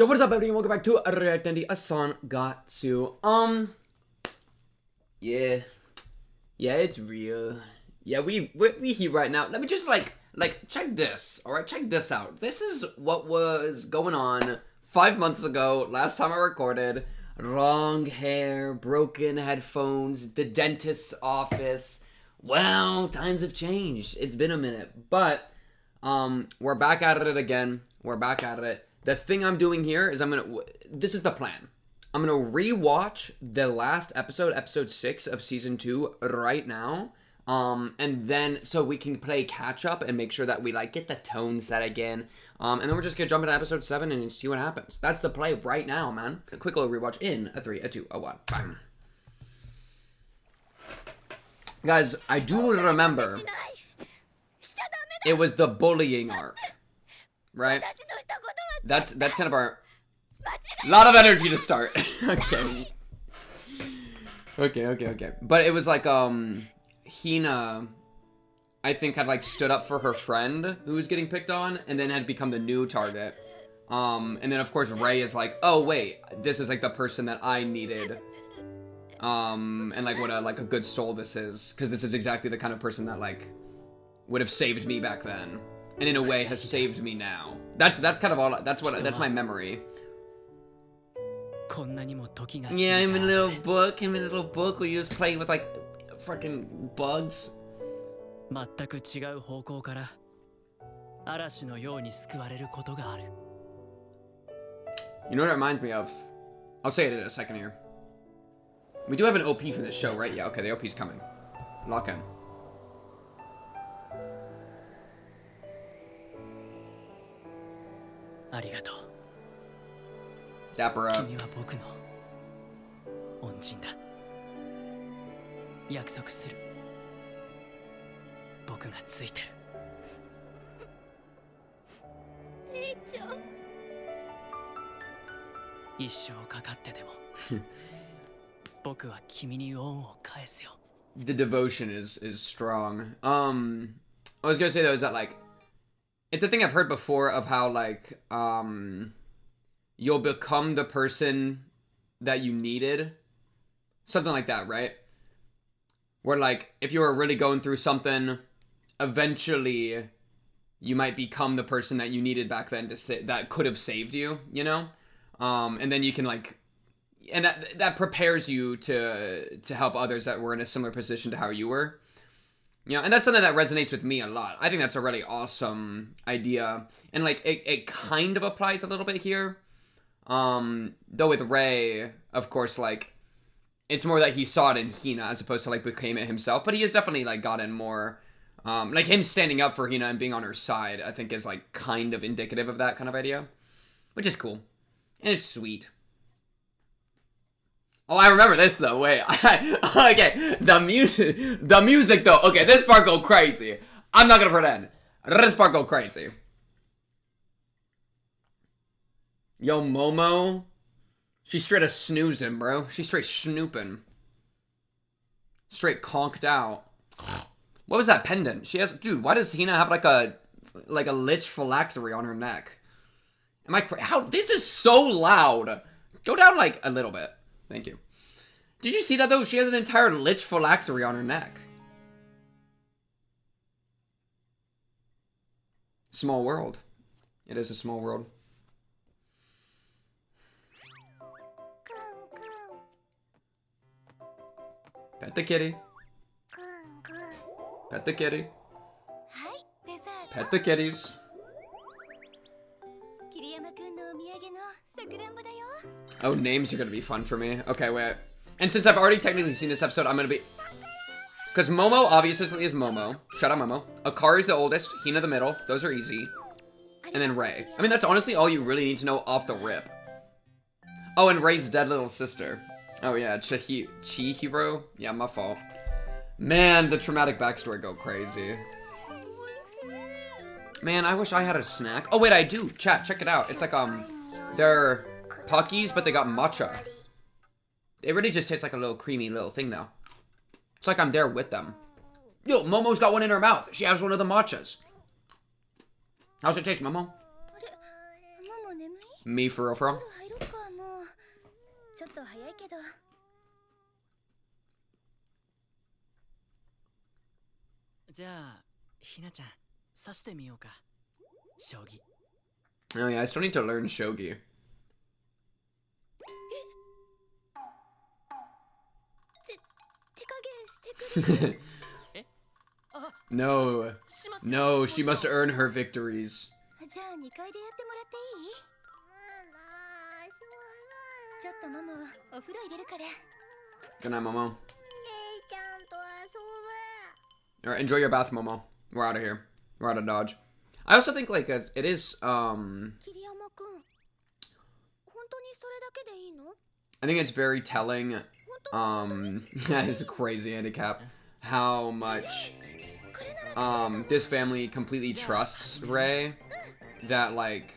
Yo, what is up, everybody? Welcome back to a Sangatsu. Yeah, it's real. Yeah, we here right now. Let me just like check this. All right, check this out. This is what was going on 5 months ago. Last time I recorded. Wrong hair, broken headphones, the dentist's office. Well, times have changed. It's been a minute, but we're back at it again. We're back at it. The thing I'm doing here is this is the plan. I'm gonna rewatch the last episode, episode 6 of season 2 right now. And then so we can play catch up and make sure that we like get the tone set again. And then we're just gonna jump into episode 7 and see what happens. That's the play right now, man. A quick little rewatch in a 3, a 2, a 1. Bam. Guys, I do remember it was the bullying arc, right? That's kind of our lot of energy to start. Okay. But it was like Hina, I think, had like stood up for her friend who was getting picked on, and then had become the new target. And then of course Rei is like, oh wait, this is like the person that I needed. And like what a good soul this is, because this is exactly the kind of person that like would have saved me back then, and in a way has saved me now. That's kind of all. That's my memory. Yeah, I'm in a little book. I'm in this little book where you just play with like freaking bugs. You know what it reminds me of? I'll say it in a second here. We do have an OP for this show, right? Yeah, okay, the OP's coming. Lock in. Dapper up. The devotion is strong. I was gonna say though is that like it's a thing I've heard before of how like you'll become the person that you needed, something like that, right? Where like if you were really going through something, eventually you might become the person that you needed back then that could have saved you, you know? And then you can like, and that prepares you to help others that were in a similar position to how you were. You know, and that's something that resonates with me a lot. I think that's a really awesome idea. And like it kind of applies a little bit here. Though with Rei, of course, like it's more that he saw it in Hina as opposed to like became it himself. But he has definitely like gotten more like him standing up for Hina and being on her side, I think is like kind of indicative of that kind of idea. Which is cool. And it's sweet. Oh, I remember this though. Wait, okay. The music though. Okay, this part go crazy. I'm not gonna pretend. This part go crazy. Yo, Momo, she's straight a snoozing, bro. She's straight snooping. Straight conked out. What was that pendant? She has, dude. Why does Hina have like a lich phylactery on her neck? Am I how? This is so loud. Go down like a little bit. Thank you. Did you see that though? She has an entire lich phylactery on her neck. Small world. It is a small world. Pet the kitty. Pet the kitty. Pet the kitties. Oh, names are gonna be fun for me. Okay, wait. And since I've already technically seen this episode, I'm gonna be... Because Momo obviously is Momo. Shout out Momo. Akari's the oldest. Hina the middle. Those are easy. And then Rei. I mean, that's honestly all you really need to know off the rip. Oh, and Rei's dead little sister. Oh, yeah. Chihiro? Yeah, my fault. Man, the traumatic backstory go crazy. Man, I wish I had a snack. Oh, wait, I do. Chat, check it out. It's like, they're Pockies, but they got matcha. It really just tastes like a little creamy little thing, though. It's like I'm there with them. Yo, Momo's got one in her mouth. She has one of the matchas. How's it taste, Momo? Me for real, for real. 入ろっかもうちょっと早いけど。じゃあひなちゃん指してみようか将棋。 Oh yeah, I still need to learn shogi. 手加減してくれる。No, no, she must earn her victories. じゃあ2階でやってもらっていい？ちょっとママお風呂入れるから。 Good night, Momo. 姉ちゃんと遊ぶ。 Alright, enjoy your bath, Momo. We're out of here. We're out of Dodge. I also think, like, it is, 桐山くん、本当にそれだけでいいの？ I think it's very telling, that is a crazy handicap, how much, this family completely trusts Rei, that, like,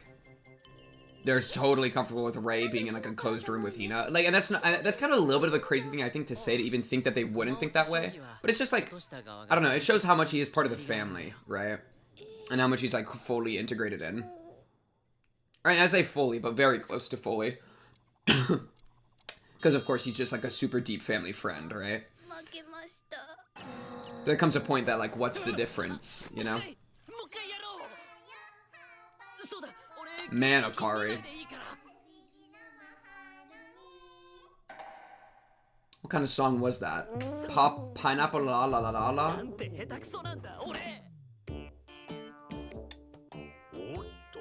they're totally comfortable with Rei being in, like, a closed room with Hina. Like, and that's not, that's kind of a little bit of a crazy thing, I think, to say, to even think that they wouldn't think that way. But it's just, like, I don't know, it shows how much he is part of the family, right? And how much he's, like, fully integrated in. Right, I say fully, but very close to fully. Because, of course, he's just, like, a super deep family friend, right? 負けました。 There comes a point that, like, what's the difference, you know? Man, Akari. What kind of song was that? Pop Pineapple La La La La La? なんて下手くそなんだ俺。おっと、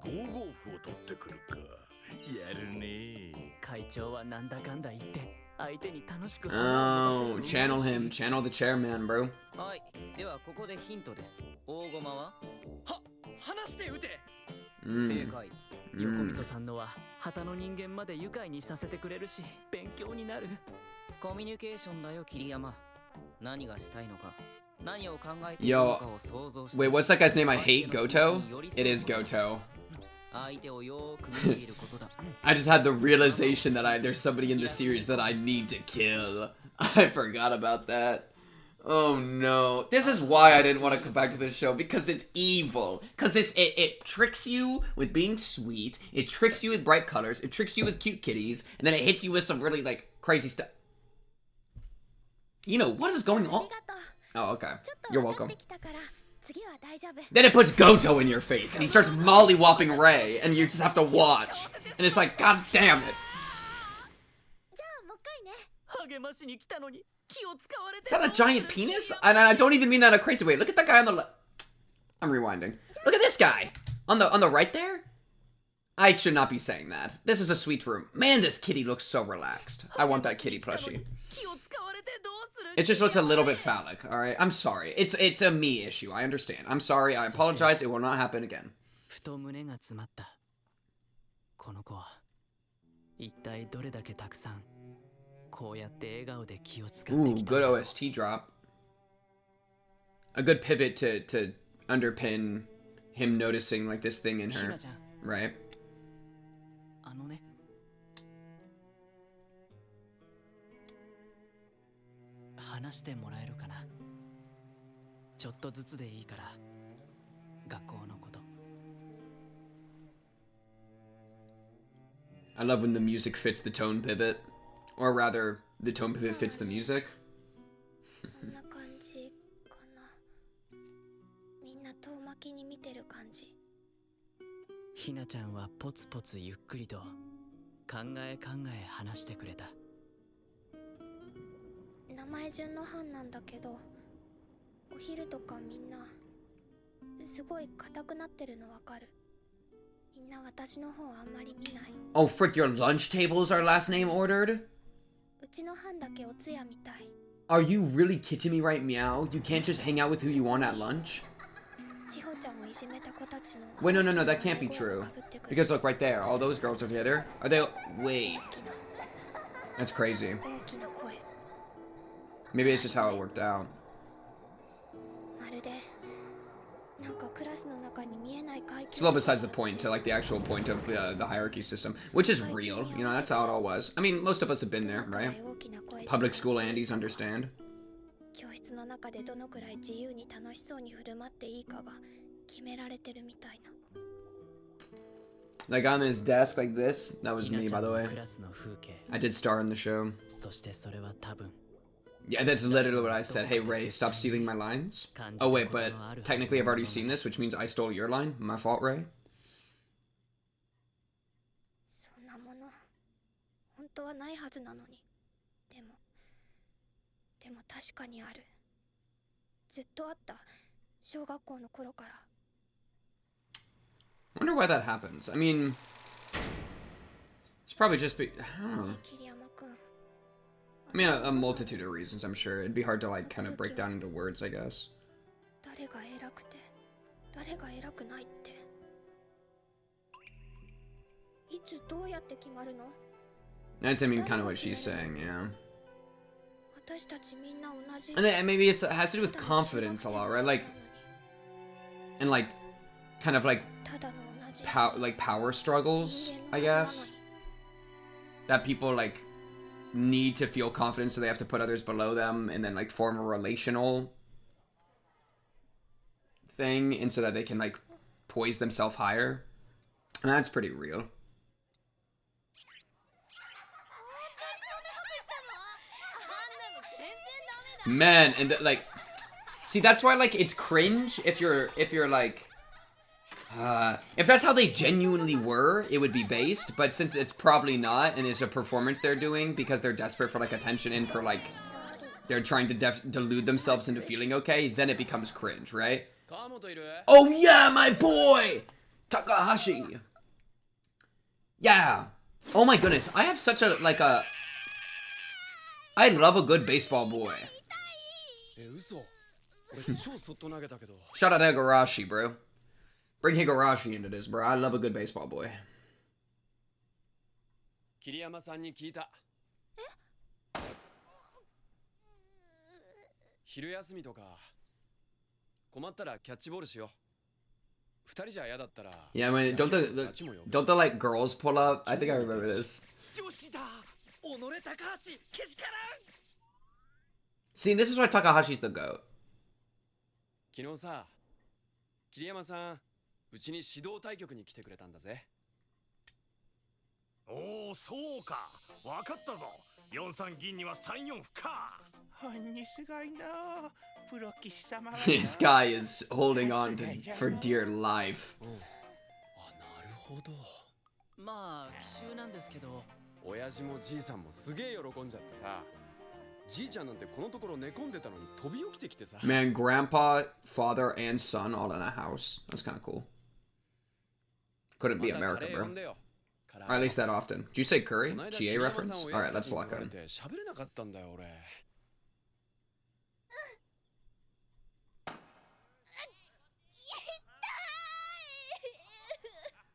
5五歩を取ってくるか。やるね。会長はなんだかんだ言って相手に楽しく Oh, channel him. Channel the chairman, bro. はい、ではここでヒントです。大駒は話して撃て。正 Mm. 解。横溝さんのは旗の人間まで愉快にさせてくれるし勉強になる。コミュニケーションだよ桐山。何がしたいのか、何を考えているのかを想像して。 Wait, what's that guy's name? I hate Goto? It is Goto. 相手をよーく見ていることだ。 I just had the realization that there's somebody in the series that I need to kill. I forgot about that. Oh no. This is why I didn't want to come back to this show, because it's evil. Because it tricks you with being sweet, it tricks you with bright colors, it tricks you with cute kitties, and then it hits you with some really, like, crazy stuff. You know, what is going on? Oh, okay. You're welcome. Then it puts Goto in your face, and he starts mollywopping Rei, and you just have to watch. And it's like, god damn it. じゃあもう一回ね。励ましに来たのに気を使われて。 Is that a giant penis? And I don't even mean that in a crazy way. Look at that guy on the left. I'm rewinding. Look at this guy. On the right there? I should not be saying that. This is a sweet room. Man, this kitty looks so relaxed. I want that kitty plushie. 気を使われてどうする。 It just looks a little bit phallic, alright? I'm sorry. It's a me issue. I understand. I'm sorry. I apologize. It will not happen again. ふと胸が詰まった。この子は一体どれだけたくさんこうやって笑顔で気を使って Ooh, きた。 good OST drop. A good pivot to underpin him noticing, like, this thing in ひ her. なちゃん、 Right? あのね。話してもらえるかな。ちょっとずつでいいから、学校のこと。 I love when the music fits the tone pivot. Or rather, the tone pivot fits the music. そんな感じかな。みんな遠巻きに見てる感じ。ひなちゃんはポツポツゆっくりと考え話してくれた。名前順の班なんだけど、お昼とかみんなすごい硬くなってるのわかる。みんな私の方あんまり見ない。 Oh, frick, your lunch table is our last name ordered? うちの班だけお通夜みたい。 Are you really kidding me right meow? You can't just hang out with who you want at lunch? 千穂ちゃんをいじめた子たちの。 Wait, no, that can't be true. Because look, right there, all those girls are together. Are they... Wait. 大きな That's crazy. 大きな声。 Maybe it's just how it worked out. まるでなんかクラスの中に見えない階 It's a little besides the point to, like, the actual point of the hierarchy system, which is real. You know, that's how it all was. I mean, most of us have been there, right? Public school Andes understand. 教室の中でどのくらい自由に楽しそうに振る舞っていいかが決められてるみたいな。Like on his desk like this. That was me, by the way. クラスの風景 I did star in the show. そしてそれは多分 Yeah, that's literally what I said. Hey, Ray, stop stealing my lines. Oh, wait, but technically I've already seen this, which means I stole your line. My fault, Ray. そんなもの本当はないはずなのに。でも確かにある。ずっとあった。小学校の頃から。I wonder why that happens. I mean, it's probably just be. I don't know. 桐山くん。I mean, a multitude of reasons, I'm sure. It'd be hard to, like, kind of break down into words, I guess. 誰が偉くて誰が偉くないって。いつどうやって決まるの？ That's, I mean, kind of what she's saying, yeah. 私たちみんな同じ。 And maybe it has to do with confidence a lot, right? Like, and like, kind of like, power struggles, I guess. That people, like, need to feel confident, so they have to put others below them, and then, like, form a relational thing, and so that they can, like, poise themselves higher. And that's pretty real. Man, and like, see, that's why, like, it's cringe if you're like, if that's how they genuinely were, it would be based, but since it's probably not, and it's a performance they're doing because they're desperate for, like, attention and for, like, they're trying to delude themselves into feeling okay, then it becomes cringe, right? Oh yeah, my boy! Takahashi! Yeah! Oh my goodness, I have such a, like, I love a good baseball boy. Shout out Higurashi, bro. Bring Higurashi into this, bro. I love a good baseball boy. 桐山さんに聞いた。昼休みとか困ったらキャッチボールしよう。二人じゃ嫌だったら。Yeah, I mean, don't the like girls pull up? I think I remember this. See, this is why Takahashi's the GOAT. 昨日さ、桐山さん、うちに指導対局に来てくれたんだぜ。おお、そうか。わかったぞ。4-3銀には3-4歩か。すごいな。プロ棋士様は。This guy is holding on for dear life. あ、なるほど。まあ奇襲なんですけど。親父もじいさんもすげえ喜んじゃってさ。じいちゃんなんてこのところ寝込んでたのに飛び起きてきてさ。Man, grandpa, father, and son all in a house. That's kind of cool. Couldn't be America, bro. Or at least that often. Did you say curry? GA reference? Alright, let's lock in.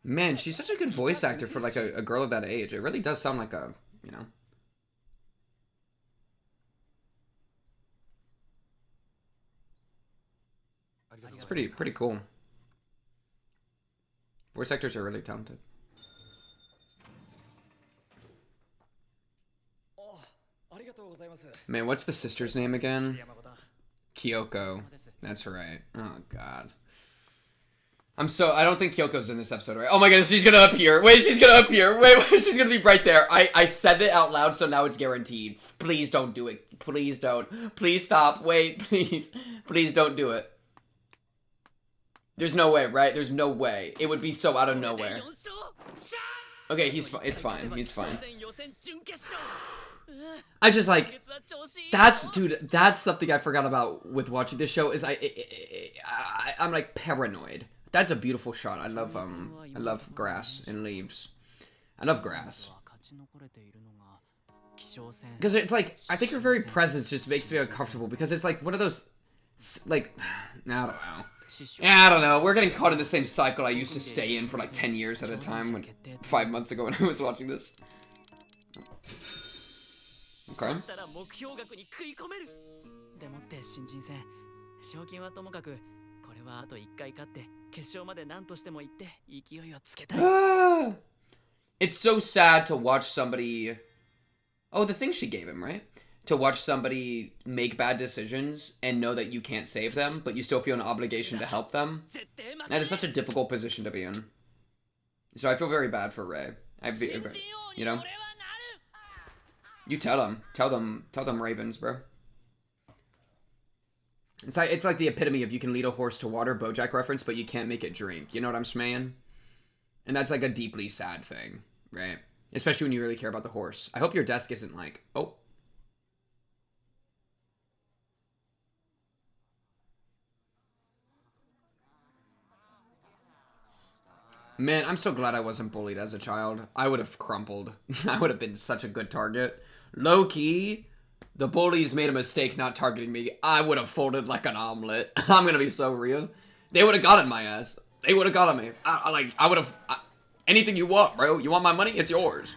Man, she's such a good voice actor for like a girl of that age. It really does sound like a, you know. It's pretty cool. Voice actors are really talented. Man, what's the sister's name again? Kyoko. That's right. Oh god. I don't think Kyoko's in this episode, right? Oh my goodness, she's gonna appear. Wait, she's gonna appear. Wait, she's gonna be right there. I said it out loud, so now it's guaranteed. Please don't do it. Please don't. Please stop. Wait, please. Please don't do it. There's no way, right? There's no way. It would be so out of nowhere. Okay, it's fine. He's fine. I just like, dude, that's something I forgot about with watching this show is I'm like paranoid. That's a beautiful shot. I love grass and leaves. I love grass. Because it's like, I think her very presence just makes me uncomfortable because it's like one of those, like, I don't know. Yeah, I don't know. We're getting caught in the same cycle I used to stay in for like 10 years at a time 5 months ago when I was watching this. Okay. でもって新人戦賞金はともかくこれはあと1回勝って決勝まで何としても行って勢いをつけたい It's so sad to watch somebody. Oh, the thing she gave him, right? To watch somebody make bad decisions and know that you can't save them, but you still feel an obligation to help them. That is such a difficult position to be in. So I feel very bad for Ray. You know? You tell them Ravens, bro. It's like the epitome of you can lead a horse to water, BoJack reference, but you can't make it drink. You know what I'm saying? And that's like a deeply sad thing, right? Especially when you really care about the horse. I hope your desk isn't like, oh. Man, I'm so glad I wasn't bullied as a child. I would have crumpled. I would have been such a good target. Low-key, the bullies made a mistake not targeting me. I would have folded like an omelet. I'm gonna be so real. They would have gotten my ass. They would have gotten me. I would have... anything you want, bro. You want my money? It's yours.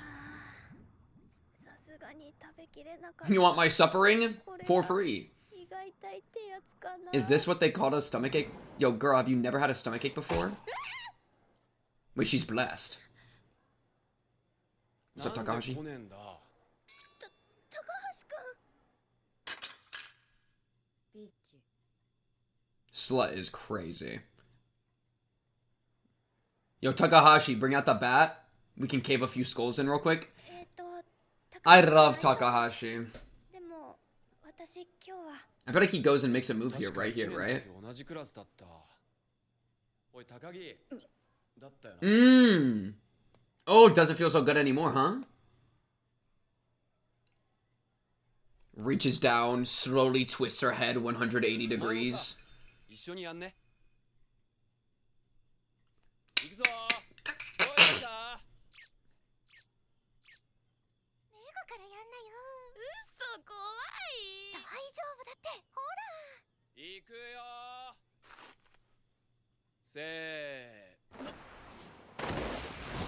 You want my suffering? For free. Is this what they called a stomachache? Yo, girl, have you never had a stomachache before? Wait, she's blessed. What's up, Takahashi? Slut is crazy. Yo, Takahashi, bring out the bat. We can cave a few skulls in real quick. I love Takahashi. I feel like he goes and makes a move here, right? Oh, doesn't feel so good anymore, huh? Reaches down, slowly twists her head 180 degrees.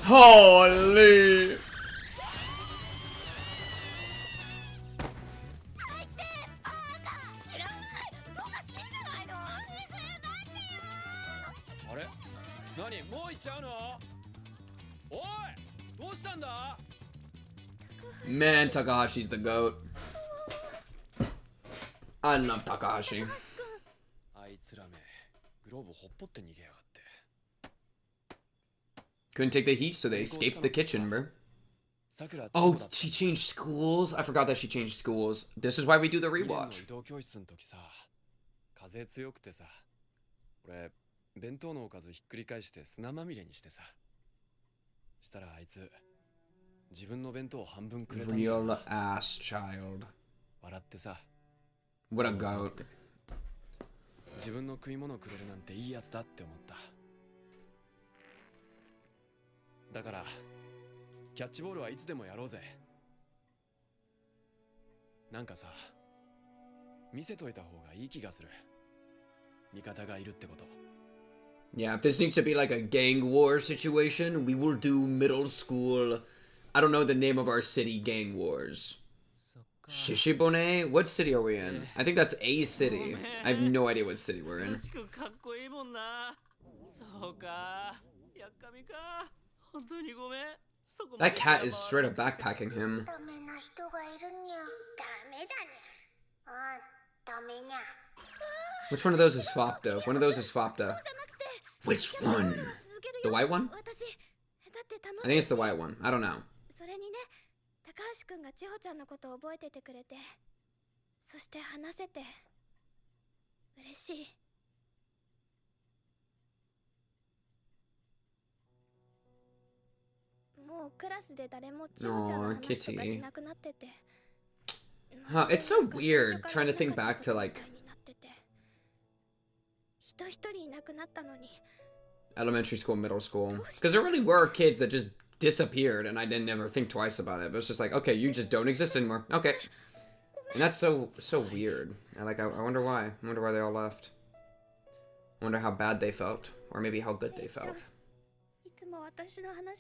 Holy! Man, Takahashi's the GOAT. I love Takahashi. Couldn't take the heat, so they escaped the kitchen, bro. Oh, she changed schools? I forgot that she changed schools. This is why we do the rewatch. Real ass child. What a goat. Yeah, if this needs to be like a gang war situation, we will do middle school. I don't know the name of our city gang wars. Shishibone? What city are we in? I think that's a city. I have no idea what city we're in. That cat is straight up backpacking him. Which one of those is Fopta? One of those is Fopta. Which one? The white one? I think it's the white one. I don't know. Oh, Kitty. Huh, it's so weird trying to think back to like elementary school, middle school, because there really were kids that just disappeared and I didn't ever think twice about it. But it's just like, okay, you just don't exist anymore. Okay. And that's so weird. I wonder why. I wonder why they all left. I wonder how bad they felt, or maybe how good they felt.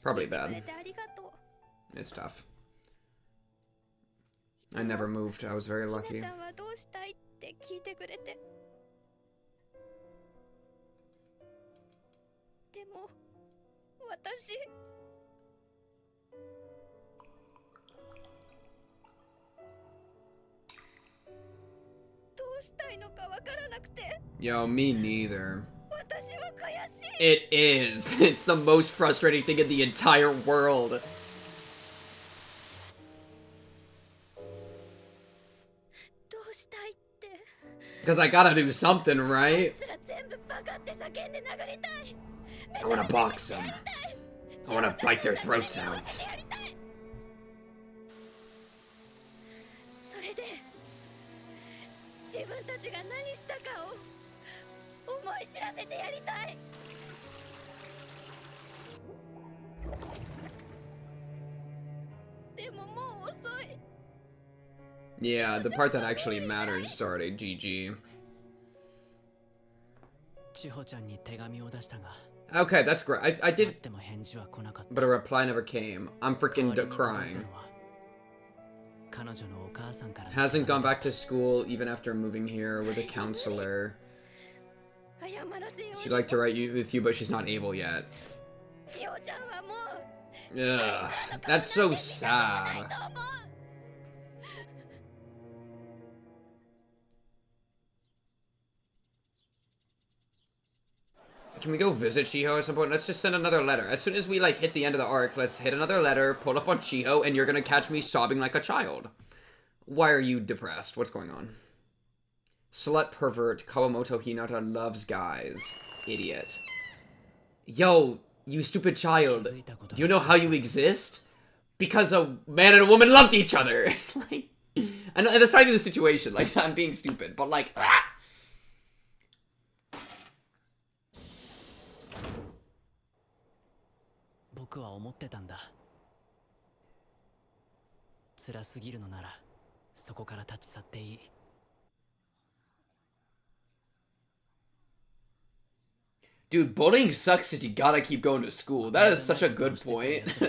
Probably bad. It's tough. I never moved. I was very lucky. Yo, me neither. It is. It's the most frustrating thing in the entire world. Because I gotta do something, right? I wanna box them. I wanna bite their throats out. Yeah, the part that actually matters is already GG. Okay, that's great. I did, but a reply never came. I'm freaking crying. Hasn't gone back to school even after moving here with a counselor. She'd like to write with you, but she's not able yet. Ugh, that's so sad. Can we go visit Chiho at some point? Let's just send another letter. As soon as we, like, hit the end of the arc, let's hit another letter, pull up on Chiho, and you're gonna catch me sobbing like a child. Why are you depressed? What's going on? Slut pervert Kawamoto Hinata loves guys. Idiot. Yo, you stupid child. Do you know how you exist? Because a man and a woman loved each other. Like, and aside of the situation, like, I'm being stupid, but like, ah! 僕は思ってたんだ。辛すぎるのならそこから立ち去っていい。Dude, bullying sucks because you gotta keep going to school. That is such a good point.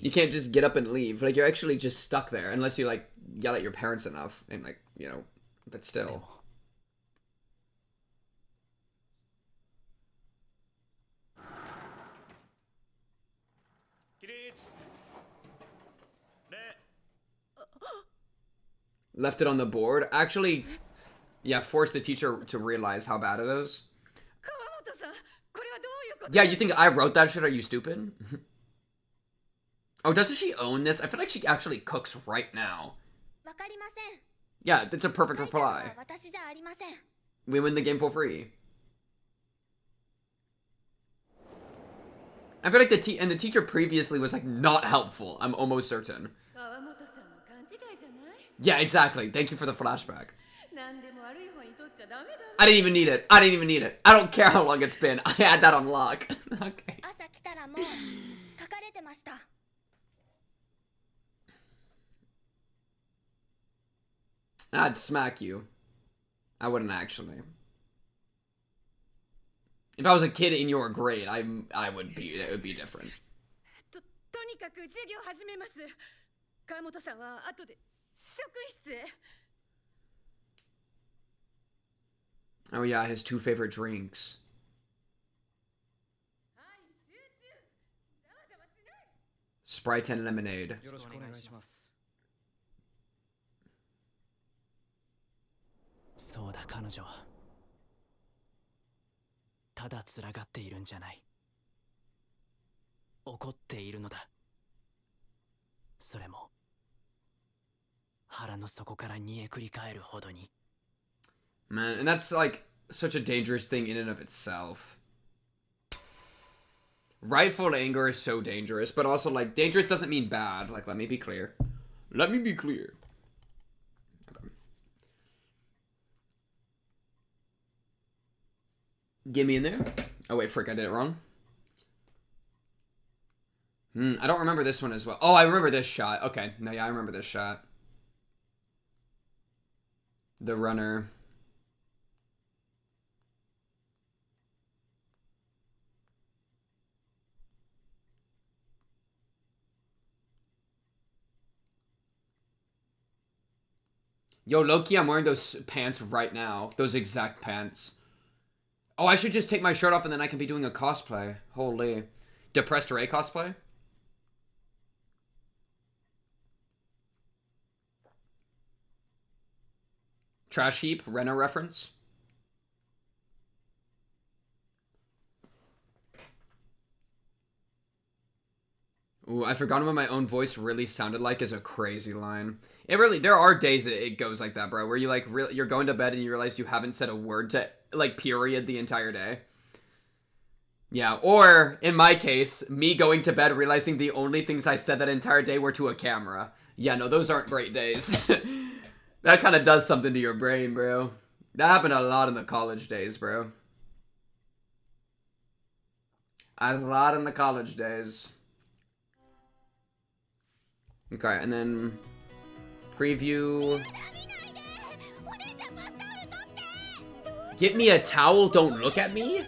You can't just get up and leave. Like, you're actually just stuck there unless you, like, yell at your parents enough. And, like, you know, but still. Left it on the board. Actually, yeah, force the teacher to realize how bad it is. Yeah, you think I wrote that shit? Are you stupid? Oh, doesn't she own this? I feel like she actually cooks right now. Yeah, that's a perfect reply. We win the game for free. I feel like the teacher previously was like not helpful. I'm almost certain. Yeah, exactly. Thank you for the flashback. I didn't even need it. I didn't even need it. I don't care how long it's been. I had that on lock. Okay. I'd smack you. I wouldn't actually. If I was a kid in your grade, I would be. It would be different. Oh yeah, his two favorite drinks. Sprite and lemonade. Man, and that's like such a dangerous thing in and of itself. Rightful anger is so dangerous, but also like dangerous doesn't mean bad. Like, let me be clear. Let me be clear. Okay. Get me in there. Oh wait, frick, I did it wrong. I don't remember this one as well. Oh, I remember this shot. Okay, no, yeah, I remember this shot. The runner. Yo, Loki, I'm wearing those pants right now. Those exact pants. Oh, I should just take my shirt off and then I can be doing a cosplay. Holy. Depressed Ray cosplay? Trash heap, Rena reference. Ooh, I forgot what my own voice really sounded like is a crazy line. It really, there are days that it goes like that, bro, where you like, you're going to bed and you realize you haven't said a word to, like, period the entire day. Yeah, or, in my case, me going to bed realizing the only things I said that entire day were to a camera. Yeah, no, those aren't great days. That kind of does something to your brain, bro. That happened a lot in the college days, bro. A lot in the college days. Okay, and then preview. Get me a towel, don't look at me?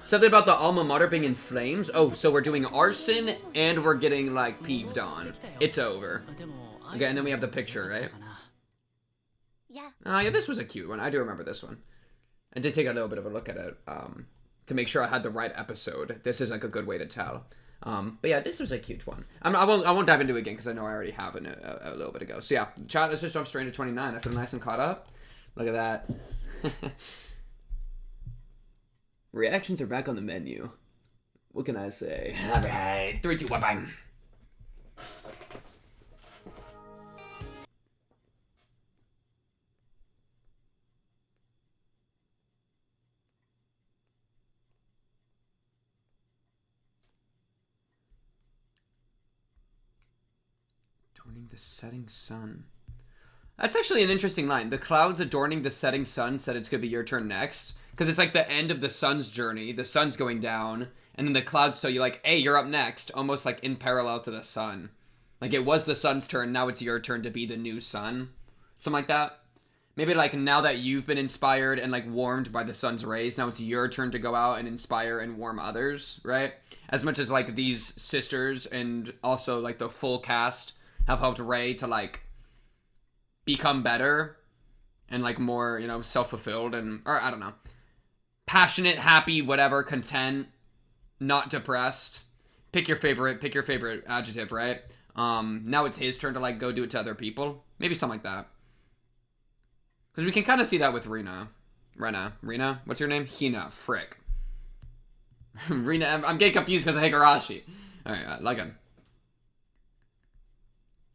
Something about the alma mater being in flames? Oh, so we're doing arson and we're getting, like, peeved on. It's over. Okay, and then we have the picture, right? Yeah, this was a cute one. I do remember this one. I did take a little bit of a look at it to make sure I had the right episode. This is, like, a good way to tell. But yeah, this was a cute one. I won't dive into it again because I know I already have it a little bit ago. So yeah, chat, let's just jump straight into 29. I feel nice and caught up. Look at that. Reactions are back on the menu. What can I say? Alright, 3, 2, 1, bang. Adorning the setting sun. That's actually an interesting line. The clouds adorning the setting sun said it's gonna be your turn next. Because it's like the end of the sun's journey. The sun's going down. And then the clouds tell you like, hey, you're up next. Almost like in parallel to the sun. Like it was the sun's turn. Now it's your turn to be the new sun. Something like that. Maybe like now that you've been inspired and like warmed by the sun's rays. Now it's your turn to go out and inspire and warm others. Right? As much as like these sisters and also like the full cast have helped Rei to like become better. And like more, you know, self-fulfilled and, or I don't know. Passionate, happy, whatever, content, not depressed. Pick your favorite adjective, right? Now it's his turn to like go do it to other people. Maybe something like that. Because we can kind of see that with Rina. Rina? What's your name? Hina. Frick. Rina, I'm getting confused because of Higurashi. Alright, like him.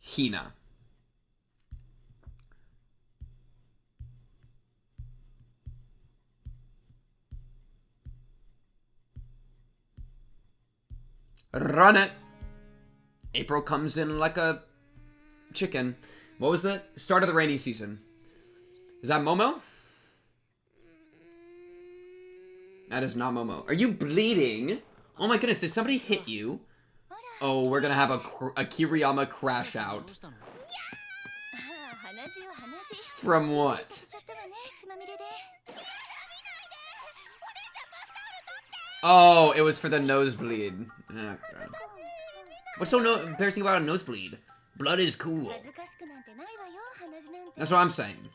Hina. Run it! April comes in like a chicken. What was the start of the rainy season? Is that Momo? That is not Momo. Are you bleeding? Oh my goodness, did somebody hit you? Oh, we're gonna have a Kiriyama crash out. From what? Oh, it was for the nosebleed. Okay. What's so embarrassing about a nosebleed? Blood is cool. That's what I'm saying.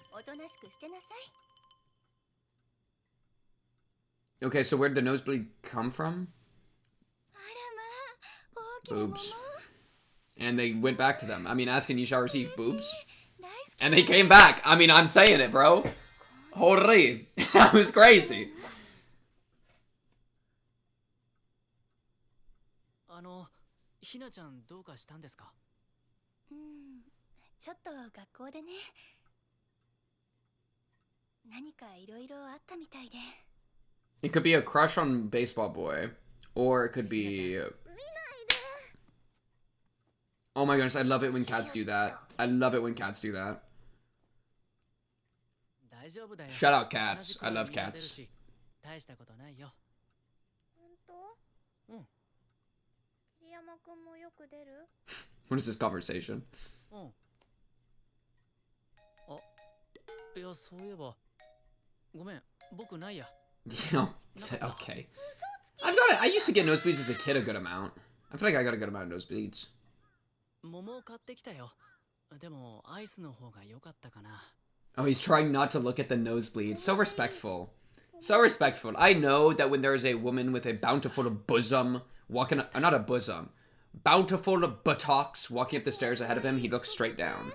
Okay, so where did the nosebleed come from? Boobs. And they went back to them. I mean, asking you shall receive boobs. And they came back. I mean, I'm saying it, bro. Holy. That was crazy. ひなちゃんどうかしたんですか？ちょっと学校でね。何かいろいろあったみたいで。It could be a crush on Baseball Boy, or it could be. Oh my goodness, I love it when cats do that. I love it when cats do that. Shout out cats. I love cats. What is this conversation? Okay. I used to get nosebleeds as a kid a good amount. I feel like I got a good amount of nosebleeds. Oh, he's trying not to look at the nosebleed. So respectful. So respectful. I know that when there is a woman with a bountiful bosom walking, not a bosom, bountiful buttocks walking up the stairs ahead of him, he looks straight down.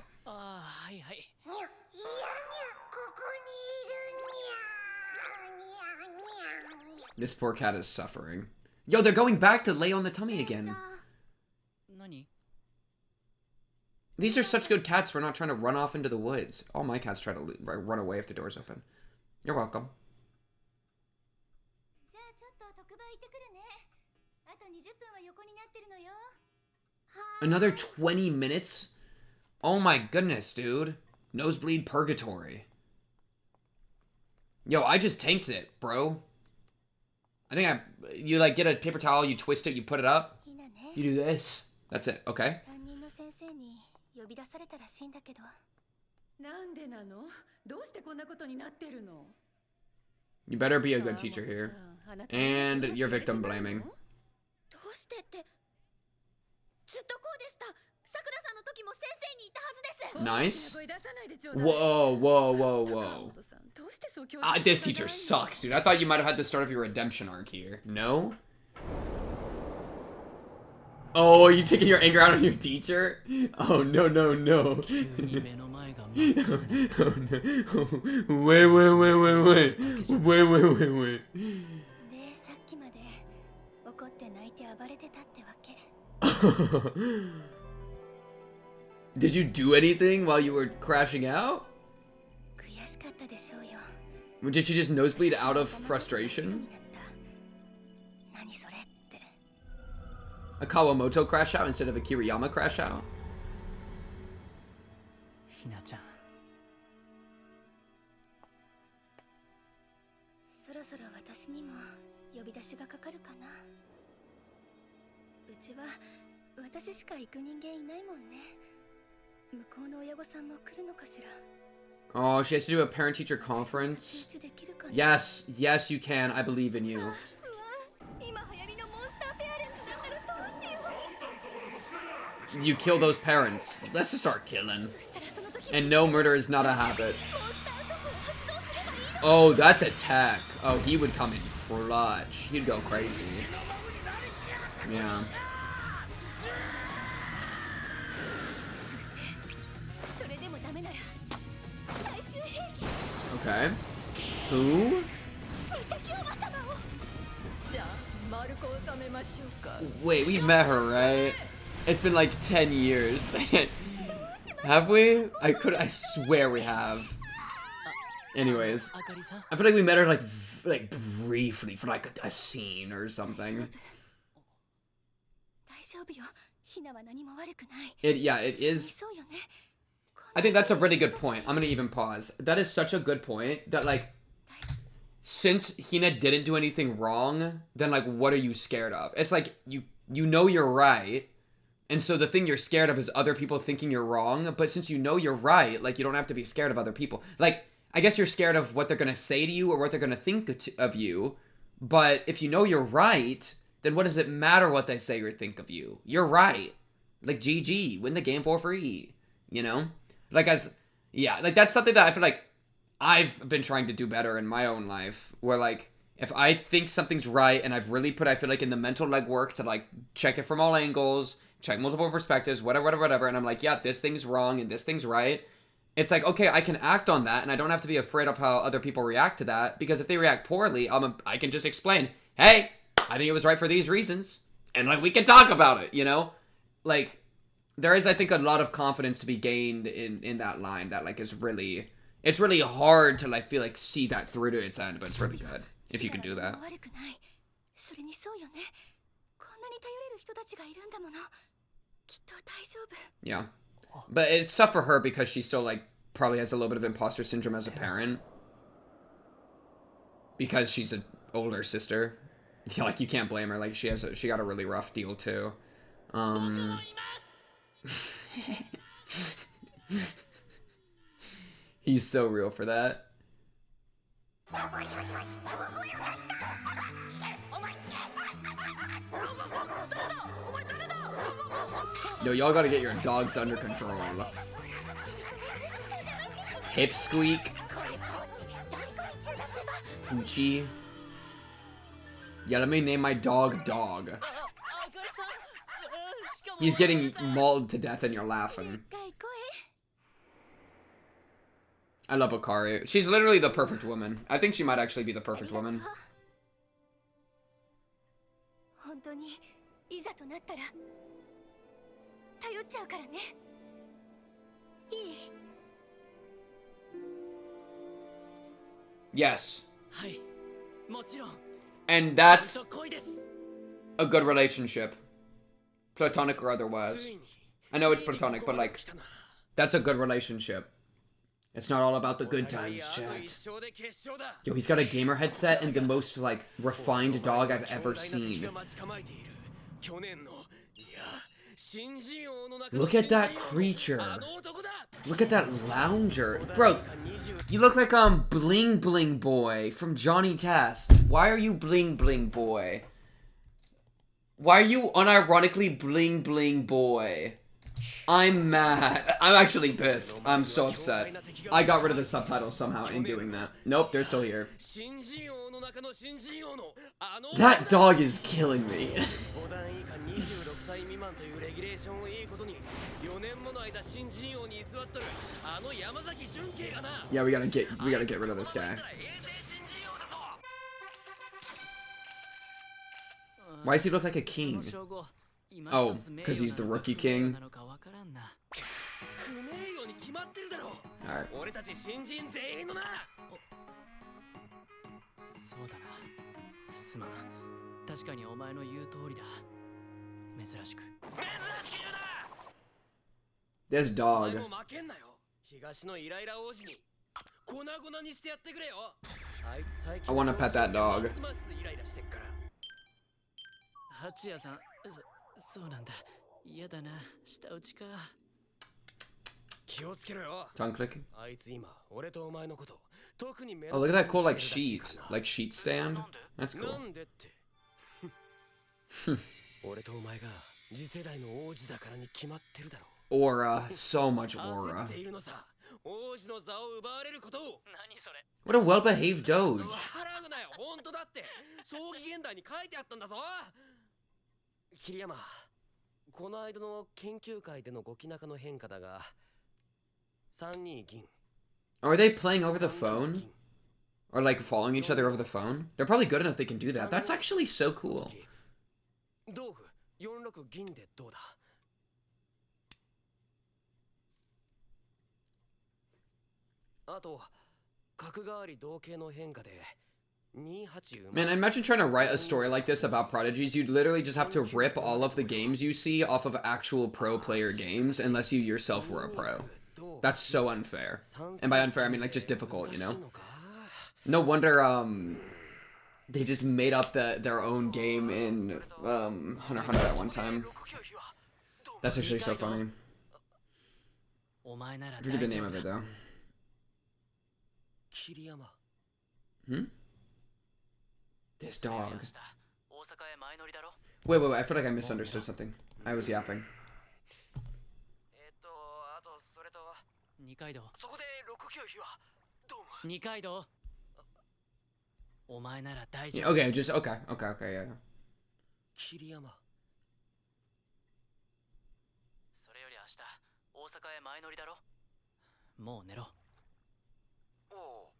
This poor cat is suffering. Yo, they're going back to lay on the tummy again. 何 These are such good cats for not trying to run off into the woods. All my cats try to run away if the door's open. You're welcome. Another 20 minutes? Oh my goodness, dude. Nosebleed purgatory. Yo, I just tanked it, bro. I think you like get a paper towel, you twist it, you put it up. You do this. That's it, okay? You better be a good teacher here. And you're victim blaming. Nice. Whoa, whoa, whoa, whoa. This teacher sucks, dude. I thought you might have had the start of your redemption arc here. No? Oh, are you taking your anger out on your teacher? Oh, no, no, no. Oh, no. Wait. Wait. Did you do anything while you were crashing out? Did she just nosebleed out of frustration? A Kawamoto crash out instead of a Kiriyama crash out? ひなちゃん そろそろ私にも呼び出しがかかるかな。うちは私しか行く人間いないもんね。向こうの親御さんも来るのかしら。 Oh, she has to do a parent-teacher conference? Yes, yes you can. I believe in you. You kill those parents. Let's just start killing. And no, murder is not a habit. Oh, that's attack. Oh, he would come in clutch. He'd go crazy. Yeah. Okay. Who? Wait, we've met her, right? It's been like 10 years. Have we? I swear we have. Anyways, I feel like we met her like briefly for like a scene or something. Yeah, it is. I think that's a really good point. I'm gonna even pause. That is such a good point that like, since Hina didn't do anything wrong, then like, what are you scared of? It's like, you know you're right, and so the thing you're scared of is other people thinking you're wrong, but since you know you're right, like, you don't have to be scared of other people. Like, I guess you're scared of what they're gonna say to you or what they're gonna think of you, but if you know you're right, then what does it matter what they say or think of you? You're right. Like, GG, win the game for free, you know? Like, like, that's something that I feel like I've been trying to do better in my own life, where, like, if I think something's right, and I've really put, I feel like, in the mental legwork to, like, check it from all angles, check multiple perspectives, whatever, and I'm like, yeah, this thing's wrong, and this thing's right, it's like, okay, I can act on that, and I don't have to be afraid of how other people react to that, because if they react poorly, I can just explain, hey, I think it was right for these reasons, and, like, we can talk about it, you know? Like, there is, I think, a lot of confidence to be gained in that line that, like, is really... It's really hard to, like, feel like, see that through to its end, but it's really good if you can do that. Yeah. But it's tough for her because she's so, like, probably has a little bit of imposter syndrome as a parent. Because she's an older sister. Like, you can't blame her. Like, she got a really rough deal, too. He's so real for that. Yo, y'all gotta get your dogs under control. Hip squeak. Uchi. Yeah, let me name my dog Dog. He's getting mauled to death and you're laughing. I love Akari. She's literally the perfect woman. I think she might actually be the perfect woman. 本当にいざとなったら頼っちゃうからね。いい？ Yes. はい、もちろん。 And that's と恋です。 a good relationship. Platonic or otherwise. I know it's platonic, but like, that's a good relationship. It's not all about the good times, chat. Yo, he's got a gamer headset and the most, like, refined dog I've ever seen. Look at that creature. Look at that lounger. Bro, you look like Bling Bling Boy from Johnny Test. Why are you Bling Bling Boy? Why are you unironically Bling Bling Boy? I'm mad. I'm actually pissed. I'm so upset. I got rid of the subtitles somehow in doing that. Nope, they're still here. That dog is killing me. Yeah, we gotta get rid of this guy. Why does he look like a king? Oh, because he's the rookie king. Alright. そうだな。すまん。確かにお前の言う通りだ。珍しく。 This dog. I want to pet that dog. ハチヤさん、そうなんだ。嫌だな。舌打ちか。 Tongue clicking. Oh, look at that cool, like, sheet. Like, sheet stand. That's cool. Aura. So much aura. What a well-behaved Doge. 桐山、この間の研究会でのご気仲の変化だが、3二銀。 Are they playing over the phone? Or like following each other over the phone? They're probably good enough they can do that. That's actually so cool. 同歩4六銀でどうだ。あと、角換わり同型の変化で。 Man, imagine trying to write a story like this about prodigies. You'd literally just have to rip all of the games you see off of actual pro player games unless you yourself were a pro. That's so unfair. And by unfair, I mean like just difficult, you know? No wonder they just made up their own game in Hunter x Hunter at one time. That's actually so funny. I forget the name of it though. Hmm? This dog. Wait, I feel like I misunderstood something. I was yapping. 二階堂。二階堂。お前なら大丈夫。 Okay, just okay, yeah. 桐山。それより明日大阪へ前乗りだろ。もう寝ろ。おお。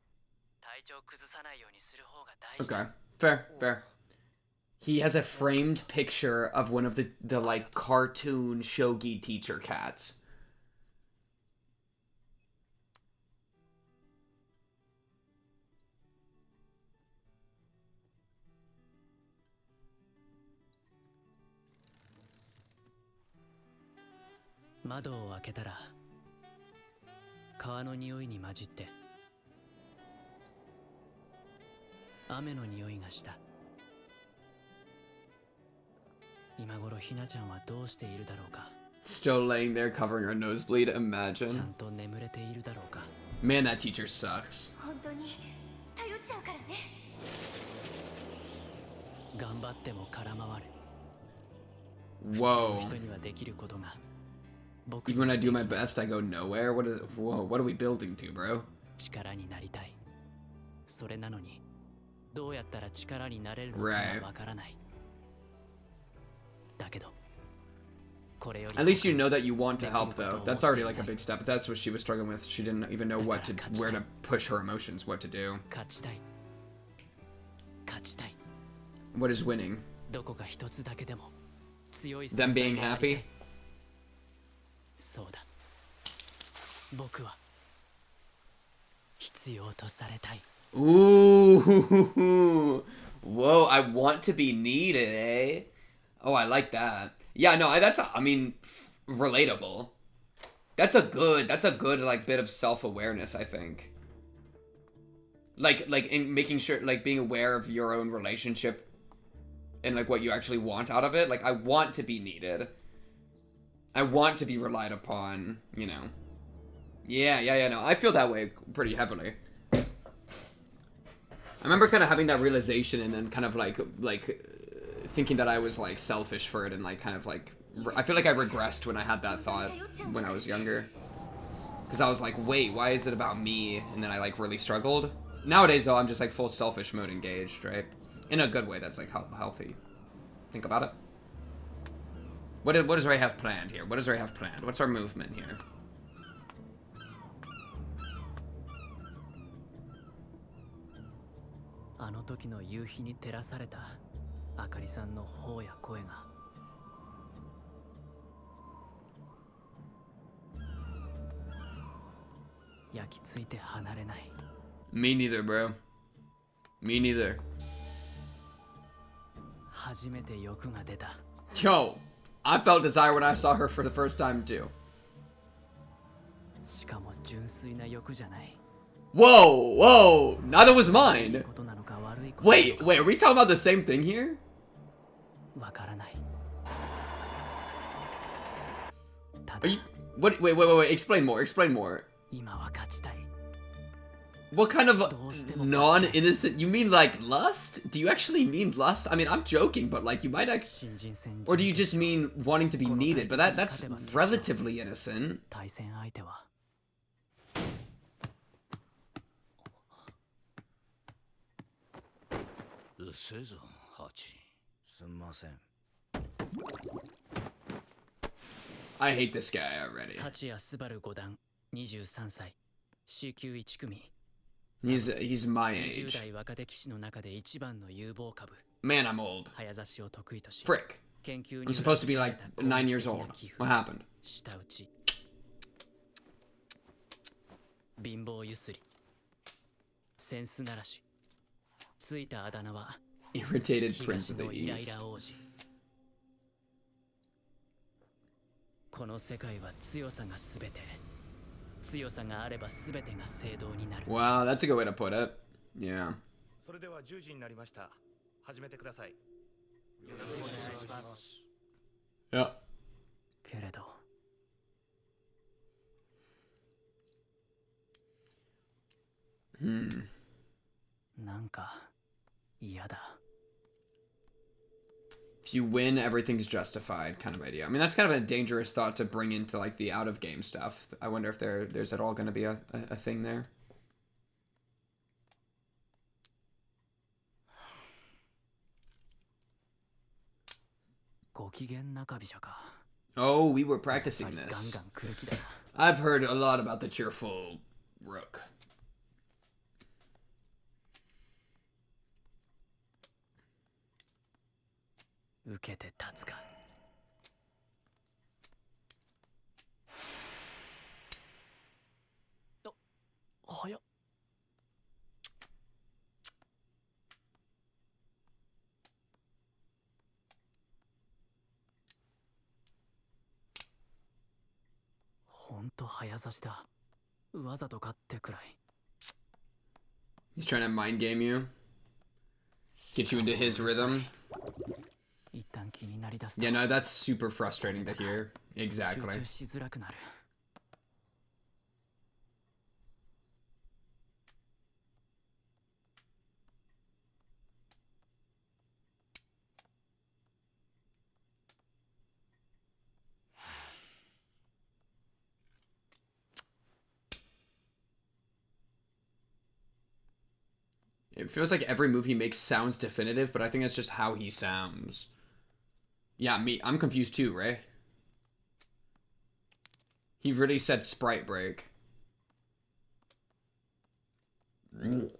体調崩さないようにする方が大事。 Okay. Fair. He has a framed picture of one of the like cartoon shogi teacher cats.窓を開けたら川の匂いに混じって雨の匂いがした。今頃ひなちゃんはどうしているだろうか。 Still laying there covering her nosebleed, ちゃ imagine. んと眠れているだろうか。 Man, that teacher sucks. 本当に頼っちゃうからね。頑張っても空回れ。 Whoa. 人にはできることが。 Even when I do my best, I go nowhere? Whoa, what are we building to, bro? 力になりたい。それなのにどうやったら力になれるのかわからない。だけど At least you know that you want to help, though. That's already like a big step. That's what she was struggling with. She didn't even know where to push her emotions, what to do. 勝ちたい。勝ちたい。 What is winning? どこか一つだけでも強い Them being happy? そうだ。僕は必要とされたい。 Ooh. Whoa, I want to be needed, eh? Oh, I like that. Yeah, no, I mean, relatable. That's a good, like, bit of self-awareness, I think. Like, in making sure, like, being aware of your own relationship and, like, what you actually want out of it. Like, I want to be needed. I want to be relied upon, you know. Yeah, no, I feel that way pretty heavily. I remember kind of having that realization and then kind of, like, thinking that I was, like, selfish for it and, like, kind of, like, I feel like I regressed when I had that thought when I was younger. Because I was like, wait, why is it about me? And then I, like, really struggled. Nowadays, though, I'm just, like, full selfish mode engaged, right? In a good way that's, like, healthy. Think about it. What does Ray have planned here? What does Ray have planned? What's our movement here? あの時の夕日に照らされたあかりさんの頬や声が焼き付いて離れない。 Me neither, bro. Me neither. 初めて欲が出た。 Yo, I felt desire when I saw her for the first time, too. しかも純粋な欲じゃない。 Whoa, neither was mine. ことなのか悪いことなのか Wait, are we talking about the same thing here? わからない。 Are you, wait, explain more. 今は勝ちたい。 What kind of non-innocent, you mean like lust? Do you actually mean lust? I mean, I'm joking, but like you might actually, or do you just mean wanting to be needed? But that's relatively innocent. 対戦相手は I hate this guy already. 八谷昴五段23歳 C 級1組 He's my 20 age. 代若手棋士の中で一番の有望株 Man, I'm old. 早指しを得意とし Frick. 研究に I'm supposed to be like 9 years old. What happened? 舌打ち貧乏ゆすりセンスならしついたあだ名は Irritated Prince 東 of の the イライ East. ラ王子この世界は強さがすべて強さがあればすべてが正道になる Wow, that's a good way to put it. Yeah. それでは10時になりました。始めてください。よろしくお願いします。 Yeah. けれど なんか嫌だ If you win, everything's justified kind of idea. I mean, that's kind of a dangerous thought to bring into like the out of game stuff. I wonder if there's at all going to be a thing there. ご機嫌中飛車か Oh, we were やっぱ practicing りガン this. ガン来る気だな I've heard a lot about the cheerful rook. 受けて立つかお早っほんと早指しだわざと勝ってくらい He's trying to mind game you, get you into his rhythm. 一旦気になりだすと Yeah, no, that's super frustrating to hear. 集 Exactly. 中しづらくなる It feels like every move he makes sounds definitive, but I think that's just how he sounds. Yeah, I'm confused too, Ray. He really said sprite break. Okay.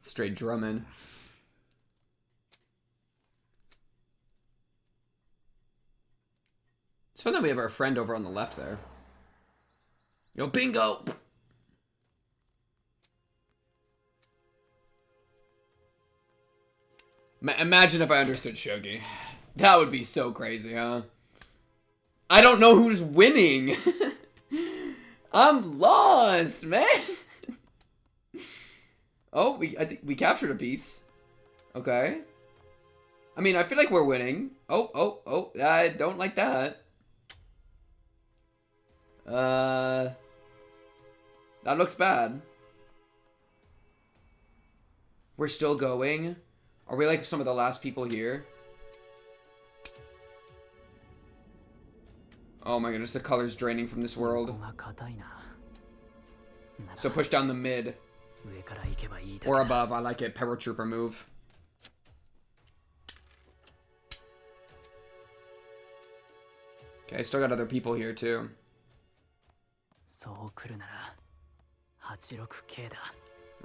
Straight drumming. It's fun that we have our friend over on the left there. Yo, bingo! Imagine if I understood shogi. That would be so crazy, huh? I don't know who's winning. I'm lost, man. Oh, I think we captured a piece. Okay. I mean, I feel like we're winning. Oh, I don't like that. That looks bad. We're still going. Are we like some of the last people here? Oh my goodness, the color's draining from this world. So push down the mid. Or above, I like it. Paratrooper move. Okay, still got other people here too.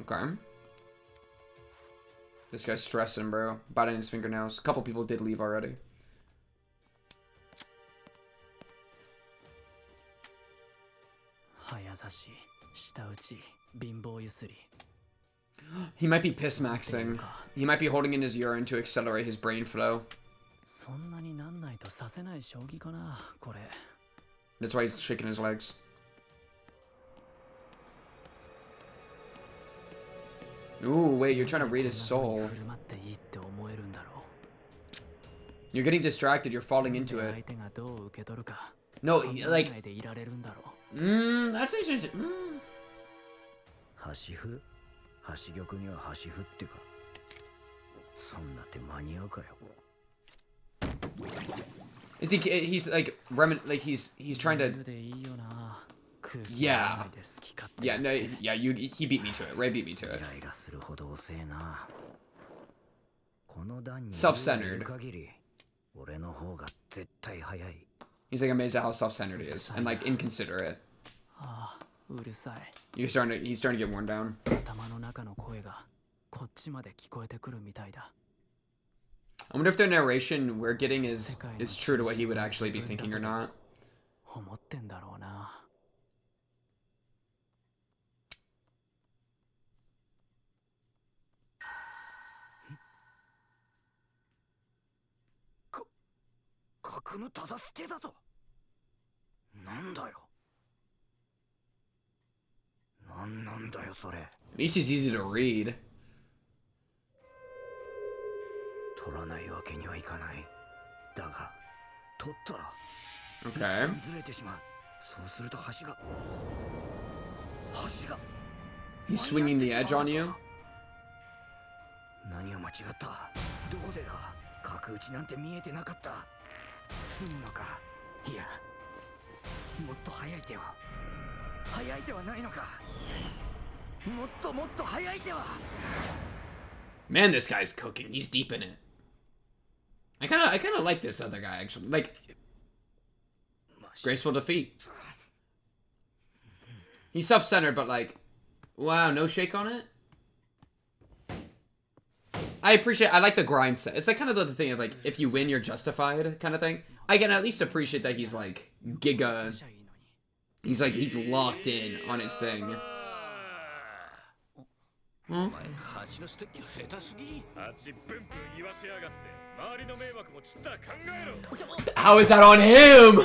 Okay. This guy's stressing, bro. Biting his fingernails. A couple people did leave already. He might be piss maxing. He might be holding in his urine to accelerate his brain flow. That's why he's shaking his legs. Ooh, wait, you're trying to read his soul. You're getting distracted, you're falling into it. No, like... that's interesting. Is he's like he's trying to yeah no yeah he beat me to it. Ray beat me to it. Self-centered. He's like amazed at how self-centered he is and like inconsiderate. He's starting to get worn down. I wonder if the narration we're getting is true to what he would actually be thinking or not. At least he's easy to read. Okay. He's swinging the edge on you. Man, this guy's cooking. He's deep in it. I kind of like this other guy actually. Like graceful defeat. He's self-centered, but like, wow, no shake on it. I like the grind set. It's like kind of the thing of like, if you win, you're justified kind of thing. I can at least appreciate that he's like giga. He's locked in on his thing. Hmm? How is that on him?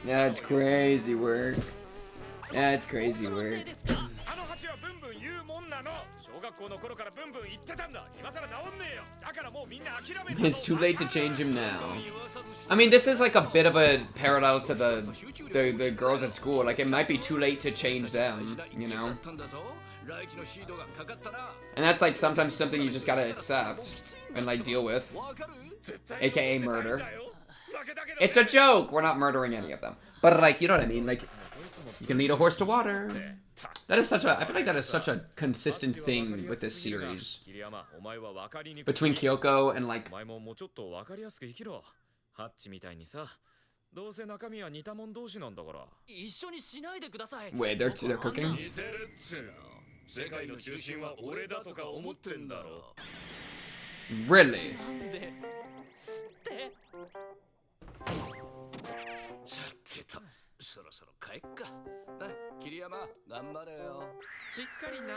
Yeah, it's crazy work. Yeah, it's crazy work. It's too late to change him now. I mean, this is like a bit of a parallel to the girls at school. Like, it might be too late to change them, you know? And that's like sometimes something you just gotta accept and like deal with. AKA murder. It's a joke! We're not murdering any of them. But like, you know what I mean? Like, you can lead a horse to water. That is such a, I feel like that is such a consistent thing with this series. Between Kyoko and like... どうせ中身は似た者同士なんだから。一緒にしないでください。 Wait, they're cooking? 似てるっつうの。世界の中心は俺だとか思ってんだろ。Really? なんで吸って。さてと、そろそろ帰っか。桐山、頑張れよ。しっかりな。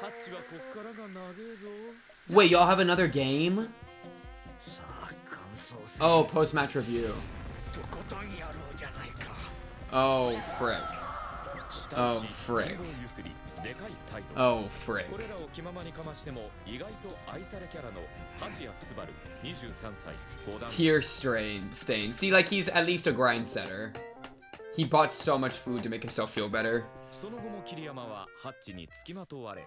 ハッチはこっからが長えぞ。 Wait, y'all have another game? さあ、感想戦。Oh, post-match review. とことんやろうじゃないか。Oh, frick. Oh, frick. Oh, frick. これらを気ままにかましても意外と愛されキャラの八谷スバル23歳。 Tear stain. See, like, he's at least a grind setter. He bought so much food to make himself feel better. その後も桐山はハッチに付きまとわれ、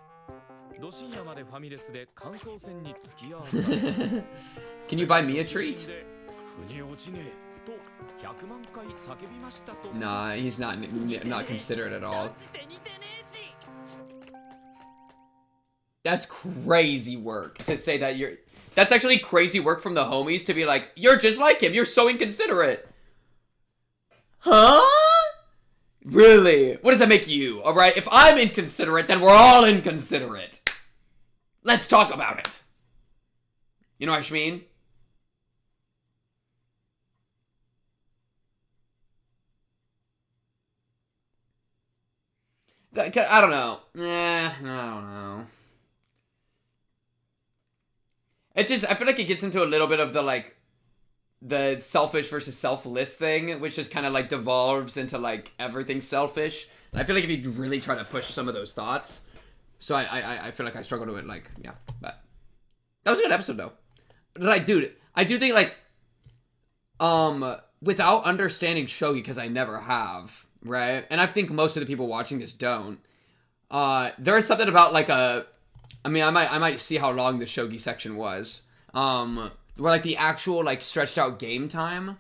ど深夜までファミレスで感想戦に付き合わされ Can you buy me a treat? 腑に落ちねえと100万回叫びましたと。 Nah, he's not considerate at all. That's crazy work to say that you're... That's actually crazy work from the homies to be like, you're just like him, you're so inconsiderate. Huh? Really? What does that make you? Alright, if I'm inconsiderate, then we're all inconsiderate. Let's talk about it. You know what I mean? I don't know. I don't know. It just, I feel like it gets into a little bit of the, like, the selfish versus selfless thing, which just kind of, like, devolves into, like, everything selfish. And I feel like if you really try to push some of those thoughts, so I feel like I struggle to it, like, yeah, but that was a good episode, though. Like, dude, I do think, like, without understanding shogi, because I never have, right? And I think most of the people watching this don't. There is something about, like, I mean, I might see how long the shogi section was. Where, like, the actual, like, stretched out game time.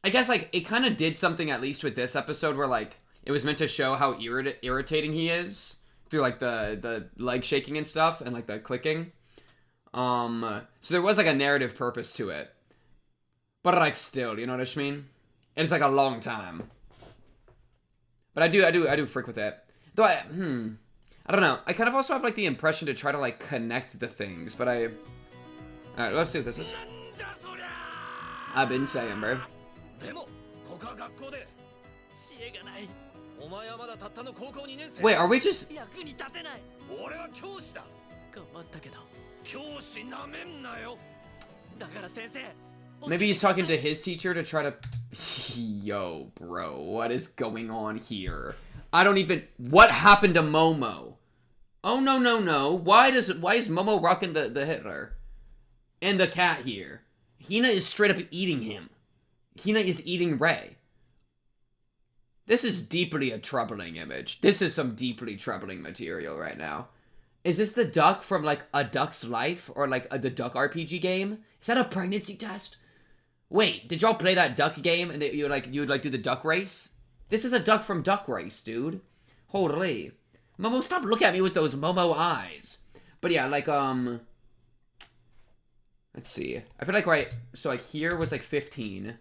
I guess, like, it kind of did something, at least with this episode, where, like, it was meant to show how irritating he is through, like, the leg shaking and stuff, and, like, the clicking. So there was, like, a narrative purpose to it. But, like, still, you know what I mean? It's, like, a long time. But I do freak with it. Though I don't know. I kind of also have, like, the impression to try to, like, connect the things, but I... Alright, let's see what this is. I've been saying, bro. Wait, are we just... Maybe he's talking to his teacher to try to... Yo, bro, what is going on here? I don't even... What happened to Momo? Oh, no. Why is Momo rocking the Hitler? And the cat here. Hina is straight up eating him. Hina is eating Rei. This is deeply a troubling image. This is some deeply troubling material right now. Is this the duck from, like, A Duck's Life? Or, like, the Duck RPG game? Is that a pregnancy test? Wait, did y'all play that duck game and you would do the duck race? This is a duck from Duck Race, dude. Holy. Momo, stop looking at me with those Momo eyes. But yeah, like, let's see. I feel like, right, so, like, here was, like, 15.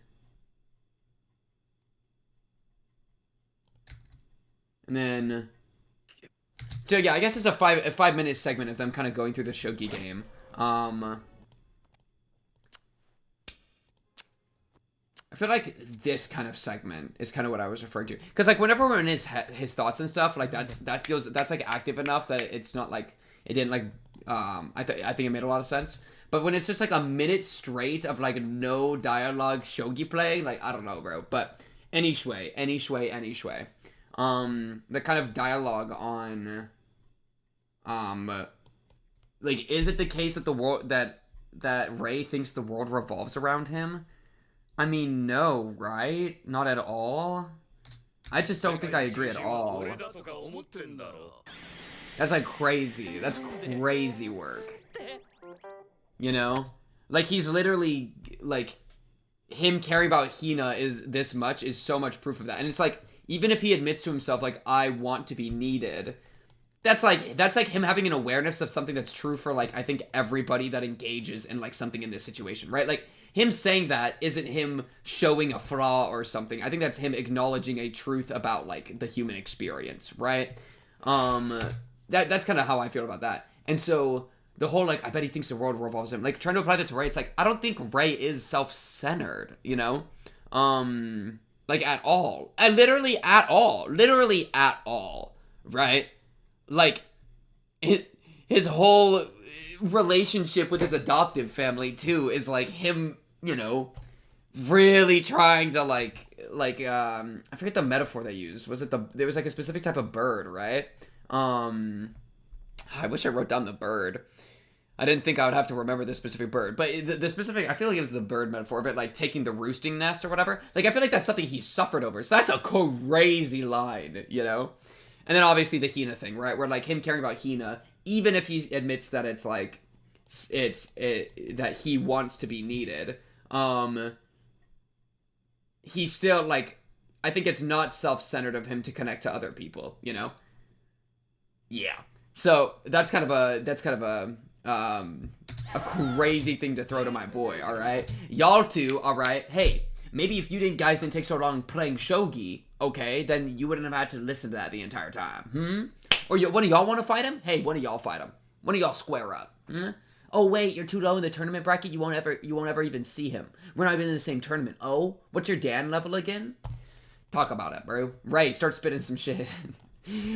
And then... So, yeah, I guess it's a 5-minute segment of them kind of going through the shogi game. I feel like this kind of segment is kind of what I was referring to. Because, like, whenever we're in his thoughts and stuff, like, that's like, active enough that it's not, like, it didn't, like, I think it made a lot of sense. But when it's just, like, a minute straight of, like, no dialogue shogi play, like, I don't know, bro. But, anyway. The kind of dialogue on, like, is it the case that the world, that Rei thinks the world revolves around him? I mean, no, right? Not at all? I just don't think I agree at all. That's, like, crazy. That's crazy work. You know? Like, he's literally, like, him caring about Hina is this much is so much proof of that. And it's like, even if he admits to himself, like, I want to be needed, that's like him having an awareness of something that's true for like I think everybody that engages in like something in this situation, right? Like him saying that isn't him showing a flaw or something. I think that's him acknowledging a truth about like the human experience, right? That's kind of how I feel about that. And so the whole like I bet he thinks the world revolves him, like trying to apply that to Ray, it's like I don't think Ray is self-centered, you know? Like at all. Literally at all, right? Like his whole relationship with his adoptive family too is like him, you know, really trying to like I forget the metaphor they used. There was like a specific type of bird, right? I wish I wrote down the bird. I didn't think I would have to remember the specific bird, but the specific, I feel like it was the bird metaphor of it, like taking the roosting nest or whatever. Like I feel like that's something he suffered over. So that's a crazy line, you know? And then obviously the Hina thing, right? Where like him caring about Hina, even if he admits that it's like, that he wants to be needed, he still like, I think it's not self-centered of him to connect to other people, you know? Yeah. So that's kind of a crazy thing to throw to my boy, all right? Y'all two, all right? Hey, maybe if you guys didn't take so long playing shogi, okay, then you wouldn't have had to listen to that the entire time, Or one of y'all want to fight him? Hey, one of y'all fight him. One of y'all square up. Oh wait, you're too low in the tournament bracket. You won't ever even see him. We're not even in the same tournament. Oh, what's your Dan level again? Talk about it, bro. Ray, start spitting some shit.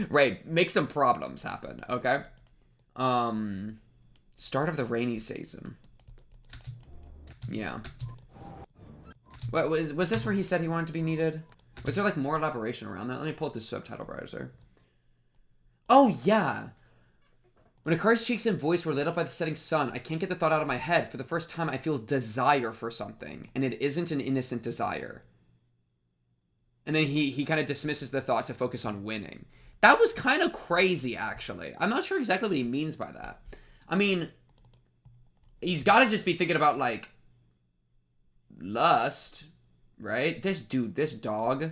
Ray, make some problems happen, okay? Start of the rainy season. Yeah. What was this where he said he wanted to be needed? Was there like more elaboration around that? Let me pull up the subtitle browser. Oh yeah. When Akari's cheeks and voice were lit up by the setting sun, I can't get the thought out of my head. For the first time, I feel desire for something, and it isn't an innocent desire. And then he kind of dismisses the thought to focus on winning. That was kind of crazy, actually. I'm not sure exactly what he means by that. I mean, he's got to just be thinking about, like, lust, right? This dog.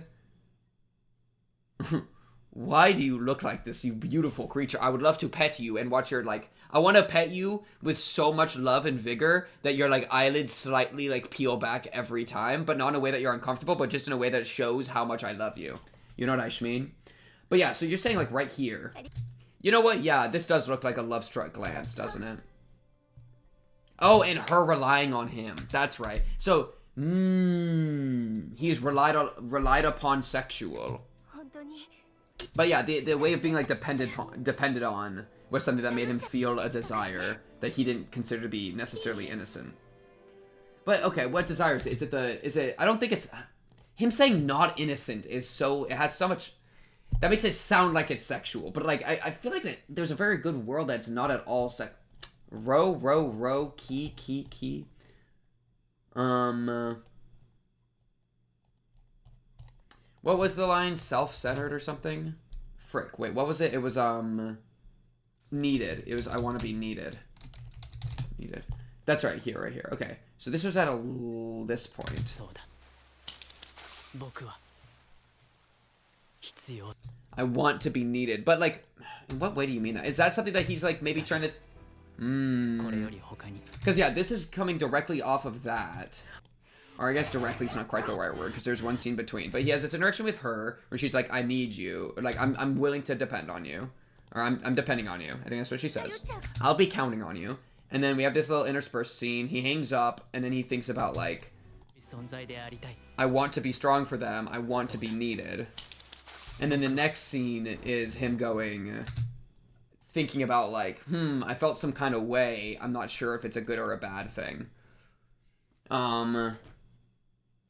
Why do you look like this, you beautiful creature? I would love to pet you and watch your, like, I want to pet you with so much love and vigor that your, like, eyelids slightly, like, peel back every time, but not in a way that you're uncomfortable, but just in a way that shows how much I love you. You know what I mean? But yeah, so you're saying, like, right here. You know what? Yeah, this does look like a love-struck glance, doesn't it? Oh, and her relying on him. That's right. So, he's relied upon sexual. But yeah, the way of being, like, depended on was something that made him feel a desire that he didn't consider to be necessarily innocent. But, okay, what desire is it? Is it, I don't think it's, him saying not innocent is so, it has so much, that makes it sound like it's sexual. But, like, I feel like that there's a very good world that's not at all row, key. What was the line? Self-centered or something? Frick. Wait, what was it? It was, needed. It was, I want to be needed. Needed. That's right here. Okay. So this was at this point. I want to be needed. But, like, in what way do you mean that? Is that something that he's, like, maybe trying to... Because, yeah, this is coming directly off of that. Or I guess directly is not quite the right word, because there's one scene between. But he has this interaction with her, where she's like, I need you. Or like, I'm willing to depend on you. Or I'm depending on you. I think that's what she says. I'll be counting on you. And then we have this little interspersed scene. He hangs up, and then he thinks about, like, I want to be strong for them. I want to be needed. And then the next scene is him going... thinking about, like, I felt some kind of way. I'm not sure if it's a good or a bad thing.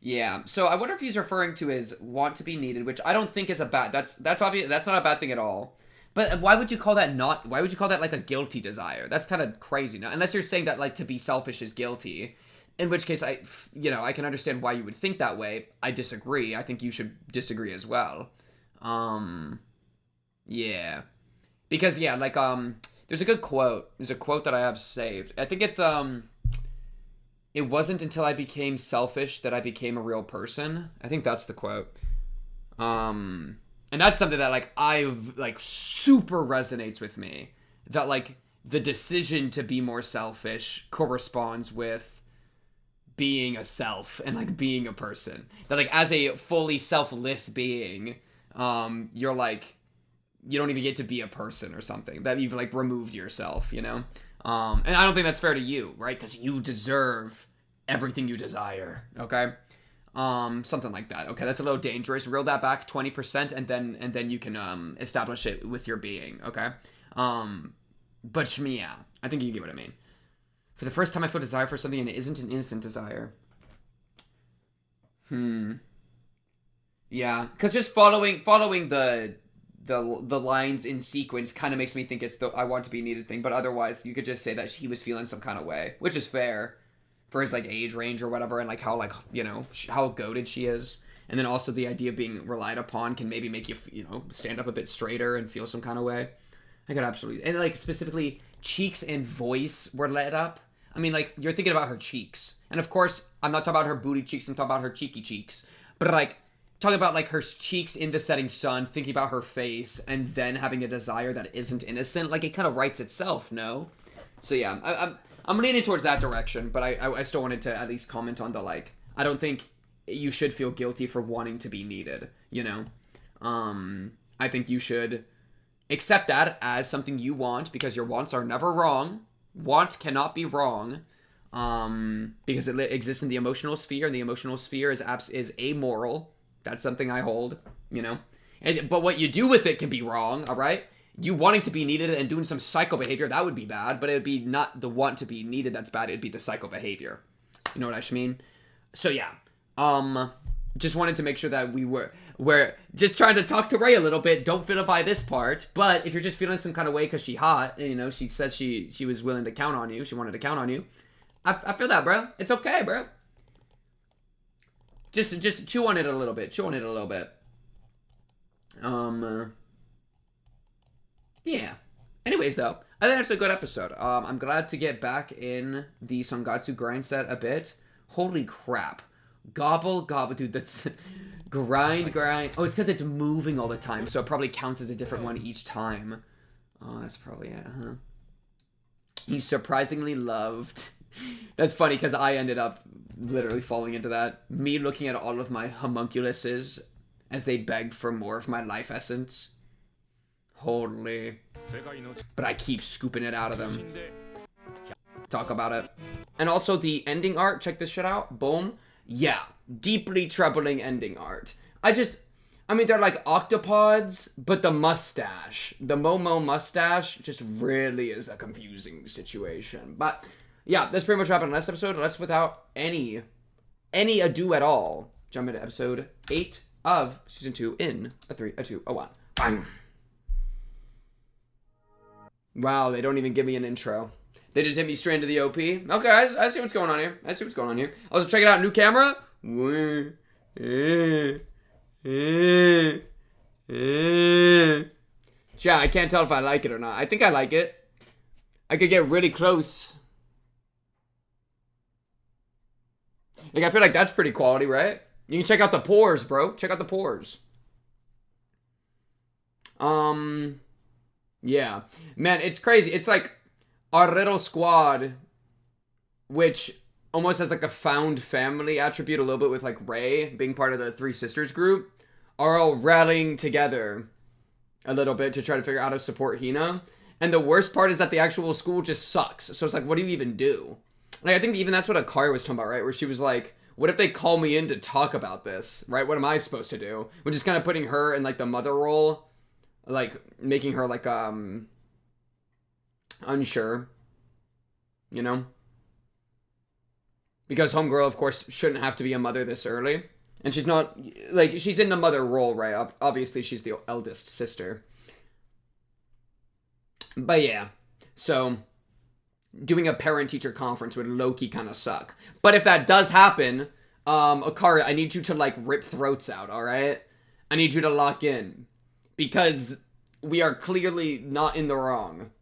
Yeah. So I wonder if he's referring to his want to be needed, which I don't think is a bad... That's obvious. That's not a bad thing at all. But why would you call that why would you call that, like, a guilty desire? That's kind of crazy. Now, unless you're saying that, like, to be selfish is guilty. In which case, I can understand why you would think that way. I disagree. I think you should disagree as well. Yeah. Because, yeah, like, there's a good quote. There's a quote that I have saved. I think it's, it wasn't until I became selfish that I became a real person. I think that's the quote. And that's something that, like, I've, like, super resonates with me. That, like, the decision to be more selfish corresponds with being a self and, like, being a person. That, like, as a fully selfless being, you're, like, you don't even get to be a person or something. That you've, like, removed yourself, you know? And I don't think that's fair to you, right? Because you deserve everything you desire, okay? Something like that. Okay, that's a little dangerous. Reel that back 20%, and then you can establish it with your being. Okay. But yeah, I think you get what I mean. For the first time, I feel desire for something, and it isn't an innocent desire. Yeah, because just following the lines in sequence kind of makes me think it's the I want to be needed thing. But otherwise, you could just say that he was feeling some kind of way, which is fair. For his, like, age range or whatever, and, like, how, like, you know, how goated she is. And then also the idea of being relied upon can maybe make you, you know, stand up a bit straighter and feel some kind of way. I could absolutely... And, like, specifically, cheeks and voice were lit up. I mean, like, you're thinking about her cheeks. And, of course, I'm not talking about her booty cheeks, I'm talking about her cheeky cheeks. But, like, talking about, like, her cheeks in the setting sun, thinking about her face, and then having a desire that isn't innocent, like, it kind of writes itself, no? So, yeah, I'm leaning towards that direction, but I still wanted to at least comment on the, like, I don't think you should feel guilty for wanting to be needed, you know? I think you should accept that as something you want, because your wants are never wrong. Want cannot be wrong, because it exists in the emotional sphere, and the emotional sphere is amoral. That's something I hold, you know? But what you do with it can be wrong, all right? You wanting to be needed and doing some psycho behavior, that would be bad, but it would be not the want to be needed that's bad, it'd be the psycho behavior. You know what I mean? So yeah, just wanted to make sure that we're just trying to talk to Ray a little bit, don't vilify this part, but if you're just feeling some kind of way because she hot, and, you know, she said she was willing to count on you, she wanted to count on you, I feel that, bro. It's okay, bro. Just chew on it a little bit, Yeah. Anyways, though, I think that's a good episode. I'm glad to get back in the Sangatsu grind set a bit. Holy crap. Gobble, dude, that's... grind. Oh, it's because it's moving all the time, so it probably counts as a different one each time. Oh, that's probably it, huh? He's surprisingly loved. That's funny, because I ended up literally falling into that. Me looking at all of my homunculuses as they begged for more of my life essence. Holy. But I keep scooping it out of them. Talk about it. And also the ending art, check this shit out. Boom. Yeah. Deeply troubling ending art. I mean, they're like octopods, but the mustache, the Momo mustache, just really is a confusing situation. But yeah, that's pretty much what happened in the last episode. Let's, without any ado at all, jump into episode 8 of season 2 in a 3, a 2, a 1. Bang. Wow, they don't even give me an intro. They just hit me straight into the OP. Okay, I see what's going on here. Also, check it out, new camera. Yeah, I can't tell if I like it or not. I think I like it. I could get really close. Like, I feel like that's pretty quality, right? You can check out the pores, bro. Check out the pores. Yeah. Man, it's crazy. It's like our little squad, which almost has like a found family attribute a little bit with like Ray being part of the Three Sisters group, are all rallying together a little bit to try to figure out how to support Hina. And the worst part is that the actual school just sucks. So it's like, what do you even do? Like, I think even that's what Akari was talking about, right? Where she was like, what if they call me in to talk about this, right? What am I supposed to do? Which is kind of putting her in like the mother role, like making her like unsure, you know, because homegirl of course shouldn't have to be a mother this early, and she's not, like, she's in the mother role, right? Obviously she's the eldest sister, but yeah, so doing a parent-teacher conference would low-key kind of suck. But if that does happen, Akari, I need you to like rip throats out, all right? I need you to lock in, because we are clearly not in the wrong.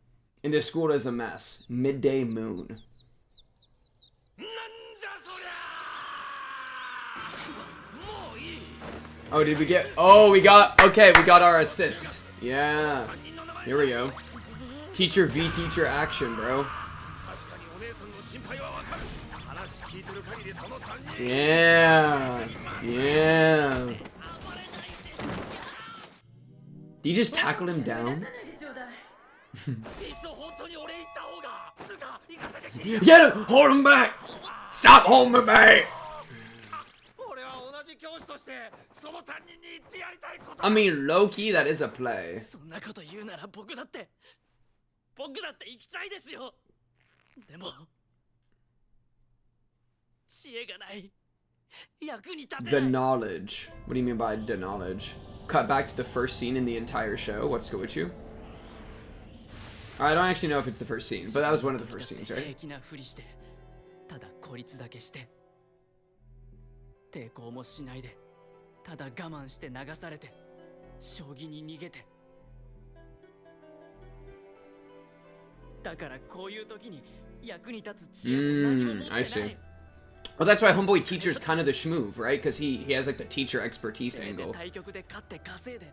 And this school is a mess. Midday moon. Oh, did we get... Oh, we got... Okay, we got our assist. Yeah. Here we go. Teacher v teacher action, bro. Yeah. Yeah. Did you just tackle him down? Get him! Hold him back! Stop holding me back! I mean, low-key, that is a play. そんなこと言うなら僕だって行きたいですよ。でも知恵がない。役に立てない。 The knowledge. What do you mean by the knowledge? Cut back to the first scene in the entire show. What's good with you? I don't actually know if it's the first scene, but that was one of the first scenes, right? 平気なふりしてただ孤立だけして抵抗もしないでただ我慢して流されて将棋に逃げてだからこういう時に役に立つ知恵も何も持ってない。 I see. Well, that's why Homeboy Teacher's kind of the schmoove, right? Because he has like the teacher expertise angle. 対局で勝って稼いで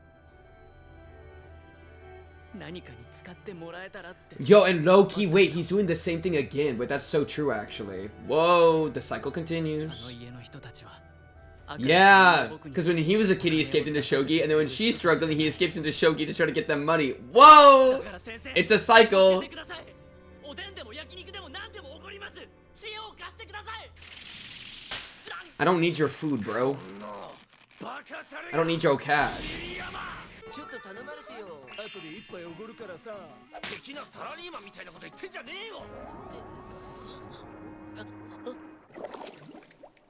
何かに使ってもらえたらって。 Yo, and low-key, wait, he's doing the same thing again. Wait, that's so true, actually. Whoa, the cycle continues. Yeah, because when he was a kid, he escaped into shogi, and then when she's struggling, he escapes into shogi to try to get them money. Whoa! It's a cycle. I don't need your food, bro. I don't need your cash. ちょっと頼まれてよ。後で一杯おごるからさ。敵なサラリーマンみたいなこと言ってんじゃねえよ。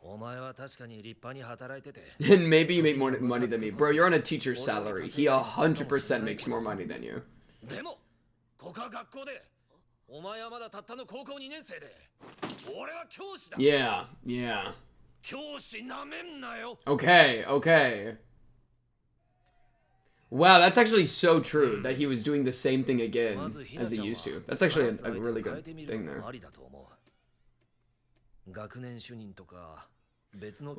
お前は確かに立派に働いてて。 And maybe you make more money than me. Bro, you're on a teacher's salary. He 100% makes more money than you. でも、ここは学校で。お前はまだたったの高校2年生で。俺は教師だ。Yeah, yeah. 教師なめんなよ。 Okay, okay. Wow, that's actually so true that he was doing the same thing again as he used to. That's actually a really good thing there.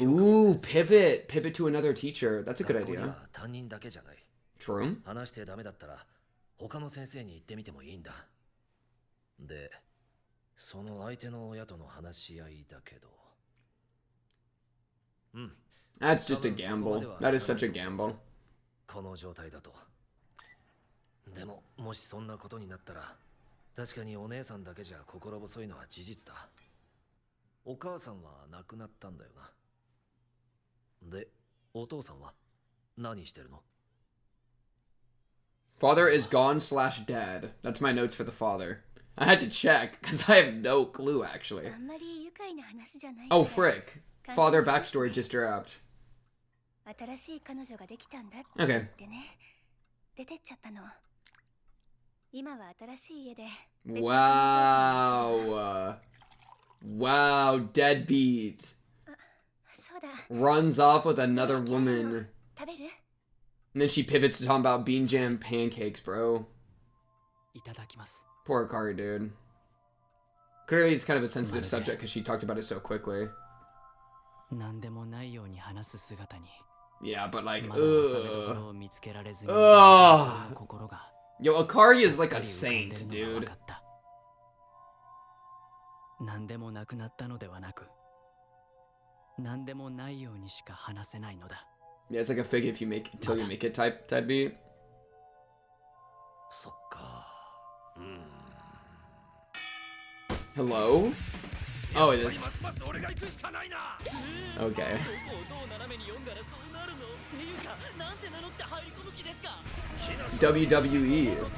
Ooh, pivot. Pivot to another teacher. That's a good idea. True. 話してダメだったら他の先生に言ってみてもいいんだ。で、その相手の親との話し合いだけど。That's just a gamble. That is such a gamble. この状態だと。でも、もしそんなことになったら、確かにお姉さんだけじゃ心細いのは事実だ。お母さんは亡くなったんだよな。で、お父さんは何してるの？ Father is gone / dead. That's my notes for the father. I had to check, because I have no clue, actually. Oh, frick. Father backstory just dropped. Okay. Wow. Wow, deadbeat. Runs off with another woman. And then she pivots to talking about bean jam pancakes, bro. Poor Akari, dude. Clearly it's kind of a sensitive subject because she talked about it so quickly. Yeah, but like, ugh. Yo, Akari is like a saint, dude. Yeah, it's like a fake if you make till you make it type beat. Hello? Oh, it is. Okay. WWE.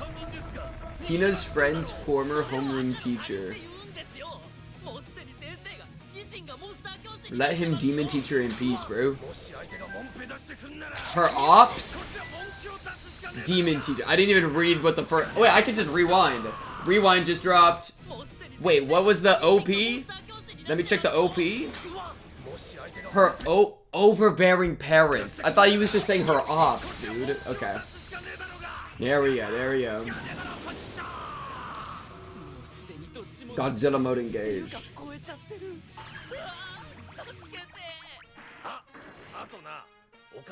Hina's friend's former homeroom teacher. Let him demon teach her in peace, bro. Her ops? Demon teacher. I didn't even read what the first... Wait, I could just rewind. Rewind just dropped. Wait, what was the OP? Let me check the OP. Her overbearing parents. I thought he was just saying her ops, dude. Okay. There we go, there we go. Godzilla mode engaged.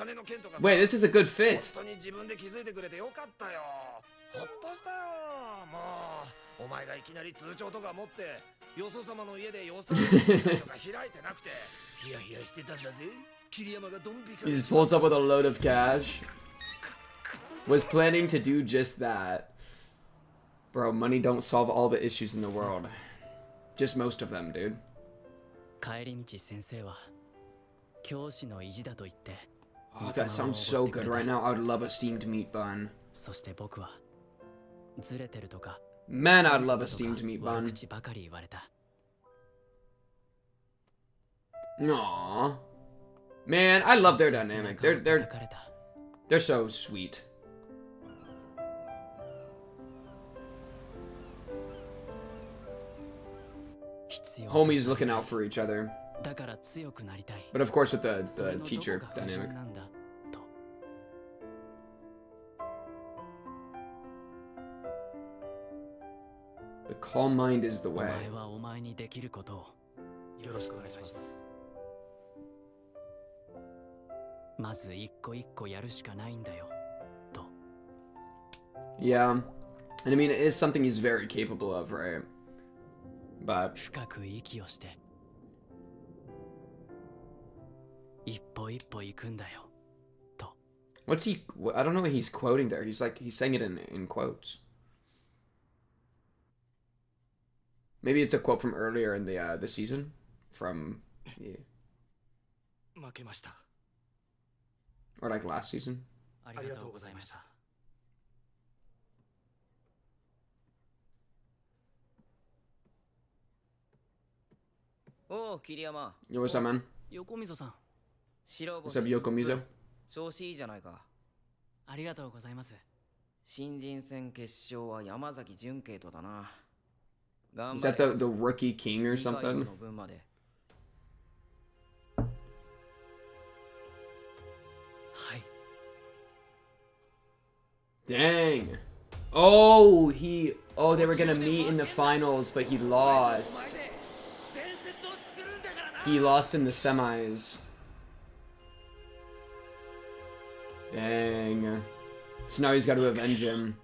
金の件とかさ。 Wait, this is a good fit. 本当に自分で気づいてくれてよかったよ。ほっとしたよ。もうお前がいきなり通帳とか持ってよそ様の家で予算とか開いてなくてヒヤヒヤしてたんだぜ。桐山がドン引か He just pulls up with a load of cash. Was planning to do just that. Bro, money don't solve all the issues in the world. Just most of them, dude. 帰り道先生は教師の意地だと言って Oh, that sounds so good right now. I would love a steamed meat bun. そして僕はずれてるとか Man, I'd love a steamed meat 悪 bun. 口ばかり言われた。 Aww. Man, I love their dynamic. そして背中を They're 叩かれた。 they're so sweet. 必要と Homies され looking ない out for each other. だから強くなりたい。 But of course with それ the の teacher どこが不純 dynamic. なんだと。 The calm mind is the お way. 前はお前にできることをよろしくお願いします。まず一個一個やるしかないんだよと。 Yeah. And I mean, it is something he's very capable of, right? But 深く息をして一歩一歩行くんだよと。 what's he? I don't know what he's quoting there. He's saying it in quotes. Maybe it's a quote from earlier in the season, from yeah, 負けました。 or like last season. ありがとうございました。 おう桐山、 Yo, what's up, man? 横溝さん、白 What's up, 星 Yokomizo? 調子いいじゃないか。ありがとうございます。新人戦決勝は山崎純慶とだな。頑 Is 張 that れ the rookie king or 二回 something? の分まで。はい。 Dang. Oh, they were gonna meet in the finals, but he lost. He lost in the semis. Dang. So now he's got to avenge him.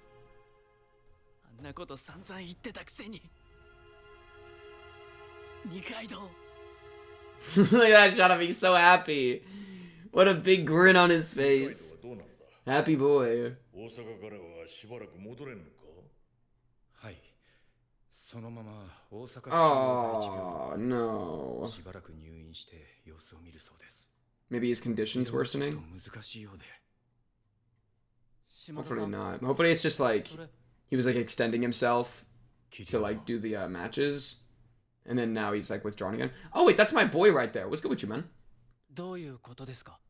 あんなこと散々言ってたくせに。二階堂。 Look at that shot of me, so happy. What a big grin on his face. どうなんだ。 Happy boy. 大阪からはしばらく戻れんのか。はい。そのまま大阪中央大 Oh, no. 地区しばらく入院して様子を見るそうです。 Maybe his condition's ちょっ worsening? と難しいようで。 Hopefully not. Hopefully it's just like それ he was like extending himself 桐 to 山 like do the matches, and then now he's like withdrawn again. Oh wait, that's my boy right there. What's good with you, man? どういうことですか。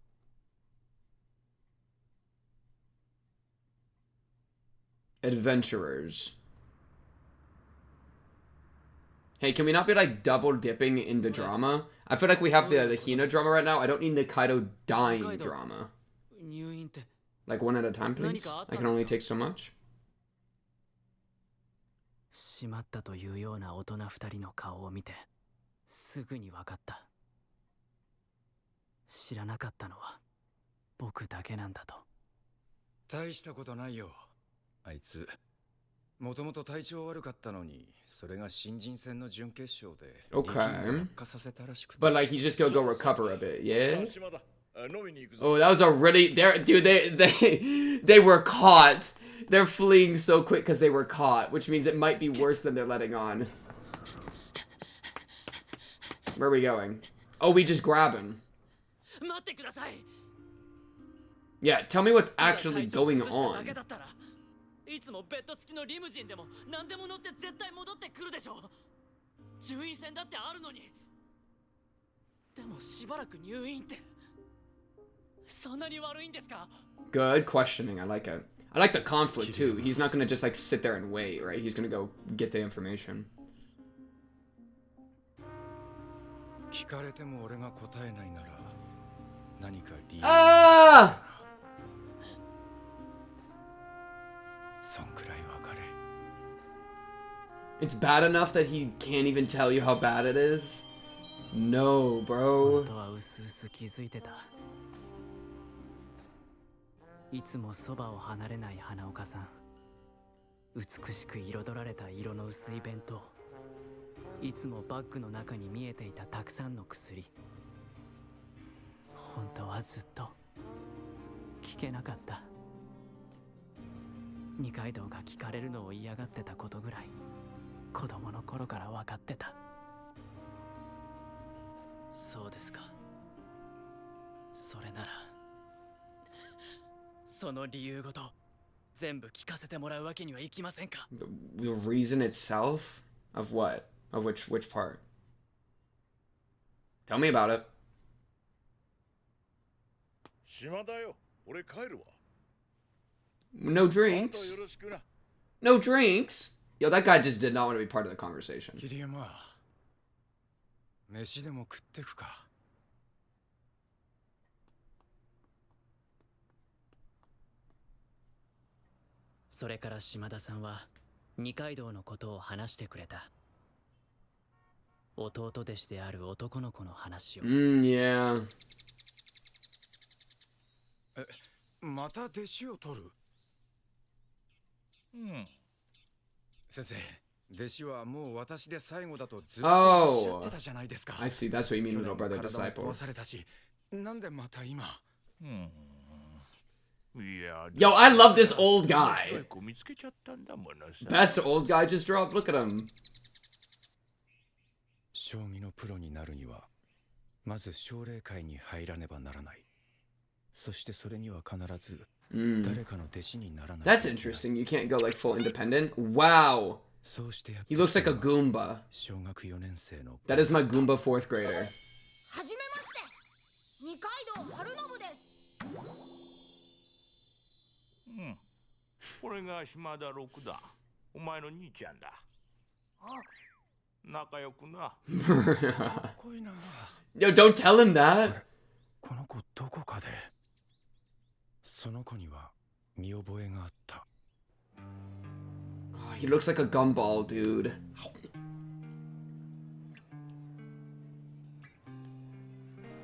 Adventurers. Hey, can we not be like double dipping into drama? I feel like we have the Hina drama right now. I don't need the Kaido dying drama. 入院って Like one at a time, please. I can only take so much. しまったというような大人二人の顔を見てすぐに分かった。知らなかったのは僕だけなんだと。大したことないよ。あいつ、もともと体調悪かったのに、それが新人戦の準決勝で Okay. 悪化させたらしくて。 But like he's just gonna go recover a bit, さ yeah? あ島田、飲みに行くぞ。 Oh, that was a really dude. They were caught. They're fleeing so quick because they were caught, which means it might be worse than they're letting on. Where are we going? Oh, we just grab him. 待ってください。 Yeah, tell me what's actually going だけ on. だったらいつもベッド付きのリムジンでも何でも乗って絶対戻ってくるでしょ。順位戦だってあるのに。でもしばらく入院ってそんなに悪いんですか。 Good questioning. I like it. I like the conflict too. He's not gonna just like sit there and wait, right? He's gonna go get the information. 聞かれても俺が答えないなら何か理由 Ah! そんくらいわかれ。 It's bad enough that he can't even tell you how bad it is. No, bro. 本当はうすうす気づいてた。いつもそばを離れない花岡さん。美しく彩られた色の薄い弁当。いつもバッグの中に見えていたたくさんの薬。本当はずっと聞けなかった。二階堂が聞かれるのを嫌がってたことぐらい子供の頃から分かってた。そうですか。それならその理由ごと全部聞かせてもらうわけにはいきませんか。 The reason itself? Of what? Of which part? Tell me about it. 暇だよ。俺帰るわ。 No drinks. あとよろしくな。 No drinks? Yo, that guy just did not want to be part of the conversation. 桐山、飯でも食ってくか。それから島田さんは二階堂のことを話してくれた。弟弟子である男の子の話を。Yeah. また弟子を取る。うん。先生、弟子はもう私で最後だとずっとおっしゃってたじゃないですか。I see. That's what you mean, little brother 体 disciple. も壊されたし、なんでまた今。うん。いや、Yo, I love this old guy. 見つけちゃったんだものさ。 Best old guy just dropped. Look at him. 将棋のプロになるには、まず奨励会に入らねばならない。そしてそれには必ず誰かの弟子にならない。That's interesting. You can't go like full independent. Wow. そうしてやっ He looks like a Goomba. 小学4年生の That is my Goomba fourth grader. はじめまして二階堂春信です。うん。これが島田六だ。お前の兄ちゃんだ。仲良くな。かっこいいな。Yo, don't tell him that. この子どこかで。その子には見覚えがあった。Oh, he looks like a gumball, dude.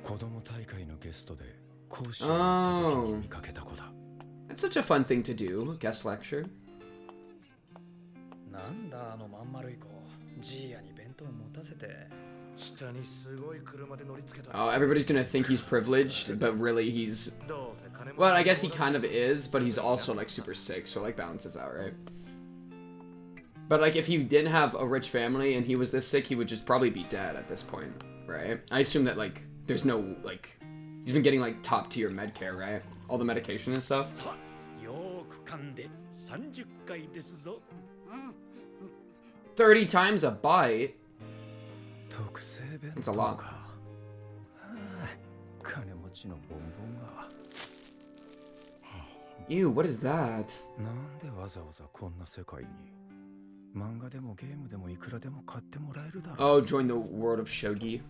子供大会のゲストで講師をやった時に見かけた子だ。That's such a fun thing to do, guest lecture. なんだあのまん丸い子、ジーヤに弁当持たせて。下にすごい車で乗り付けた。 Oh, everybody's gonna think he's privileged, but really he's... Well, I guess he kind of is, but he's also like super sick, so it like balances out, right? But like if he didn't have a rich family and he was this sick, he would just probably be dead at this point, right? I assume that like there's no like... He's been getting like top tier med care, right? All the medication and stuff. よく噛んで30回ですぞ。30 times a bite? 特製弁 It's 当 a lot. か。金持ちのボンボンが。Ew, what is that? なんでわざわざこんな世界に。漫画でもゲームでもいくらでも買ってもらえるだろう。Oh, join the world of shogi.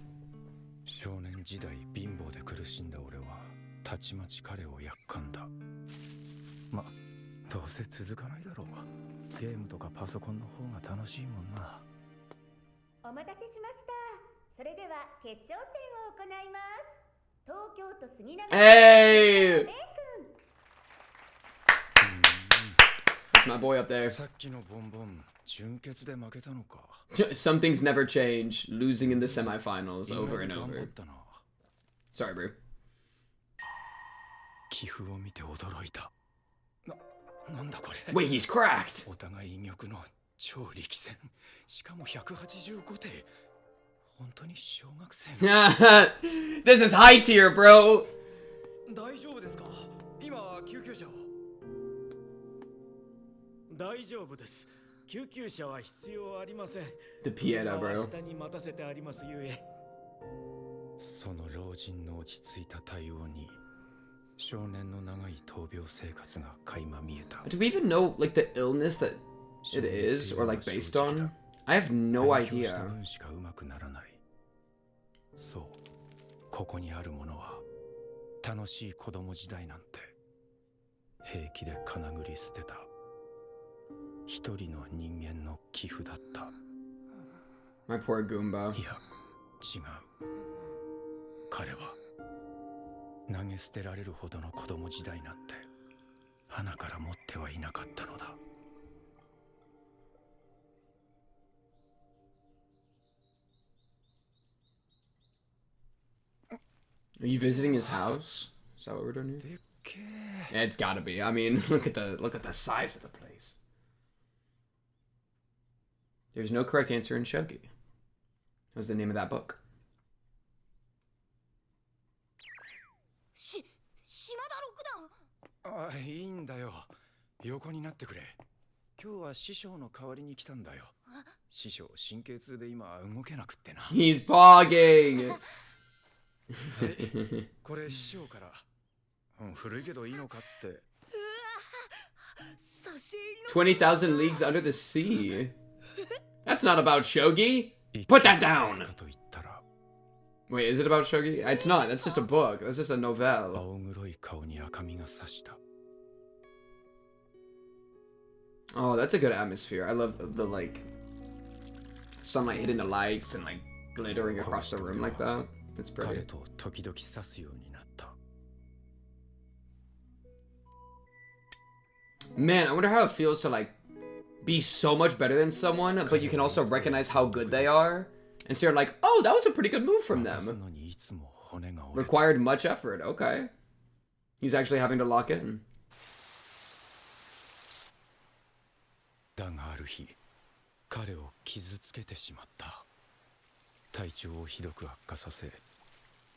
少年時代貧乏で苦しんだ俺はたちまち彼をやっかんだ。ま、どうせ続かないだろう。ゲームとかパソコンの方が楽しいもんな。お待たせしました。それでは決勝戦を行います。東京都杉並区。Hey! That's my boy up there. さっきのボンボン、準決で負けたのか。Some things never change. Losing in the semifinals over and over. Sorry, bro. 棋譜を見て驚いた。なんだこれ。 Wait, he's cracked! お互い居玉の超力戦。しかも185手。本当に小学生の。This is high tier, bro! 大丈夫ですか？今救急車を。大丈夫です。救急車は必要ありません。 The Pieta, bro. 下に待たせてありますゆえ。その老人の落ち着いた対応に少年の長い闘病生活が垣間見えた。 Do we even know like the illness that it is or like based on? I have no 勉強した idea. 分しかうまくならない。そう、ここにあるものは楽しい子供時代なんて平気でかなぐり捨てた一人の人間の寄付だった。 My poor Goomba. いや、違う。彼は投げ捨てられるほどの子供時代なんて花から持ってはいなかったのだ。 Are you visiting his house? Is that what we're doing here? Yeah, it's gotta be. I mean, look at the size of the place. There's no correct answer in shogi. That was the name of that book. 島田六段。あ、いいんだよ。横になってくれ。今日は師匠の代わりに来たんだよ。師匠神経痛で今動けなくってな。He's bogging. これ師匠から。古いけどいいのかって。 20,000 Leagues Under the Sea. That's not about shogi. Put that down. Wait, is it about shogi? It's not. That's just a book. That's just a novelle. Oh, that's a good atmosphere. I love the like sunlight hitting the lights and like glittering across the room like that. It's pretty. Man, I wonder how it feels to like be so much better than someone, but you can also recognize how good they are. And so you're like, oh, that was a pretty good move from them. Required much effort. Okay. He's actually having to lock in. だがある日、彼を傷つけてしまった。体調をひどく悪化させ、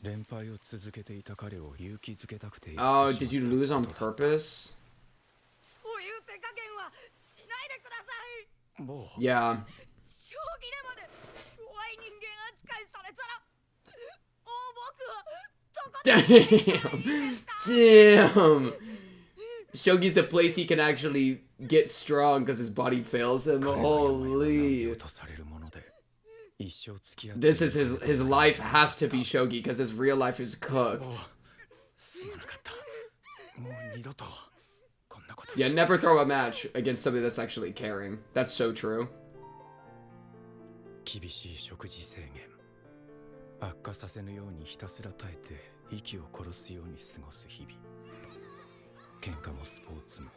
連敗を続けていた彼を勇気づけたくて。Oh, did you lose on purpose? そういう手加減はしないでください。もう。Yeah. 将棋でまで弱い人間扱いされたら、僕はとことん。Damn. Shogi's a place he can actually get strong because his body fails him. Holy. This is his life has to be shogi because his real life is cooked. Yeah, never throw a match against somebody that's actually caring. That's so true. 厳しい食事制限。悪化させぬようにひたすら耐えて息を殺すように過ごす日々。喧嘩もスポーツも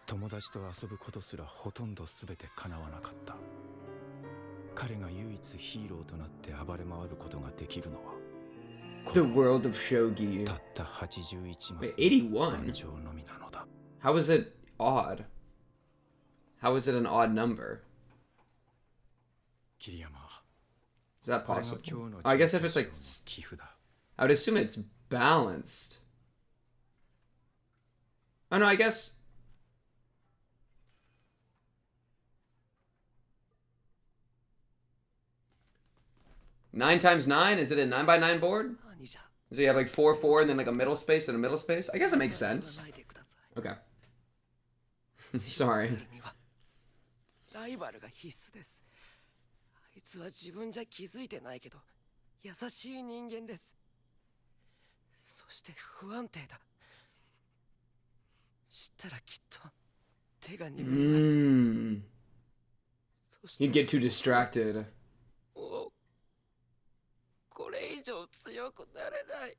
友達と遊ぶことすらほとんど全て叶わなかった。彼が唯一ヒーローとなって暴れ回ることができるのは The world of shogi. たった81マス 81? のみなのだ。 How is it odd? How is it an odd number? 桐山。 Is that possible? I guess if it's like, I would assume it's balanced. Oh no, I guess. Nine times 9? Is it a 9x9 board? So you have like 4, 4, and then like a middle space and a middle space? I guess it makes sense. Okay. Sorry. ライバルが必須です。あいつは自分じゃ気づいてないけど、優しい人間です。そして不安定だ。知ったらきっと手が鈍ります。You'd get too distracted. これ以上強くなれない。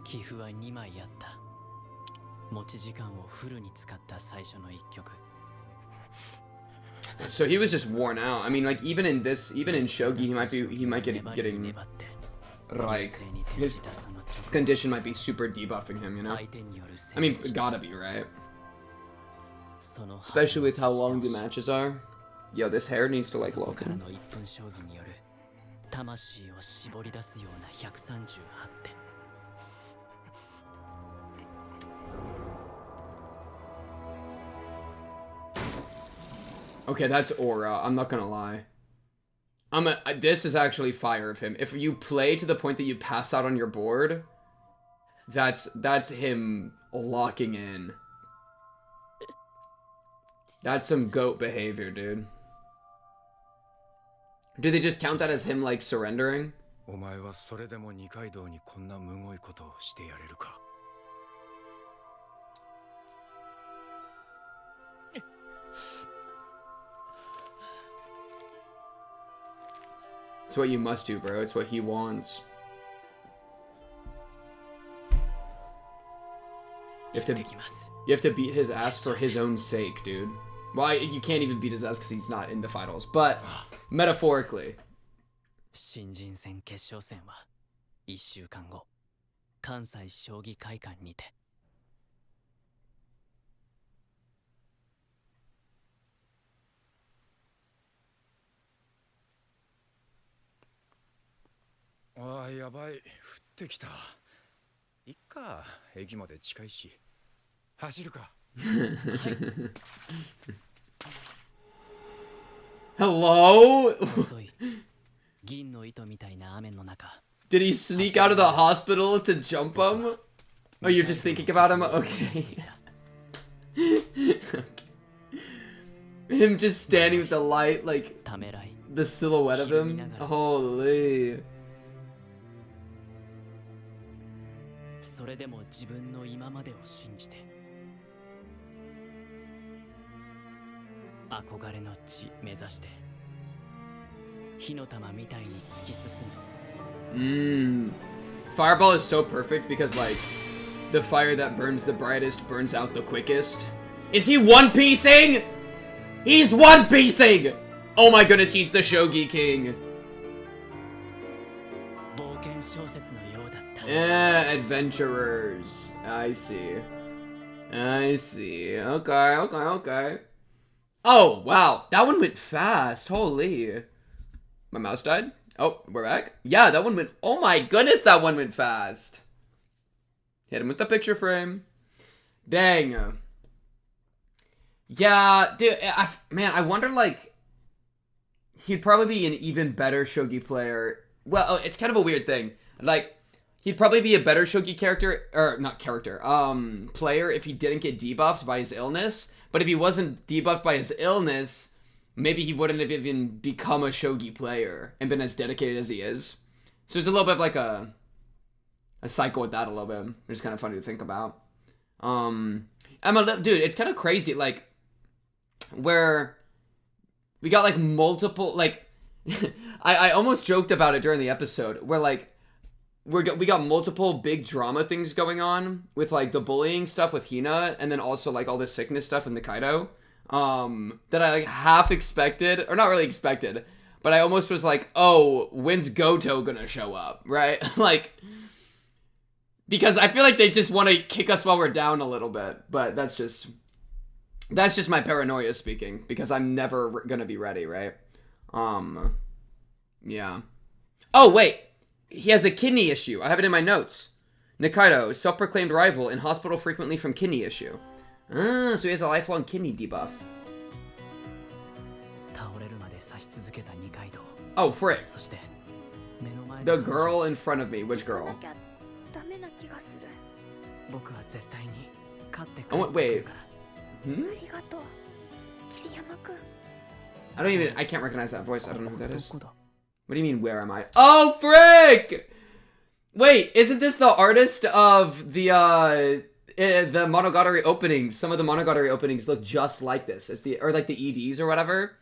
棋譜は2枚あった。持ち時間をフルに使った最初の1局。 So he was just worn out. I mean, like even in shogi, he might get getting like his condition might be super debuffing him, you know? I mean, gotta be, right? Especially with how long the matches are. Yo, this hair needs to like look. Okay, that's aura. I'm not gonna lie. This is actually fire of him. If you play to the point that you pass out on your board, that's him locking in. That's some goat behavior, dude. Do they just count that as him like surrendering? お前はそれでも二階堂にこんなむごいことをしてやれるか。 It's what you must do, bro. It's what he wants. You have to beat his ass for his own sake, dude. Well, you can't even beat his ass because he's not in the finals, but metaphorically. 新人戦決勝戦は1週間後関西将棋会館にてああ、やばい。降ってきた。いっか、駅まで近いし。走るか。Hello? 遅い銀の糸みたいな雨の中 Did he sneak out of the hospital to jump him? Oh, you're just thinking about him? Okay. Him just standing with the light, like the silhouette of him. Holy. それでも自分の今までを信じて憧れの地目指して火の玉みたいに突き進む Fireball is so perfect because, like, the fire that burns the brightest burns out the quickest. Is he one-piecing? He's one-piecing! Oh my goodness, he's the Shogi King. 冒険小説のようだった Adventurers. I see. I see. Okay, okay, okay. Oh, wow. That one went fast. Holy. My mouse died? Oh, we're back? Yeah, that one went... Oh my goodness, that one went fast. Hit him with the picture frame. Dang. Yeah, dude, man, I wonder, like... He'd probably be an even better shogi player. Well, it's kind of a weird thing. Like, he'd probably be a better shogi character... Or, not character. Player if he didn't get debuffed by his illness. But if he wasn't debuffed by his illness, maybe he wouldn't have even become a shogi player and been as dedicated as he is. So there's a little bit of like a cycle with that a little bit. It's kind of funny to think about. Dude, it's kind of crazy, like, where we got like multiple, like, I almost joked about it during the episode, where like, we got multiple big drama things going on with like the bullying stuff with Hina and then also like all the sickness stuff in the Kaido that I like half expected, or not really expected, but I almost was like, oh, when's Goto gonna show up, right? Like, because I feel like they just want to kick us while we're down a little bit, but that's just my paranoia speaking, because I'm never gonna be ready, right? Yeah. Oh, wait. He has a kidney issue. I have it in my notes. Nikaido, self-proclaimed rival, in hospital frequently from kidney issue. Ah, so he has a lifelong kidney debuff. Oh, frick. The girl in front of me. Which girl? Oh, wait. I can't recognize that voice. I don't know who that is. What do you mean, where am I? Oh, frick! Wait, isn't this the artist of the Monogatari openings? Some of the Monogatari openings look just like this. Or like the EDs or whatever.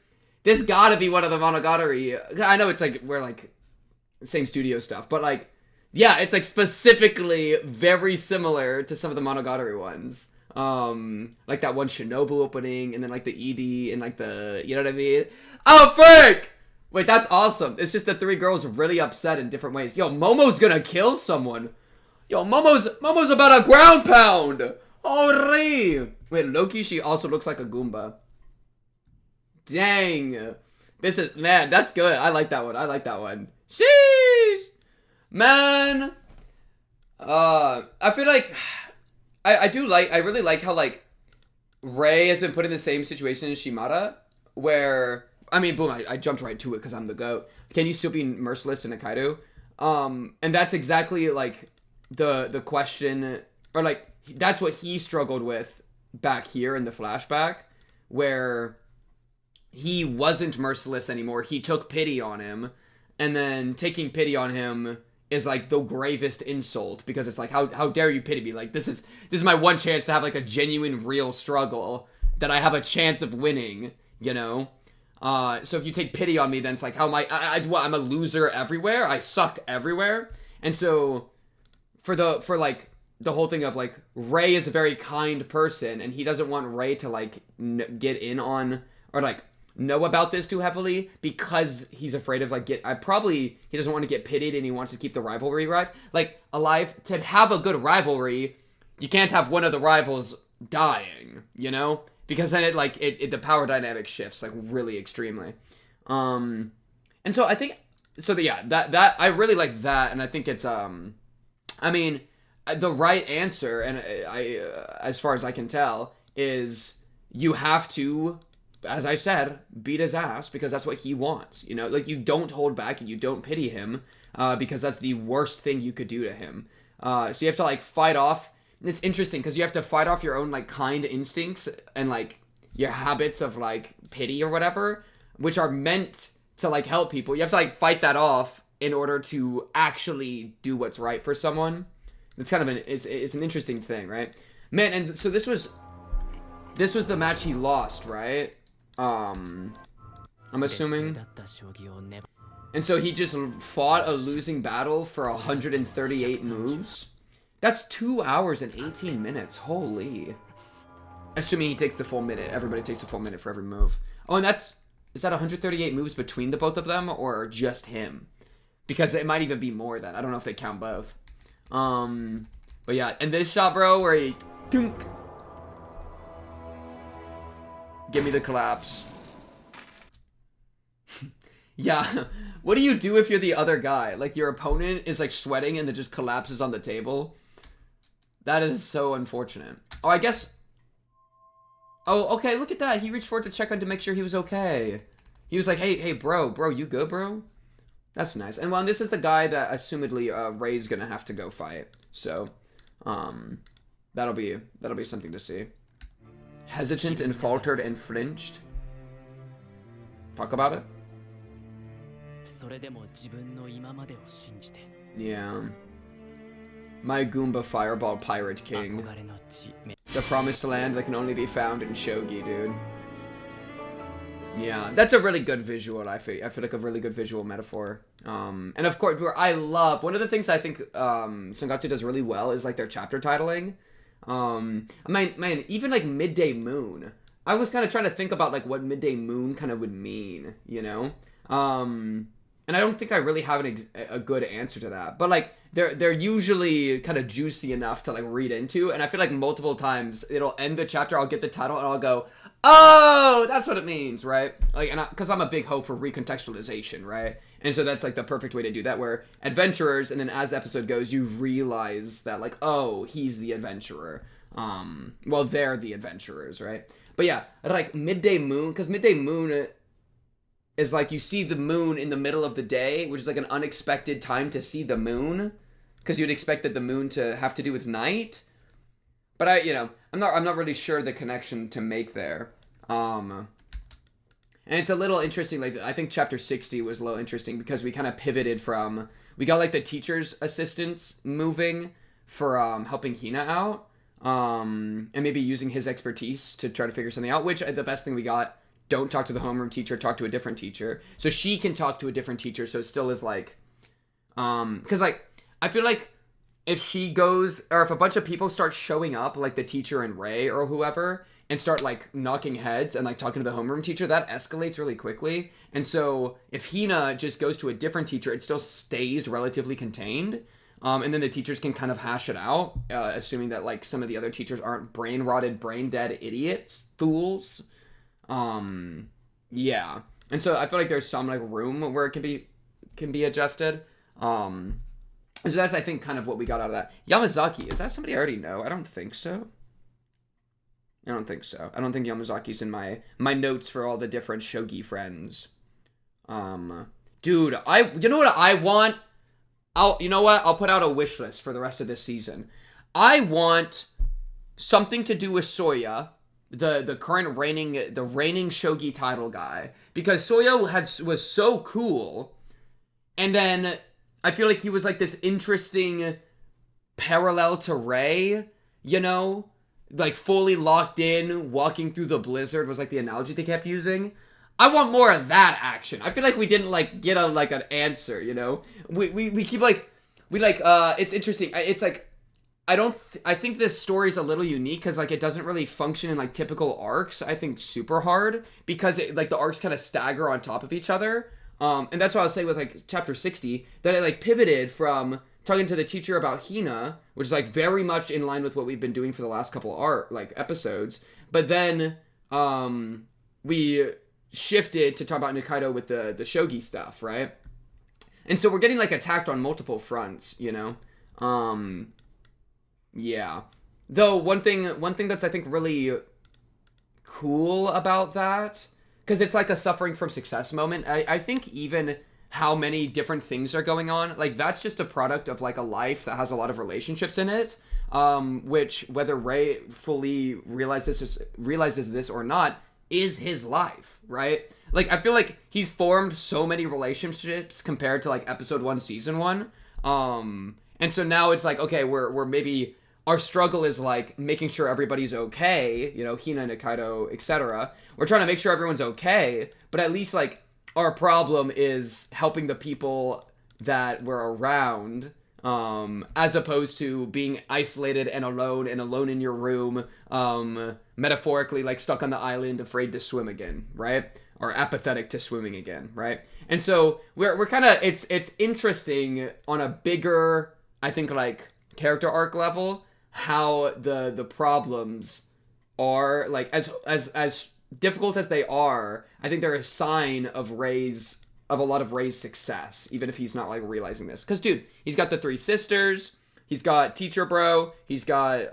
This gotta be one of the Monogatari. I know it's like, we're like, same studio stuff, but like, yeah, it's like specifically very similar to some of the Monogatari ones. Like that one Shinobu opening, and then like the ED, and like the, you know what I mean? Oh, frick! Wait, that's awesome. It's just the three girls really upset in different ways. Yo, Momo's gonna kill someone. Yo, Momo's about a ground pound. Holy. Wait, Loki, she also looks like a Goomba. Dang. This is, man, that's good. I like that one. I like that one. Sheesh. Man. I feel like, I really like how, like, Rei has been put in the same situation as Shimada, where, I mean, boom, I jumped right to it because I'm the GOAT. Can you still be merciless in Nikaido? And that's exactly, like, the question, or, like, that's what he struggled with back here in the flashback, where he wasn't merciless anymore. He took pity on him, and then taking pity on him is, like, the gravest insult, because it's like, how dare you pity me? Like, this is my one chance to have, like, a genuine, real struggle that I have a chance of winning, you know? So if you take pity on me, then it's like, how am I'm a loser everywhere? I suck everywhere? And so, for like, the whole thing of like Rei is a very kind person and he doesn't want Rei to like get in on or like know about this too heavily because he's afraid of like he doesn't want to get pitied and he wants to keep the rivalry alive. To have a good rivalry, you can't have one of the rivals dying, you know, because then the power dynamic shifts like really extremely. And so I think that I really like that, and I think it's I mean the right answer, and as far as I can tell, is you have to, as I said, beat his ass because that's what he wants. You know, like you don't hold back and you don't pity him because that's the worst thing you could do to him. So you have to like fight off. It's interesting because you have to fight off your own like kind instincts and like your habits of like pity or whatever, which are meant to like help people. You have to like fight that off in order to actually do what's right for someone. It's kind of it's an interesting thing, right? Man, and so this was the match he lost, right? I'm assuming. And so he just fought a losing battle for 138 moves. That's 2 hours and 18 minutes. Holy. Assuming he takes the full minute. Everybody takes a full minute for every move. Oh, and is that 138 moves between the both of them or just him? Because it might even be more than. I don't know if they count both. But yeah, and this shot, bro, where he dunk. Give me the collapse. Yeah. What do you do if you're the other guy? Like, your opponent is, like, sweating and then just collapses on the table? That is so unfortunate. Oh, I guess... Oh, okay, look at that. He reached forward to check on to make sure he was okay. He was like, hey, bro, you good, bro? That's nice. And, well, this is the guy that, assumedly, Rei's gonna have to go fight. So, that'll be something to see. Hesitant and faltered and flinched. Talk about it. Yeah. My Goomba Fireball Pirate King. The promised land that can only be found in Shogi, dude. Yeah, that's a really good visual, I feel like a really good visual metaphor. And of course, I love, one of the things I think Sangatsu does really well is like their chapter titling. Man, even like Midday Moon. I was kind of trying to think about like what Midday Moon kind of would mean, you know? And I don't think I really have a good answer to that. But like they're usually kind of juicy enough to like read into, and I feel like multiple times it'll end the chapter, I'll get the title and I'll go, "Oh, that's what it means," right? Like, and because I'm a big hope for recontextualization, right? And so that's like the perfect way to do that, where adventurers, and then as the episode goes, you realize that like, oh, he's the adventurer. Well, they're the adventurers, right? But yeah, like Midday Moon, because Midday Moon is like you see the moon in the middle of the day, which is like an unexpected time to see the moon, because you'd expect that the moon to have to do with night. But I'm not really sure the connection to make there. And it's a little interesting. Like I think chapter 60 was a little interesting because we kind of pivoted from, we got like the teacher's assistants moving for helping Hina out, and maybe using his expertise to try to figure something out. Which the best thing we got. Don't talk to the homeroom teacher, talk to a different teacher. So she can talk to a different teacher, so it still is like... Because, like, I feel like if she goes... Or if a bunch of people start showing up, like the teacher and Rei or whoever, and start, like, knocking heads and, like, talking to the homeroom teacher, that escalates really quickly. And so if Hina just goes to a different teacher, it still stays relatively contained. And then the teachers can kind of hash it out, assuming that, like, some of the other teachers aren't brain-rotted, brain-dead idiots, fools. Yeah. And so I feel like there's some like room where it can be adjusted. So that's, I think, kind of what we got out of that. Yamazaki, is that somebody I already know? I don't think so. I don't think Yamazaki's in my notes for all the different shogi friends. Dude, you know what I want? I'll put out a wish list for the rest of this season. I want something to do with Soya, the current reigning shogi title guy, because Soya was so cool, and then I feel like he was like this interesting parallel to Rei, you know, like fully locked in, walking through the blizzard was like the analogy they kept using. I want more of that action. I feel like we didn't like get an answer, you know. We keep like it's interesting. It's like I think this story is a little unique because like it doesn't really function in like typical arcs. I think super hard because like the arcs kind of stagger on top of each other. And that's what I was saying with like chapter 60 that it like pivoted from talking to the teacher about Hina, which is like very much in line with what we've been doing for the last couple episodes. But then we shifted to talk about Nikaido with the shogi stuff, right? And so we're getting like attacked on multiple fronts, you know. Yeah. Though one thing that's I think really cool about that, because it's like a suffering from success moment. I think even how many different things are going on, like that's just a product of like a life that has a lot of relationships in it. Which whether Ray fully realizes this or not is his life, right? Like I feel like he's formed so many relationships compared to like episode 1, season 1. And so now it's like, okay, we're maybe our struggle is like making sure everybody's okay, you know, Hina, Nikaido, etc. We're trying to make sure everyone's okay, but at least like our problem is helping the people that we're around, as opposed to being isolated and alone in your room, metaphorically like stuck on the island afraid to swim again, right? Or apathetic to swimming again, right? And so we're kind of it's interesting on a bigger, I think, like character arc level, how the problems are like as difficult as they are. I think they're a sign of a lot of Ray's success, even if he's not like realizing this. Because dude, he's got the 3 sisters, he's got teacher bro, he's got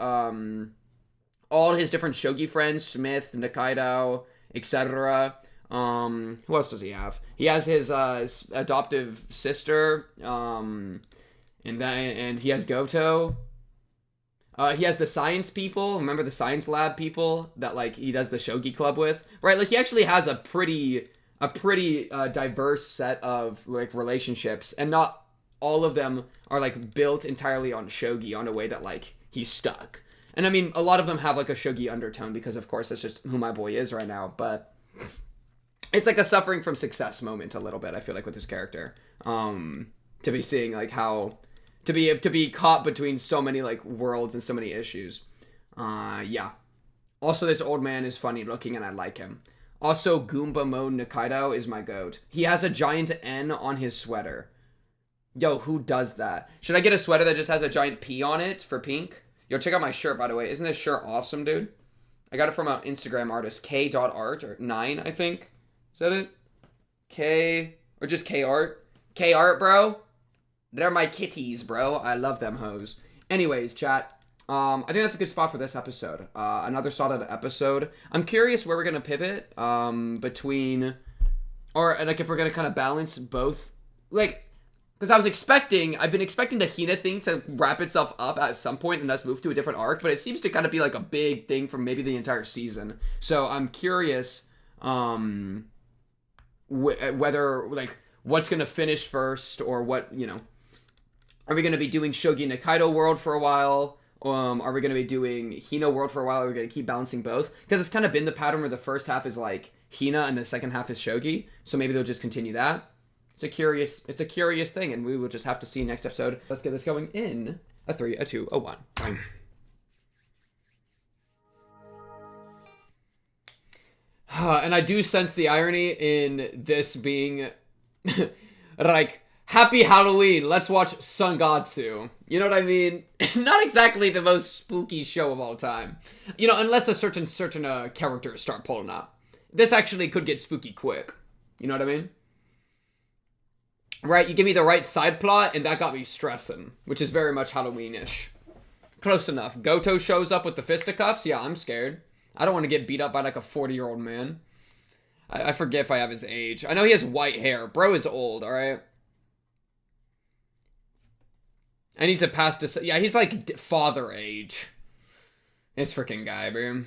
all his different shogi friends, Smith, Nikaido, etc. Who else does he have? He has his adoptive sister, and he has Goto. He has the science people. Remember the science lab people that like he does the shogi club with, right? Like he actually has a pretty diverse set of like relationships, and not all of them are like built entirely on shogi on a way that like he's stuck. And I mean, a lot of them have like a shogi undertone because of course that's just who my boy is right now. But it's like a suffering from success moment a little bit, I feel like, with this character. To be seeing like how to be caught between so many like worlds and so many issues. Yeah. Also, this old man is funny looking and I like him. Also, Goomba Mode Nikaido is my goat. He has a giant N on his sweater. Yo, who does that? Should I get a sweater that just has a giant P on it for pink? Yo, check out my shirt, by the way. Isn't this shirt awesome, dude? I got it from an Instagram artist, k.art, or 9, I think. Is that it? K, or just K-art? K-art, bro? They're my kitties, bro. I love them hoes. Anyways, chat. I think that's a good spot for this episode. Another solid episode. I'm curious where we're going to pivot between... Or, like, if we're going to kind of balance both. Like, because I've been expecting the Hina thing to wrap itself up at some point and us move to a different arc. But it seems to kind of be, like, a big thing for maybe the entire season. So I'm curious whether, like, what's going to finish first or what, you know... Are we going to be doing Shogi Nikaido World for a while? Are we going to be doing Hina World for a while? Are we going to keep balancing both? Because it's kind of been the pattern where the first half is like Hina and the second half is Shogi. So maybe they'll just continue that. It's a curious thing, and we will just have to see next episode. Let's get this going in a 3, a 2, a 1. And I do sense the irony in this being like, Happy Halloween, let's watch Sangatsu. You know what I mean? Not exactly the most spooky show of all time. You know, unless a certain characters start pulling up. This actually could get spooky quick. You know what I mean? Right, you give me the right side plot, and that got me stressing. Which is very much Halloween-ish. Close enough. Goto shows up with the fisticuffs? Yeah, I'm scared. I don't want to get beat up by like a 40-year-old man. I forget if I have his age. I know he has white hair. Bro is old, alright? And he's a past... Yeah, he's like father age. This freaking guy, bro.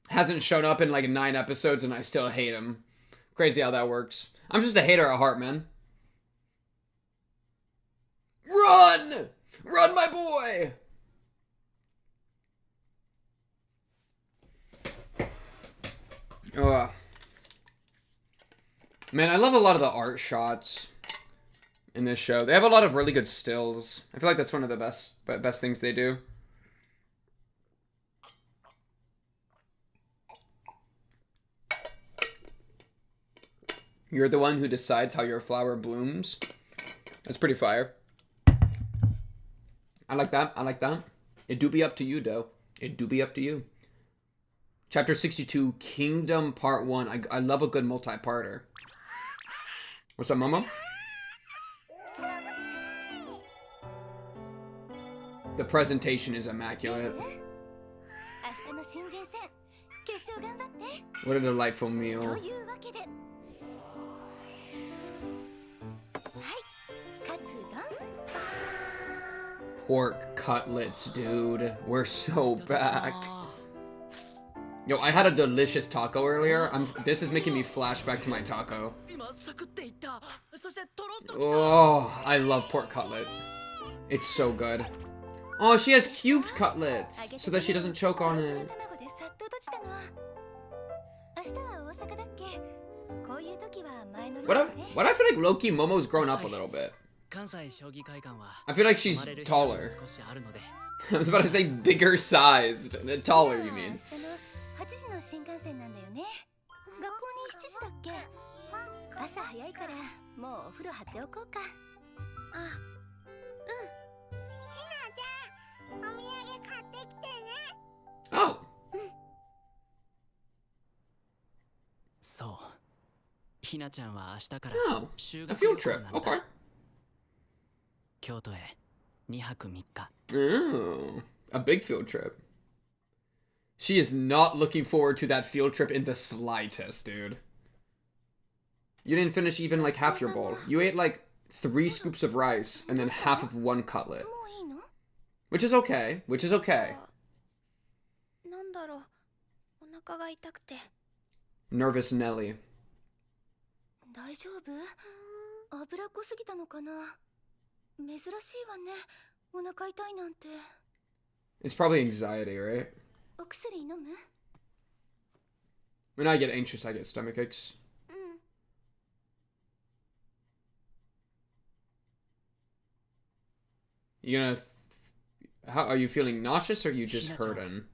Hasn't shown up in like 9 episodes and I still hate him. Crazy how that works. I'm just a hater at heart, man. Run! Run, my boy! Oh. Man, I love a lot of the art shots. in this show. They have a lot of really good stills. I feel like that's one of the best things they do. You're the one who decides how your flower blooms. That's pretty fire. I like that. I like that. It do be up to you, though. It do be up to you. Chapter 62, Kingdom Part 1. I love a good multi-parter. What's up, Mama? The presentation is immaculate. What a delightful meal. Pork cutlets, dude. We're so back. Yo, I had a delicious taco earlier. This is making me flash back to my taco. Oh, I love pork cutlet. It's so good. Oh, she has cubed cutlets so that she doesn't choke on it. What I feel like low-key Momo's grown up a little bit. I feel like she's taller. I was about to say bigger sized. Taller, you mean? Oh. Oh, a field trip. Okay. Oh, a big field trip. She is not looking forward to that field trip in the slightest, dude. You didn't finish even like half your bowl. You ate like 3 scoops of rice and then half of 1 cutlet. Which is okay. Which is okay. Nervous Nelly. It's probably anxiety, right? When I get anxious, I get stomach aches. You gonna... How are you feeling nauseous or are you just hurting?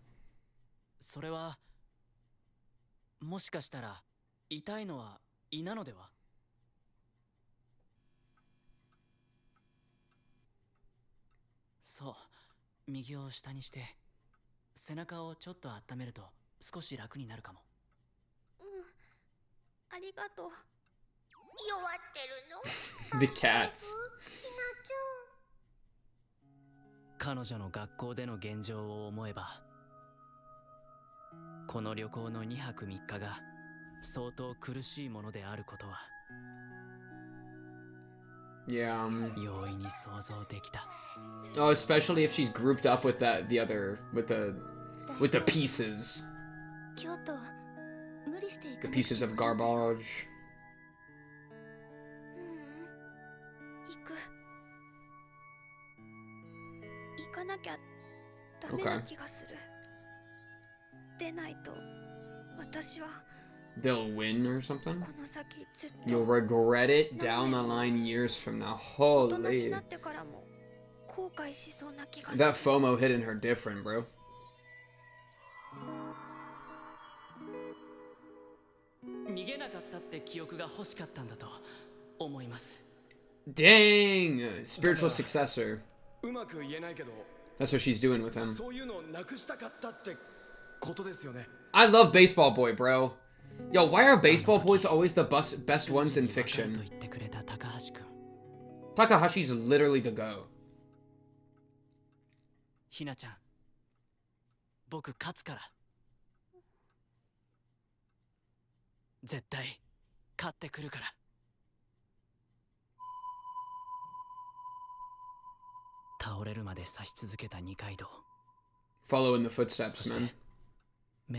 それはもしかしたら痛いのは胃なのではそう右を下にして背中をちょっと温めると少し楽になるかもありがとう弱ってるの The cats 彼女の学校での現状を思えばこの旅行の2泊3日が相当苦しいものであることは Yeah. 容易に想像できた Oh, especially if she's grouped up with the other with the pieces. The pieces of garbage. 行かなきゃダメな気がする。でないと私は They'll win or something? この先ずっと You'll regret it down the line years from now. 大人に Holy. なってからも後悔しそうな気がする。 That FOMO hitting her different, bro. 逃げなかったって記憶が欲しかったんだと思います Dang! Spiritual successor. うまく言えないけど That's what she's doing with him. そういうのをなくしたかったってことですよね I love Baseball Boy, bro. Yo, why are Baseball Boys always the best ones in fiction? Takahashi's literally the GOAT. ひなちゃん僕勝つから絶対勝ってくるから倒れるまで刺し続けた二階堂 Follow in the footsteps, man.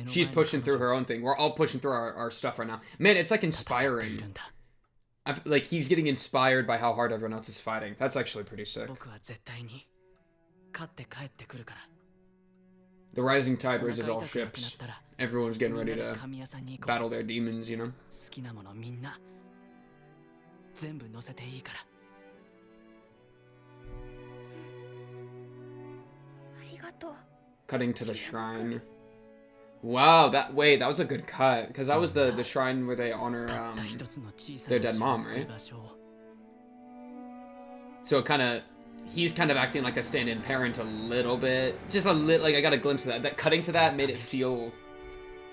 She's pushing through her own thing. We're all pushing through our stuff right now. Man, it's like inspiring. Like he's getting inspired by how hard everyone else is fighting. That's actually pretty sick. 僕は絶対に勝って帰ってくるから The rising tide raises all ships. Everyone's getting ready to battle their demons, you know? 好きなものみんな全部乗せていいからがとう。 Cutting to the shrine. Wow, that was a good cut because that was the shrine where they honor their dead mom, right? So he's kind of acting like a stand-in parent a little bit, just a little. Like I got a glimpse of that. That cutting to that made it feel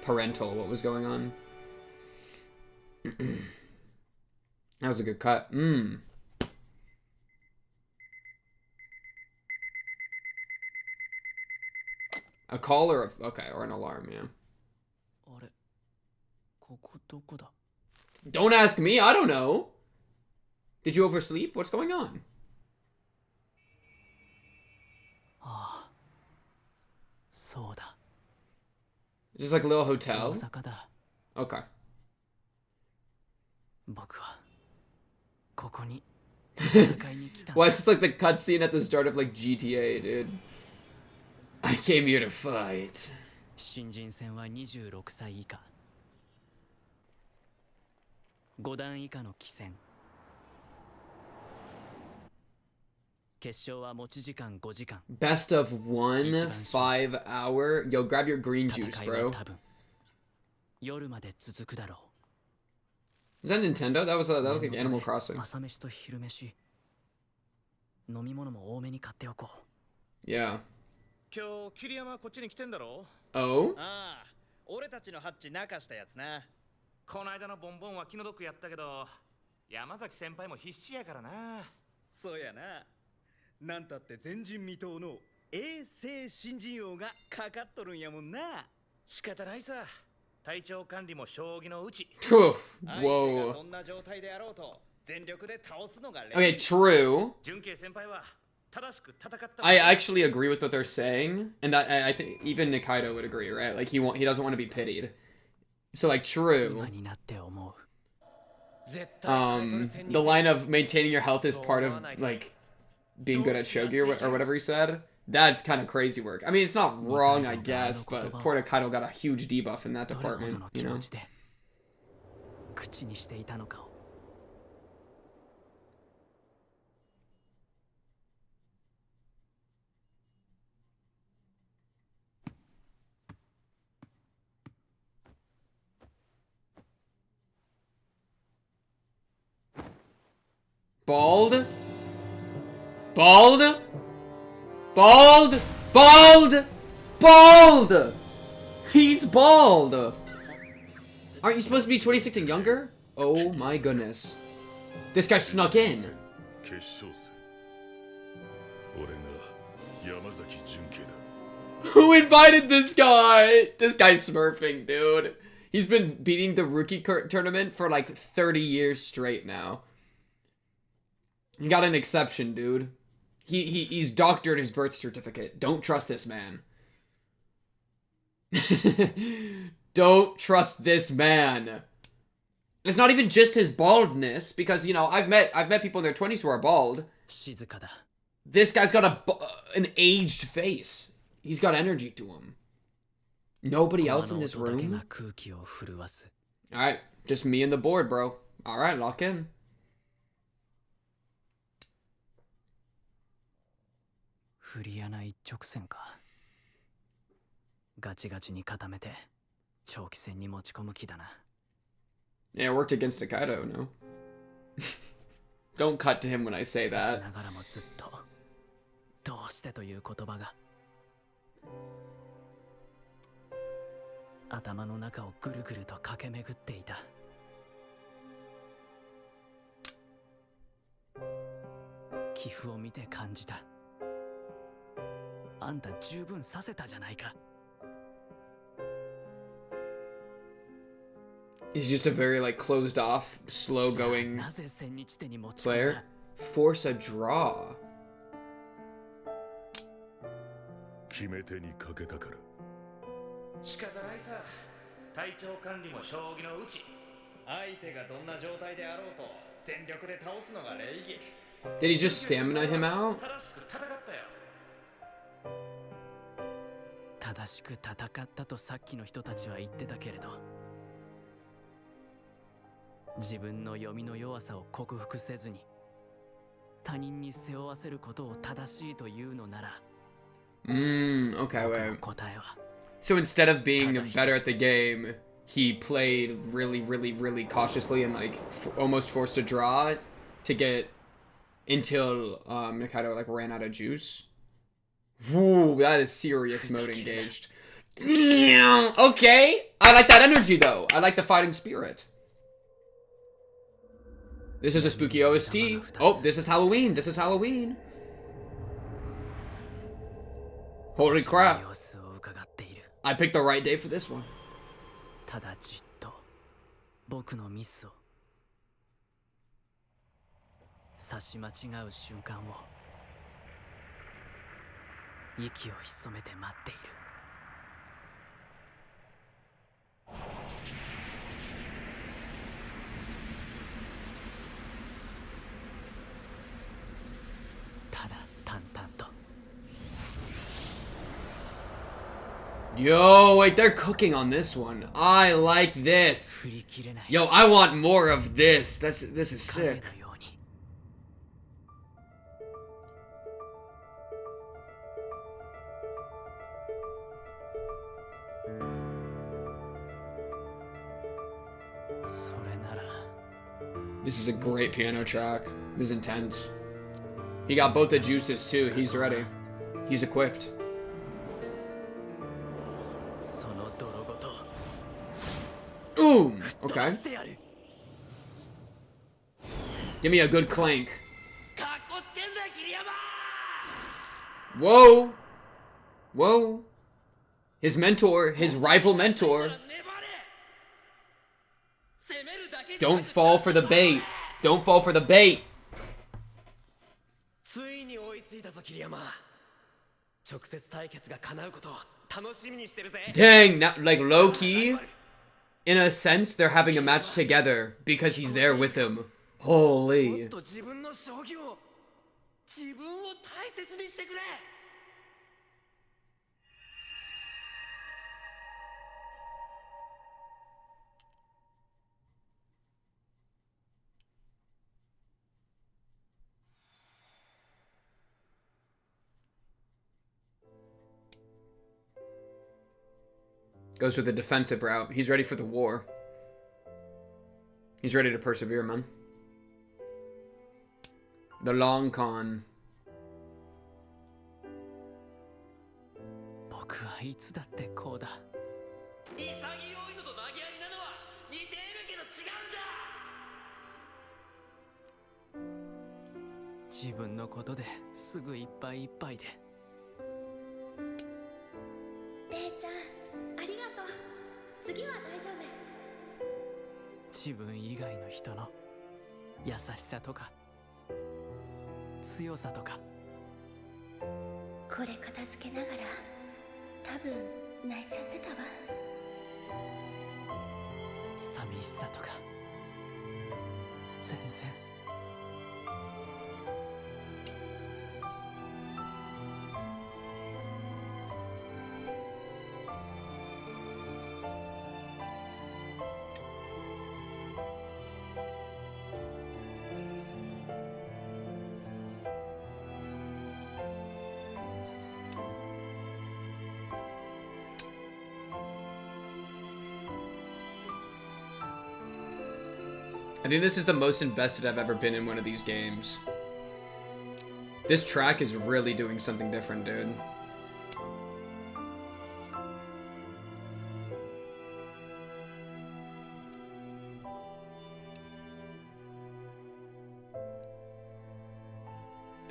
parental. What was going on? That was a good cut. A call or or an alarm, yeah. Don't ask me, I don't know. Did you oversleep? What's going on? Just like a little hotel? Okay. Why is this like the cutscene at the start of like GTA, dude? I came here to fight. 新人戦は26歳以下。5段以下の棋戦。決勝は持ち時間5時間。Best of 1 5-hour. Yo, grab your green juice, bro. 夜まで続くだろう。 Is that Nintendo? That was like Animal Crossing. 朝飯と昼飯。飲み物も多めに買っておこう。Yeah. 今日桐山こっちに来てんだろ Oh? ああ、俺たちのハッチ中したやつな。この間のボンボンは気の毒やったけど、山崎先輩も必死やからな。そうやな。なんたって前人未到の永世新人王がかかっとるんやもんな。仕方ないさ。体調管理も将棋のうち。Whoa. どんな状態であろうと全力で倒すのが。 Okay, true. 純慶先輩は。I actually agree with what they're saying, and I think even Nikaido would agree, right? Like he doesn't want to be pitied. So like true. The line of maintaining your health is part of like being good at shogi or whatever he said. That's kind of crazy work. I mean, it's not wrong, I guess, but poor Nikaido got a huge debuff in that department, you know. Bald? Bald? Bald? Bald? Bald! He's bald! Aren't you supposed to be 26 and younger? Oh my goodness. This guy snuck in. Who invited this guy? This guy's smurfing, dude. He's been beating the rookie tournament for like 30 years straight now. He got an exception, dude. He's doctored his birth certificate. Don't trust this man. Don't trust this man. It's not even just his baldness, because you know I've met people in their 20s who are bald. This guy's got an aged face. He's got energy to him. Nobody else in this room. All right, just me and the board, bro. All right, lock in. Yeah, it worked against Nikaido, no? Don't cut to him when I say that. He's just a very like closed off, slow going player. Force a draw. Did he just stamina him out? 正しく戦ったとさっきの人たちは言ってたけれど、自分の読みの弱さを克服せずに他人に背負わせることを正しいというのなら、Okay, wait. So instead of being better at the game, he played really, really, really cautiously and like almost forced a draw to get until Nikaido like ran out of juice. Woo, that is serious mode engaged. Okay, I like that energy though. I like the fighting spirit. This is a spooky OST. Oh, this is Halloween. This is Halloween. Holy crap. I picked the right day for this one. ただじっと僕のミスを差し間違う瞬間を息を潜めて待っているただ淡々と Yo, wait, they're cooking on this one. I like this. Yo, I want more of this. This is sick. This is a great piano track. This is intense. He got both the juices too. He's ready. He's equipped. Ooh, okay. Give me a good clank. Whoa. Whoa. His mentor, his rival mentor. Don't fall for the bait. Don't fall for the bait. Dang, now, like low key, in a sense, they're having a match together because he's there with him. Holy. Goes with the defensive route. He's ready for the war. He's ready to persevere, man. The long con. 僕はいつだってこうだ。潔いのと投げやりなのは似ているけど違うんだ。自分のことですぐいっぱいいっぱいで。レイちゃん、ありがとう。次は大丈夫。自分以外の人の優しさとか強さとか。これ片付けながら多分泣いちゃってたわ。寂しさとか全然。I think this is the most invested I've ever been in one of these games. This track is really doing something different, dude.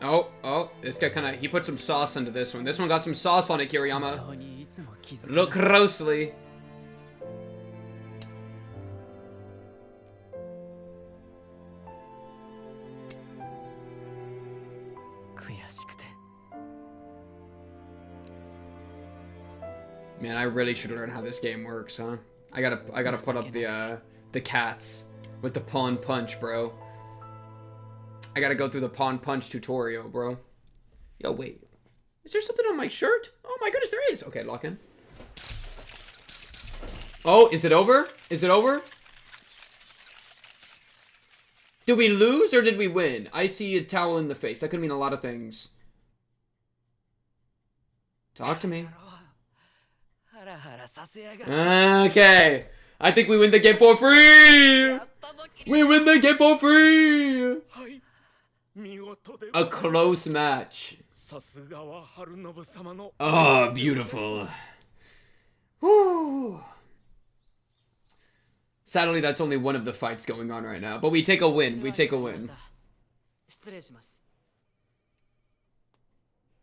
Oh, this guy kinda, he put some sauce into this one. This one got some sauce on it, Kiriyama. Look closely. Man, I really should learn how this game works, huh? I gotta put up the cats with the pawn punch, bro. I gotta go through the pawn punch tutorial, bro. Yo, wait. Is there something on my shirt? Oh my goodness, there is. Okay, lock in. Oh, is it over? Is it over? Did we lose or did we win? I see a towel in the face. That could mean a lot of things. Talk to me. Okay. I think we win the game for free! We win the game for free! A close match. Oh, beautiful. Whew. Sadly, that's only one of the fights going on right now. But we take a win. We take a win.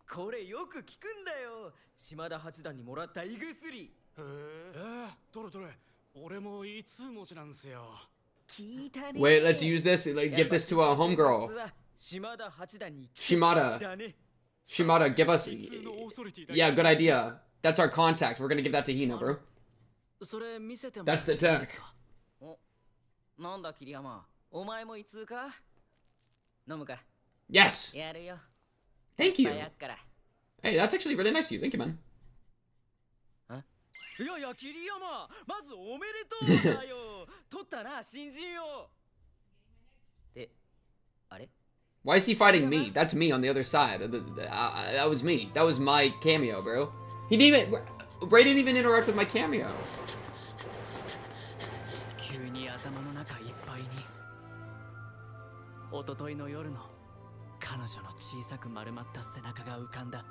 これよく効くんだよ。島田八段にもらった胃薬。どれどれ。俺も胃痛持ちなんですよ。聞いたね。Wait, let's use this. Like, give this to a homegirl. 島田八段に Shimada. Shimada, give us. Yeah, good idea. That's our contact. We're gonna give that to Hina, bro. That's the tech. なんだ桐山。お前も胃痛か？飲むか。Yes. やるよ。 Thank you. Hey, that's actually really nice of you. Thank you, man. いやいや、桐山、まずおめでとうだよ。取ったな、新人を。で、あれ Why is he fighting me? That's me on the other side. That was me. That was my cameo, bro. He didn't even... Ray didn't even interact with my cameo. 急に頭の中いっぱいに。一昨日の夜の彼女の小さく丸まった背中が浮かんだ。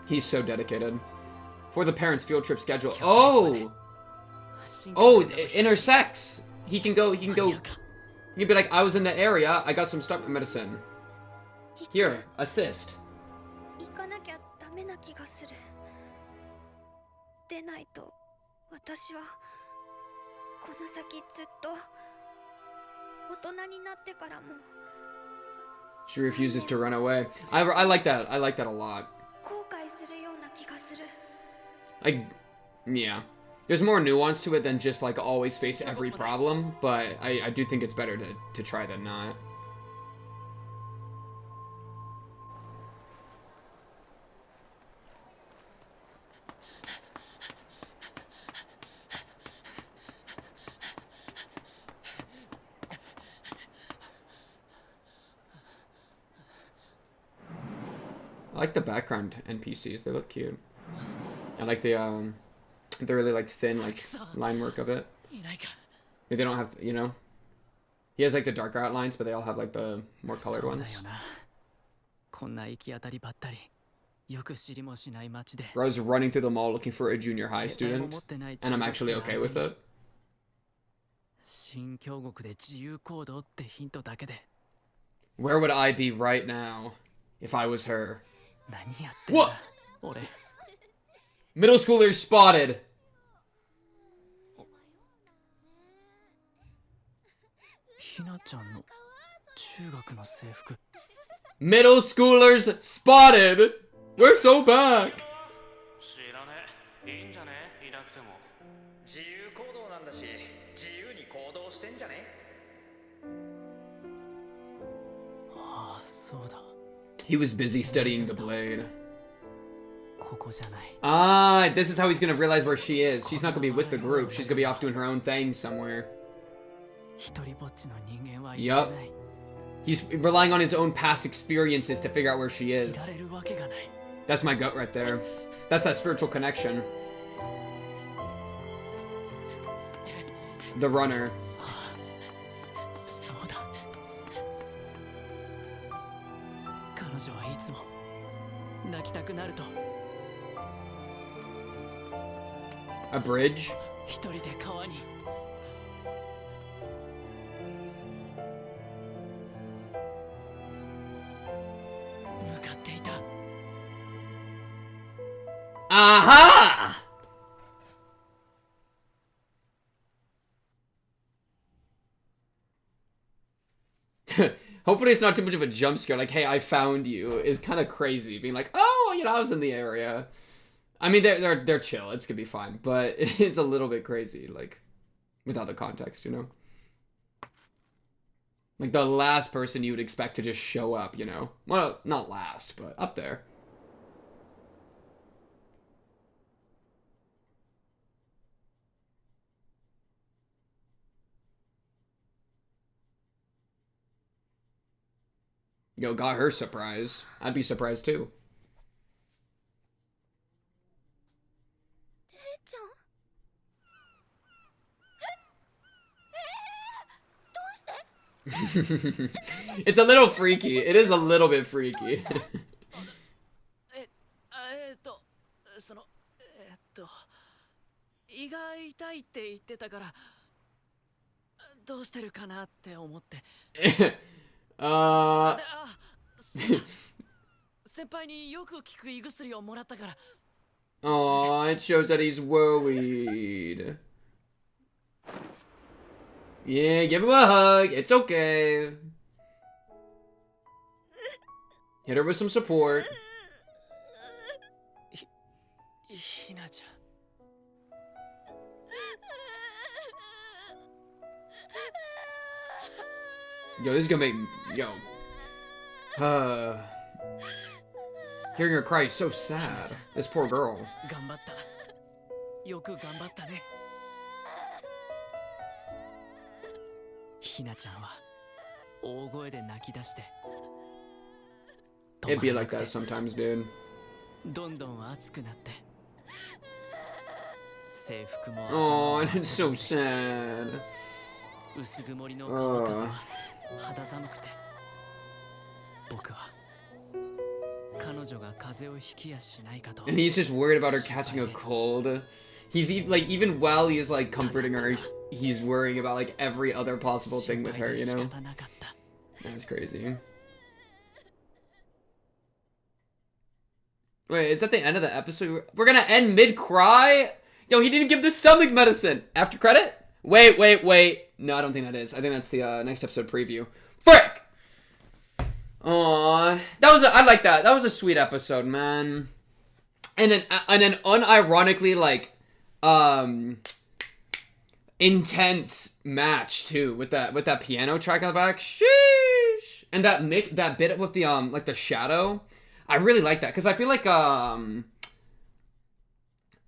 He's so dedicated. For the parents' field trip schedule. Oh! Oh, intersex! He can go, he can be like, I was in the area, I got some stomach medicine. Here, assist. 行かなきゃダメな気がする。でないと、私はこの先ずっと大人になってからも。 She refuses to run away. I like that. I like that a lot. 後悔するような気がする。 Like, yeah. There's more nuance to it than just, like, always face every problem, but I do think it's better to try than not. I like the background NPCs, they look cute. I like the really like thin like line work of it. They don't have, you know, he has like the darker outlines, but they all have like the more colored ones. Bro's running through the mall looking for a junior high student, and I'm actually okay with it. Where would I be right now if I was her? What? Middle schoolers spotted. Middle schoolers spotted. We're so back. 知らねえ。いいんじゃねいなくても。自由行動なんだし、自由に行動してんじゃね。ああ、そうだ。 He was busy studying the blade. Ah, this is how he's gonna realize where she is. She's not gonna be with the group. She's gonna be off doing her own thing somewhere. Yup. He's relying on his own past experiences to figure out where she is. That's my gut right there. That's that spiritual connection. The runner. A bridge? Aha! Hopefully it's not too much of a jump scare, like, hey, I found you, is kind of crazy. Being like, oh, you know, I was in the area. I mean, they're chill, it's gonna be fine, but it's a little bit crazy, like, without the context, you know? Like, the last person you would expect to just show up, you know? Well, not last, but up there. Yo, got her surprised. I'd be surprised too. It's a little freaky. It is a little bit freaky. その胃が痛いって言ってたからどうしてるかなって思って。先輩によく効く胃薬をもらったから。Aw, it shows that he's worried. Yeah, give him a hug. It's okay. Hit her with some support. ひなちゃん。Yo, this is gonna make yo. Hearing her cry is so sad. This poor girl. 頑張った。よく頑張ったね。ひなちゃんは大声で泣き出して。It'd be like that sometimes, dude. どんどん熱くなって。制服も。Oh, it's so sad. 薄曇りの川風は肌寒くて。僕は。彼女が風邪をひきやしないかと。And he's just worried about her catching a cold. He's like, even while he is like comforting her, he's worrying about like every other possible thing with her, you know? That's crazy. Wait, is that the end of the episode? We're gonna end mid-cry? Yo, he didn't give the stomach medicine. After credit? Wait. No, I don't think that is. I think that's the next episode preview. Frick! Aww, I like that. That was a sweet episode, man. And an unironically like intense match too with that piano track on the back. Sheesh. And that bit with the like the shadow. I really like that because I feel like a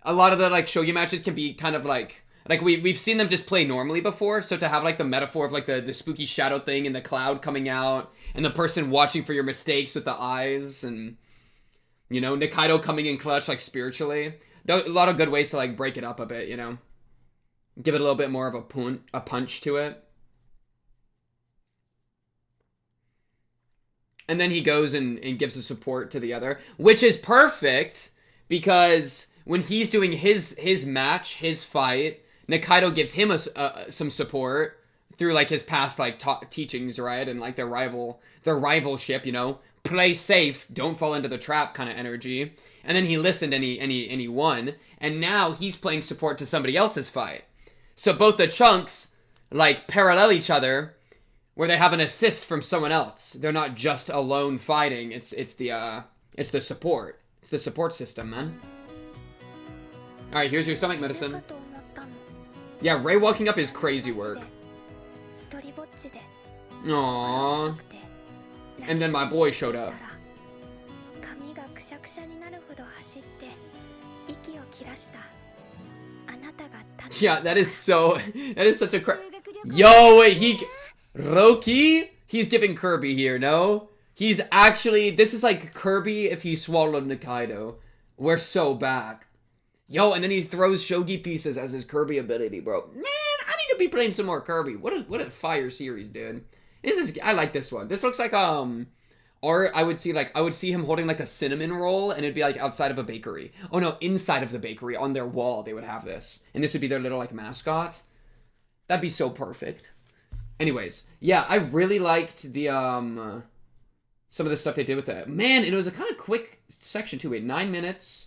lot of the like shogi matches can be kind of like we've seen them just play normally before, so to have like the metaphor of like the spooky shadow thing and the cloud coming out and the person watching for your mistakes with the eyes, and you know, Nikaido coming in clutch like spiritually. A lot of good ways to like break it up a bit, you know, give it a little bit more of a punch to it. And then he goes and gives the support to the other, which is perfect because when he's doing his match, his fight, Nikaido gives him some support through like his past like teachings, right? And like their rivalship, you know, play safe, don't fall into the trap kind of energy. And then he listened and he won. And now he's playing support to somebody else's fight. So both the chunks like parallel each other, where they have an assist from someone else. They're not just alone fighting. It's the support. It's the support system, man. All right, here's your stomach medicine. Yeah, Ray walking up is crazy work. Aww. And then my boy showed up. Yeah, that is such a Yo, wait, Roki? He's giving Kirby here, no? He's actually, this is like Kirby if he swallowed Nikaido. We're so back. Yo, and then he throws shogi pieces as his Kirby ability, bro. Man, I need to be playing some more Kirby. What a fire series, dude. I like this one. This looks like, or I would see him holding like a cinnamon roll, and it'd be like outside of a bakery. Oh no, inside of the bakery, on their wall, they would have this. And this would be their little like mascot. That'd be so perfect. Anyways, yeah, I really liked the, some of the stuff they did with that. Man, it was a kind of quick section too. Wait, 9 minutes.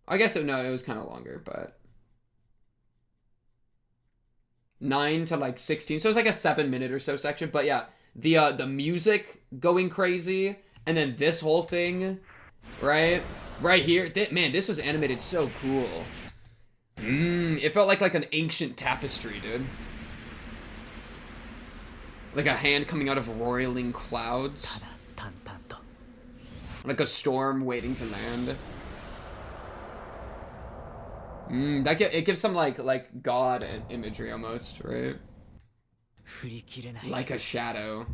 I guess, it was kind of longer, but 9 to like 16. So it was like a 7-minute or so section. But yeah, the music going crazy. And then this whole thing, right here. Man, this was animated so cool. It felt like an ancient tapestry, dude. Like a hand coming out of roiling clouds. Like a storm waiting to land. It gives some like god imagery almost, right? Like a shadow.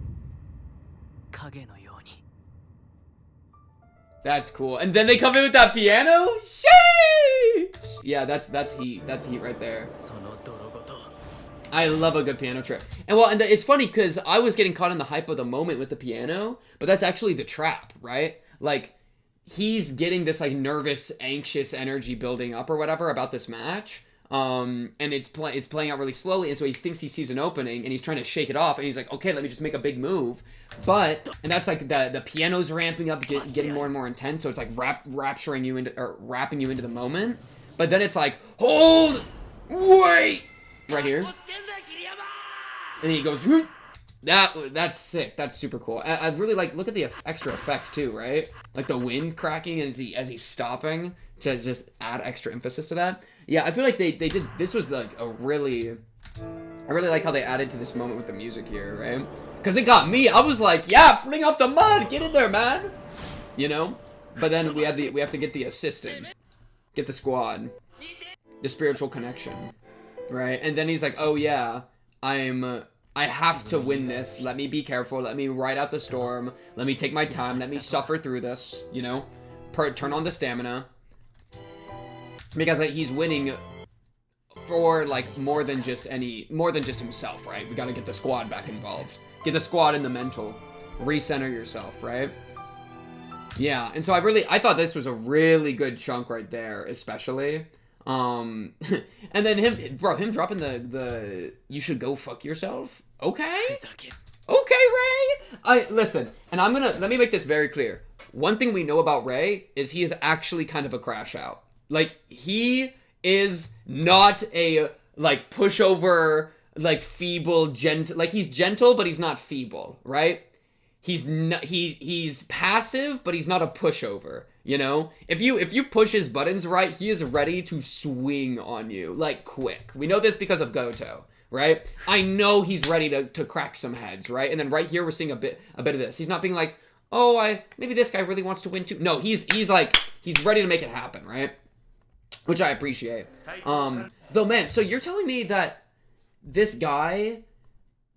That's cool. And then they come in with that piano? Sheesh! Yeah, that's heat. That's heat right there. I love a good piano trip. And well, and it's funny because I was getting caught in the hype of the moment with the piano, but that's actually the trap, right? Like, he's getting this like nervous, anxious energy building up or whatever about this match. And it's playing out really slowly, and so he thinks he sees an opening, and he's trying to shake it off, and he's like, okay, let me just make a big move. But, and that's like the piano's ramping up, getting more and more intense, so it's like wrapping you into the moment. But then it's like, hold, wait, right here. And he goes, whoop. That's sick. That's super cool. I really like, look at the extra effects too, right? Like the wind cracking as he's stopping to just add extra emphasis to that. Yeah, I feel like they did, this was like I really like how they added to this moment with the music here, right? Because it got me. I was like, yeah, fling off the mud, get in there, man. You know? But then we have to get the assistant, get the squad, the spiritual connection, right? And then he's like, oh yeah, I have to win this. Let me be careful. Let me ride out the storm. Let me take my time. Let me suffer through this, you know? Turn on the stamina. Because like, he's winning for like more than just himself, right? We gotta get the squad back involved. Get the squad in the mental. Recenter yourself, right? Yeah, and so I thought this was a really good chunk right there, especially. And then him dropping the you should go fuck yourself. Okay, Ray. Listen, and let me make this very clear. One thing we know about Ray is he is actually kind of a crash out. Like, he is not a, like, pushover, like, feeble, gentle, like, he's gentle, but he's not feeble, right? He's passive, but he's not a pushover, you know? If you push his buttons right, he is ready to swing on you, like, quick. We know this because of Goto, right? I know he's ready to crack some heads, right? And then right here, we're seeing a bit of this. He's not being like, oh, maybe this guy really wants to win too. No, he's ready to make it happen, right? Which I appreciate. Though, man, so you're telling me that this guy,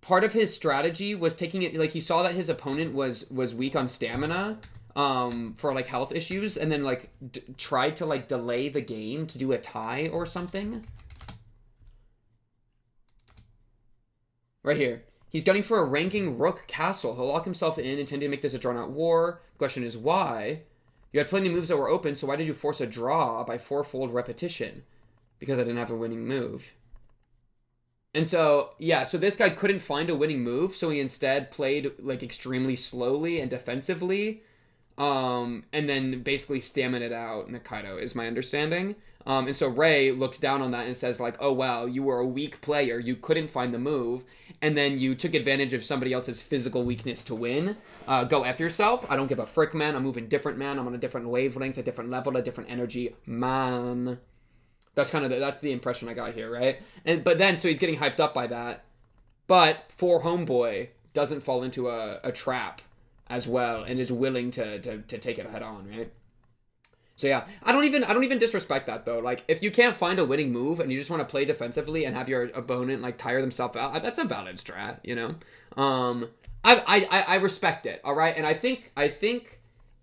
part of his strategy was taking it, like, he saw that his opponent was weak on stamina, for, like, health issues, and then, like, tried to, like, delay the game to do a tie or something? Right here. He's gunning for a ranking rook castle. He'll lock himself in, intending to make this a drawn-out war. The question is, why? You had plenty of moves that were open, so why did you force a draw by fourfold repetition? Because I didn't have a winning move. And so, yeah, so this guy couldn't find a winning move, so he instead played, like, extremely slowly and defensively, and then basically stamina out Nikaido, is my understanding. And so Ray looks down on that and says, like, oh, wow, you were a weak player, you couldn't find the move, and then you took advantage of somebody else's physical weakness to win. Go F yourself. I don't give a frick, man. I'm moving different, man. I'm on a different wavelength, a different level, a different energy, man. That's kind of that's the impression I got here, right? But then, so he's getting hyped up by that. But for Homeboy doesn't fall into a trap as well and is willing to take it head on, right? So yeah, I don't even disrespect that though. Like, if you can't find a winning move and you just want to play defensively and have your opponent like tire themselves out, that's a valid strat, you know. I respect it, all right. And I think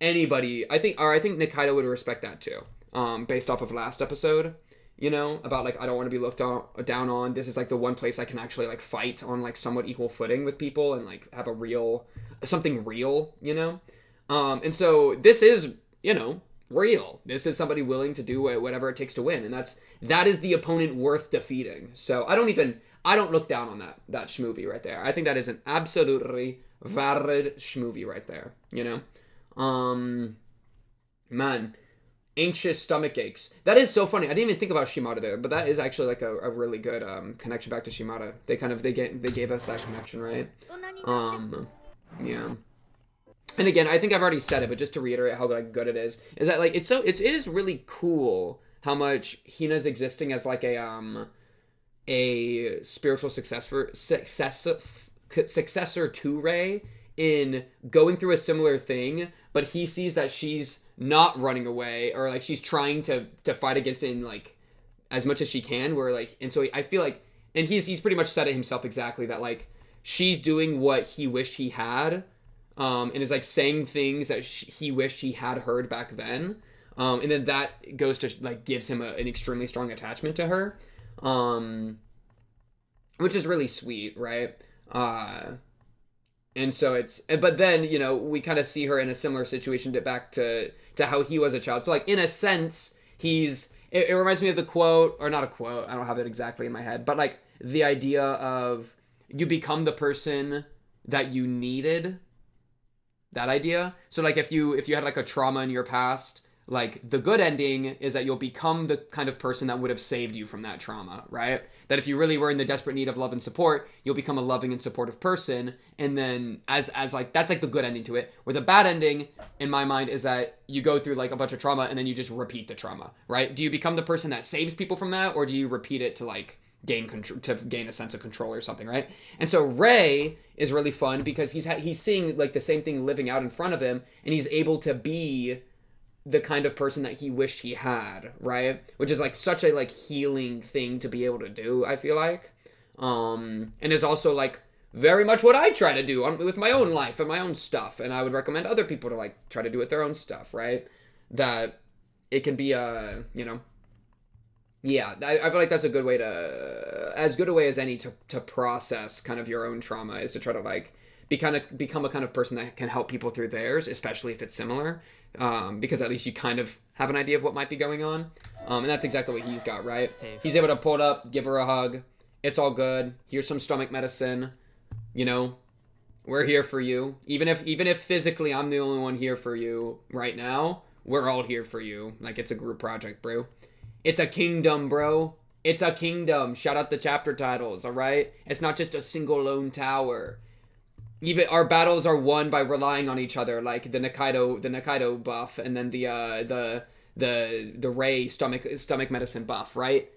Nikaido would respect that too. Based off of last episode, you know, about like, I don't want to be looked down on. This is like the one place I can actually like fight on like somewhat equal footing with people and like have something real, you know. And so this is, you know, real. This is somebody willing to do whatever it takes to win, and that is the opponent worth defeating. So I don't look down on that schmovie right there. I think that is an absolutely valid schmovie right there, you know. Man, anxious stomach aches. That is so funny. I didn't even think about Shimada there, but that is actually like a really good connection back to Shimada. They gave us that connection, right? Yeah. And again, I think I've already said it, but just to reiterate how like good it is that like it is really cool how much Hina's existing as like a spiritual successor to Rei in going through a similar thing, but he sees that she's not running away, or like she's trying to fight against it in like as much as she can, where like, and so I feel like, and he's pretty much said it himself exactly, that like she's doing what he wished he had, and is like saying things that he wished he had heard back then, and then that goes to like gives him an extremely strong attachment to her, and which is really sweet, right? And so but then, you know, we kind of see her in a similar situation back to how he was a child. So like in a sense, it reminds me of the quote, or not a quote, I don't have it exactly in my head, but like the idea of you become the person that you needed. That idea. So like if you had like a trauma in your past, like the good ending is that you'll become the kind of person that would have saved you from that trauma, right? That if you really were in the desperate need of love and support, you'll become a loving and supportive person. And then as like, that's like the good ending to it. Where the bad ending in my mind is that you go through like a bunch of trauma and then you just repeat the trauma, right? Do you become the person that saves people from that, or do you repeat it to like gain control, to gain a sense of control or something, right? And so Ray is really fun because he's seeing like the same thing living out in front of him, and he's able to be the kind of person that he wished he had, right? Which is like such a like healing thing to be able to do, I feel like. And is also like very much what I try to do with my own life and my own stuff. And I would recommend other people to like try to do with their own stuff, right? That it can be you know, yeah, I feel like that's a good way as good a way as any to process kind of your own trauma, is to try to like become a kind of person that can help people through theirs, especially if it's similar. Because at least you kind of have an idea of what might be going on. And that's exactly what he's got, right? He's able to pull it up, give her a hug. It's all good. Here's some stomach medicine. You know, we're here for you. Even if physically I'm the only one here for you right now, we're all here for you. Like, it's a group project, bro. It's a kingdom, bro. It's a kingdom. Shout out the chapter titles, all right? It's not just a single lone tower. Even our battles are won by relying on each other, like the Nikaido buff, and then the Ray stomach medicine buff, right?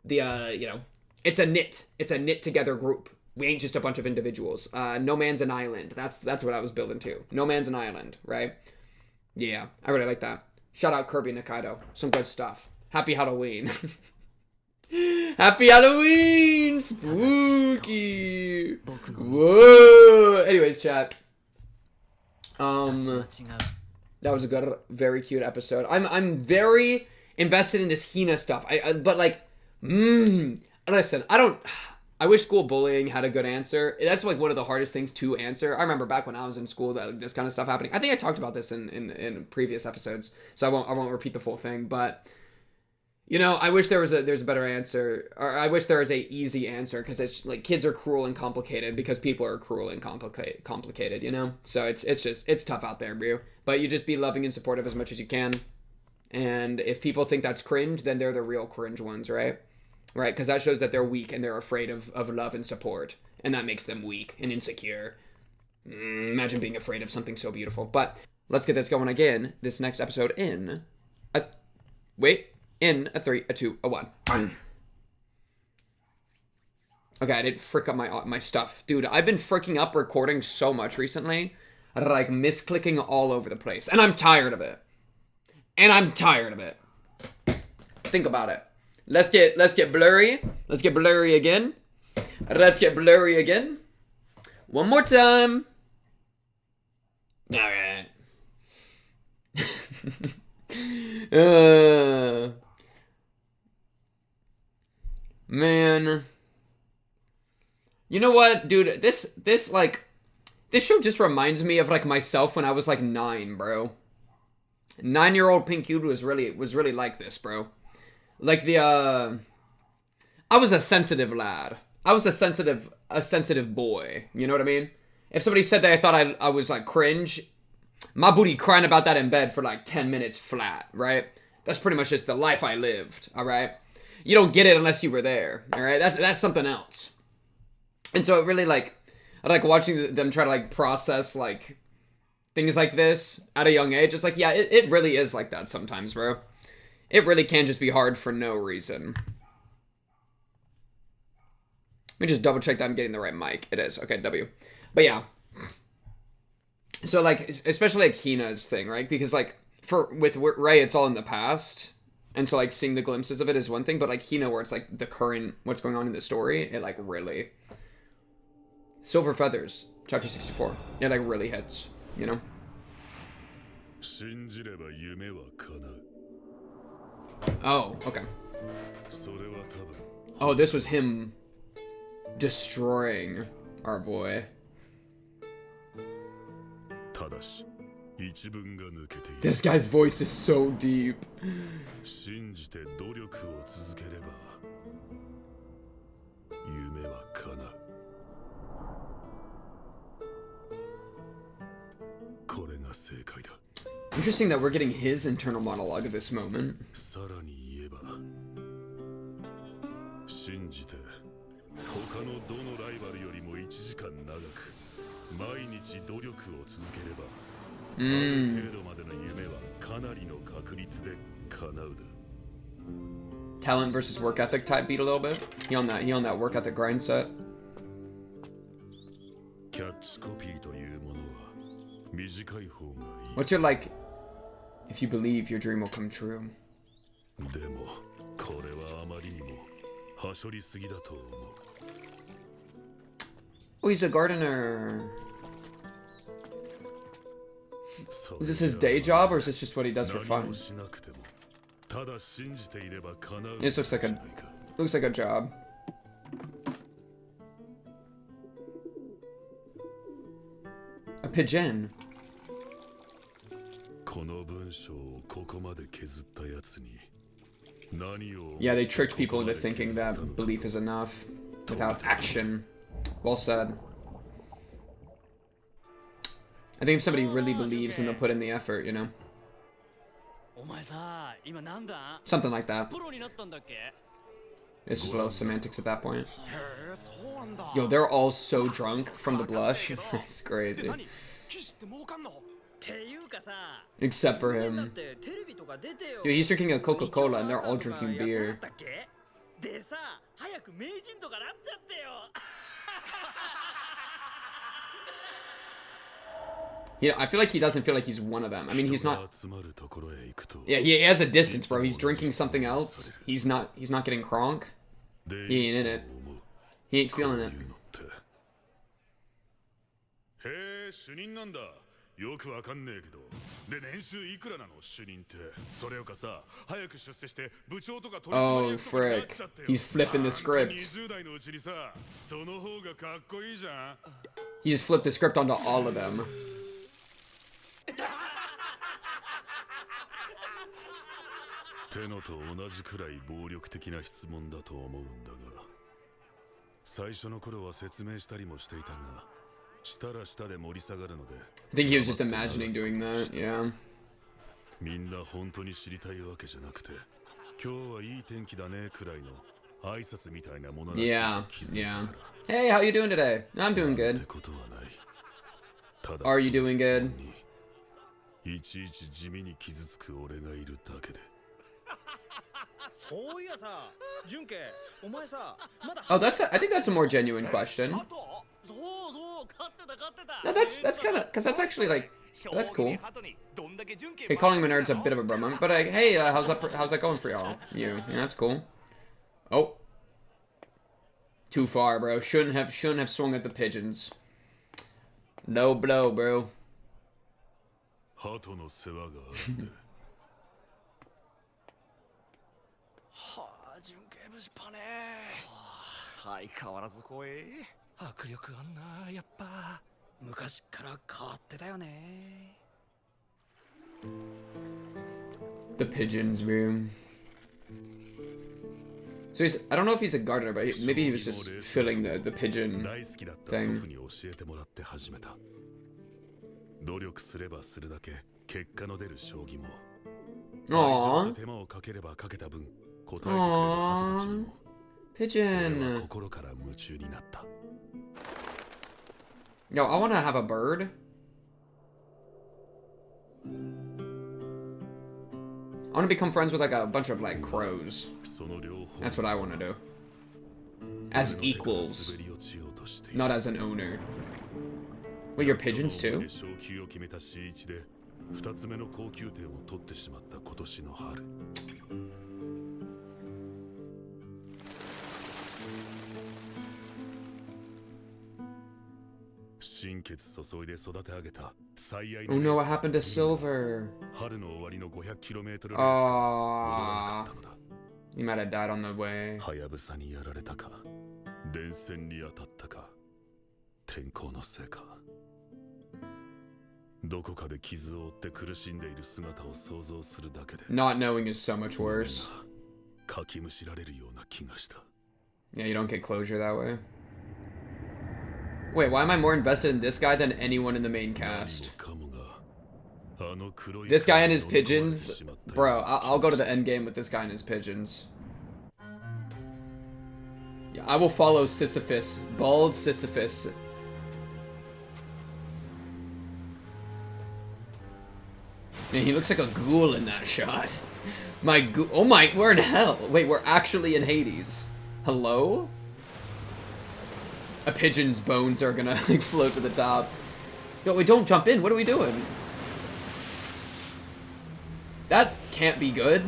You know, it's a knit together group. We ain't just a bunch of individuals. No man's an island. That's what I was building to. No man's an island, right? Yeah, I really like that. Shout out Kirby Nikaido. Some good stuff. Happy Halloween. Happy Halloween! Spooky! Whoa! Anyways, chat. That was a good, very cute episode. I'm very invested in this Hina stuff. But like, listen, I wish school bullying had a good answer. That's like one of the hardest things to answer. I remember back when I was in school that this kind of stuff happening. I think I talked about this in previous episodes, so I won't repeat the full thing, but you know, I wish there's a better answer, or I wish there was a easy answer, because it's like kids are cruel and complicated because people are cruel and complicated, you know? So it's tough out there, bro. But you just be loving and supportive as much as you can. And if people think that's cringe, then they're the real cringe ones, right? Right? Because that shows that they're weak and they're afraid of love and support. And that makes them weak and insecure. Imagine being afraid of something so beautiful. But let's get this going again. This next episode in a 3, a 2, a 1. Okay, I didn't frick up my stuff. Dude, I've been fricking up recording so much recently. Like, misclicking all over the place. And I'm tired of it. Think about it. Let's get blurry. Let's get blurry again. One more time. Alright. Man, you know what, dude? This show just reminds me of like myself when I was like 9, bro. 9-year-old Pink Cube was really like this, bro. Like I was a sensitive lad. I was a sensitive boy. You know what I mean? If somebody said that I thought I was like cringe, my booty crying about that in bed for like 10 minutes flat, right? That's pretty much just the life I lived, all right? You don't get it unless you were there, all right? That's something else. And so it really like, I like watching them try to like process like things like this at a young age. It's like, yeah, it really is like that sometimes, bro. It really can just be hard for no reason. Let me just double check that I'm getting the right mic. It is. Okay, W. But yeah. So like, especially like Hina's thing, right? Because like, with Ray, it's all in the past. And so like seeing the glimpses of it is one thing, but like Hina, where it's like the current, what's going on in the story, it like really... Silver Feathers, chapter 64. It like really hits, you know? Oh, okay. Oh, this was him. destroying our boy. ただし一文が抜けている。 This guy's voice is so deep. 信じて努力を続ければ夢は叶う。これが正解だ。 Interesting that we're getting his internal monologue at this moment. さらに言えば信じて他のどのライバルよりも1時間長く毎日努力を続ければある程度までの夢はかなりの確率で叶うだ。 Talent versus work ethic type beat a little bit. He on that work ethic grind set. キャッチコピーというものは短い方がいい。 What's your like? If you believe your dream will come true. でもこれはあまりにもはしょりすぎだと思う。 Oh, he's a gardener. Is this his day job or is this just what he does for fun? This looks like a job. A pigeon. Yeah, they tricked people into thinking that belief is enough without action. Well said. I think if somebody really believes, then they'll put in the effort, you know? Something like that. It's just a little semantics at that point. Yo, they're all so drunk from the blush. It's crazy. Except for him. Dude, he's drinking a Coca-Cola and they're all drinking beer. Yeah, I feel like he doesn't feel like he's one of them. I mean, he's not. Yeah, he has a distance, bro. He's drinking something else. He's not getting cronk. He ain't in it. He ain't feeling it. よくわかんねえけど、で年収いくらなの主任って。それよかさ、早く出世して部長とか取締役とかになっちゃってよ。He's flipping the script. 20代のうちにさ、その方がかっこいいじゃん。He just flipped the script onto all of them. テノと同じくらい暴力的な質問だと思うんだが、最初の頃は説明したりもしていたが。 I think he was just imagining doing that, yeah. みんな本当に知りたいわけじゃなくて、今日はいい天気だねくらいの挨拶みたいなものらしい。Yeah, yeah. Hey, how you doing today? I'm doing good. Are you doing good? いちいち地味に傷つく俺がいるだけで。そういやさ、ジュンケ、お前さ、まだ。 Oh, I think that's a more genuine question. No, that's kind of, because that's actually like, that's cool. Okay, calling him a nerd's a bit of a bummer, but like, hey, how's that going for y'all? Yeah, that's cool. Oh, too far, bro. Shouldn't have swung at the pigeons. No blow, bro. The pigeons, bro. So I don't know if he's a gardener, but maybe he was just filling the pigeon thing. 努力すればするだけ結果の出る将棋も。Aww. 手間をかければかけた分答えてくれる鳩たちにも。Pigeon. 心から夢中になった。 Yo, I want to have a bird. I want to become friends with like a bunch of like crows. That's what I want to do. As equals, not as an owner. Wait, you're pigeons too? 2つ目の高級店を取ってしまった今年の春。心血注いで育て上げた最愛の Oh no, what happened to Silver? 春の終わりの 500km レースが Aww. He might have died on the way. はやぶさにやられたか電線に当たったか、天候のせいか。どこかで傷を負って苦しんでいる姿を想像するだけで Not knowing is so much worse. かきむしられるような気がした。 Yeah, you don't get closure that way. Wait, why am I more invested in this guy than anyone in the main cast? This guy and his pigeons? Bro, I'll go to the end game with this guy and his pigeons. Yeah, I will follow Sisyphus. Bald Sisyphus. Man, he looks like a ghoul in that shot. Oh my, we're in hell. Wait, we're actually in Hades. Hello? A pigeon's bones are gonna like float to the top. Yo, wait, don't jump in. What are we doing? That can't be good.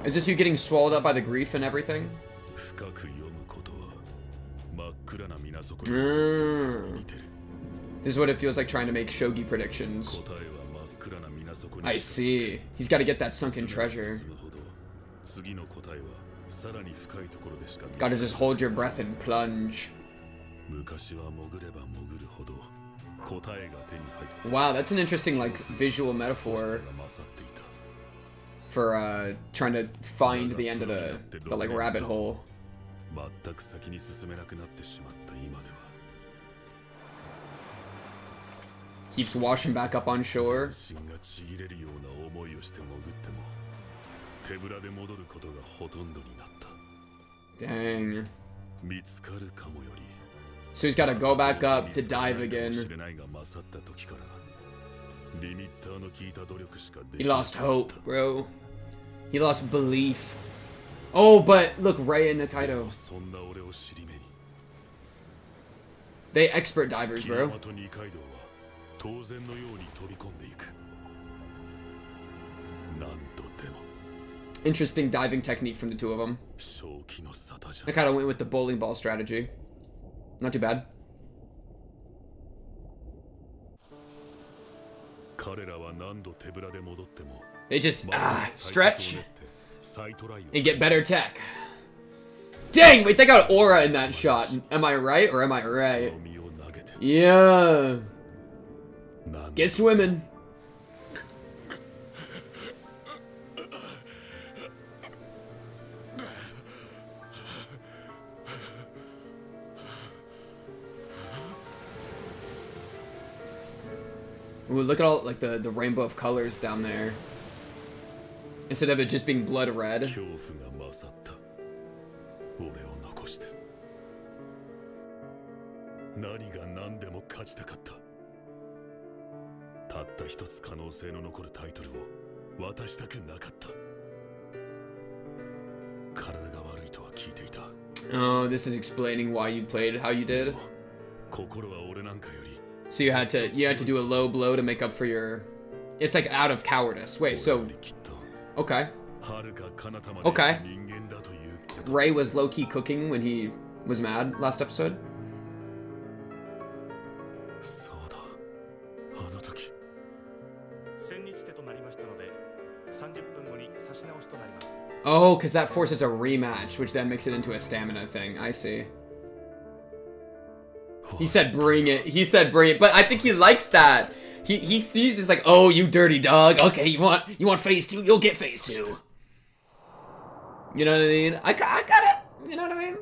Is this you getting swallowed up by the grief and everything? This is what it feels like trying to make shogi predictions. I see. He's got to get that sunken treasure. Gotta just hold your breath and plunge. Wow, that's an interesting, like, visual metaphor for, trying to find the end of the like, rabbit hole. Keeps washing back up on shore. Dang. So he's got to go back up to dive again. He lost hope, bro. He lost belief. Oh, but look, Rei and Nikaido. They expert divers, bro. Interesting diving technique from the two of them. I kind of went with the bowling ball strategy. Not too bad. They just stretch and get better tech. Dang, wait, they got aura in that shot. Am I right or am I right? Yeah. Get swimming. Ooh, look at all, like, the rainbow of colors down there. Instead of it just being blood red. Oh, this is explaining why you played how you did. So you had to do a low blow to make up for your... It's like out of cowardice. Wait, so... Okay. Okay. Rei was low-key cooking when he was mad last episode? Oh, because that forces a rematch, which then makes it into a stamina thing. I see. He said bring it. He said bring it. But I think he likes that. He sees it's like, oh, you dirty dog. Okay, you want phase 2? You'll get phase 2. You know what I mean? I got it. You know what I mean?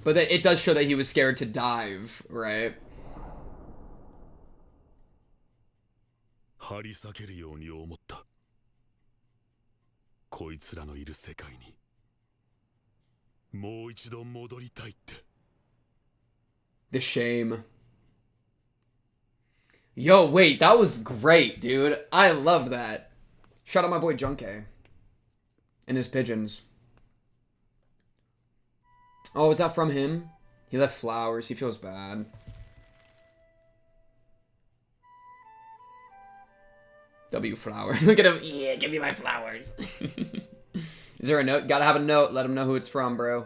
But it does show that he was scared to dive, right? The shame. Yo, wait, that was great, dude. I love that. Shout out my boy Junke. And his pigeons. Oh, is that from him? He left flowers. He feels bad. W flower. Look at him. Yeah, give me my flowers. Is there a note? Gotta have a note. Let him know who it's from, bro.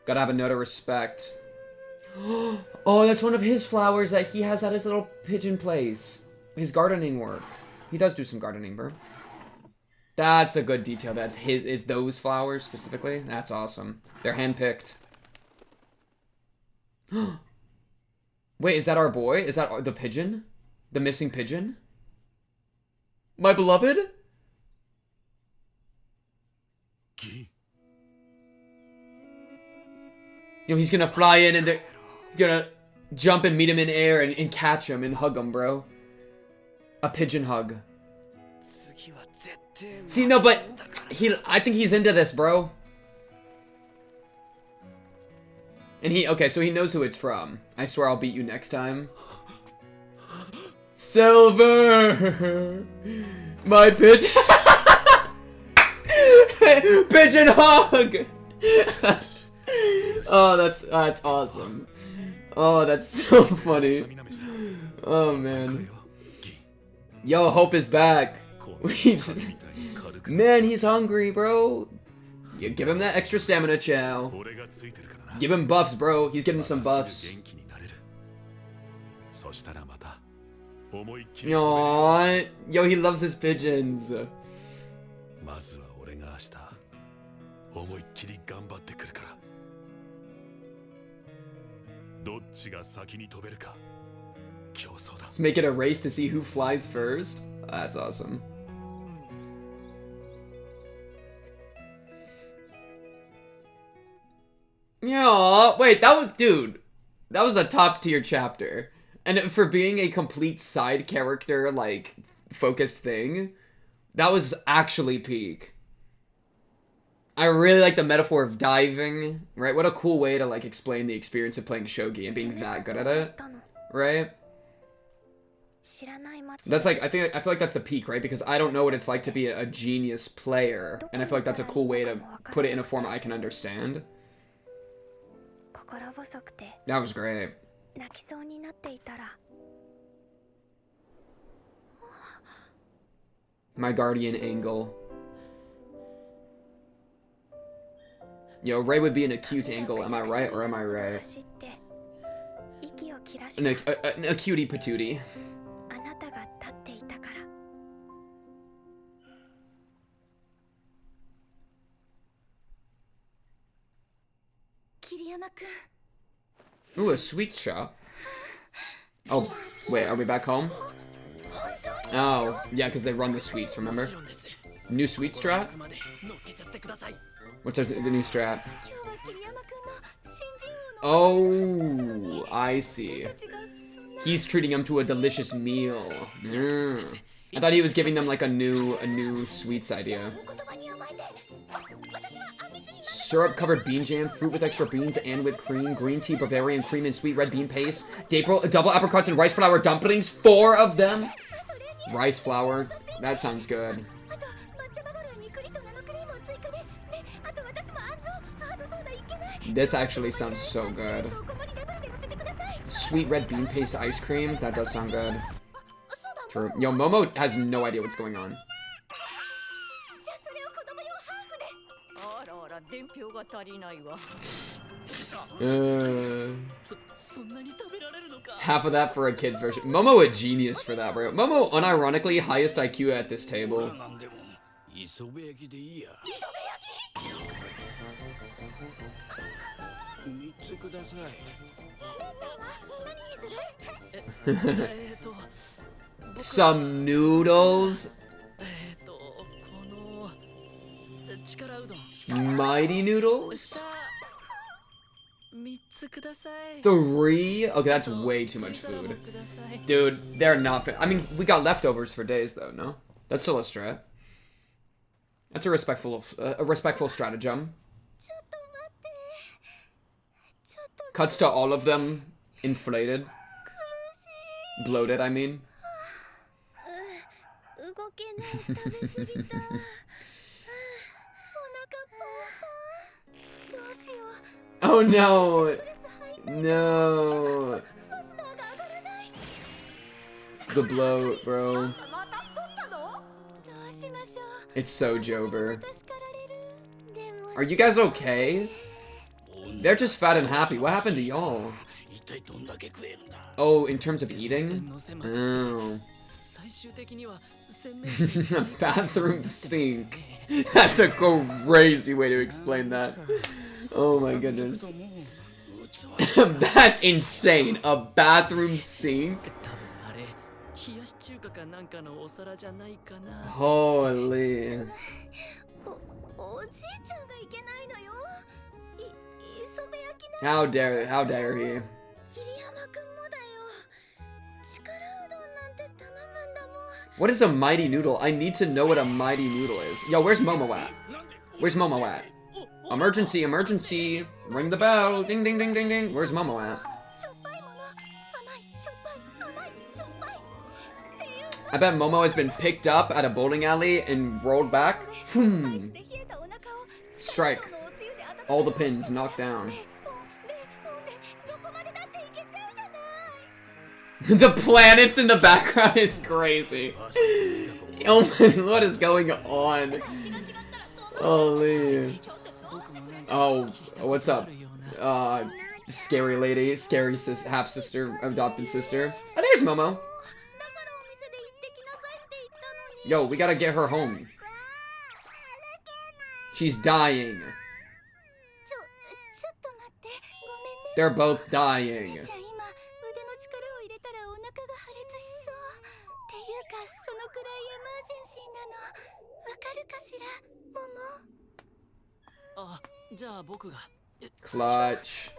Gotta have a note of respect. Oh, that's one of his flowers that he has at his little pigeon place. His gardening work. He does do some gardening, bro. That's a good detail. That's his. Is those flowers specifically? That's awesome. They're handpicked. Wait, is that our boy? Is that the pigeon? The missing pigeon? My beloved? Yo, he's gonna fly in and he's gonna jump and meet him in air and catch him and hug him, bro. A pigeon hug. See, no, but I think he's into this, bro. And okay, so he knows who it's from. I swear I'll beat you next time. Silver! My pigeon! Pigeon hug! Oh, that's awesome. Oh, that's so funny. Oh, man. Yo, Hope is back. Man, he's hungry, bro. You give him that extra stamina, chow. Give him buffs, bro. He's getting some buffs. Aww. Yo, he loves his pigeons. Let's make it a race to see who flies first. That's awesome. Yeah, wait, dude, that was a top tier chapter. And for being a complete side character, like, focused thing, that was actually peak. I really like the metaphor of diving, right? What a cool way to, like, explain the experience of playing shogi and being that good at it, right? That's like, I feel like that's the peak, right? Because I don't know what it's like to be a genius player, and I feel like that's a cool way to put it in a form I can understand. That was great. My guardian angle. Yo, Ray would be an acute angle, am I right or am I right? An acutie patootie. Ooh, a sweets shop. Oh, wait, are we back home? Oh, yeah, because they run the sweets, remember? New sweet strat? What's the new strat? Oh, I see. He's treating them to a delicious meal. I thought he was giving them like a new sweets idea. Syrup covered bean jam, fruit with extra beans and with cream, green tea, Bavarian cream, and sweet red bean paste, double apricots and rice flour dumplings, 4 of them. Rice flour, that sounds good. This actually sounds so good. Sweet red bean paste ice cream, that does sound good. True. Yo, Momo has no idea what's going on. Half of that for a kid's version. Momo a genius for that, bro. Momo, unironically, highest IQ at this table. Some noodles. Mighty noodles? 3? Okay, that's way too much food. Dude, they're not fit. I mean, we got leftovers for days, though, no? That's still a strat. That's a respectful stratagem. Cuts to all of them inflated. Bloated, I mean. Oh no! No! The bloat, bro. It's so Jover. Are you guys okay? They're just fat and happy. What happened to y'all? Oh, in terms of eating? Oh. Bathroom sink. That's a crazy way to explain that. Oh my goodness. That's insane. A bathroom sink? Holy. How dare he? What is a mighty noodle? I need to know what a mighty noodle is. Yo, where's Momo at? Where's Momo at? Emergency, emergency. Ring the bell. Ding, ding, ding, ding, ding. Where's Momo at? I bet Momo has been picked up at a bowling alley and rolled back. Strike. All the pins knocked down. The planets in the background is crazy. Oh my, what is going on? Holy. Oh, what's up? Scary lady, scary half-sister, adopted sister. Oh, there's Momo. Yo, we gotta get her home. She's dying. They're both dying. Clutch.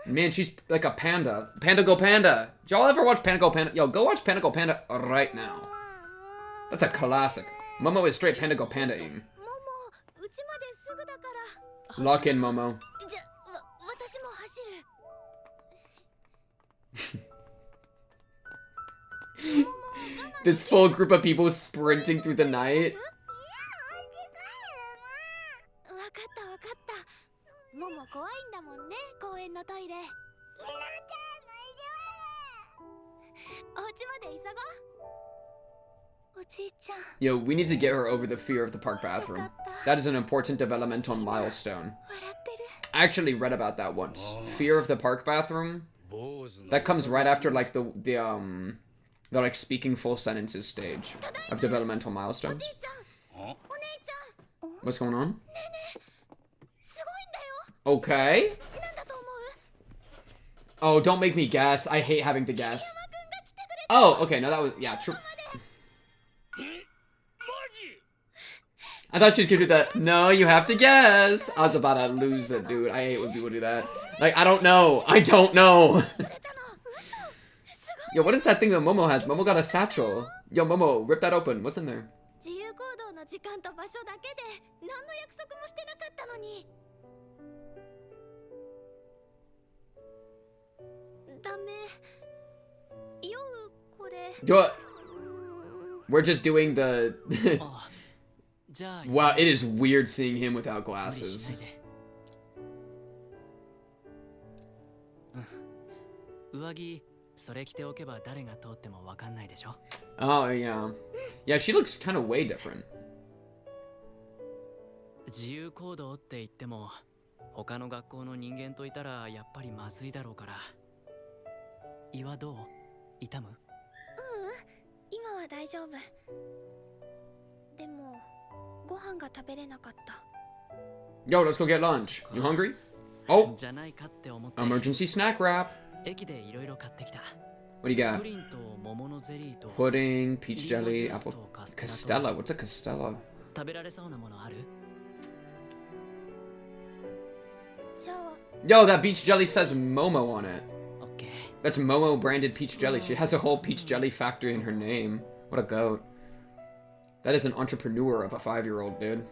Man, she's like a panda. Panda Go Panda. Did y'all ever watch Panda Go Panda? Yo, go watch Panda Go Panda right now. That's a classic. Momo is straight Panda Go Panda-ing. Lock in, Momo. This full group of people sprinting through the night. Yo, we need to get her over the fear of the park bathroom. That is an important developmental milestone. I actually read about that once. Fear of the park bathroom. That comes right after like the like speaking full sentences stage of developmental milestones. What's going on? Okay. Oh, don't make me guess. I hate having to guess. Oh, okay. No, that was yeah. True. I thought she was gonna do that. No, you have to guess. I was about to lose it, dude. I hate when people do that. Like, I don't know. I don't know. Yo, what is that thing that Momo has? Momo got a satchel. Yo, Momo, rip that open. What's in there? Yo, we're just doing the... Wow, it is weird seeing him without glasses. Oh, yeah. Yeah, she looks kind of way different. Yo, let's go get lunch. You hungry? Oh! Emergency snack wrap. What do you got? Pudding, peach jelly, apple... Castella. What's a Castella? Yo, that peach jelly says Momo on it. That's Momo branded peach jelly. She has a whole peach jelly factory in her name. What a goat. That is an entrepreneur of a 5-year-old, dude.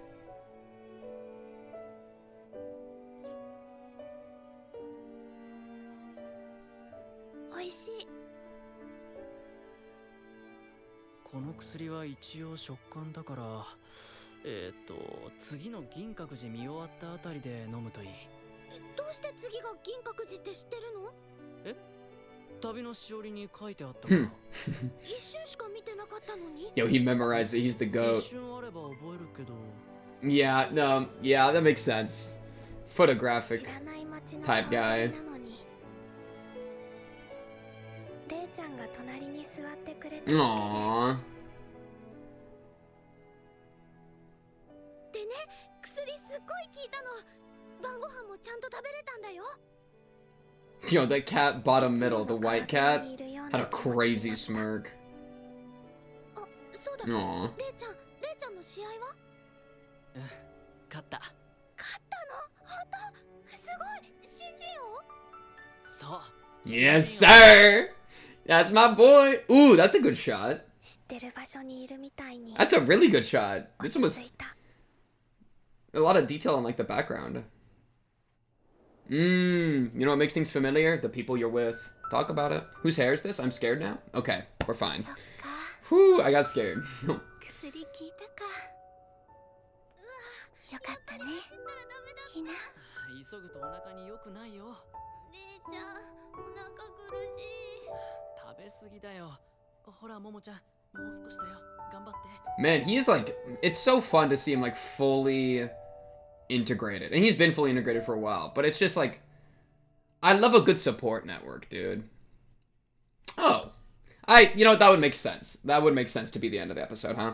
Yo, he memorized it. He's the goat. Yeah, no, yeah, that makes sense. Photographic type guy. ちゃんが隣に座ってくれただけで。 Aww. でね、薬すっごい効いたの。晩ご飯もちゃんと食べれたんだよ。 Yo, that cat bottom middle, the white cat, had a crazy smirk. あ、そうだ。 Aww. レイちゃんの試合は？勝った。勝ったの？本当？すごい。新人王？そう。 Yes, sir! That's my boy! Ooh, that's a good shot. 知ってる場所にいるみたいに。 That's a really good shot. This one was a lot of detail on like the background. You know what makes things familiar? The people you're with. Talk about it. Whose hair is this? I'm scared now? Okay, we're fine. Whew, I got scared. 薬効いたか。よかったね。ひな。急ぐとお腹に良くないよ。レイちゃん、お腹苦しい。食べ過ぎだよ。ほら、ももちゃん、もう少しだよ。頑張って。 Man, he is like, it's so fun to see him like fully integrated. And he's been fully integrated for a while, but it's just like, I love a good support network, dude. Oh, you know, that would make sense. That would make sense to be the end of the episode, huh?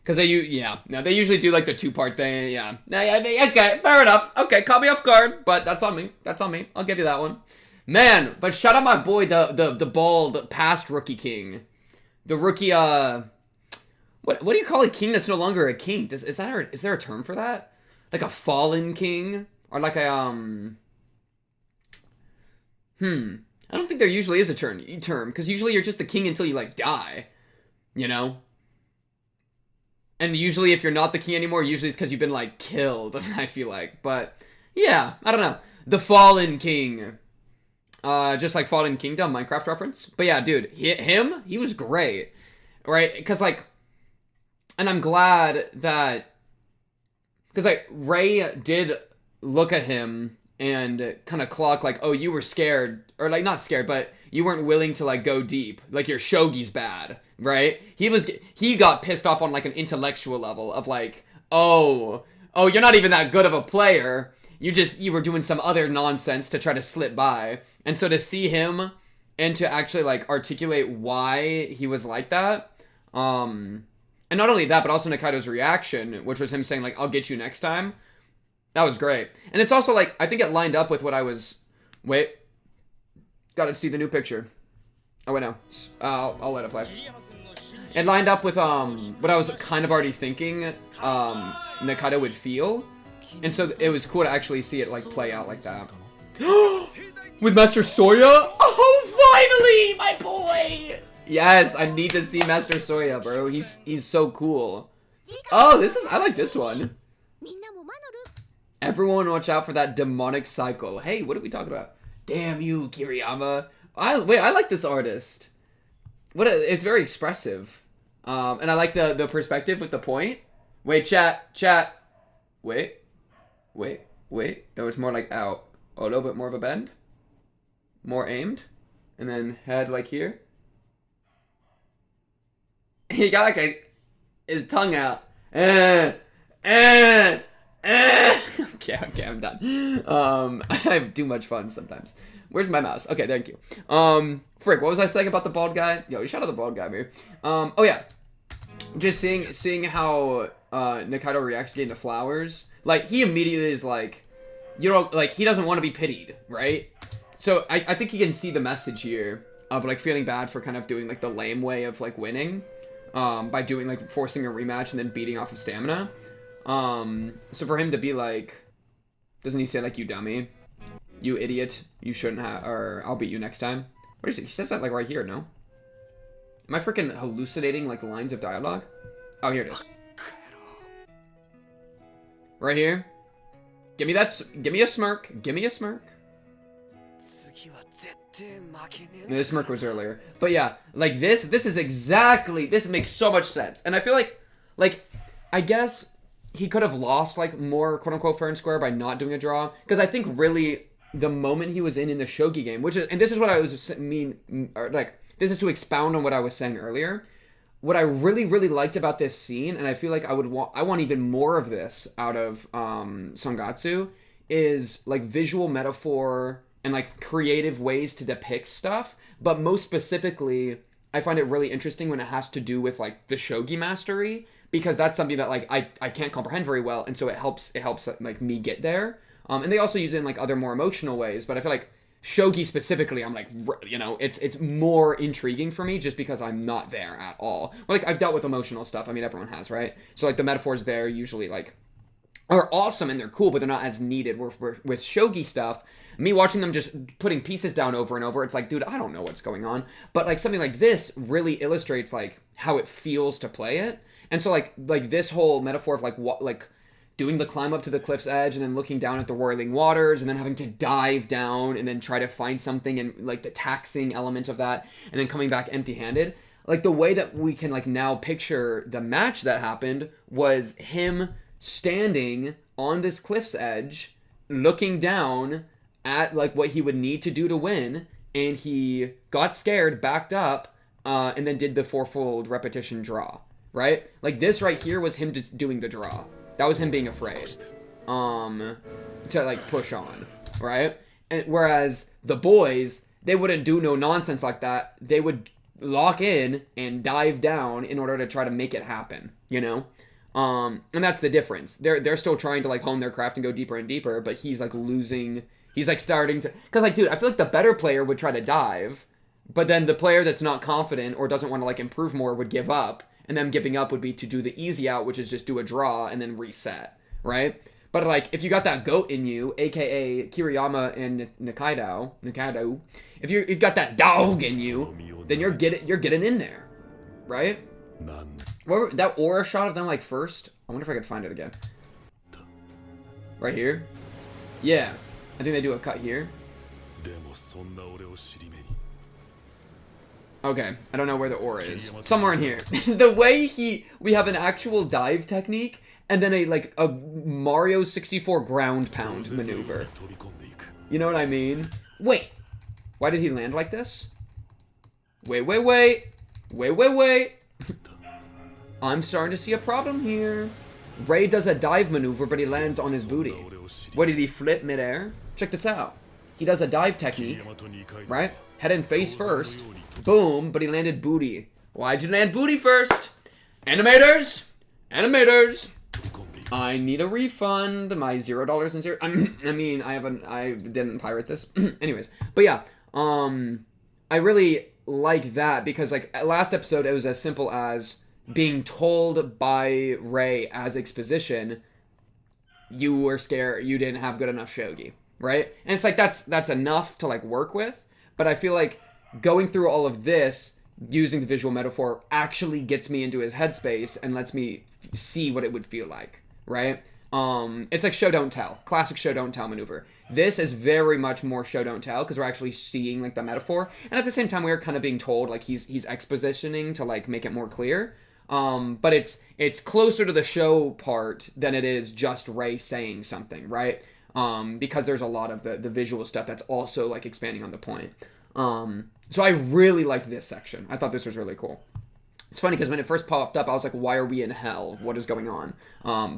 Because they usually do like the two-part thing. Yeah. Okay, fair enough. Okay, caught me off guard, but that's on me. That's on me. I'll give you that one. Man, but shout out my boy, the bald past rookie king. The rookie, what do you call a king that's no longer a king? Is there a term for that? Like a fallen king? Or like a, I don't think there usually is a term, because usually you're just the king until you, like, die. You know? And usually if you're not the king anymore, usually it's because you've been, like, killed, I feel like. But, yeah, I don't know. The Fallen King. Just like Fallen Kingdom, Minecraft reference. But yeah, dude, he was great. Right? Because, like, and I'm glad that, because, like, Ray did look at him and kind of clock, like, oh, you were scared, or, like, not scared, but you weren't willing to, like, go deep. Like, your shogi's bad, right? He got pissed off on, like, an intellectual level of, like, oh, you're not even that good of a player. You were doing some other nonsense to try to slip by. And so to see him and to actually, like, articulate why he was like that, and not only that, but also Nikaido's reaction, which was him saying, like, I'll get you next time. That was great. And it's also, like, I think it lined up with what I was... Wait. Gotta see the new picture. Oh, wait, no. I'll let it play. It lined up with, what I was kind of already thinking, Nikaido would feel. And so it was cool to actually see it, like, play out like that. With Master Soya? Oh, finally! My boy! Yes, I need to see Master Soya, bro. He's so cool. Oh, I like this one. Everyone watch out for that demonic cycle. Hey, what are we talking about? Damn you, Kiriyama. I like this artist. It's very expressive. And I like the perspective with the point. Wait, chat. Wait. It was more like out. A little bit more of a bend. More aimed. And then head like here. He got like his tongue out. Okay, I'm done. I have too much fun sometimes. Where's my mouse? Okay, thank you. Frick, what was I saying about the bald guy? Yo, shout out the bald guy, man. Oh yeah. Just seeing how Nikaido reacts to getting the flowers. Like, he immediately is like, you know, like, he doesn't want to be pitied, right? So I think he can see the message here of, like, feeling bad for kind of doing, like, the lame way of, like, winning. By doing, like, forcing a rematch and then beating off of stamina. So for him to be like, doesn't he say, like, you dummy? You idiot. You shouldn't have, or I'll beat you next time. What is it? He says that, like, right here, no? Am I freaking hallucinating, like, lines of dialogue? Oh, here it is. Right here. Give me a smirk. Give me a smirk. The smirk was earlier. But yeah, like this is exactly, this makes so much sense. And I feel like, I guess he could have lost, like, more quote-unquote fair and square by not doing a draw. Because I think really the moment he was in the shogi game, which is, and this is what I was this is to expound on what I was saying earlier. What I really, really liked about this scene, and I feel like I want even more of this out of Sangatsu, is, like, visual metaphor and like creative ways to depict stuff, but most specifically, I find it really interesting when it has to do with like the shogi mastery, because that's something that like I can't comprehend very well, and so it helps like me get there. And they also use it in like other more emotional ways, but I feel like shogi specifically, I'm like, you know, it's more intriguing for me just because I'm not there at all. Like I've dealt with emotional stuff. I mean, everyone has, right? So like the metaphors there usually like are awesome and they're cool, but they're not as needed. With shogi stuff, me watching them just putting pieces down over and over, it's like, dude, I don't know what's going on. But like something like this really illustrates like how it feels to play it. And so like this whole metaphor of like what like doing the climb up to the cliff's edge and then looking down at the whirling waters and then having to dive down and then try to find something, and like the taxing element of that, and then coming back empty-handed. Like the way that we can like now picture the match that happened was him standing on this cliff's edge, looking down at like what he would need to do to win, and he got scared, backed up, and then did the fourfold repetition draw, right? Like this right here was him just doing the draw. That was him being afraid, to like push on, right? And whereas the boys, they wouldn't do no nonsense like that. They would lock in and dive down in order to try to make it happen, you know? And that's the difference. They're still trying to like hone their craft and go deeper and deeper, but he's like losing. He's like starting to, because like, dude, I feel like the better player would try to dive, but then the player that's not confident or doesn't want to like improve more would give up. And them giving up would be to do the easy out, which is just do a draw and then reset, right? But like, if you got that goat in you, aka Kiriyama and Nikaido, if you've got that dog in you, then you're getting in there, right? What, that aura shot of them like first? I wonder if I could find it again. Right here? Yeah, I think they do a cut here. Okay, I don't know where the aura is. Somewhere in here. The way we have an actual dive technique, and then a Mario 64 ground pound maneuver. You know what I mean? Wait! Why did he land like this? Wait. I'm starting to see a problem here. Ray does a dive maneuver, but he lands on his booty. What, did he flip midair? Check this out. He does a dive technique, right? Head and face first. Boom, but he landed booty. Why'd you land booty first? Animators! I need a refund. My $0 and zero. I mean, I didn't pirate this. Anyways, but yeah, I really like that because like last episode, it was as simple as being told by Ray as exposition, you were scared, you didn't have good enough shogi, right? And it's like, that's enough to like work with, but I feel like going through all of this, using the visual metaphor, actually gets me into his headspace and lets me see what it would feel like, right? It's like show don't tell, classic show don't tell maneuver. This is very much more show don't tell because we're actually seeing like the metaphor, and at the same time we're kind of being told like he's expositioning to like make it more clear. But it's closer to the show part than it is just Ray saying something, right? Because there's a lot of the visual stuff that's also like expanding on the point. So I really liked this section. I thought this was really cool. It's funny because when it first popped up, I was like, why are we in hell? What is going on?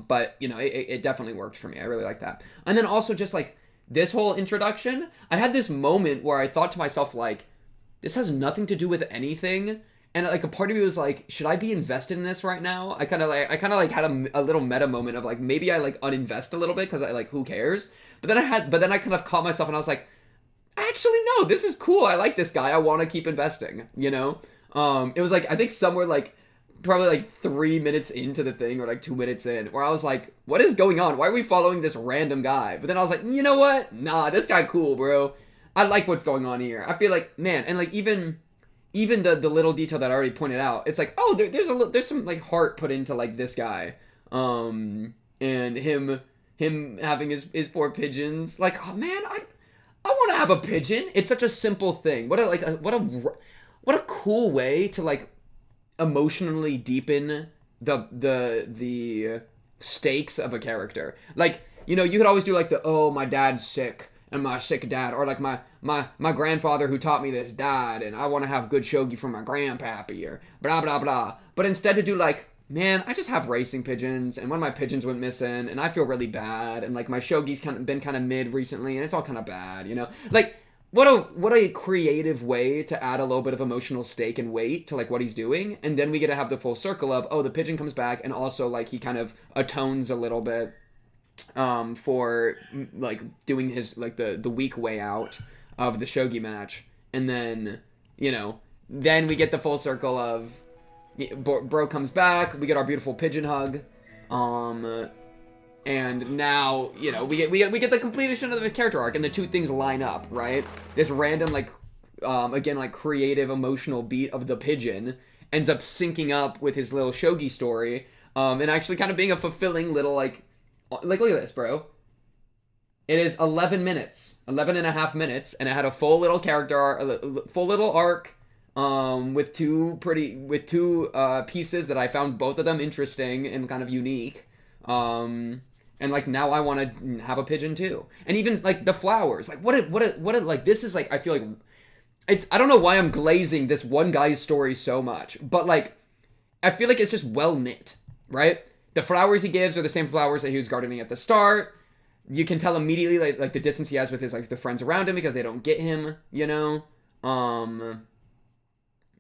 But, you know, it definitely worked for me. I really like that. And then also just, like, this whole introduction, I had this moment where I thought to myself, like, this has nothing to do with anything. And, like, a part of me was like, should I be invested in this right now? I kind of had a little meta moment of, like, maybe I, like, uninvest a little bit because I, like, who cares? But then I kind of caught myself and I was like, actually, no, this is cool. I like this guy. I want to keep investing, you know? It was like, I think somewhere like, probably like 3 minutes into the thing or like 2 minutes in, where I was like, what is going on? Why are we following this random guy? But then I was like, you know what? Nah, this guy cool, bro. I like what's going on here. I feel like, man, and like even the little detail that I already pointed out, it's like, oh, there's some like heart put into like this guy. And him having his poor pigeons. Like, oh man, I want to have a pigeon. It's such a simple thing. What a cool way to like emotionally deepen the stakes of a character. Like, you know, you could always do like my dad's sick and my sick dad, or like my grandfather who taught me this died and I want to have good shogi from my grandpappy, or blah blah blah. But instead to do like man, I just have racing pigeons, and one of my pigeons went missing, and I feel really bad, and like my shogi's been kind of mid recently, and it's all kind of bad, you know? Like, what a creative way to add a little bit of emotional stake and weight to like what he's doing, and then we get to have the full circle of, oh, the pigeon comes back, and also like he kind of atones a little bit for like doing his like the weak way out of the shogi match, and then, you know, then we get the full circle of bro comes back, we get our beautiful pigeon hug, and now, you know, we get the completion of the character arc, and the two things line up, right? This random like again like creative emotional beat of the pigeon ends up syncing up with his little shogi story, and actually kind of being a fulfilling little like look at this, bro. It is 11 and a half minutes, and it had a full little character, a full little arc, with two pieces that I found both of them interesting and kind of unique. And like now I want to have a pigeon too. And even like the flowers, like what like this is like, I feel like I don't know why I'm glazing this one guy's story so much, but like I feel like it's just well knit, right? The flowers he gives are the same flowers that he was gardening at the start. You can tell immediately like the distance he has with his like the friends around him because they don't get him, you know?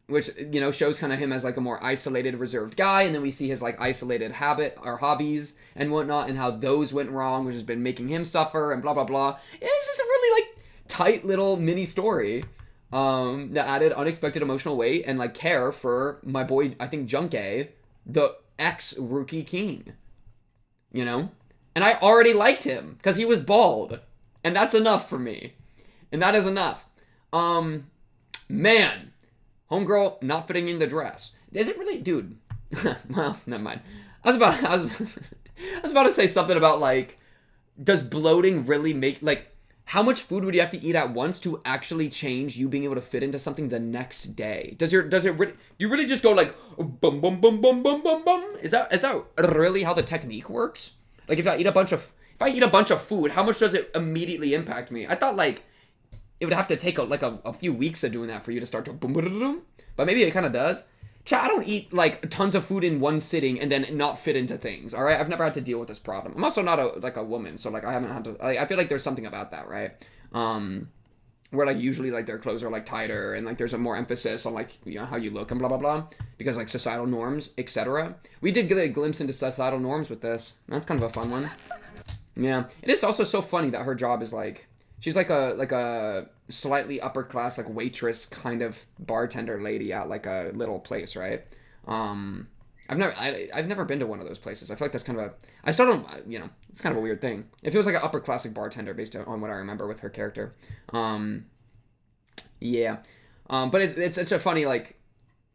Which, you know, shows kind of him as like a more isolated, reserved guy, and then we see his like isolated habit or hobbies and whatnot, and how those went wrong, which has been making him suffer and blah blah blah. It's just a really like tight little mini story that added unexpected emotional weight and like care for my boy, I think Junke, the ex-rookie king, you know? And I already liked him because he was bald, and that's enough for me, and that is enough. Man, homegirl not fitting in the dress. Is it really, dude? Well, never mind. I was about to say something about like, does bloating really make like, how much food would you have to eat at once to actually change you being able to fit into something the next day? Do you really just go like boom boom boom boom boom boom boom? Is that really how the technique works? Like if I eat a bunch of food, how much does it immediately impact me? I thought like it would have to take a few weeks of doing that for you to start to boom boom boom. But maybe it kind of does. Chat, I don't eat like tons of food in one sitting and then not fit into things. All right, I've never had to deal with this problem. I'm also not a woman, so like I haven't had to. I feel like there's something about that, right? Where like usually like their clothes are like tighter and like there's a more emphasis on like, you know, how you look and blah blah blah because like societal norms, etc. We did get a glimpse into societal norms with this. That's kind of a fun one. Yeah, it is also so funny that her job is like she's like a slightly upper class like waitress kind of bartender lady at like a little place, right? I've never been to one of those places. I feel like that's kind of it's kind of a weird thing. It feels like an upper class like bartender based on what I remember with her character. Yeah. But it's such a funny like,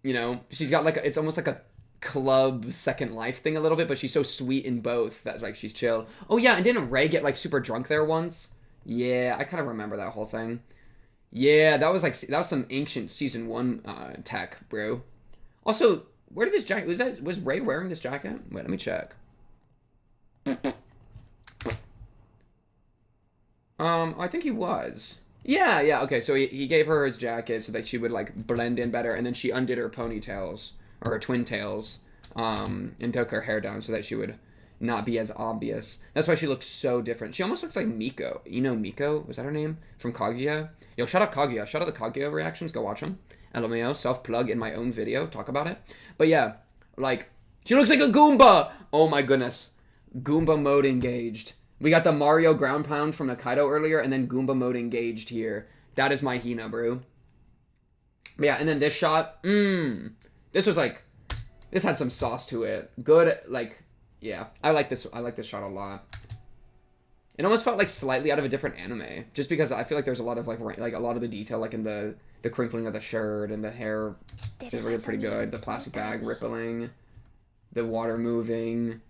you know, she's got like it's almost like a club Second Life thing a little bit, but she's so sweet in both that like she's chill. Oh yeah, and didn't Ray get like super drunk there once? Yeah, I kind of remember that whole thing. Yeah, that was some ancient season 1 tech, bro. Also, where did this jacket was Ray wearing this jacket? Wait, let me check. I think he was. Yeah, okay, so he gave her his jacket so that she would like blend in better, and then she undid her ponytails or her twin tails and took her hair down so that she would not be as obvious. That's why she looks so different. She almost looks like Miko. You know Miko? Was that her name? From Kaguya? Yo, shout out Kaguya. Shout out the Kaguya reactions. Go watch them. LMAO, self-plug in my own video. Talk about it. But yeah, like, she looks like a Goomba! Oh my goodness. Goomba mode engaged. We got the Mario ground pound from the Kaido earlier, and then Goomba mode engaged here. That is my Hina, bro. But yeah, and then this shot. This was like, this had some sauce to it. Good, like, yeah, I like this shot a lot. It almost felt like slightly out of a different anime, just because I feel like there's a lot of like a lot of the detail, like in the crinkling of the shirt and the hair is really pretty good. The plastic bag rippling, the water moving.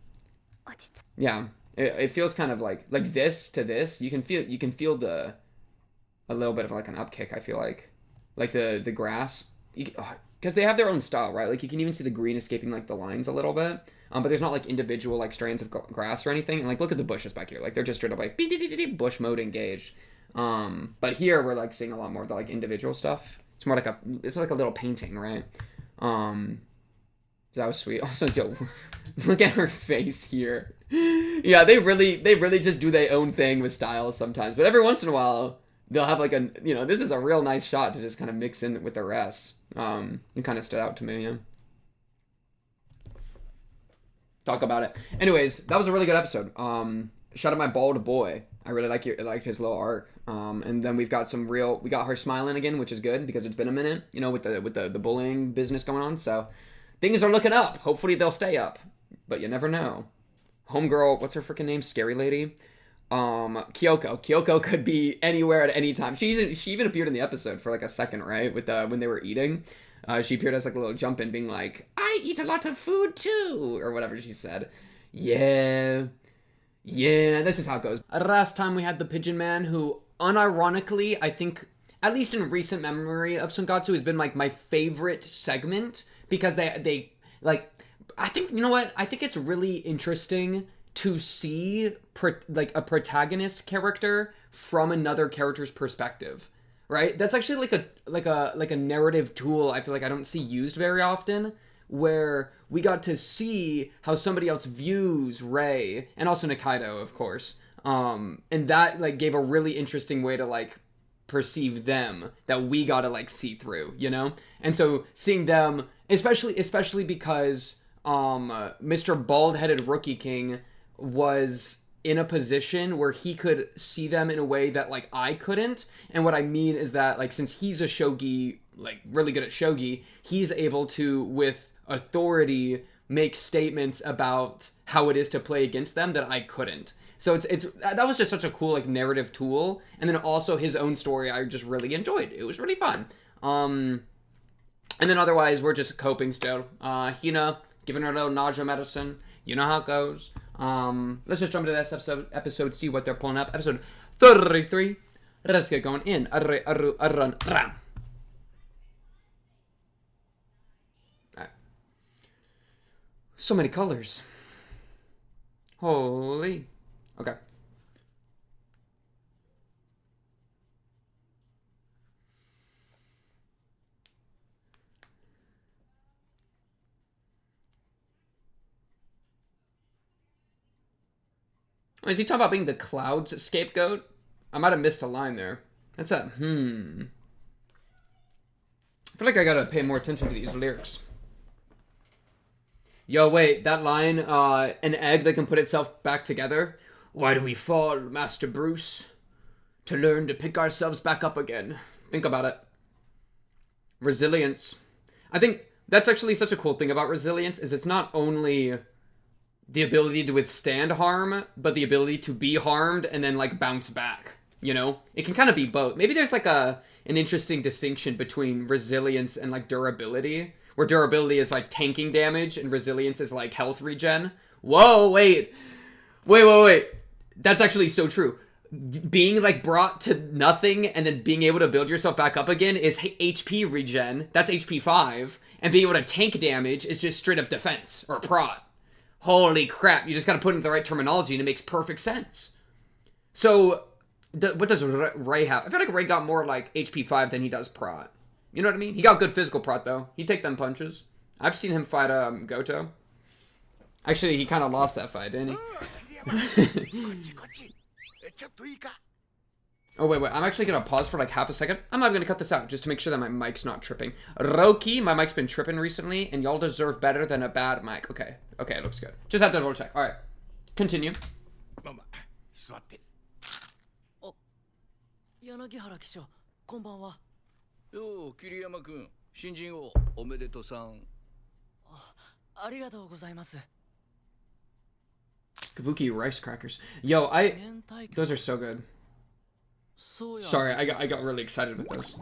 Yeah, it feels kind of like this to this. You can feel a little bit of like an upkick. I feel like the grass, because they have their own style, right? Like you can even see the green escaping like the lines a little bit. But there's not like individual like strands of grass or anything. And like look at the bushes back here. Like they're just straight up like bush mode engaged. But here we're like seeing a lot more of the like individual stuff. It's more like it's like a little painting, right? So That was sweet. Also, yo, look at her face here. Yeah, they really just do their own thing with styles sometimes. But every once in a while, they'll have like a, you know, this is a real nice shot to just kind of mix in with the rest. It kind of stood out to me, yeah. Talk about it. Anyways, that was a really good episode. Shout out my bald boy. I really liked his little arc. And then we got her smiling again, which is good because it's been a minute, you know, with the bullying business going on. So things are looking up. Hopefully they'll stay up, but you never know. Homegirl, what's her freaking name? Scary lady. Kyoko. Kyoko could be anywhere at any time. She even appeared in the episode for like a second, right? With when they were eating. She appeared as like a little jump in, being like, "I eat a lot of food too," or whatever she said. Yeah, this is how it goes. Last time we had the Pigeon Man, who unironically, I think, at least in recent memory of Sangatsu, has been like my favorite segment because they like, I think, you know what? I think it's really interesting to see like a protagonist character from another character's perspective. Right? That's actually like a narrative tool I feel like I don't see used very often, where we got to see how somebody else views Rei and also Nikaido, of course. And that like gave a really interesting way to like perceive them that we got to like see through, you know? And so seeing them, especially because Mr. Bald-headed Rookie King was in a position where he could see them in a way that like I couldn't. And what I mean is that like, since he's a shogi, like really good at shogi, he's able to with authority make statements about how it is to play against them that I couldn't. So it's that was just such a cool like narrative tool. And then also his own story I just really enjoyed. It was really fun. And then otherwise we're just coping still. Hina giving her a little nausea medicine. You know how it goes. Let's just jump into this episode, see what they're pulling up. Episode 33. Let's get going in. Alright. So many colors. Holy. Okay. Is he talking about being the Cloud's scapegoat? I might have missed a line there. That's a I feel like I gotta pay more attention to these lyrics. Yo, wait, that line, an egg that can put itself back together. Why do we fall, Master Bruce? To learn to pick ourselves back up again. Think about it. Resilience. I think that's actually such a cool thing about resilience, is it's not only the ability to withstand harm, but the ability to be harmed and then like bounce back, you know? It can kind of be both. Maybe there's like an interesting distinction between resilience and like durability, where durability is like tanking damage and resilience is like health regen. Whoa, wait. That's actually so true. Being like brought to nothing and then being able to build yourself back up again is HP regen. That's HP 5. And being able to tank damage is just straight up defense or prot. Holy crap, you just gotta put in the right terminology and it makes perfect sense. So, what does Rei have? I feel like Rei got more like HP 5 than he does prot. You know what I mean? He got good physical prot though. He'd take them punches. I've seen him fight Goto. Actually, he kind of lost that fight, didn't he? Oh, wait. I'm actually going to pause for like half a second. I'm not going to cut this out just to make sure that my mic's not tripping. Roki, my mic's been tripping recently, and y'all deserve better than a bad mic. Okay, it looks good. Just have to double check. All right. Continue. 柳原記者、こんばんは。よう、桐山君、新人王おめでとさん。ありがとうございます。 Kabuki rice crackers. Yo, those are so good. Sorry, I got really excited with those.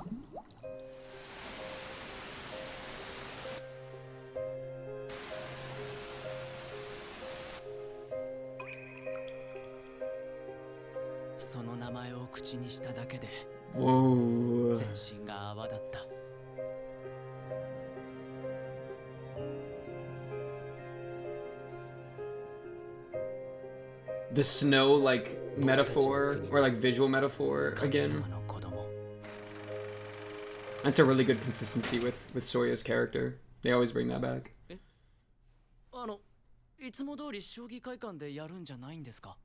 Whoa. The snow, like, metaphor, or, like, visual metaphor, again. That's a really good consistency with Soya's character. They always bring that back. いつも通り将棋会館でやるんじゃないんですか？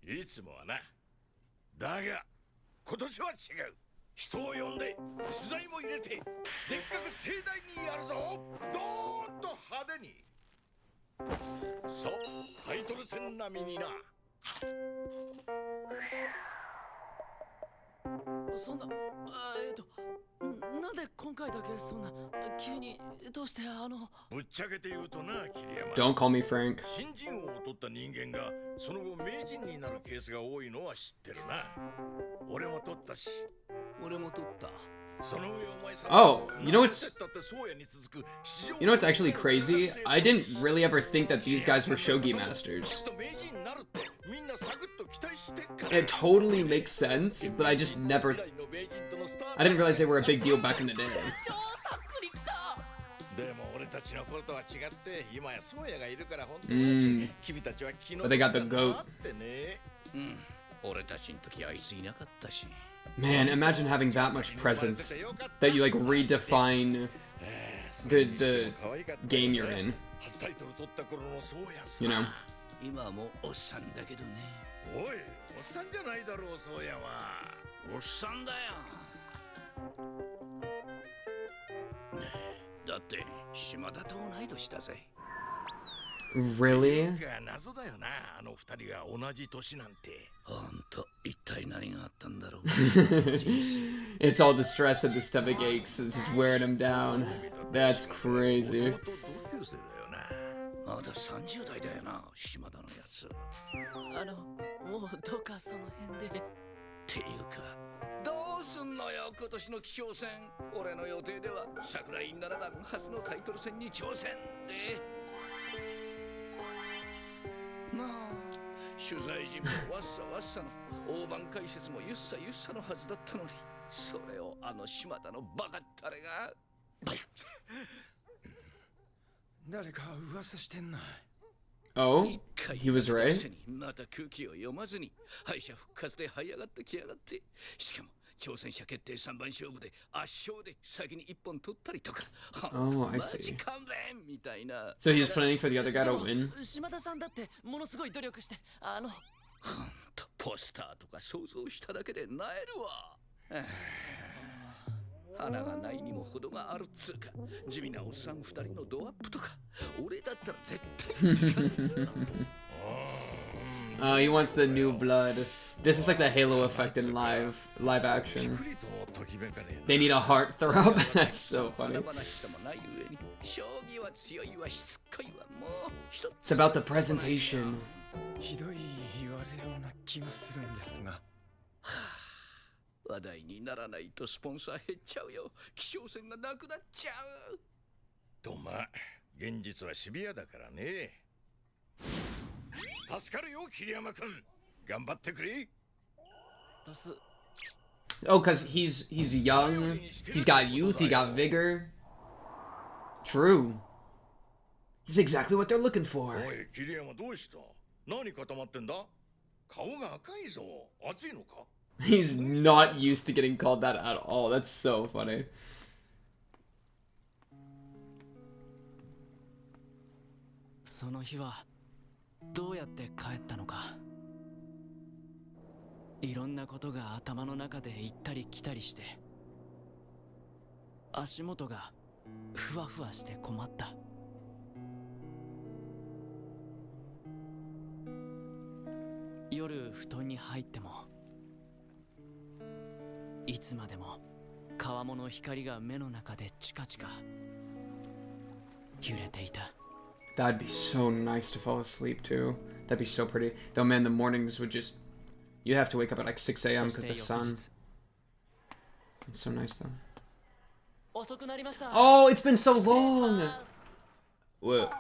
いつもはな。だが今年は違う。人を呼んで取材も入れてでっかく盛大にやるぞ。ドーンと派手に。そう、タイトル戦並みにな。そんな、なんで今回だけそんな急にどうしてぶっちゃけて言うとな、桐山。 Don't call me Frank. 新人王を取った人間がその後名人になるケースが多いのは知ってるな。俺も取ったし。俺も取った。 Oh, you know what's actually crazy? I didn't really ever think that these guys were shogi masters. It totally makes sense, but I just never... I didn't realize they were a big deal back in the day. But they got the goat. Man, imagine having that much presence that you like redefine the game you're in. You know? 今もおっさんだけどね。おい、おっさんじゃないだろう、そうやわ。おっさんだよ。だって島田と同い年だぜ。Really? 謎だよな、あの二人が同じ年なんて。ほんと、一体何があったんだろう。It's all the stress and the stomach aches and just wearing him down. That's crazy. まだ30代だよな、島田のやつ。もうどうかその辺で。っていうか、どうすんのよ、今年の棋将戦。俺の予定では桜井七段初のタイトル戦に挑戦で。まあ、取材陣もわっさわっさの大盤解説もゆっさゆっさのはずだったのに、それをあの島田のバカったれが。誰か噂してんな。Oh, he was right. また空気を読まずに敗者復活で這い上がってきやがって、しかも挑戦者決定3番勝負で圧勝で先に1本取ったりとか。 Oh, I see. マジ勘弁みたいな。 So he was planning for the other guy to win. 島田さんだってものすごい努力してほんとポスターとか想像しただけでなえるわ。花がないにも程があるっつうか、地味なおっさん2人のドアップとか、俺だったら絶対。He wants the new blood. This is like the Halo effect in live action. They need a heartthrob. That's so funny. It's about the presentation. ひどい言われような気がするんですが。話題にならないとスポンサー減っちゃうよ。希少戦がなくなっちゃう。とまあ、現実はシビアだからね。助かるよ、桐山君。頑張ってくれ。Oh, cause he's young. He's got youth. He got vigor. True. He's exactly what they're looking for. おい、桐山どうした？何固まってんだ？顔が赤いぞ。熱いのか？ He's not used to getting called that at all. That's so funny. その日はどうやって帰ったのか。いろんなことが頭の中で行ったり来たりして、足元がふわふわして困った。夜布団に入っても、いつまでも川面の光が目の中でチカチカ揺れていた。 That'd be so nice to fall asleep too. That'd be so pretty. Though, man, the mornings would just... You have to wake up at like 6 a.m. because the sun. It's so nice though. Oh, it's been so long! Whoa.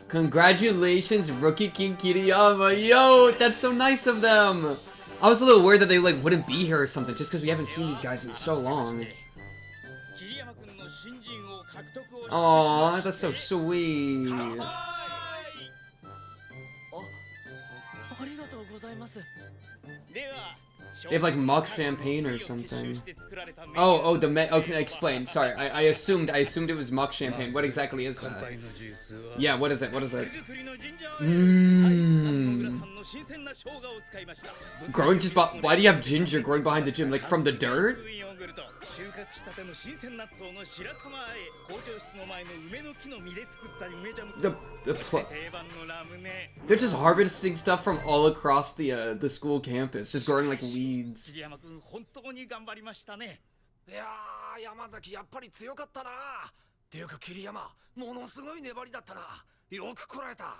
Congratulations, Rookie King Kiriyama. Yo, that's so nice of them. I was a little worried that they like wouldn't be here or something just because we haven't seen these guys in so long. Aw, that's so sweet. They have like mock champagne or something. Oh, okay, explain. Sorry, I assumed it was mock champagne. What exactly is that? Yeah, what is it? What is it? Growing just why do you have ginger growing behind the gym? Like from the dirt? They're just harvesting stuff from all across the school campus, just growing like weeds. いやー、山崎やっぱり強かったな。っていうか桐山、ものすごい粘りだったな。よくこらえた。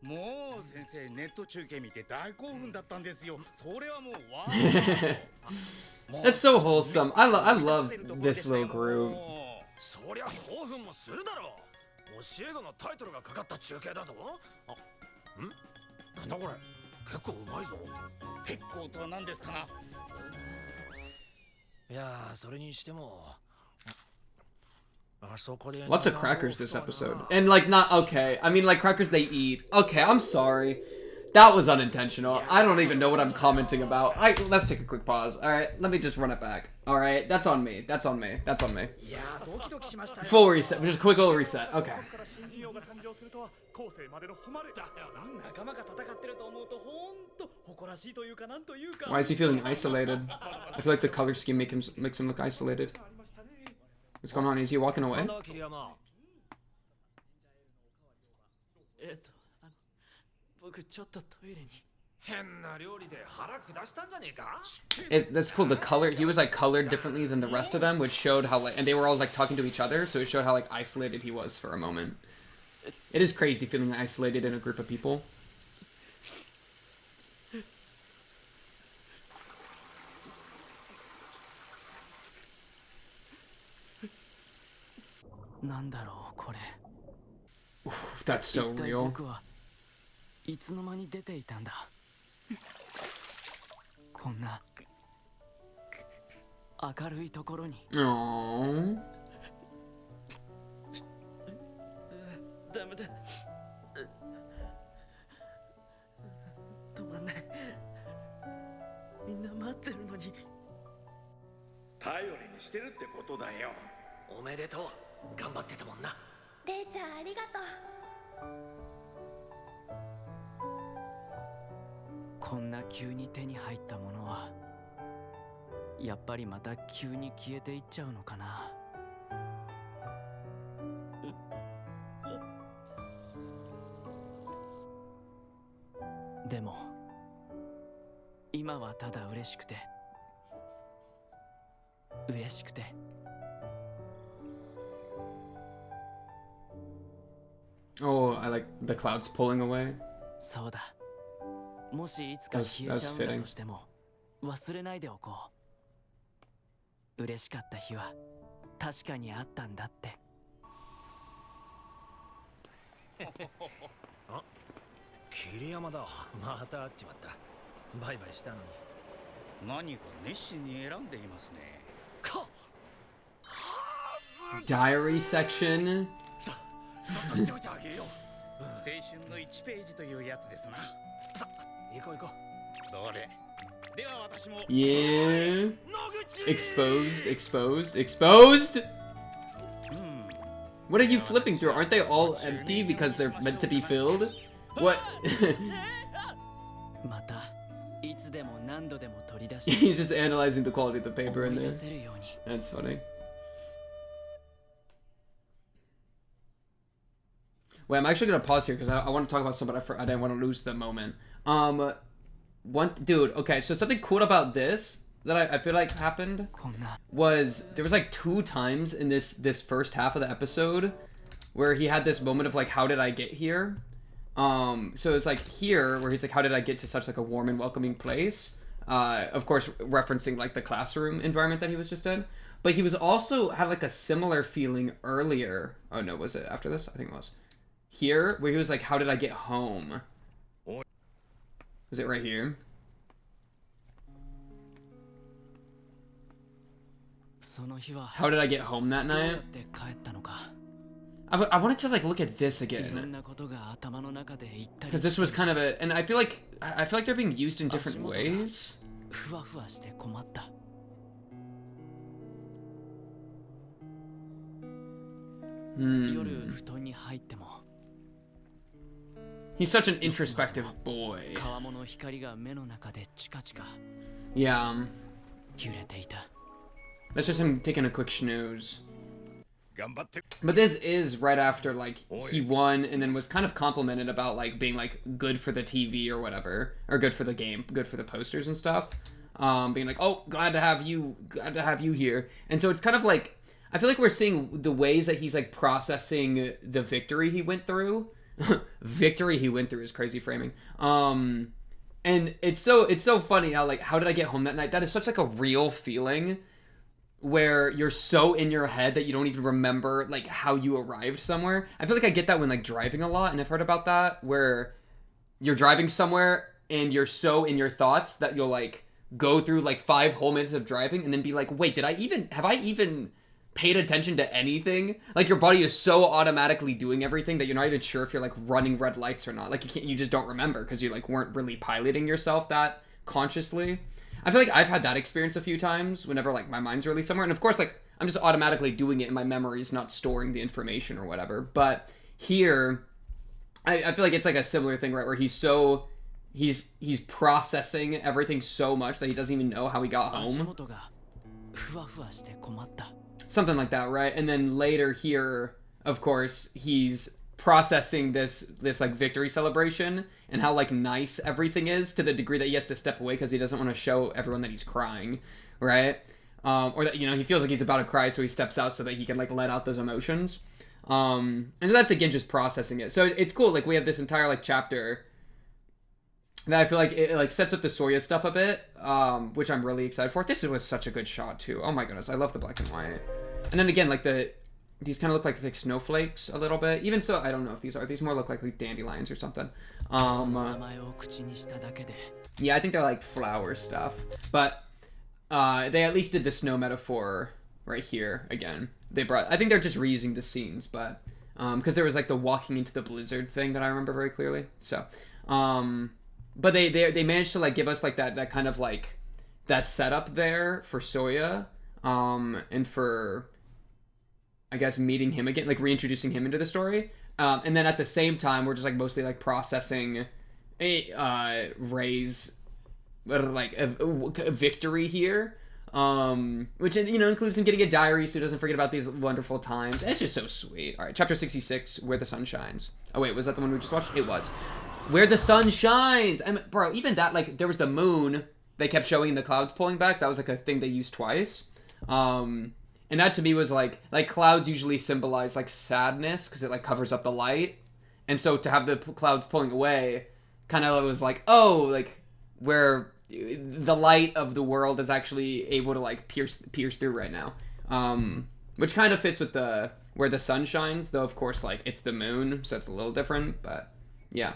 もう先生ネット中継見て大興奮だったんですよ。それはもうわー。That's so wholesome. I love this little group. そりゃ興奮もするだろう。教え子のタイトルがかかった中継だぞ。なんだこれ。結構うまいぞ。結構とは何ですかな。いやー、それにしても。Lots of crackers this episode. And like not okay. I mean like crackers they eat. Okay, I'm sorry. That was unintentional. I don't even know what I'm commenting about. Let's take a quick pause. Alright, let me just run it back. Alright, that's on me. That's on me. That's on me. Full reset. Just a quick little reset. Okay. Why is he feeling isolated? I feel like the color scheme makes him look isolated. What's going on? Is he walking away? That's cool. The color, he was like colored differently than the rest of them, which showed how like, and they were all like talking to each other, so it showed how like isolated he was for a moment. It is crazy feeling isolated in a group of people. Oof, that's so real. Aww. ダメだ。止まんない。みんな待ってるのに。頼りにしてるってことだよ。おめでとう。頑張ってたもんな。レイちゃんありがとう。こんな急に手に入ったものはやっぱりまた急に消えていっちゃうのかな。でも今はただ嬉しくて嬉しくて。Oh, I like the clouds pulling away. そうだ。もしいつか消えちゃうんだとしても忘れないでおこう。嬉しかった日は確かにあったんだって。あ、桐山だ。また会っちまった。バイバイしたのに。何か熱心に選んでいますね。Diary section. さっとしておいてあげよう。青春の1ページというやつですな。さ、行こう行こう。どれ。では私も。Yeah. Exposed, exposed, exposed. What are you flipping through? Aren't they all empty because they're meant to be filled? What? He's just analyzing the quality of the paper in there. That's funny. Wait, I'm actually gonna pause here because I want to talk about something, but I didn't want to lose the moment. Dude, okay, so something cool about this that I feel like happened was there was like 2 times in this first half of the episode where he had this moment of like, how did I get here? So it's like here where he's like, how did I get to such like a warm and welcoming place? Of course, referencing like the classroom environment that he was just in. But he was also had like a similar feeling earlier. Oh no, was it after this? I think it was. Here, where he was like, how did I get home? Was it right here? How did I get home that night? I wanted to like look at this again, because this was kind of a, and I feel like they're being used in different ways. He's such an introspective boy. Yeah. That's just him taking a quick snooze. But this is right after, like, he won and then was kind of complimented about, like, being, like, good for the TV or whatever. Or good for the game, good for the posters and stuff. Being like, oh, glad to have you here. And so it's kind of like, I feel like we're seeing the ways that he's, like, processing the victory he went through. Victory he went through is crazy framing. And it's so funny how, like, how did I get home that night? That is such, like, a real feeling where you're so in your head that you don't even remember, like, how you arrived somewhere. I feel like I get that when, like, driving a lot, and I've heard about that, where you're driving somewhere and you're so in your thoughts that you'll, like, go through, like, 5 whole minutes of driving and then be like, wait, have I even paid attention to anything? Like, your body is so automatically doing everything that you're not even sure if you're, like, running red lights or not. Like, you just don't remember because you, like, weren't really piloting yourself that consciously. I feel like I've had that experience a few times whenever, like, my mind's really somewhere. And, of course, like, I'm just automatically doing it in my memories, not storing the information or whatever. But here, I feel like it's, like, a similar thing, right? Where he's processing everything so much that he doesn't even know how he got home. Something like that, right? And then later here, of course, he's processing this like victory celebration and how like nice everything is, to the degree that he has to step away because he doesn't want to show everyone that he's crying, right? Or that, you know, he feels like he's about to cry, so he steps out so that he can like let out those emotions. And so that's again just processing it. So it's cool. Like, we have this entire like chapter that I feel like it like sets up the Soya stuff a bit, which I'm really excited for. This was such a good shot too. Oh my goodness, I love the black and white. And then again, like these kind of look like snowflakes a little bit. Even so, I don't know if these more look like dandelions or something. Yeah, I think they're like flower stuff. But they at least did the snow metaphor right here again. I think they're just reusing the scenes, but because there was like the walking into the blizzard thing that I remember very clearly. So, but they managed to like give us like that kind of like that setup there for Soya, and for, I guess, meeting him again, like reintroducing him into the story. And then at the same time, we're just like mostly like processing Rei's like a victory here, which, you know, includes him getting a diary so he doesn't forget about these wonderful times. It's just so sweet. All right, chapter 66, Where the Sun Shines. Oh wait, was that the one we just watched? It was. Where the Sun Shines. I mean, bro, even that, like, there was the moon they kept showing the clouds pulling back. That was like a thing they used twice. And that to me was like clouds usually symbolize like sadness because it like covers up the light. And so to have the clouds pulling away kind of was like, oh, like where the light of the world is actually able to like pierce through right now. Which kind of fits with where the sun shines, though of course like it's the moon, so it's a little different, but yeah.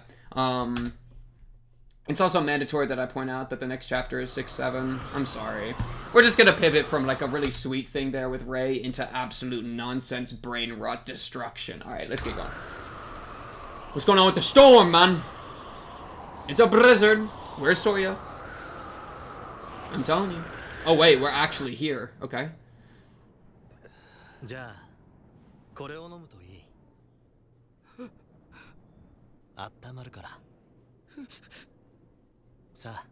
It's also mandatory that I point out that the next chapter is 6-7. I'm sorry. We're just gonna pivot from like a really sweet thing there with Rei into absolute nonsense brain rot destruction. Alright, let's get going. What's going on with the storm, man? It's a blizzard. Where's Soya? I'm telling you. Oh wait, we're actually here. Okay. じゃあこれを飲むといい。温まるから。さあ。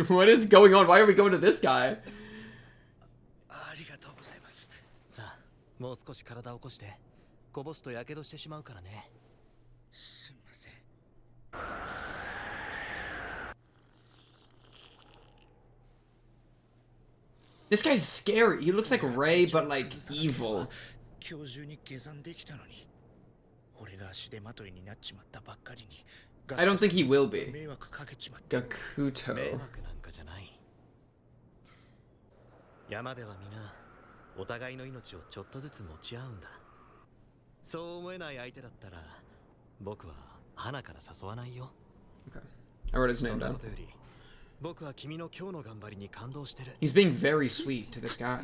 What is going on? Why are we going to this guy? ありがとうございます。さあ、もう少し体を起こしてこぼすとやけどしてしまうからね。すみません。This guy's scary. He looks like Rei, but like evil. I don't think he will be. Gakuto. 山では皆お互いの命をちょっとずつ持ち合うんだ。そう思えない相手だったら僕は花から誘わないよ。 Okay. I wrote his name down. 僕は君の今日の頑張りに感動してる。 He's being very sweet to this guy.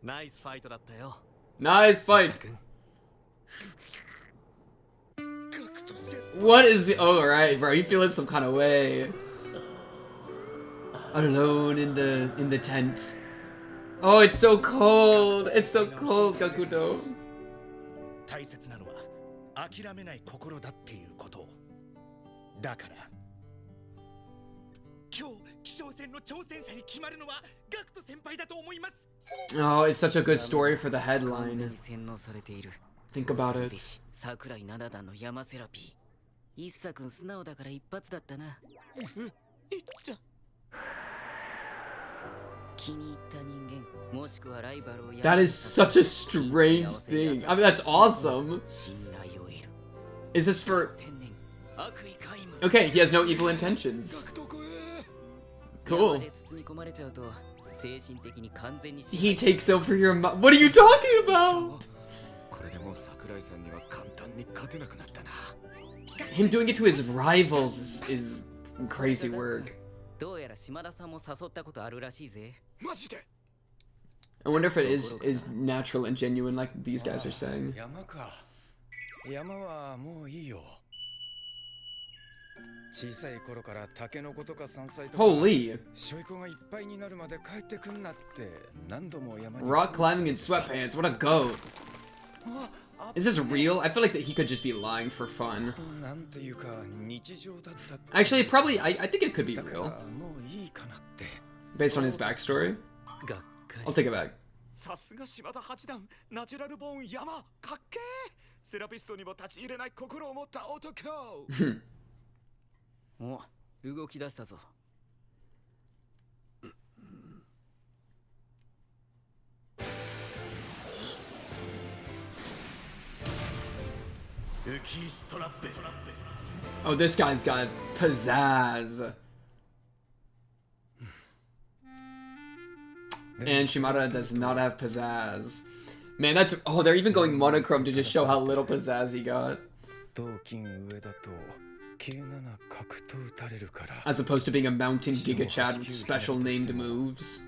ナイスファイトだったよ。 Nice fight. What is... Oh, right, bro. You feeling some kind of way. Alone in the tent. Oh, it's so cold. It's so cold, Gakuto. 大切なのは諦めない心だっていうこと。だから今日気象戦の挑戦者に決まるのはガクト先輩だと思います。 Oh, it's such a good story for the headline. Think about it. 桜井七段の山セラピー。一茶君素直だから一発だったな。いっちゃ。That is such a strange thing. I mean, that's awesome. Is this for... Okay, he has no evil intentions. Cool. He takes over your mom. What are you talking about? Him doing it to his rivals is crazy work. I wonder if it is natural and genuine like these guys are saying. Holy! Rock climbing in sweatpants, what a goat. Is this real? I feel like that he could just be lying for fun. Actually, probably, I think it could be real. Based on his backstory. I'll take it back. さすが島田八段、ナチュラルボーン山、かっけー。セラピストにも立ち入れない心を持った男。お、動き出したぞ。Oh, this guy's got pizzazz. And Shimada does not have pizzazz. Man, that's... Oh, they're even going monochrome to just show how little pizzazz he got. As opposed to being a mountain Giga Chad with special named moves.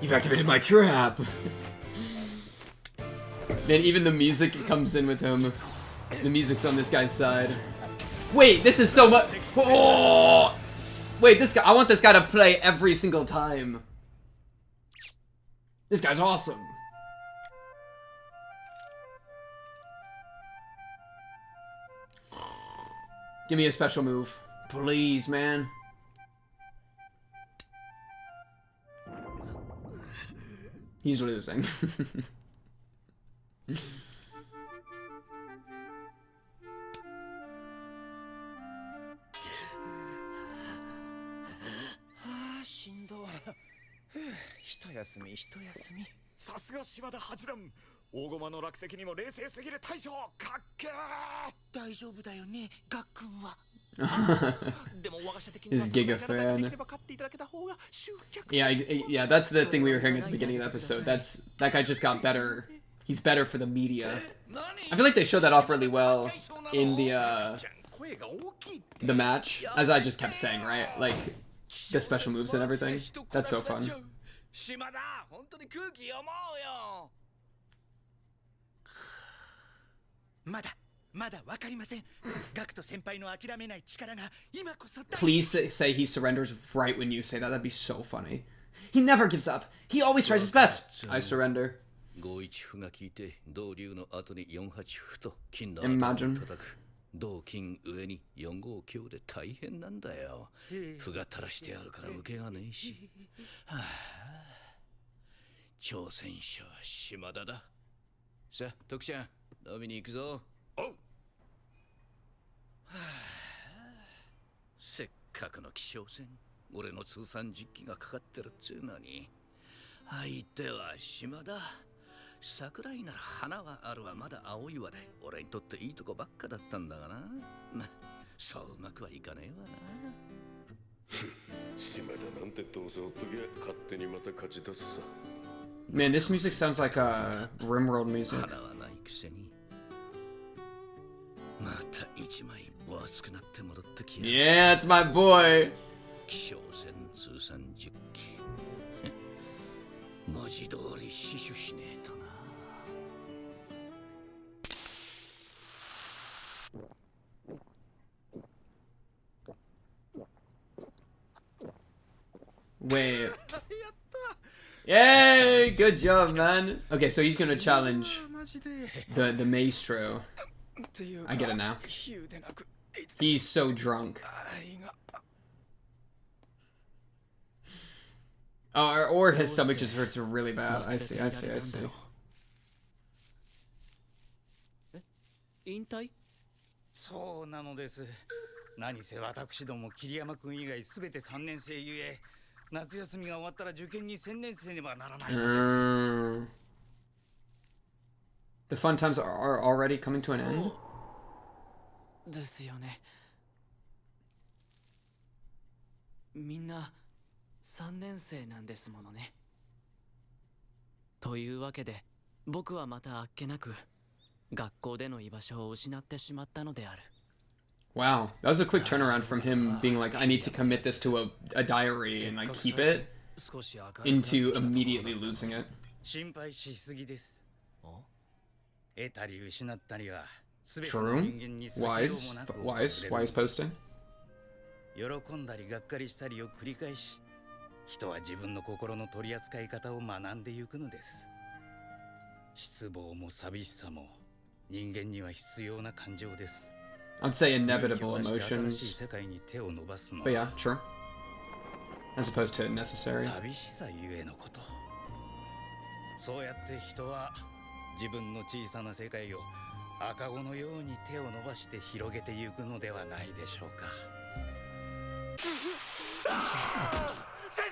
You've activated my trap! Man, even the music comes in with him. The music's on this guy's side. Wait, this is so much. Oh! Wait, this guy. I want this guy to play every single time. This guy's awesome. Give me a special move. Please, man. He's losing.さすが島田八段。大駒の落石にも冷静すぎる大将。かっけー。大丈夫だよね、ガックンは。His Giga fan. Yeah, that's the thing we were hearing at the beginning of the episode. That guy just got better. He's better for the media. I feel like they showed that off really well in the match, as I just kept saying, right? Like the special moves and everything. That's so fun. Please say he surrenders right when you say that. That'd be so funny. He never gives up. He always tries his best. I surrender. Imagine. 同金上に4号強で大変なんだよ。歩が垂らしてあるから受けがねえし。はあ、挑戦者は島田だ。さあ、徳ちゃん、飲みに行くぞ。おう。はあ、せっかくの気象戦、俺の通算10機がかかってるっつうのに。相手は島田。桜井なら花はあるわ、まだ青いわで俺にとっていいとこばっかだったんだがな。ま、そううまくはいかねえわな。島田なんてどうせほっときゃ勝手にまた勝ち出すさ。Man, this music sounds like Rimworld music. Yeah, it's my boy. Wait. Yay! Good job, man. Okay, so he's gonna challenge the maestro. I get it now. He's so drunk. Oh, or his stomach just hurts really bad. I see. 引退？そうなのです。何せ私ども桐山君以外すべて3年生ゆえ、夏休みが終わったら受験に専念せねばならないのです。The fun times are already coming to an end? ですよね。みんな3年生なんですものね。というわけで、僕はまたあっけなく学校での居場所を失ってしまったのである。Wow, that was a quick turnaround from him being like, I need to commit this to a diary and like keep it, into immediately losing it. 心配しすぎです。得たり失ったりは全て True. 人間に避けようもなく訪れる。Wise posting. 喜んだりがっかりしたりを繰り返し、人は自分の心の取り扱い方を学んでいくのです。失望も寂しさも人間には必要な感情です。I'd say inevitable emotions. But yeah, sure. As opposed to necessary. 寂しさゆえのこと。そうやって人は自分の小さな世界を赤子のように手を伸ばして広げていくのではないでしょうか。先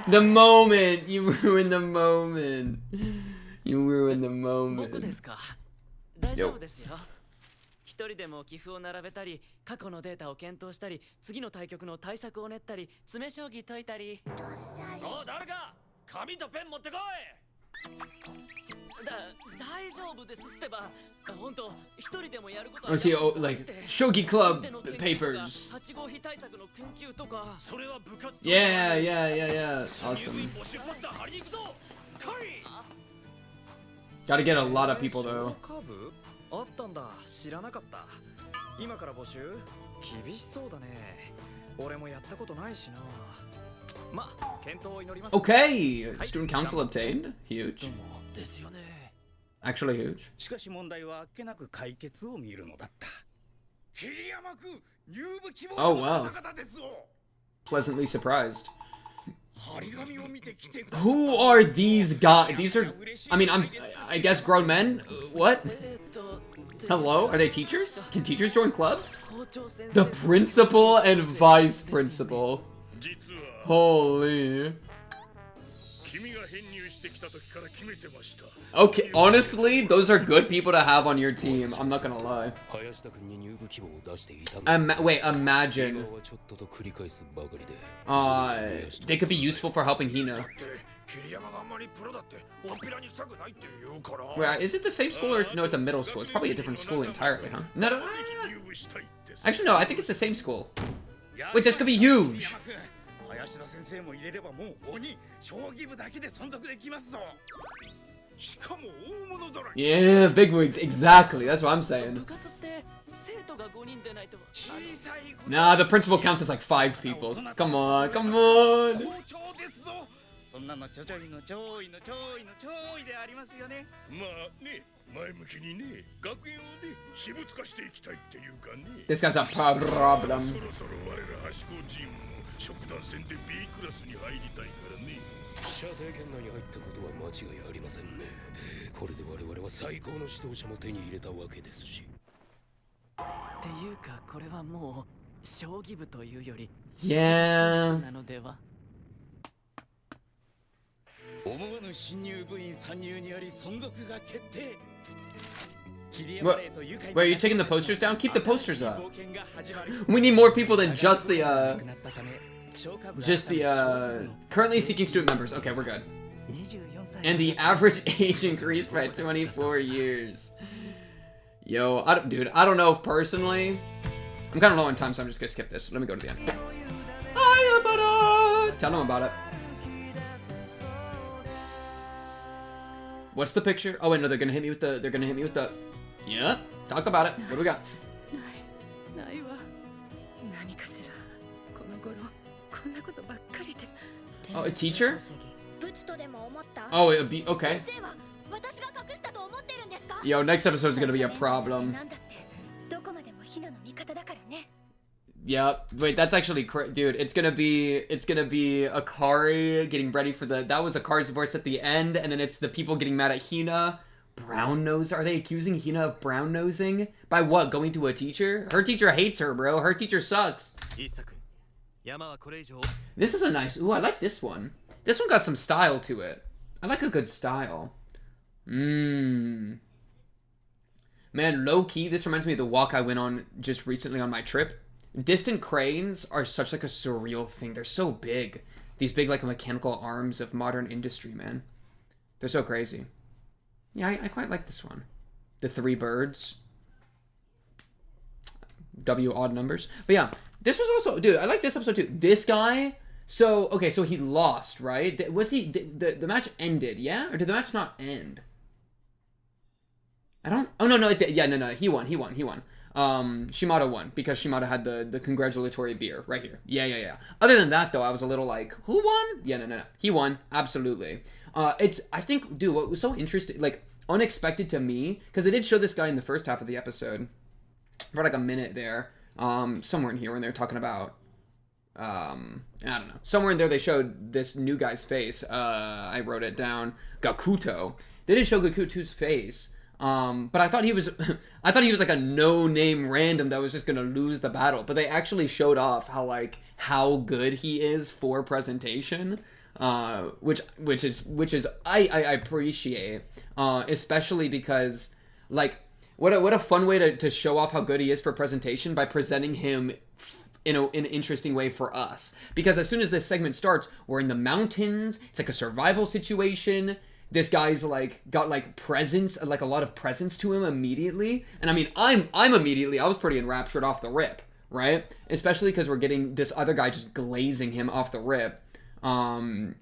生! The moment! You ruined the moment. You ruined the moment. 僕ですか？大丈夫ですよ。一人でも棋譜を並べたり、過去のデータを検討したり、次の対局の対策を練ったり、詰将棋解いたり。おう、誰か紙とペン持ってこい。大丈夫ですってば。本当一人でもやることは。I see, oh, like shogi club papers. 8号比対策の研究とか。それは部活。Yeah, awesome. Gotta get a lot of people though. あったんだ、知らなかった。今から募集？厳しそうだね。俺もやったことないしな。ま、検討を祈ります。Okay, student council obtained. Huge. ですよね。Actually huge. しかし問題はあっけなく解決を見るのだった。桐山君、入部希望者の方々ですよ。Pleasantly surprised. 張り紙を見て来てください。 Who are these guys? These are, I mean, I guess grown men? What? Hello? Are they teachers? Can teachers join clubs? The principal and vice principal. Holy. Okay, honestly, those are good people to have on your team. I'm not gonna lie. Wait, imagine. They could be useful for helping Hina. Wait, is it the same school or no, it's a middle school? It's probably a different school entirely, huh? No. Actually, no, I think it's the same school. Wait, this could be huge. Yeah, bigwigs, exactly. That's what I'm saying. Nah, the principal counts as like 5 people. Come on, come on. そんなのちょちょいのちょいのちょいのちょいでありますよね。まあね、前向きにね、学園をね、私物化していきたいっていうかね。This guy's a problem. そろそろ我ら端校チームも食団戦で B クラスに入りたいからね。射程圏内に入ったことは間違いありませんね。これで我々は最高の指導者も手に入れたわけですし。っていうかこれはもう将棋部というより Yeah. なのでは。思わぬ新入部員参入により存続が決定。 Wait, are you taking the posters down? Keep the posters up. We need more people than just the currently seeking student members. Okay, we're good. And the average age increased by 24 years. Yo, dude, I don't know if personally... I'm kind of low on time, so I'm just going to skip this. Let me go to the end. Tell them about it. What's the picture? Oh, wait, no, they're going to hit me with the... They're going to hit me with the... Yeah? Talk about it. What do we got? Oh, a teacher? Oh, it would be... Okay. Yo, next episode is going to be a problem. Yeah, wait, that's actually dude, it's gonna be Akari getting ready for that was Akari's voice at the end, and then it's the people getting mad at Hina. Brown nose? Are they accusing Hina of brown nosing? By what? Going to a teacher? Her teacher hates her, bro. Her teacher sucks. This is a nice... Ooh, I like this one. This one got some style to it. I like a good style. Man, low-key, this reminds me of the walk I went on just recently on my trip. Distant cranes are such like a surreal thing. They're so big. These big like mechanical arms of modern industry, man. They're so crazy. Yeah, I quite like this one. The three birds. W odd numbers. But yeah, this was also... Dude, I like this episode too. This guy... So, okay, so he lost, right? Was he... The match ended, yeah? Or did the match not end? I don't... Oh, no, no. Yeah, no. He won. Shimada won because Shimada had the congratulatory beer right here. Yeah. Other than that, though, I was a little like, who won? Yeah, no. He won. Absolutely. I think, dude, what was so interesting, like, unexpected to me, because they did show this guy in the first half of the episode for like a minute there, somewhere in here when they were talking about, I don't know. Somewhere in there they showed this new guy's face. I wrote it down. Gakuto. They did show Gakuto's face. But I thought he was like a no-name random that was just gonna lose the battle. But they actually showed off how good he is for presentation, which is I appreciate, especially because like what a fun way to show off how good he is for presentation by presenting him in an interesting way for us. Because as soon as this segment starts, we're in the mountains. It's like a survival situation. This guy's like got like presence, like a lot of presence to him immediately. And I mean, I was pretty enraptured off the rip, right? Especially because we're getting this other guy just glazing him off the rip. And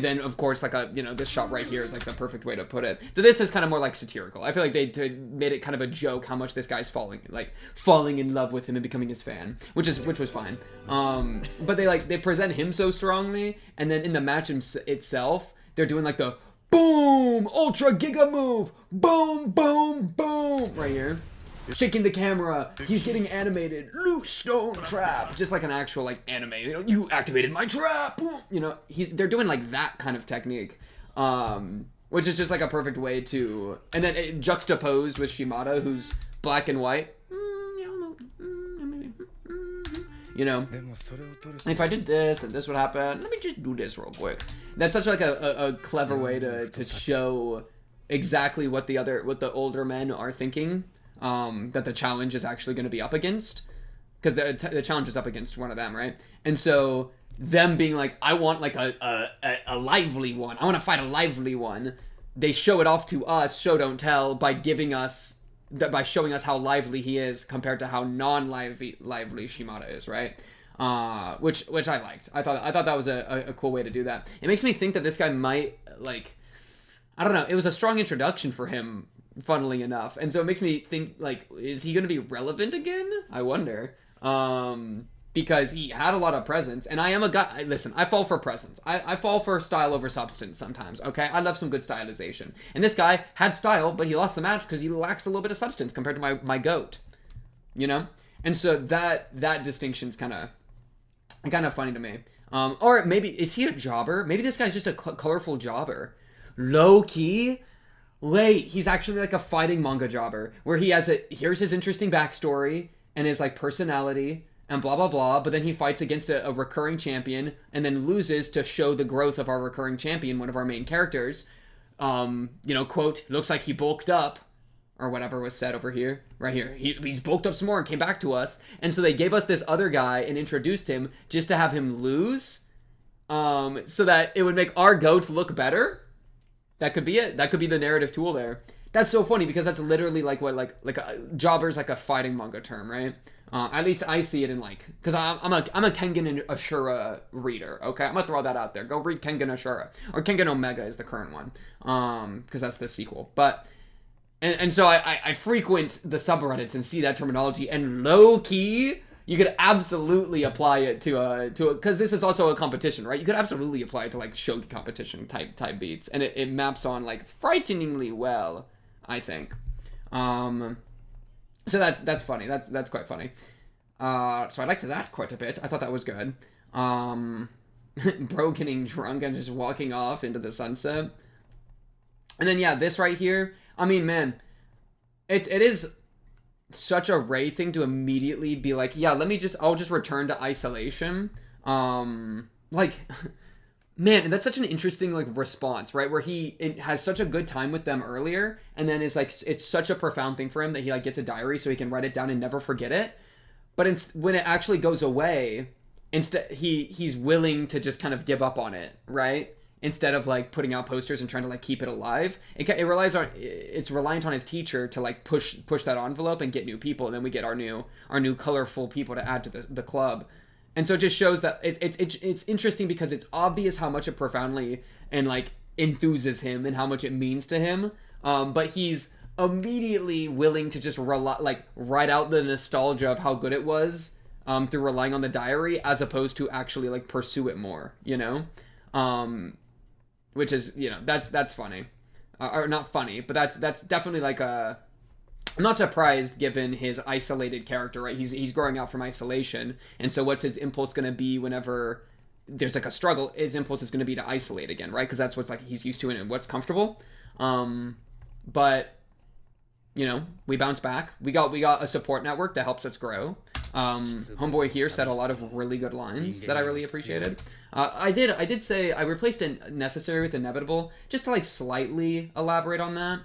then of course like this shot right here is like the perfect way to put it. This is kind of more like satirical. I feel like they made it kind of a joke how much this guy's falling in love with him and becoming his fan, which was fine. But they present him so strongly, and then in the match itself, they're doing like the boom, ultra giga move, boom, boom, boom, right here. Shaking the camera, he's getting animated, loose stone trap, just like an actual like anime. You activated my trap. They're doing like that kind of technique, which is just like a perfect way to, and then it juxtaposed with Shimada, who's black and white. If I did this, then this would happen. Let me just do this real quick. That's such like a clever way to show exactly what the older men are thinking, that the challenge is actually going to be up against, because the challenge is up against one of them, right? And so them being like, I want like a lively one. I want to fight a lively one. They show it off to us, show don't tell, by showing us how lively he is compared to how lively Shimada is, right? Which I liked. I thought that was a cool way to do that. It makes me think that this guy might like, I don't know. It was a strong introduction for him, funnily enough, and so it makes me think like, is he going to be relevant again? I wonder. Because he had a lot of presence, and I am a guy, listen, I fall for presence. I fall for style over substance sometimes, okay? I love some good stylization. And this guy had style, but he lost the match because he lacks a little bit of substance compared to my goat, And so that distinction's kind of funny to me. Or maybe, is he a jobber? Maybe this guy's just a colorful jobber. Low-key? Wait, he's actually like a fighting manga jobber, where he has here's his interesting backstory, and his like personality, and blah, blah, blah, but then he fights against a recurring champion, and then loses to show the growth of our recurring champion, one of our main characters. Quote, looks like he bulked up, or whatever was said over here, right here. He's bulked up some more and came back to us, and so they gave us this other guy and introduced him just to have him lose, so that it would make our goat look better. That could be it. That could be the narrative tool there. That's so funny because that's literally like what like a jobber's like a fighting manga term, right? At least I see it in like, because I'm a Kengan and Ashura reader. Okay, I'm gonna throw that out there. Go read Kengan Ashura, or Kengan Omega is the current one, because that's the sequel. But and so I frequent the subreddits and see that terminology, and low key you could absolutely apply it to because this is also a competition, right? You could absolutely apply it to like shogi competition type beats, and it maps on like frighteningly well, I think. So that's funny. That's quite funny. So I liked that quite a bit. I thought that was good. Bro getting drunk and just walking off into the sunset. And then yeah, this right here. I mean, man, it is such a Ray thing to immediately be like, yeah, I'll just return to isolation. Like, man, that's such an interesting like response, right? Where he has such a good time with them earlier, and then is like, it's such a profound thing for him that he like gets a diary so he can write it down and never forget it. But when it actually goes away, instead he's willing to just kind of give up on it, right? Instead of like putting out posters and trying to like keep it alive. It's reliant on his teacher to like push that envelope and get new people, and then we get our new colorful people to add to the club. And so it just shows that it's interesting because it's obvious how much it profoundly and like enthuses him and how much it means to him. But he's immediately willing to just write out the nostalgia of how good it was through relying on the diary, as opposed to actually like pursue it more, you know? Which is, you know, that's funny. Or not funny, but that's definitely like a... I'm not surprised given his isolated character, right? He's growing out from isolation. And so what's his impulse going to be whenever there's like a struggle? His impulse is going to be to isolate again, right? Because that's what's like he's used to and what's comfortable. But, you know, we bounce back. We got a support network that helps us grow. Homeboy here said a lot of really good lines that I really appreciated. I did say I replaced necessary with inevitable just to like slightly elaborate on that.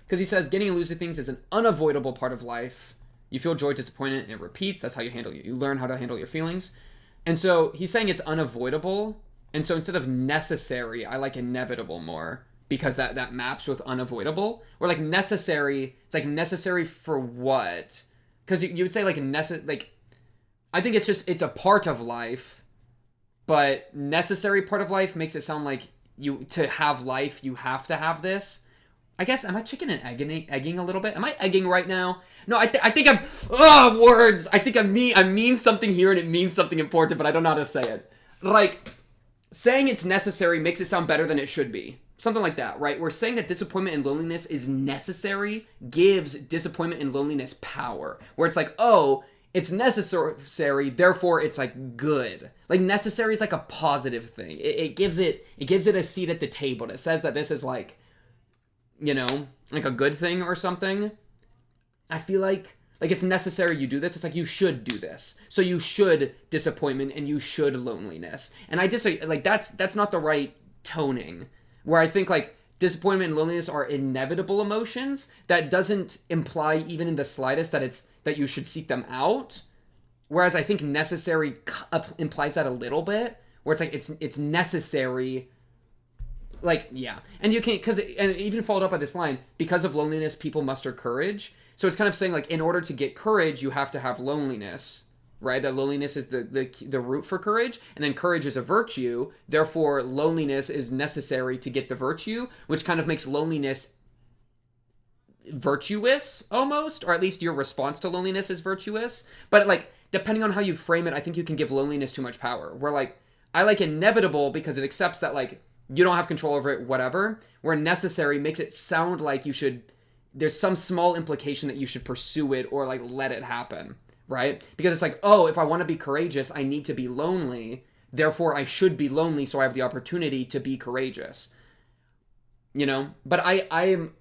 Because he says getting and losing things is an unavoidable part of life. You feel joy, disappointment, and it repeats. That's how you handle it. You learn how to handle your feelings. And so he's saying it's unavoidable. And so instead of necessary, I like inevitable more, because that maps with unavoidable. Or like necessary, it's like necessary for what? Because you would say like I think it's a part of life, but necessary part of life makes it sound like to have life, you have to have this. I guess, am I chicken and egging a little bit? Am I egging right now? No, I think I'm... words! I think I mean something here and it means something important, but I don't know how to say it. Like, saying it's necessary makes it sound better than it should be. Something like that, right? We're saying that disappointment and loneliness is necessary gives disappointment and loneliness power. Where it's like, oh, it's necessary, therefore it's like good. Like necessary is like a positive thing. It gives it a seat at the table. It says that this is like, you know, like a good thing or something. I feel like it's necessary you do this. It's like you should do this. So you should disappointment and you should loneliness. And I disagree. Like that's not the right toning. Where I think like disappointment and loneliness are inevitable emotions. That doesn't imply even in the slightest that you should seek them out. Whereas I think necessary implies that a little bit. Where it's like it's necessary. Like, yeah. And you can't, and it even followed up by this line, because of loneliness, people muster courage. So it's kind of saying, like, in order to get courage, you have to have loneliness, right? That loneliness is the root for courage, and then courage is a virtue. Therefore, loneliness is necessary to get the virtue, which kind of makes loneliness virtuous, almost, or at least your response to loneliness is virtuous. But, like, depending on how you frame it, I think you can give loneliness too much power. Where, like, I like inevitable because it accepts that, like, you don't have control over it, whatever. Where necessary makes it sound like you should... There's some small implication that you should pursue it or, like, let it happen, right? Because it's like, oh, if I want to be courageous, I need to be lonely. Therefore, I should be lonely so I have the opportunity to be courageous. You know? But I am...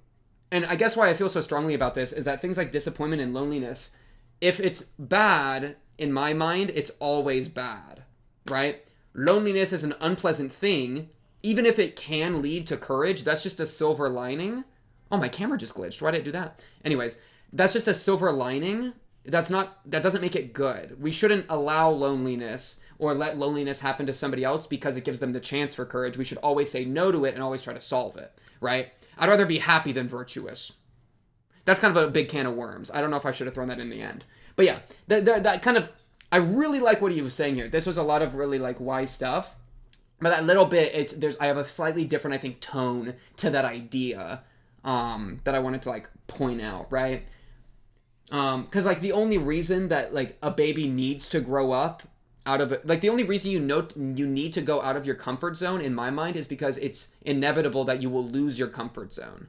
And I guess why I feel so strongly about this is that things like disappointment and loneliness, if it's bad, in my mind, it's always bad, right? Loneliness is an unpleasant thing. Even if it can lead to courage, that's just a silver lining. Oh, my camera just glitched. Why did I do that? Anyways, that's just a silver lining. That doesn't make it good. We shouldn't allow loneliness or let loneliness happen to somebody else because it gives them the chance for courage. We should always say no to it and always try to solve it, right? I'd rather be happy than virtuous. That's kind of a big can of worms. I don't know if I should have thrown that in the end. But yeah, that kind of, I really like what he was saying here. This was a lot of really like wise stuff. But that little bit, I have a slightly different, I think, tone to that idea that I wanted to like point out, right? Because like the only reason that like a baby needs to grow up out of it, like the only reason you need to go out of your comfort zone in my mind is because it's inevitable that you will lose your comfort zone,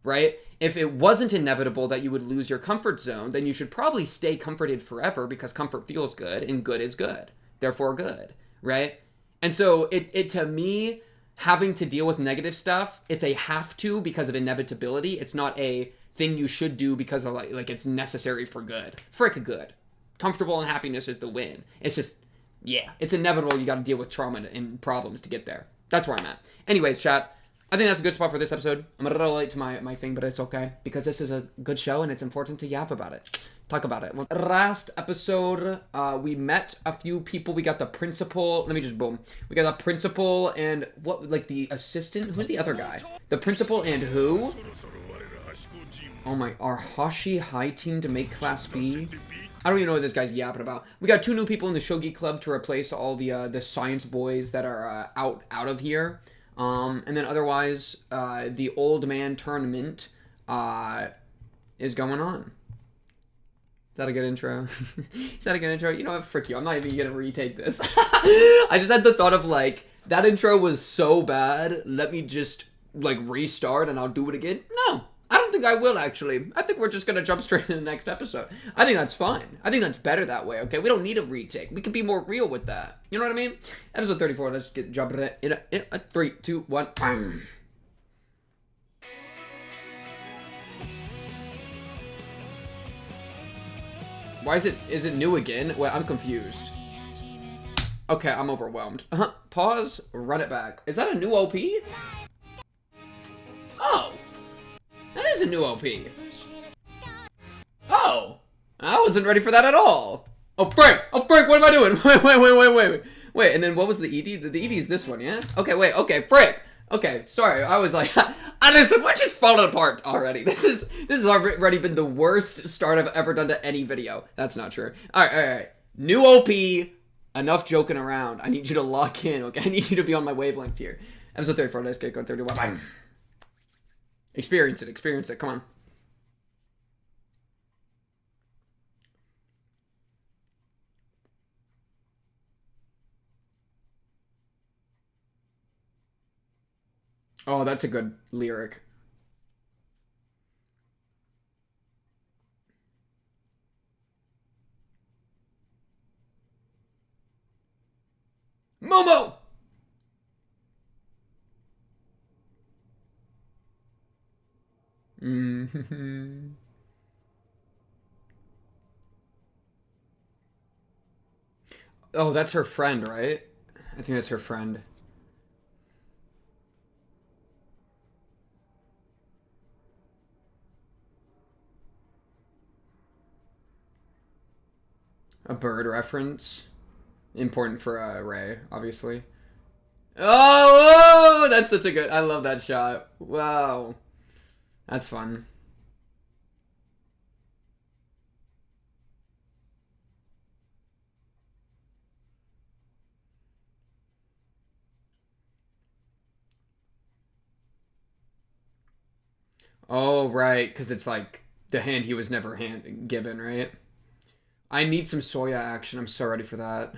right? If it wasn't inevitable that you would lose your comfort zone, then you should probably stay comforted forever because comfort feels good and good is good, therefore good, right? And so it to me, having to deal with negative stuff, it's a have to because of inevitability. It's not a thing you should do because of like it's necessary for good. Frick good. Comfortable and happiness is the win. It's just, yeah, it's inevitable. You got to deal with trauma and problems to get there. That's where I'm at. Anyways, chat, I think that's a good spot for this episode. I'm a little late to my thing, but it's okay because this is a good show and it's important to yap about it. Talk about it. Last episode, we met a few people. We got the principal. Let me just boom. We got the principal and what, like the assistant? Who's the other guy? The principal and who? Oh my, our Hashi high team to make Class B. I don't even know what this guy's yapping about. We got 2 new people in the Shogi Club to replace all the science boys that are out of here. And then otherwise, the old man tournament is going on. Is that a good intro? Is that a good intro? You know what? Frick you. I'm not even going to retake this. I just had the thought of like, that intro was so bad. Let me just like restart and I'll do it again. No. I don't think I will, actually. I think we're just going to jump straight to the next episode. I think that's fine. I think that's better that way, okay? We don't need a retake. We can be more real with that. You know what I mean? Episode 34. Let's get jumping in a 3, 2, 1. Why is it new again? Wait, I'm confused. Okay, I'm overwhelmed. Pause, run it back. Is that a new OP? Oh! That is a new OP. Oh! I wasn't ready for that at all. Oh, Frank! Oh, Frank, what am I doing? Wait, and then what was the ED? The ED is this one, yeah? Okay, wait, okay, Frank! Okay, sorry, I was like, listen, we're just falling apart already. This has already been the worst start I've ever done to any video. That's not true. Alright. New OP. Enough joking around. I need you to lock in, okay? I need you to be on my wavelength here. Episode 34, let's get going. 31. Bye. Experience it, come on. Oh, that's a good lyric. Momo! Oh, that's her friend, right? I think that's her friend. A bird reference. Important for Ray, obviously. Oh, that's such a good... I love that shot. Wow. That's fun. Oh, right, because it's like the hand he was never given, right? I need some Soya action. I'm so ready for that.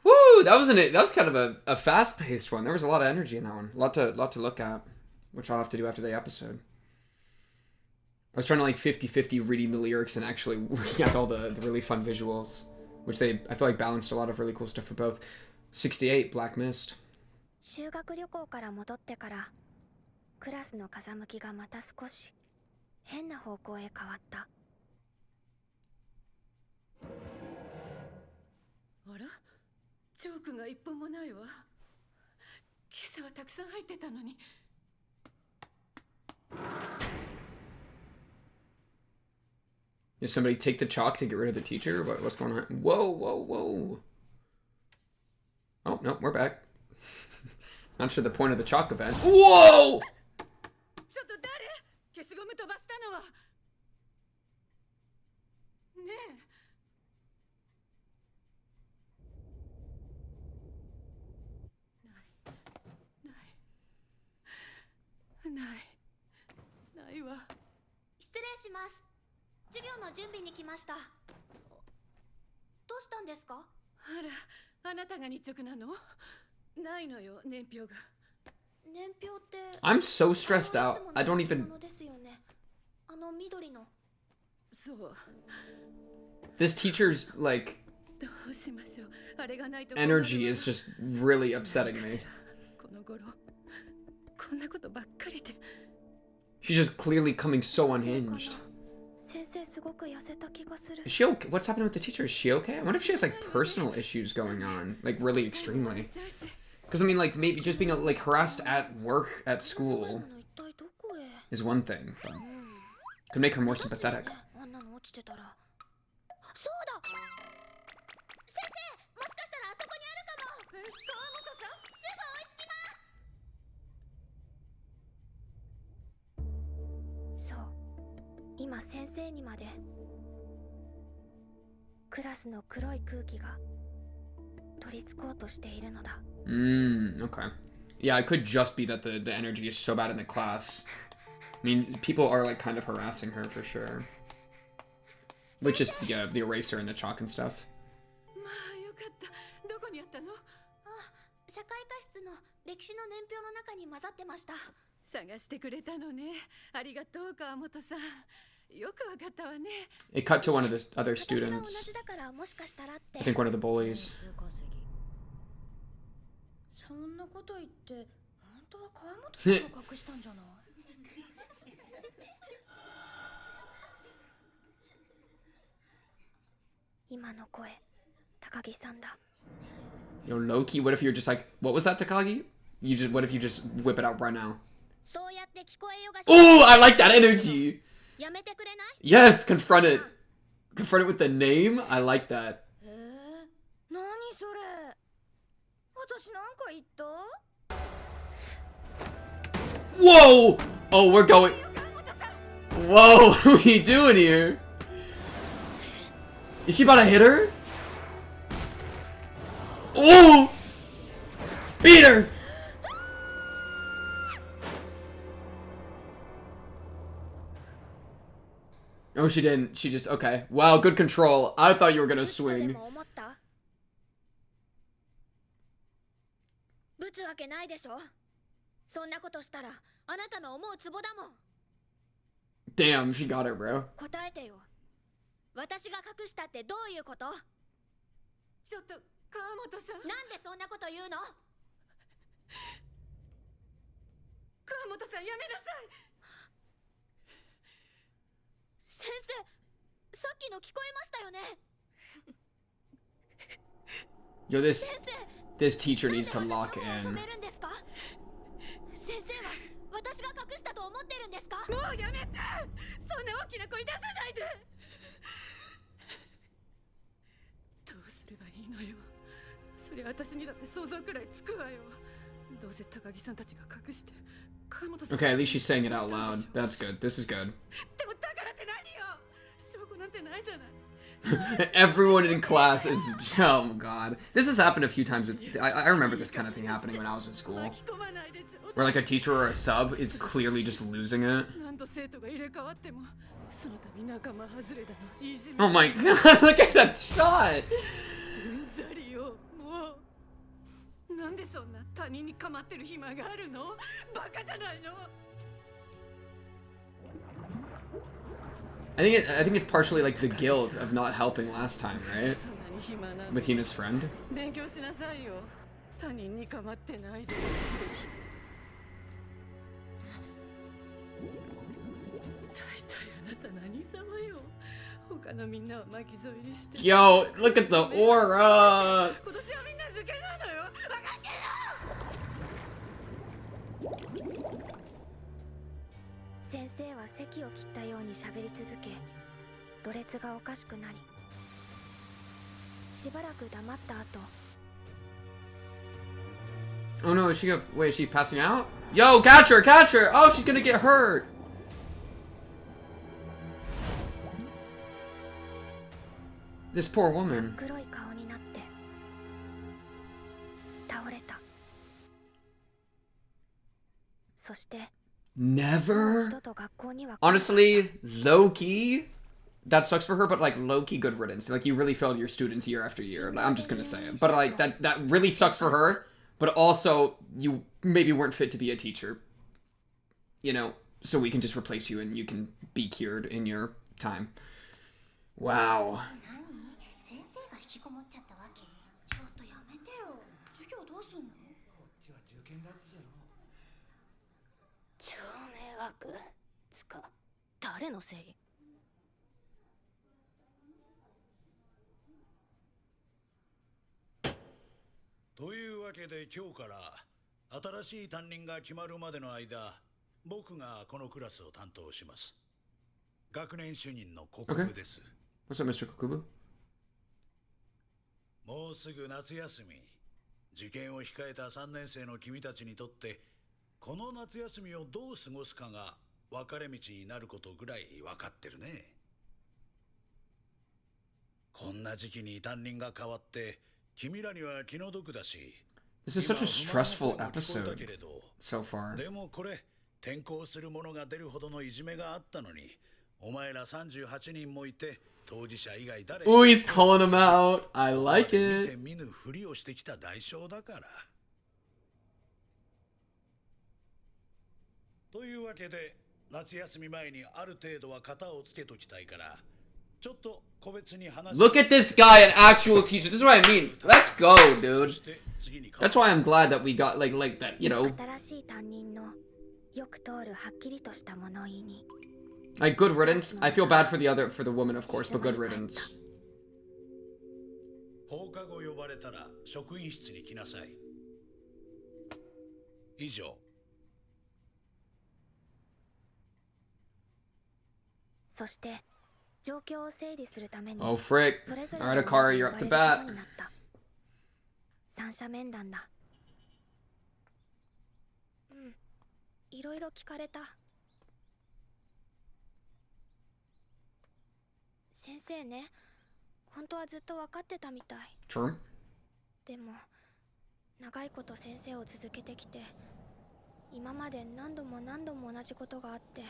Woo! That was kind of a fast-paced one. There was a lot of energy in that one. A lot to look at, which I'll have to do after the episode. I was trying to like 50-50 reading the lyrics and actually looking at all the really fun visuals, which I feel like balanced a lot of really cool stuff for both. 68, Black Mist. 修学旅行から戻ってからクラスの風向きがまた少し変な方向へ変わった。あら、チョークが一本もないわ。今朝はたくさん入ってたのに。Did somebody take the chalk to get rid of the teacher? What's going on? Whoa, whoa, whoa. Oh, no, we're back. Not sure the point of the chalk event. Whoa! ちょっと誰？消しゴム飛ばしたのは。ねえ。ないわ。失礼します。授業の準備に来ました。どうしたんですか？あら、あなたが日直なの？ないのよ、年表が。年表って。I'm so stressed out. I don't even. あの緑の。そう。This teacher's like どうしましょう。あれがないと。energy is just really upsetting me. この頃、こんなことばっかりで。She's just clearly coming so unhinged. 先生すごく痩せた気がする。 Is she okay? What's happening with the teacher? Is she okay? I wonder if she has like personal issues going on, like really extremely. Because I mean, like maybe just being like harassed at work at school is one thing, but could make her more sympathetic. そうだ。先生、もしかしたらあそこにあるかも。川本さん、すぐ追いつきます。そう。今先生にまでクラスの黒い空気が取り付こうとしているのだ。Okay. Yeah, it could just be that the energy is so bad in the class. I mean, people are like kind of harassing her for sure. Which is the eraser and the chalk and stuff. まあよかった。どこにあったの？社会科室の歴史の年表の中に混ざってました。探してくれたのね。ありがとう、川本さん。よくわかったわね。It cut to one of the other students. I think one of the bullies. そんなこと言って本当は川本さんが隠したんじゃない？今の声、高木さんだ。Yo, Loki, what if you're just like, what was that, Takagi? What if you just whip it out right now? Oh, I like that energy! Yes, confront it. Confront it with the name? I like that. 何それ？私なんか言った？ Whoa! Oh, we're going. Whoa, what are you doing here? Is she about to hit her? Oh! Beat her! Oh, she didn't. She just, okay. Wow, good control. I thought you were gonna swing. ぶつわけないでしょ。そんなことしたらあなたの思うツボだもん。 Damn, she got her, bro. 答えてよ。私が隠したってどういうこと？ちょっと川本さん。なんでそんなこと言うの？川本さんやめなさい。先生、さっきの聞こえましたよね。Yo, this teacher needs to lock in. 先生は私が隠したと思ってるんですか？もうやめて。そんな大きな声出さないで。どうすればいいのよ。そりゃ私にだって想像くらいつくわよ。どうせ高木さんたちが隠して川本さん。 Okay, at least she's saying it out loud. That's good. This is good. でもだからって何よ。証拠なんてないじゃない。Everyone in class is, oh god. This has happened a few times. I remember this kind of thing happening when I was in school. Where like a teacher or a sub is clearly just losing it. Oh my god, look at that shot! なんでそんな他人に構ってる暇があるの？バカじゃないの？ I think it's partially like the guilt of not helping last time, right? With Hina's friend. 勉強しなさいよ。他人に構ってないで。大体あなた何様よ。他のみんなを巻き添えにして。 Yo, look at the aura! 今年はみんな受験なのよ。分かってるよ。先生は席を切ったように喋り続け、ろれつがおかしくなり、しばらく黙った後。 Oh no, is she gonna... Wait, is she passing out? Yo, catch her! Catch her! Oh, she's gonna get hurt! This poor woman. 黒い顔になって倒れた。そして Never? Honestly, low-key, that sucks for her, but like low-key good riddance. Like you really failed your students year after year. I'm just gonna say it. But like that really sucks for her, but also you maybe weren't fit to be a teacher. You know, so we can just replace you and you can be cured in your time. Wow. 先生が引きこもっちゃったわけ。ちょっとやめてよ。授業どうすんの？こっちは受験だっつうの。超迷惑。つか、誰のせい？というわけで今日から新しい担任が決まるまでの間、僕がこのクラスを担当します。学年主任の国分です。What's up, Mr. Kokubu? もうすぐ夏休み。受験を控えた3年生の君たちにとって、この夏休みをどう過ごすかが分かれ道になることぐらい分かってるね。こんな時期に担任が変わって、君らには気の毒だし。This is such a stressful episode so far. でもこれ、転校する者が出るほどのいじめがあったのに、お前ら38人もいて、当事者以外誰 Ooh, he's calling him out. I like it. 見て見ぬふりをしてきた代償だから。というわけで、夏休み前にある程度は型をつけときたいから、ちょっと個別に話 Look at this guy, an actual teacher. This is what I mean. Let's go, dude. That's why I'm glad that we got like that, you know. 新しい担任のよく通るはっきりとした物言いに。 Like good riddance. I feel bad for the woman, of course, but good riddance. 放課後呼ばれたら職員室に来なさい。以上。そして状況を整理するために Oh frick. Alright, Akari, you're up to bat. 三者面談だ。うん、いろいろ聞かれた。先生ね、本当はずっと分かってたみたい。True. でも長いこと先生を続けてきて、今まで何度も何度も同じことがあって、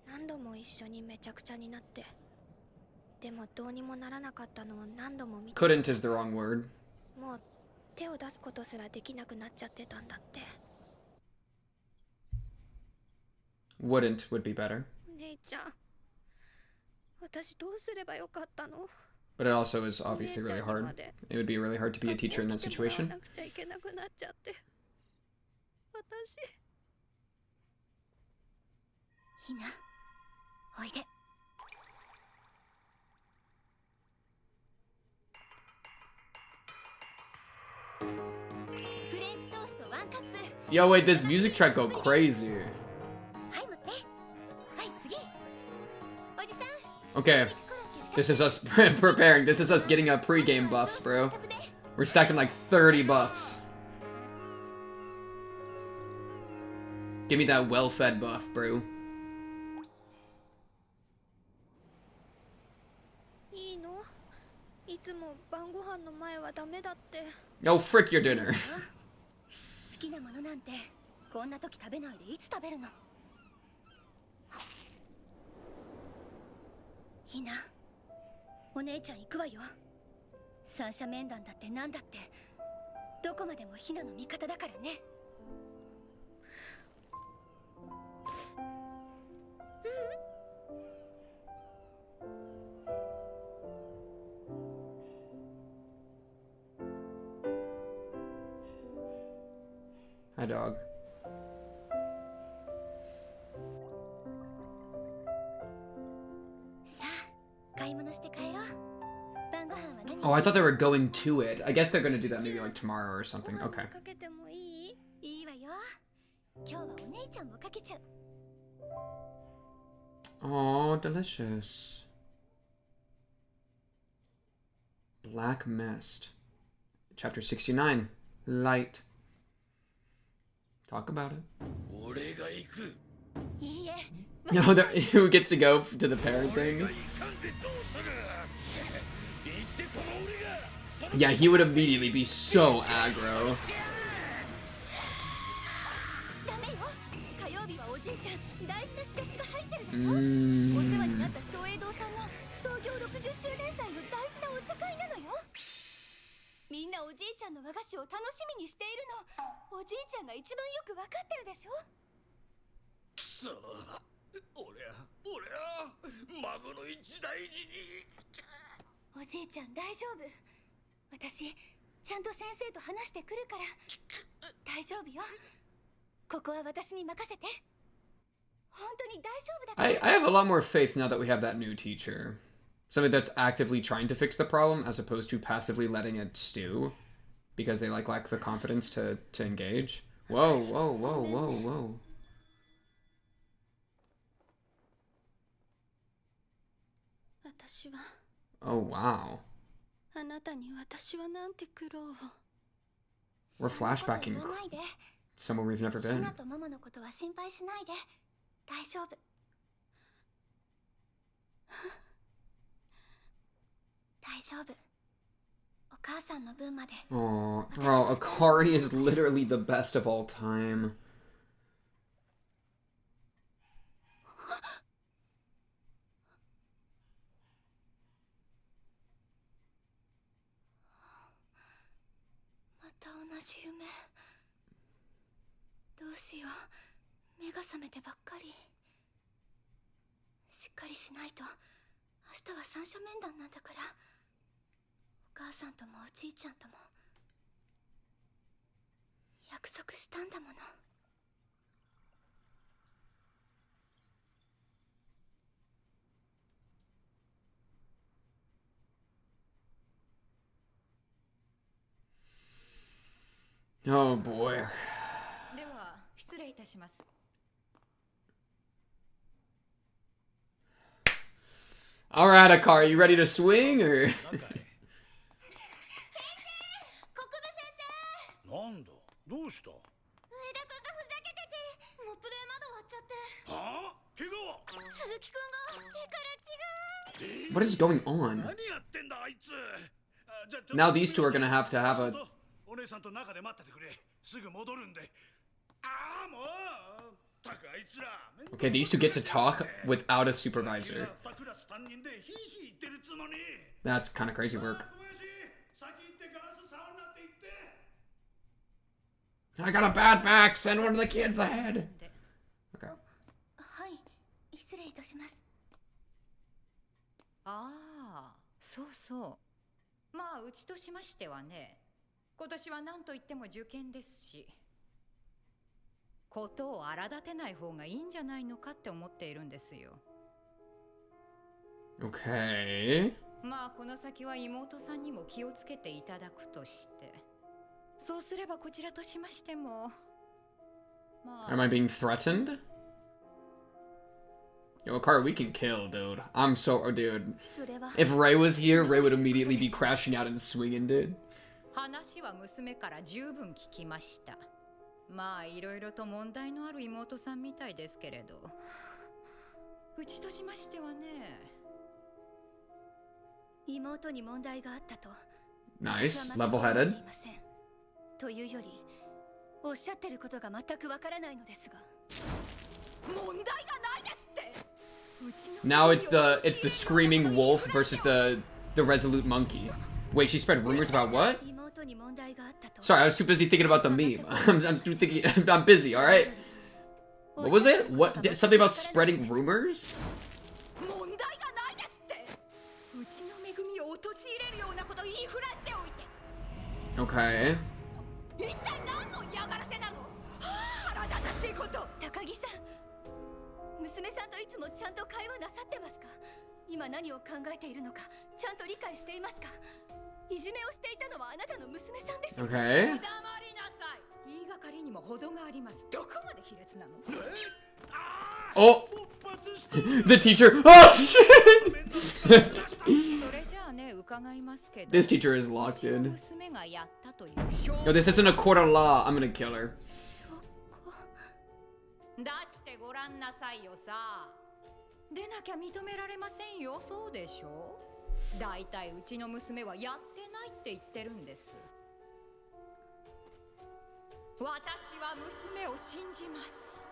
何度も一緒にめちゃくちゃになって、でもどうにもならなかったのを何度も見て、 Couldn't is the wrong word. もう手を出すことすらできなくなっちゃってたんだって。 Wouldn't would be better. 姉ちゃん、私どうすればよかったの？ But it also is obviously really hard. It would be really hard to be a teacher in that situation. なくちゃいけなくなっちゃって。私。ひな、おいで。フレンチトーストワンカップ。 Yo, wait, this music track go crazy. はい持って。はい次。おじさん。 Okay, this is us preparing. This is us getting a pre-game buffs, bro. We're stacking like 30 buffs. Give me that well-fed buff, bro. いいの？いつも晩ご飯の前はダメだって。 Oh, frick your dinner. 好きなものなんてこんな時食べないでいつ食べるの？ひな、お姉ちゃん行くわよ。三者面談だってなんだってどこまでもひなの味方だからね。Hi, dog. Oh, I thought they were going to it. I guess they're gonna do that maybe like tomorrow or something. Okay. いいわよ。今日はお姉ちゃんもかけちゃう。 Oh, delicious. Black Mist. Chapter 69. Light. Talk about it. No, who gets to go to the parent thing? Yeah, he would immediately be so aggro. I have a lot more faith now that we have that new teacher. Somebody that's actively trying to fix the problem as opposed to passively letting it stew because they lack the confidence to engage. Whoa, whoa, whoa, whoa, whoa. Oh, wow. We're flashbacking somewhere we've never been. Oh, bro, Akari is literally the best of all time. Oh boy. Alright, Akari, you ready to swing or? What is going on? Now these two are gonna have to have a... Okay, these two get to talk without a supervisor. That's kind of crazy work. I got a bad back! Send one of the kids ahead! Okay. Okay. Am I being threatened? Yo, Akari, we can kill, dude. I'm so... Oh, dude. If Ray was here, Ray would immediately be crashing out and swinging, dude. Nice. Level-headed. Now it's the screaming wolf versus the resolute monkey. Wait, she spread rumors about what? Sorry, I was too busy thinking about the meme. I'm too thinking. I'm busy. All right. What was it? What? Something about spreading rumors? Okay. Okay. Oh! The teacher! Oh, shit! This teacher is locked in. Yo, this isn't a court of law. I'm gonna kill her. 出してごらんなさいよさ。出なきゃ認められませんよ、そうでしょ。だいたいうちの娘はやってないって言ってるんです。私は娘を信じます。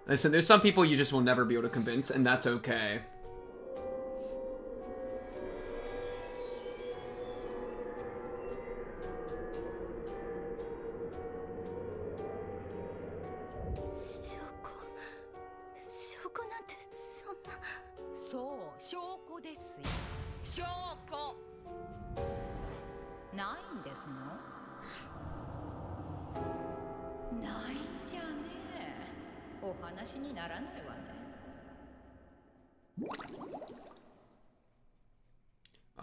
Listen, there's some people you just will never be able to convince, and that's okay.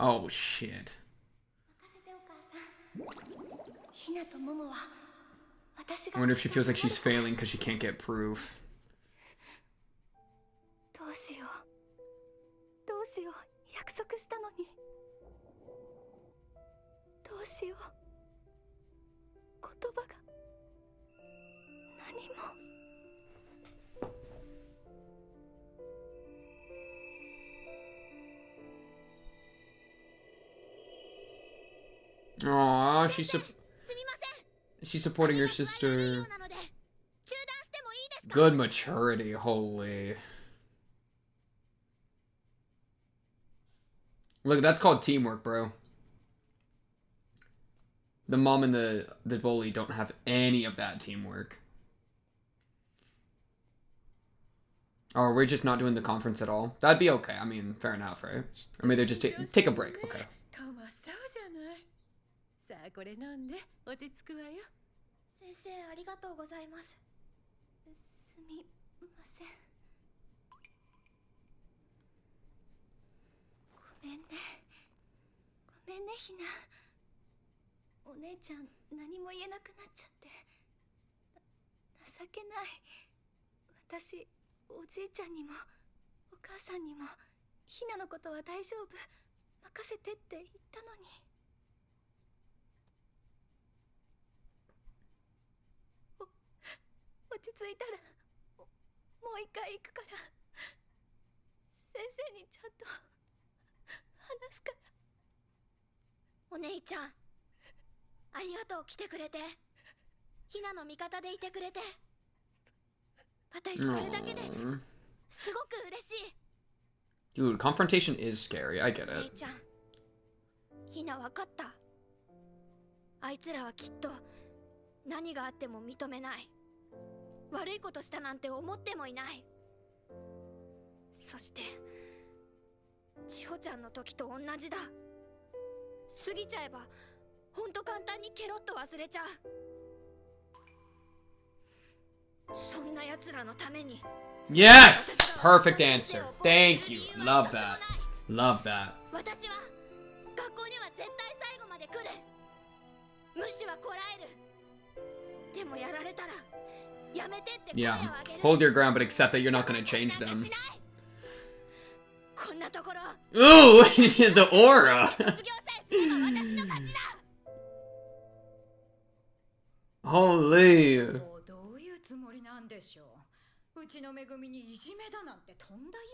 Oh shit. I wonder if she feels like she's failing because she can't get proof. どうしよう。どうしよう。約束したのに。どうしよう。言葉が何も。Aww, she's supporting her sister. Good maturity, holy. Look, that's called teamwork, bro. The mom and the bully don't have any of that teamwork. Or we're just not doing the conference at all. That'd be okay. I mean, fair enough, right? Or maybe they just take a break. Okay. さあこれ飲んで落ち着くわよ。先生ありがとうございます。すみません。ごめんね。ごめんねひな。お姉ちゃん何も言えなくなっちゃって。情けない。私おじいちゃんにもお母さんにもひなのことは大丈夫。任せてって言ったのに。落ち着いたらもう一回行くから先生にちゃんと話すから。お姉ちゃんありがとう来てくれて。ひなの味方でいてくれて。私それだけですごく嬉しい。 Dude, confrontation is scary. I get it. 姉ちゃんひなわかった。あいつらはきっと何があっても認めない。悪いことしたなんて思ってもいない。そして千穂ちゃんの時と同じだ。過ぎちゃえばほんと簡単にケロッと忘れちゃう。そんな奴らのために。 Yes! Perfect answer. Thank you. Love that. Love that. 私は学校には絶対最後まで来る。無視はこらえる。でもやられたら Yeah, hold your ground, but accept that you're not going to change them. Ooh, the aura! Holy!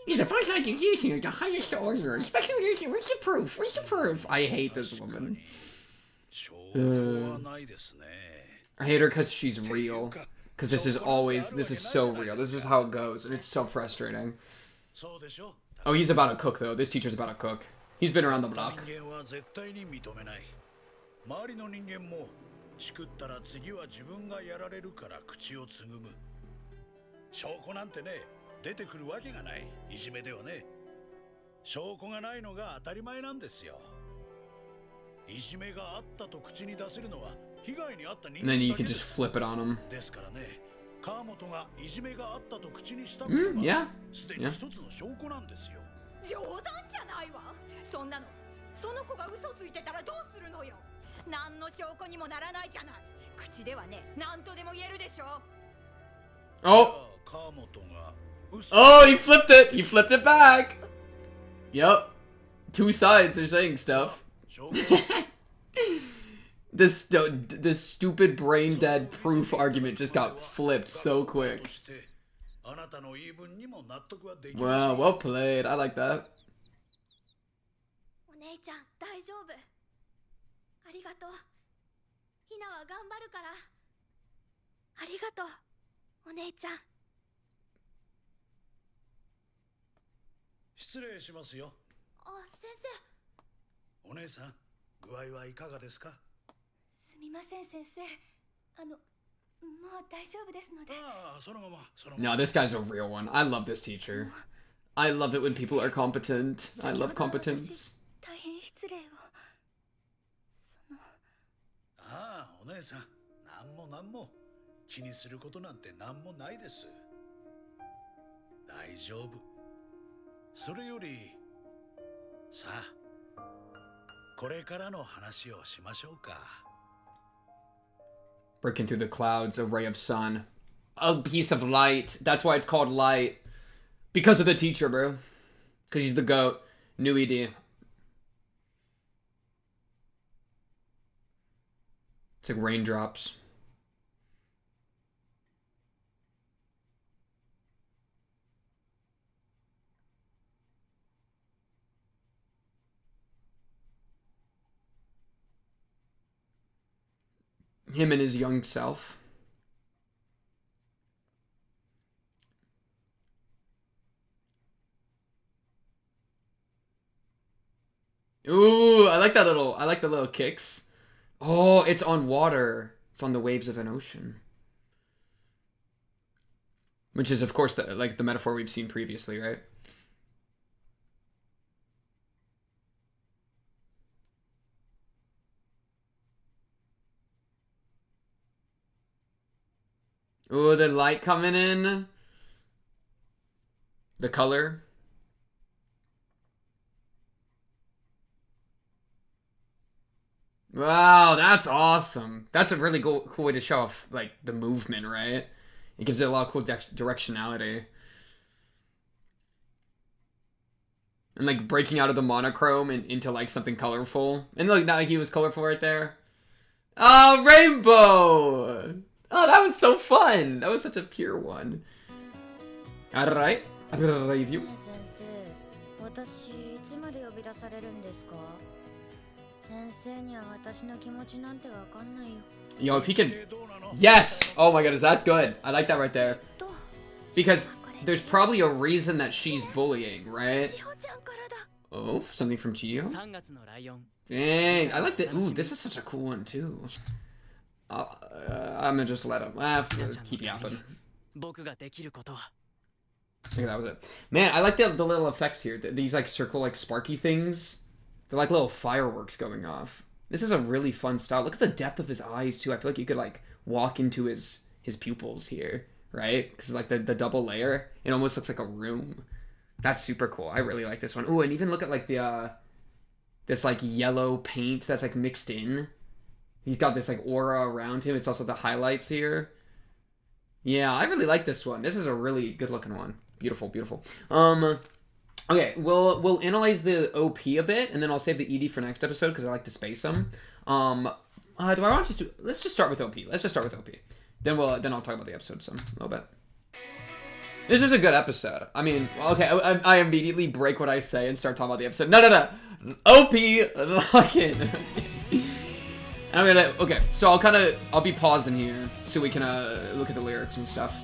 He's the first like using at the highest order, especially where's the proof? Where's the proof? I hate this woman. I hate her because she's real. Because this is so real. This is how it goes, and it's so frustrating. Oh, he's about to cook, though. This teacher's about to cook. He's been around the block. いじめがあったと口に出せるのは被害に遭った人 And then you can just flip it on him. ですからね、川本がいじめがあったと口にしたことがすでに一つの証拠なんですよ。冗談じゃないわ。そんなの、その子が嘘ついてたらどうするのよ。何の証拠にもならないじゃない。口ではね、何とでも言えるでしょ。Oh! Oh, he flipped it! He flipped it back! Yep. Two sides are saying stuff. This stupid brain dead proof argument just got flipped so quick. Wow, well played. I like that. お姉ちゃん大丈夫。ありがとう。ひなは頑張るから。ありがとう、お姉ちゃん。失礼しますよ。あ、先生。お姉さん、具合はいかがですか？すみません、先生。もう大丈夫ですので。ああ、そのまま、そのま No, ま。 this guy's a real one. I love this teacher. I love it when people are competent. I love competence. 大変失礼を。ああ、お姉さん、なんも気にすることなんてなんもないです。大丈夫。それより、さあ、これからの話をしましょうか。Breaking through the clouds, a ray of sun. A piece of light. That's why it's called light. Because of the teacher, bro. Because he's the goat. New ED. It's like raindrops. Him and his young self. Ooh, I like the little kicks. Oh, it's on water. It's on the waves of an ocean. Which is, of course, the metaphor we've seen previously, right? Ooh, the light coming in. The color. Wow, that's awesome. That's a really cool way to show off, like, the movement, right? It gives it a lot of cool directionality. And, like, breaking out of the monochrome and into, like, something colorful. And, look, now he was colorful right there. Oh, rainbow! Oh, that was so fun! That was such a pure one. Alright. Review. Yo, if he can... Yes! Oh my goodness, that's good. I like that right there. Because there's probably a reason that she's bullying, right? Oh, something from Chiyo? Dang, I like that. Ooh, this is such a cool one, too. I'm gonna just let him keep yapping. Okay, that was it. Man, I like the little effects here. These, like, circle, like, sparky things. They're like little fireworks going off. This is a really fun style. Look at the depth of his eyes, too. I feel like you could, like, walk into his pupils here, right? Because, like, the double layer, it almost looks like a room. That's super cool. I really like this one. Ooh, and even look at, like, the, this, like, yellow paint that's, like, mixed in. He's got this, like, aura around him. It's also the highlights here. Yeah, I really like this one. This is a really good-looking one. Beautiful, beautiful. Okay, we'll analyze the OP a bit, and then I'll save the ED for next episode because I like to space them. Do I want to just do? Let's just start with OP. Let's just start with OP. Then I'll talk about the episode some a little bit. This is a good episode. I mean, okay, I immediately break what I say and start talking about the episode. No. OP, lock in. Okay, so I'll be pausing here so we can look at the lyrics and stuff.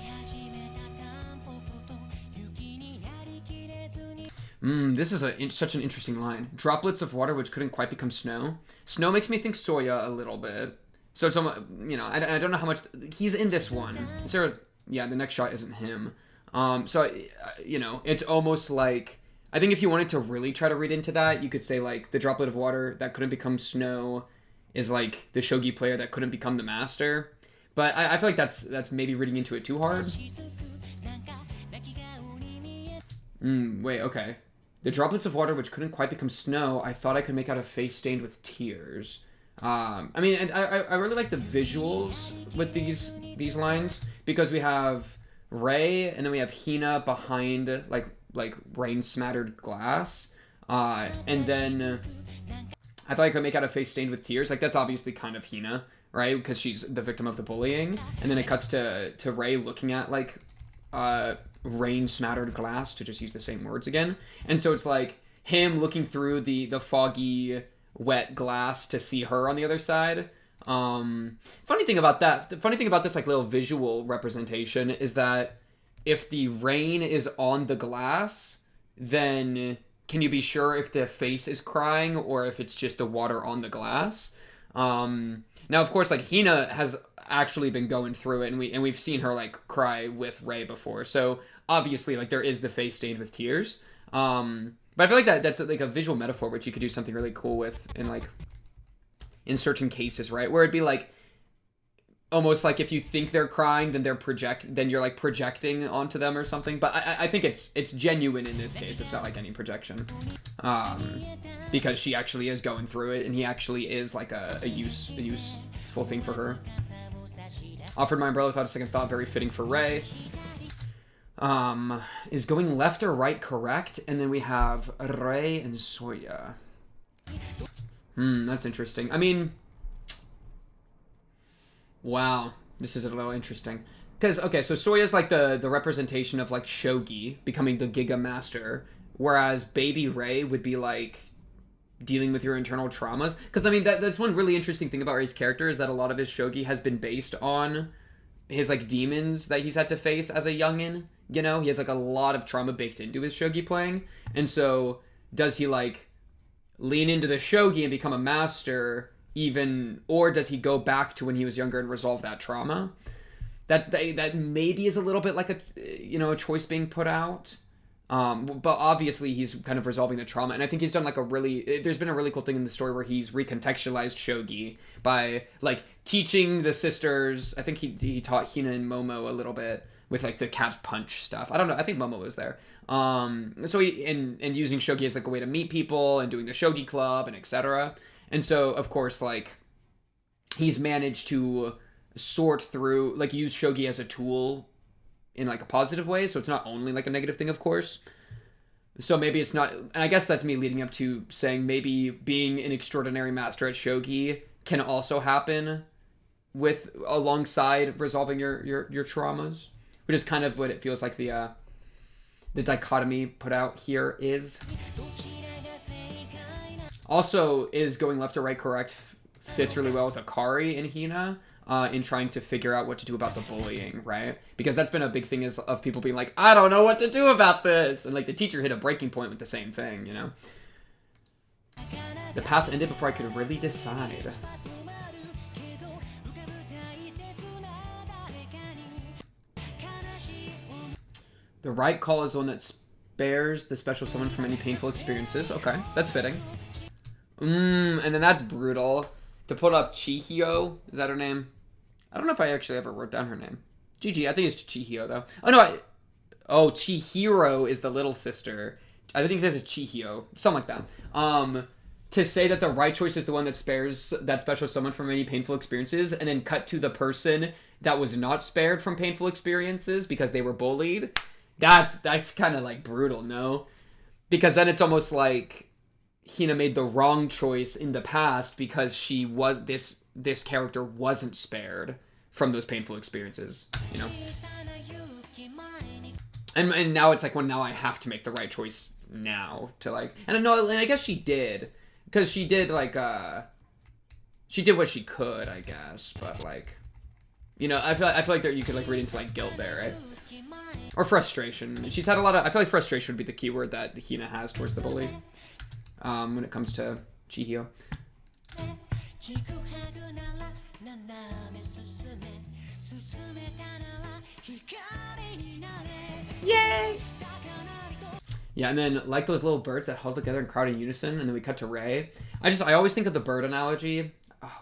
This is such an interesting line. Droplets of water which couldn't quite become snow. Snow makes me think Soya a little bit. So it's almost, I don't know how much he's in this one. Yeah, the next shot isn't him. It's almost like, I think if you wanted to really try to read into that, you could say like the droplet of water that couldn't become snow is like the shogi player that couldn't become the master. But I feel like that's maybe reading into it too hard. Wait, okay. The droplets of water which couldn't quite become snow, I thought I could make out a face stained with tears. I really like the visuals with these lines because we have Rei and then we have Hina behind like rain smattered glass. And then I thought I could make out a face stained with tears. Like, that's obviously kind of Hina, right? Because she's the victim of the bullying. And then it cuts to Rei looking at, like, rain-smattered glass, to just use the same words again. And so it's, like, him looking through the foggy, wet glass to see her on the other side. Funny thing about this, like, little visual representation is that if the rain is on the glass, then can you be sure if the face is crying or if it's just the water on the glass? Now, of course, like, Hina has actually been going through it, and we've seen her, like, cry with Rei before. So obviously, like, there is the face stained with tears. But I feel like that's like a visual metaphor which you could do something really cool with in certain cases, right? Where it'd be like almost like if you think they're crying, then then you're like projecting onto them or something. But I think it's genuine in this case. It's not like any projection, because she actually is going through it, and he actually is like a useful thing for her. Offered my umbrella without a second thought. Very fitting for Rei. Is going left or right correct? And then we have Rei and Soya. That's interesting. I mean, wow, this is a little interesting. Because, okay, so Soya's like the representation of, like, Shogi becoming the Giga Master, whereas Baby Rei would be, like, dealing with your internal traumas. Because, I mean, that's one really interesting thing about Rei's character, is that a lot of his Shogi has been based on his, like, demons that he's had to face as a youngin'. You know, he has, like, a lot of trauma baked into his Shogi playing. And so, does he, like, lean into the Shogi and become a master even, or does he go back to when he was younger and resolve that trauma? That maybe is a little bit like a choice being put out. But obviously he's kind of resolving the trauma. And I think he's done, like, there's been a really cool thing in the story where he's recontextualized Shogi by, like, teaching the sisters. I think he taught Hina and Momo a little bit with, like, the cat punch stuff. I don't know. I think Momo was there. So he, and using Shogi as, like, a way to meet people and doing the Shogi club and etc. And so, of course, like, he's managed to sort through, like, use Shogi as a tool in, like, a positive way. So it's not only, like, a negative thing, of course. So maybe it's not, and I guess that's me leading up to saying maybe being an extraordinary master at Shogi can also happen alongside resolving your traumas. Which is kind of what it feels like the dichotomy put out here is. Also, is going left or right correct fits really well with Akari and Hina in trying to figure out what to do about the bullying, right? Because that's been a big thing of people being like, I don't know what to do about this. And, like, the teacher hit a breaking point with the same thing, you know? The path ended before I could really decide. The right call is the one that spares the special summon from any painful experiences. Okay, that's fitting. And then that's brutal. To put up Chihio, is that her name? I don't know if I actually ever wrote down her name. GG, I think it's Chihio, though. Oh, no, Chihiro is the little sister. I think this is Chihio. Something like that. To say that the right choice is the one that spares that special summon from any painful experiences, and then cut to the person that was not spared from painful experiences because they were bullied... That's kind of, like, brutal, no? Because then it's almost like Hina made the wrong choice in the past because this character wasn't spared from those painful experiences, you know? And now it's like, well, now I have to make the right choice now to, like... And I guess she did. Because she did, like, she did what she could, I guess. But, like... You know, I feel like that you could, like, read into, like, guilt there, right? Or frustration. She's had a lot of... I feel like frustration would be the key word that Hina has towards the bully. When it comes to Chihio. Yay! Yeah, and then, like those little birds that huddle together and crowd in unison, and then we cut to Rei. I always think of the bird analogy.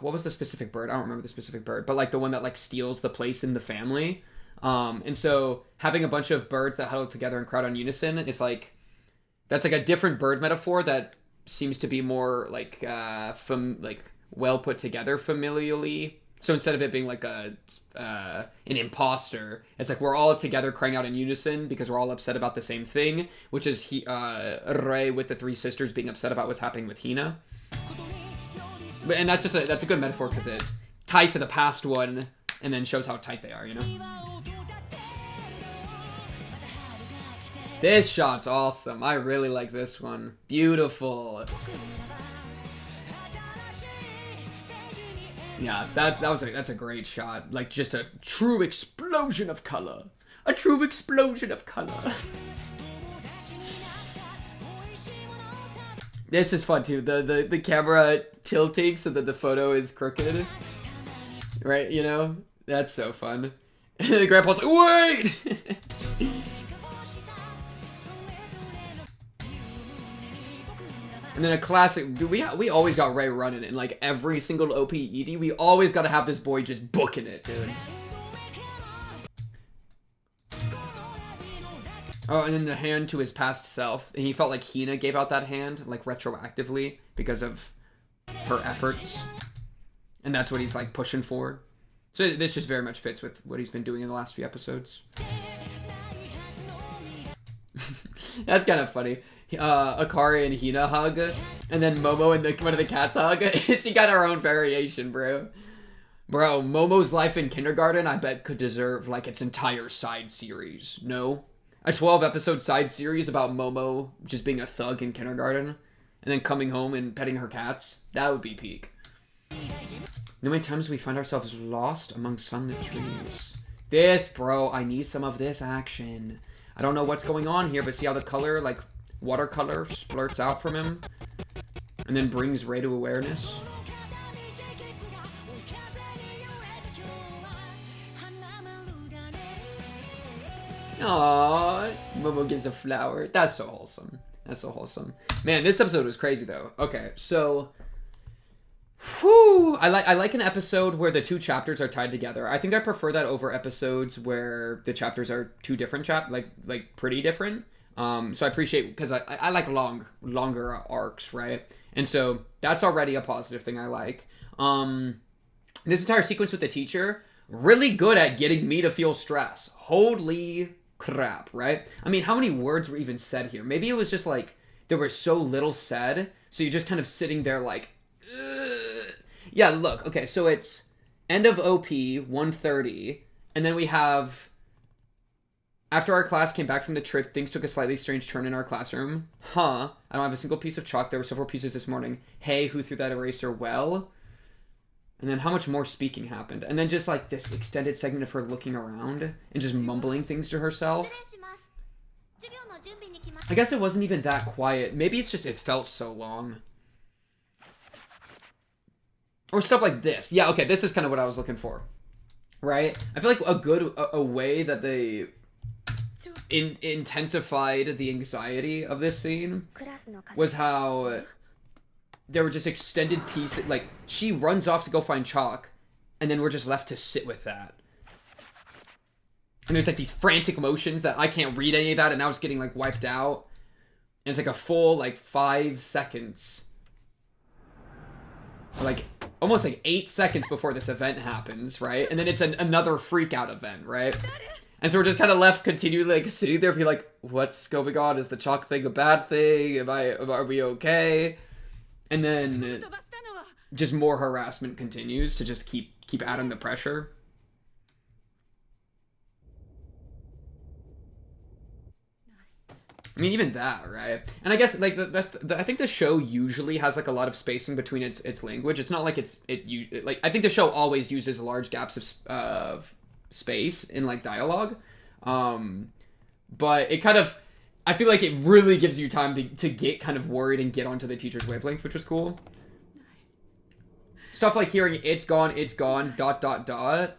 What was the specific bird? I don't remember the specific bird. But, like, the one that, like, steals the place in the family. And so having a bunch of birds that huddle together and crowd on unison is like, that's like a different bird metaphor that seems to be more like, well put together familially So instead of it being like an imposter, it's like we're all together crying out in unison because we're all upset about the same thing, which is Rei with the three sisters being upset about what's happening with Hina. And that's a good metaphor because it ties to the past one and then shows how tight they are, you know? This shot's awesome. I really like this one. Beautiful. Yeah, that's a great shot. Like just a true explosion of color. A true explosion of color. This is fun too. The camera tilting so that the photo is crooked. Right, you know? That's so fun. The grandpa's like, wait! And then a classic, dude, we always got Ray running in like every single OP ED. We always got to have this boy just booking it, dude. Oh, and then the hand to his past self. And he felt like Hina gave out that hand, like retroactively, because of her efforts. And that's what he's like pushing for. So this just very much fits with what he's been doing in the last few episodes. That's kind of funny. Akari and Hina hug, and then Momo and one of the cats hug. She got her own variation, bro. Bro, Momo's life in kindergarten, I bet could deserve like its entire side series. No? A 12-episode side series about Momo just being a thug in kindergarten, and then coming home and petting her cats. That would be peak. You know how many times we find ourselves lost among sunlit trees? This, bro, I need some of this action. I don't know what's going on here, but see how the color, like, watercolor splurts out from him and then brings Rei to awareness. Aww, Momo gives a flower. That's so wholesome. That's so wholesome. Man, this episode was crazy though. Okay, so whew, I like an episode where the two chapters are tied together. I think I prefer that over episodes where the chapters are two different like pretty different. So I appreciate, because I like longer arcs, right? And so that's already a positive thing I like. This entire sequence with the teacher, really good at getting me to feel stress. Holy crap, right? I mean, how many words were even said here? Maybe it was just like, there was so little said, so you're just kind of sitting there like, ugh. Yeah, look, okay, so it's end of OP, 130, and then we have... After our class came back from the trip, things took a slightly strange turn in our classroom. Huh. I don't have a single piece of chalk. There were several pieces this morning. Hey, who threw that eraser? Well. And then how much more speaking happened? And then just like this extended segment of her looking around and just mumbling things to herself. I guess it wasn't even that quiet. Maybe it's just it felt so long. Or stuff like this. Yeah, okay, this is kind of what I was looking for. Right? I feel like a way that they... intensified the anxiety of this scene was how there were just extended pieces, like she runs off to go find chalk and then we're just left to sit with that, and there's like these frantic motions that I can't read any of that, and now it's getting like wiped out, and it's like a full like 5 seconds, like almost like 8 seconds before this event happens, right? And then it's another freak out event, right? And so we're just kind of left continually like sitting there, be like, what's going on? Is the chalk thing a bad thing? Are we okay? And then just more harassment continues to just keep adding the pressure. I mean, even that, right? And I guess like I think the show usually has like a lot of spacing between its language. It's not like like I think the show always uses large gaps of space in like dialogue, but it kind of, I feel like it really gives you time to get kind of worried and get onto the teacher's wavelength, which was cool. Stuff like hearing it's gone, dot dot dot.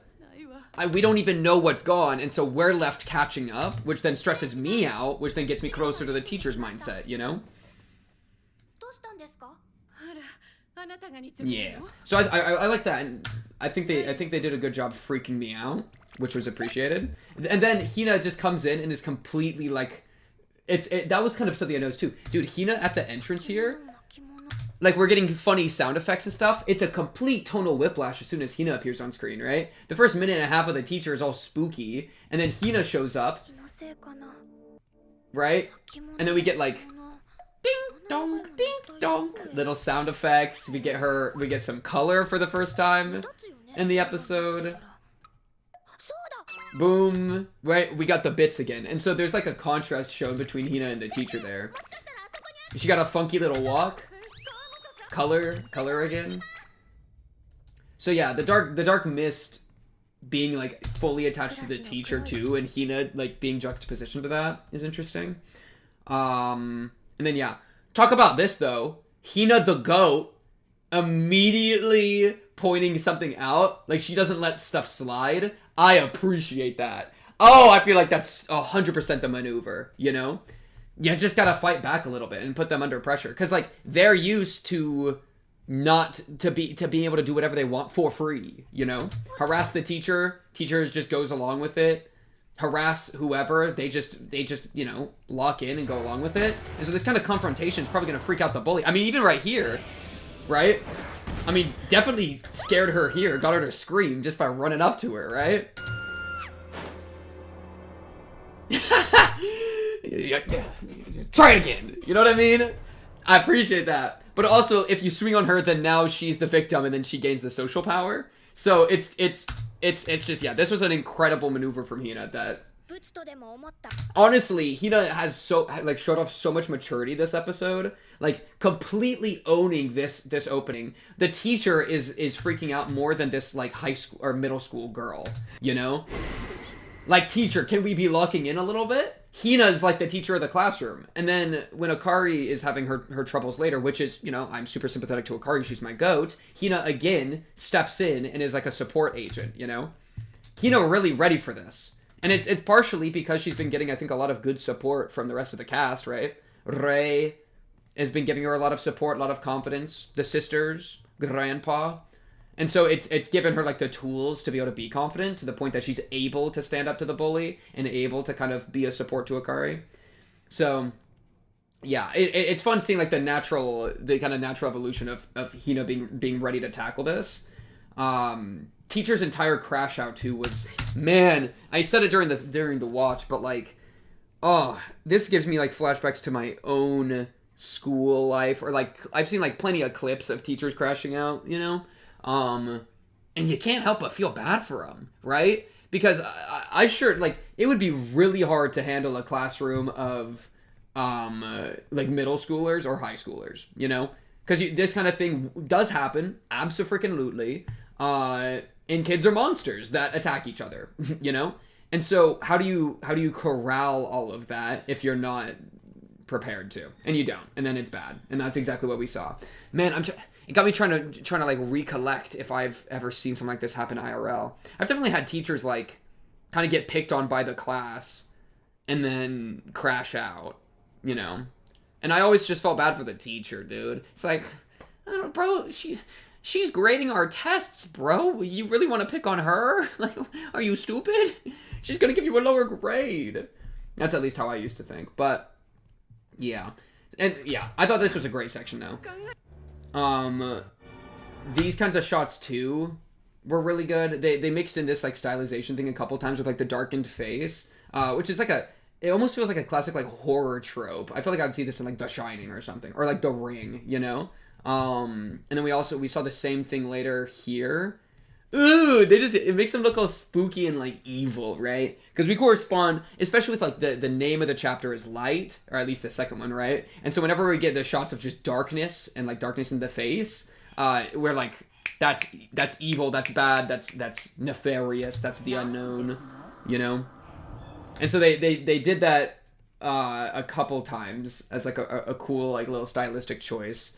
We don't even know what's gone, and so we're left catching up, which then stresses me out, which then gets me closer to the teacher's mindset, you know? Yeah. So I like that, and I think they did a good job freaking me out, which was appreciated. And then Hina just comes in and is completely like, that was kind of something I noticed too. Dude, Hina at the entrance here, like we're getting funny sound effects and stuff, it's a complete tonal whiplash as soon as Hina appears on screen, right? The first minute and a half of the teacher is all spooky, and then Hina shows up, right? And then we get like ding dong, little sound effects. We get some color for the first time in the episode. Boom, right? We got the bits again. And so there's like a contrast shown between Hina and the teacher there. She got a funky little walk. Color again. So yeah, the dark mist being like fully attached to the teacher too, and Hina like being juxtapositioned to that is interesting. And then yeah, talk about this though. Hina the goat immediately pointing something out, like she doesn't let stuff slide. I appreciate that. Oh, I feel like that's 100% the maneuver, you know? You just gotta fight back a little bit and put them under pressure, because like they're used to not to being able to do whatever they want for free, you know? Harass the teacher just goes along with it. Harass whoever, they just you know, lock in and go along with it. And so this kind of confrontation is probably gonna freak out the bully. I mean, even right here, right? I mean, definitely scared her here, got her to scream just by running up to her, right? Try it again. You know what I mean? I appreciate that. But also, if you swing on her, then now she's the victim, and then she gains the social power. So it's just, yeah, this was an incredible maneuver from Hina that honestly, Hina has showed off so much maturity this episode, like completely owning this opening. The teacher is freaking out more than this like high school or middle school girl, you know? Like, teacher, can we be locking in a little bit? Hina is like the teacher of the classroom. And then when Akari is having her troubles later, which is, you know, I'm super sympathetic to Akari, she's my goat, Hina again steps in and is like a support agent, you know? Hina really ready for this. And it's partially because she's been getting, I think, a lot of good support from the rest of the cast, right? Rei has been giving her a lot of support, a lot of confidence. The sisters, Grandpa. And so it's given her like the tools to be able to be confident, to the point that she's able to stand up to the bully and able to kind of be a support to Akari. So yeah, it's fun seeing like the kind of natural evolution of Hina being ready to tackle this. Teacher's entire crash out too was, man, I said it during the watch, but like, oh, this gives me like flashbacks to my own school life, or like I've seen like plenty of clips of teachers crashing out, you know? And you can't help but feel bad for them, right? Because I sure, like, it would be really hard to handle a classroom of, like, middle schoolers or high schoolers, you know? Because this kind of thing does happen, abso-freaking-lutely, and kids are monsters that attack each other, you know? And so, how do you corral all of that if you're not prepared to? And you don't, and then it's bad. And that's exactly what we saw. Man, it got me trying to like recollect if I've ever seen something like this happen IRL. I've definitely had teachers like kind of get picked on by the class and then crash out, you know? And I always just felt bad for the teacher, dude. It's like, I don't know, bro, she's grading our tests, bro. You really want to pick on her? Like, are you stupid? She's gonna give you a lower grade. That's at least how I used to think. But yeah. And yeah, I thought this was a great section though. These kinds of shots too were really good. They mixed in this like stylization thing a couple times with like the darkened face, which is like it almost feels like a classic like horror trope. I feel like I'd see this in like The Shining or something, or like The Ring, you know? And then we saw the same thing later here. Ooh, it makes them look all spooky and like evil, right? Because we correspond, especially with like the name of the chapter is Light, or at least the second one, right? And so whenever we get the shots of just darkness and like darkness in the face, we're like, that's evil, that's bad, that's nefarious, that's the unknown, you know? And so they did that a couple times as like a cool like little stylistic choice.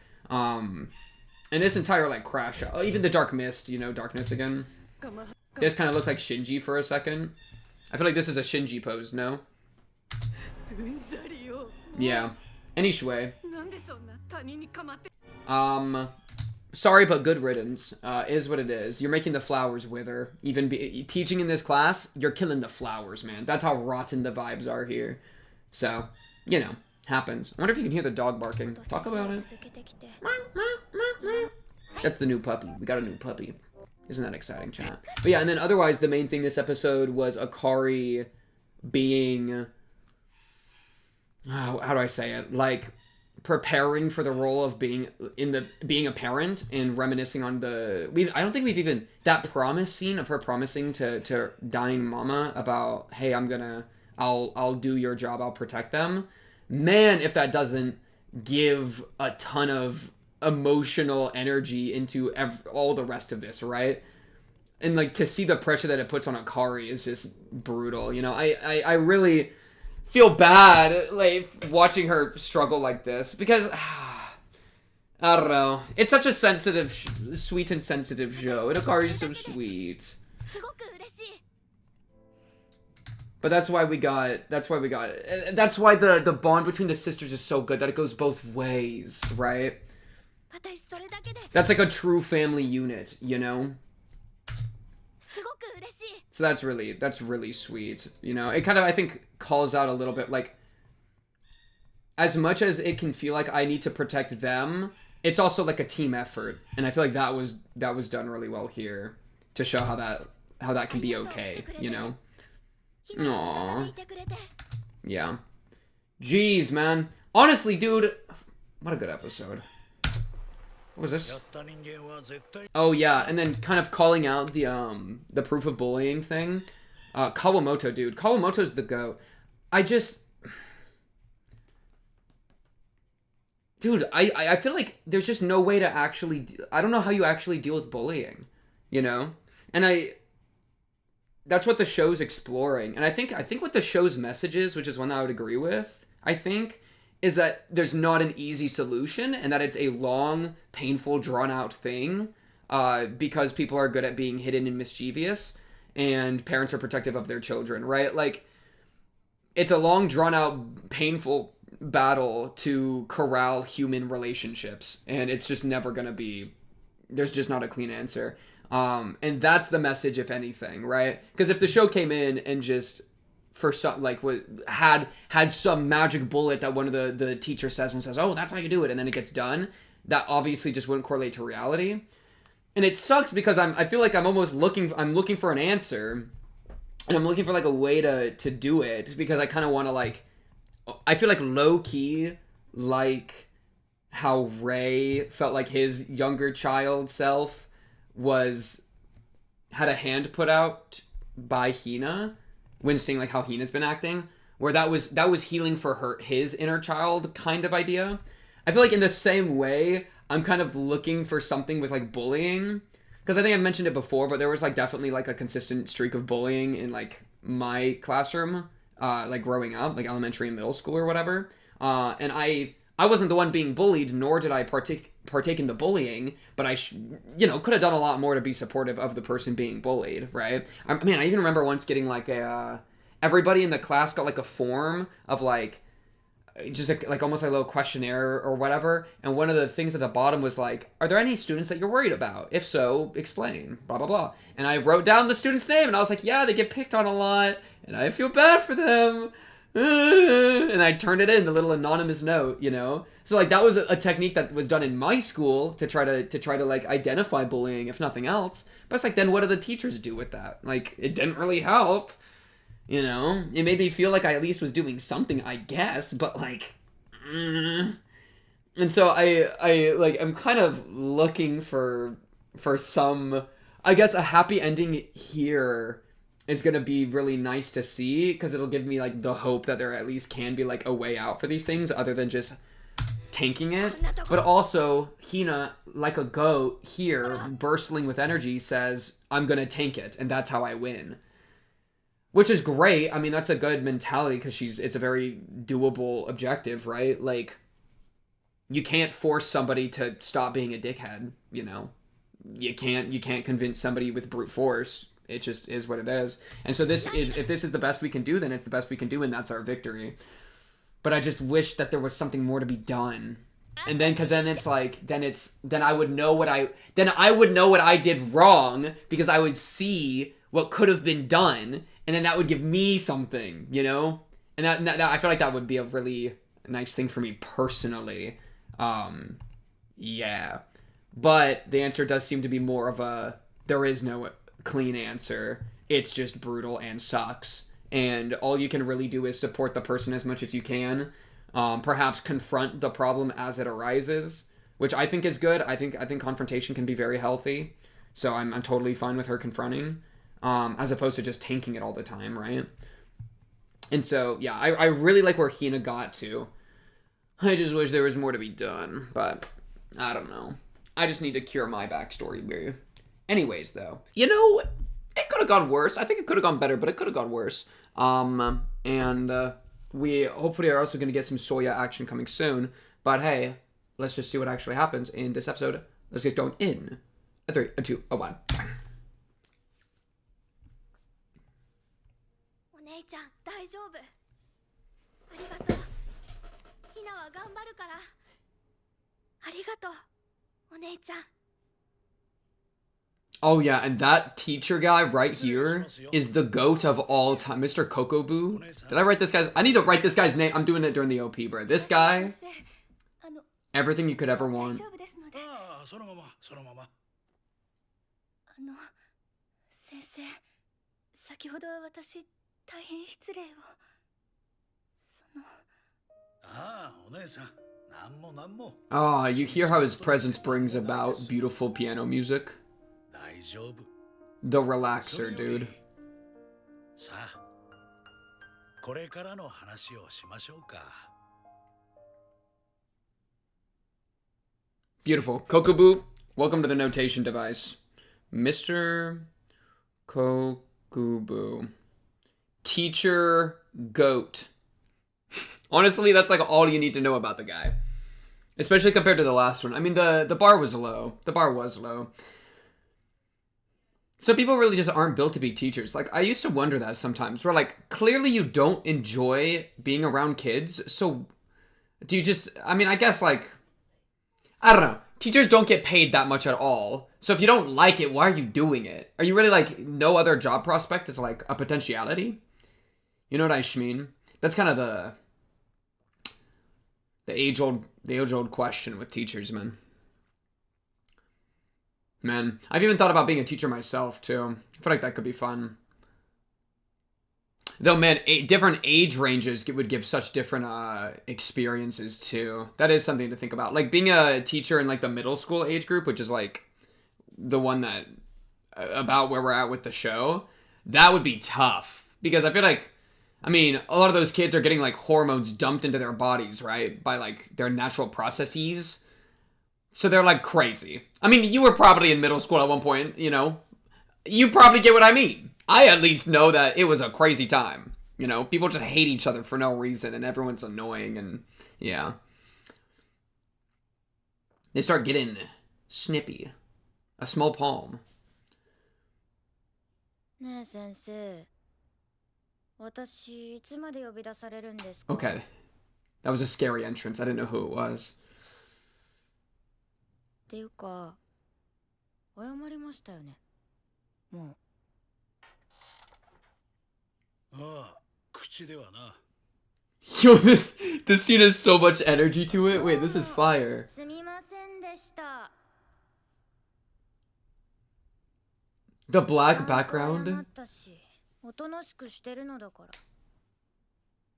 And this entire, like, crash out, even the dark mist, you know, darkness again. This kind of looked like Shinji for a second. I feel like this is a Shinji pose, no? Yeah. Anyway. Sorry, but good riddance, is what it is. You're making the flowers wither. Even teaching in this class, you're killing the flowers, man. That's how rotten the vibes are here. So, you know, happens. I wonder if you can hear the dog barking. Talk about it. That's the new puppy. We got a new puppy. Isn't that exciting, chat? But yeah, and then otherwise, the main thing this episode was Akari being... how do I say it? Like, preparing for the role of being a parent and reminiscing on I don't think we've even... That promise scene of her promising to dying mama about, hey, I'll do your job, I'll protect them. Man, if that doesn't give a ton of emotional energy into all the rest of this, right? And like to see the pressure that it puts on Akari is just brutal. You know, I really feel bad like watching her struggle like this because I don't know. It's such a sensitive, sweet and sensitive show. And Akari's so sweet. But that's why the bond between the sisters is so good that it goes both ways, right? That's like a true family unit, you know? So that's really sweet, you know? It kind of, I think, calls out a little bit, like, as much as it can feel like I need to protect them, it's also like a team effort. And I feel like that was done really well here to show how that can be okay, you know? Aww. Yeah. Jeez, man. Honestly, dude, what a good episode. What was this? Oh yeah, and then kind of calling out the proof of bullying thing. Kawamoto, dude. Kawamoto's the GOAT. Dude, I feel like there's just no way to actually... I don't know how you actually deal with bullying, you know? And that's what the show's exploring. And I think what the show's message is, which is one that I would agree with, I think, is that there's not an easy solution and that it's a long, painful, drawn-out thing because people are good at being hidden and mischievous and parents are protective of their children, right? Like, it's a long, drawn-out, painful battle to corral human relationships, and it's just never gonna be... There's just not a clean answer. And that's the message, if anything, right? Because if the show came in and just... for some, like, had some magic bullet that one of the teacher says and says, oh, that's how you do it, and then it gets done, that obviously just wouldn't correlate to reality. And it sucks because I feel like I'm looking for an answer, and I'm looking for like a way to do it, because I kind of want to, like, I feel like low-key, like how Ray felt like his younger child self had a hand put out by Hina when seeing like how Hina's been acting, where that was healing for his inner child kind of idea. I feel like in the same way, I'm kind of looking for something with like bullying, because I think I've mentioned it before, but there was like definitely like a consistent streak of bullying in like my classroom, like growing up, like elementary and middle school or whatever. And I wasn't the one being bullied, nor did I partake in the bullying, but I could have done a lot more to be supportive of the person being bullied, right? I even remember once getting like everybody in the class got like a form of like just like almost like a little questionnaire or whatever, and one of the things at the bottom was like, are there any students that you're worried about? If so, explain, blah blah blah. And I wrote down the student's name, and I was like, yeah, they get picked on a lot and I feel bad for them. And I turned it in, the little anonymous note, you know? So like that was a technique that was done in my school to try to like identify bullying, if nothing else. But it's like, then what do the teachers do with that? Like, it didn't really help, you know? It made me feel like I at least was doing something, I guess, but like, And so I'm kind of looking for some, I guess, a happy ending here is going to be really nice to see, because it'll give me like the hope that there at least can be like a way out for these things other than just tanking it. But also Hina, like a goat here, bursting with energy, says, I'm going to tank it, and that's how I win. Which is great. I mean, that's a good mentality, because it's a very doable objective, right? Like, you can't force somebody to stop being a dickhead, you know? You can't convince somebody with brute force. It just is what it is. And so if this is the best we can do, then it's the best we can do, and that's our victory. But I just wish that there was something more to be done. And then, because then it's like, then I would know what I did wrong, because I would see what could have been done, and then that would give me something, you know? And that I feel like that would be a really nice thing for me personally. Yeah. But the answer does seem to be more of a, there is no clean answer. It's just brutal and sucks. And all you can really do is support the person as much as you can. Perhaps confront the problem as it arises, which I think is good. I think confrontation can be very healthy. So I'm totally fine with her confronting, as opposed to just tanking it all the time, right? And so, yeah, I really like where Hina got to. I just wish there was more to be done, but I don't know. I just need to cure my backstory, boo. Anyways, though, you know, it could have gone worse. I think it could have gone better, but it could have gone worse. We hopefully are also going to get some Soya action coming soon. But hey, let's just see what actually happens in this episode. Let's get going in a 3, a 2, a 1. お姉ちゃん大丈夫。ありがとう。ひなは頑張るから。ありがとう、お姉ちゃん。 Oh yeah, and that teacher guy right here is the GOAT of all time, Mr. Kokobu. Did I write this guy's? I need to write this guy's name. I'm doing it during the OP, bro. This guy, everything you could ever want. そのままそのまま。先生、先ほどは私大変失礼を。ああ、お姉さん、なんもなんも。 Ah, you hear how his presence brings about beautiful piano music? The relaxer, dude. さあ、これからの話をしましょうか。 Beautiful. Kokobu, welcome to the notation device. Mr. Kokobu. Teacher GOAT. Honestly, that's like all you need to know about the guy. Especially compared to the last one. I mean, the bar was low. The bar was low. So people really just aren't built to be teachers. Like, I used to wonder that sometimes. Where, like, clearly you don't enjoy being around kids. So, do you just... I mean, I guess, like... I don't know. Teachers don't get paid that much at all. So if you don't like it, why are you doing it? Are you really, like, no other job prospect is, like, a potentiality? You know what I mean? That's kind of the age-old question with teachers, man. Man, I've even thought about being a teacher myself, too. I feel like that could be fun. Though, man, different age ranges would give such different experiences, too. That is something to think about. Like, being a teacher in, like, the middle school age group, which is, like, the one that... about where we're at with the show, that would be tough. Because I feel like... I mean, a lot of those kids are getting, like, hormones dumped into their bodies, right? By, like, their natural processes. So they're, like, crazy. I mean, you were probably in middle school at one point, you know? You probably get what I mean. I at least know that it was a crazy time. You know? People just hate each other for no reason, and everyone's annoying, and... yeah. They start getting snippy. A small palm. ねえ先生、私いつまで呼び出されるんですか? Okay. That was a scary entrance. I didn't know who it was. っていうか、謝りましたよね。もう。ああ、口ではな。Yo, this scene has so much energy to it. Wait, this is fire. すみませんでした。 The black background. 謝ったし、おとなしくしてるのだか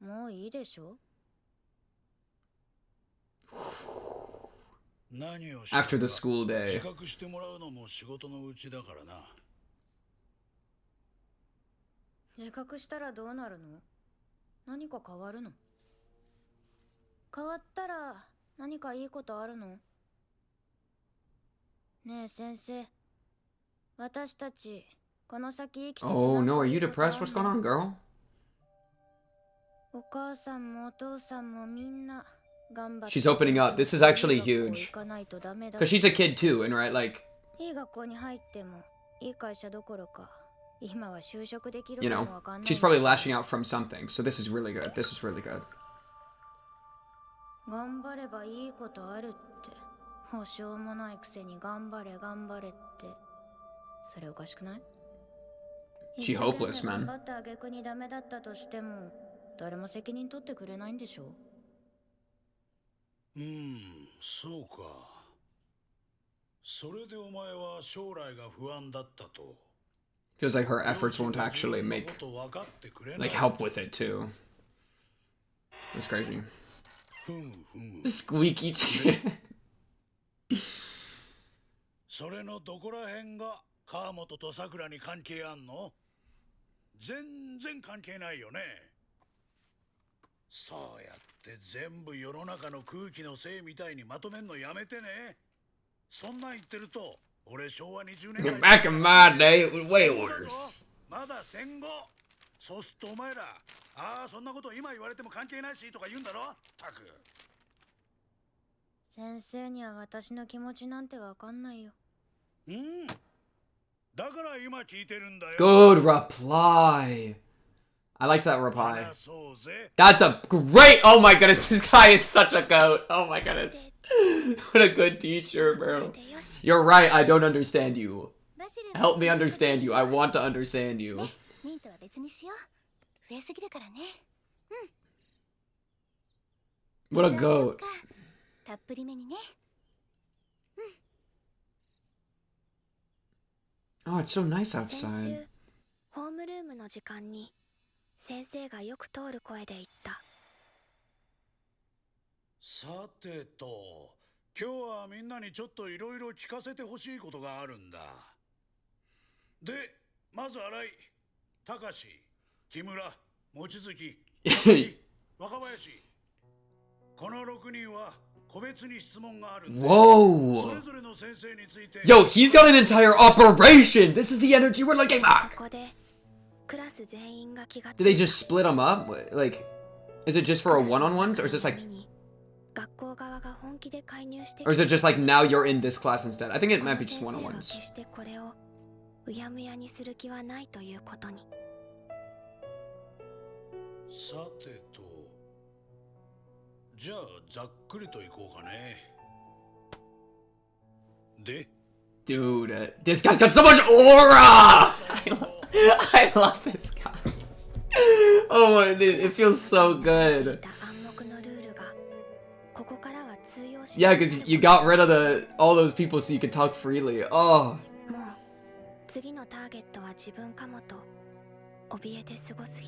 ら。もういいでしょ? After the school day. 自覚してもらうのも仕事のうちだからな。自覚したらどうなるの? 何か変わるの? 変わったら何かいいことあるの? ねえ先生、私たちこの先生きてて Oh no, are you depressed? What's going on, girl? お母さんもお父さんもみんな She's opening up. This is actually huge. Because she's a kid too, and right, like... You know, she's probably lashing out from something, so this is really good. This is really good. She hopeless, man. 誰も責任取ってくれないんでしょ?そうか。それでお前は将来が不安だったと。 Feels like her efforts won't actually make, like, help with it too. It's crazy. Squeaky chair. それのどこら辺が川本とさくらに関係あんの？全然関係ないよね。そうやって全部世の中の空気のせいみたいにまとめんのやめてね。そんなん言ってると俺昭和20年代 Back in my day, it was way worse. まだ戦後。そうすっとお前ら、ああそんなこと今言われても関係ないしとか言うんだろ。たく。先生には私の気持ちなんてわかんないよ。だから今聞いてるんだよ。 Good reply. I like that reply. That's a great. Oh my goodness, this guy is such a goat. Oh my goodness. What a good teacher, bro. You're right, I don't understand you. Help me understand you. I want to understand you. What a goat. Oh, it's so nice outside. ホームルームの時間に先生がよく通る声で言った。さてと、今日はみんなにちょっといろいろ聞かせてほしいことがあるんだ。で、まず新井、高志、木村、望月、若林。この6人は個別に質問があるんだ。 Whoa. それぞれの先生について。 Yo, he's got an entire operation. This is the energy we're looking for. ここでクラス全員が気がついた。 Did they just split them up? Like, is it just for a one-on-ones, or is this like, 学校側が本気で介入して or is it just like now you're in this class instead? I think it might be just one-on-ones. 決してこれをうやむやにする気はないということに。さてと、じゃあざっくりといこうかね。で、 Dude, this guy's got so much aura! I love this guy. Oh, it feels so good. Yeah, because you got rid of all those people so you could talk freely. Oh.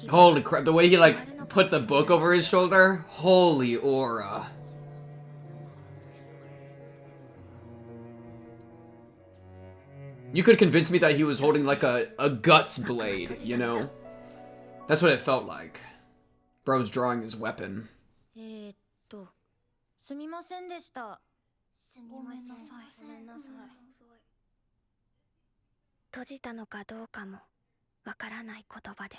Holy crap, the way he like put the book over his shoulder. Holy aura. You could convince me that he was holding like a guts blade, you know? That's what it felt like. Bro's drawing his weapon. すみませんでした。すみません。ごめんなさい。閉じたのかどうかもわからない言葉で。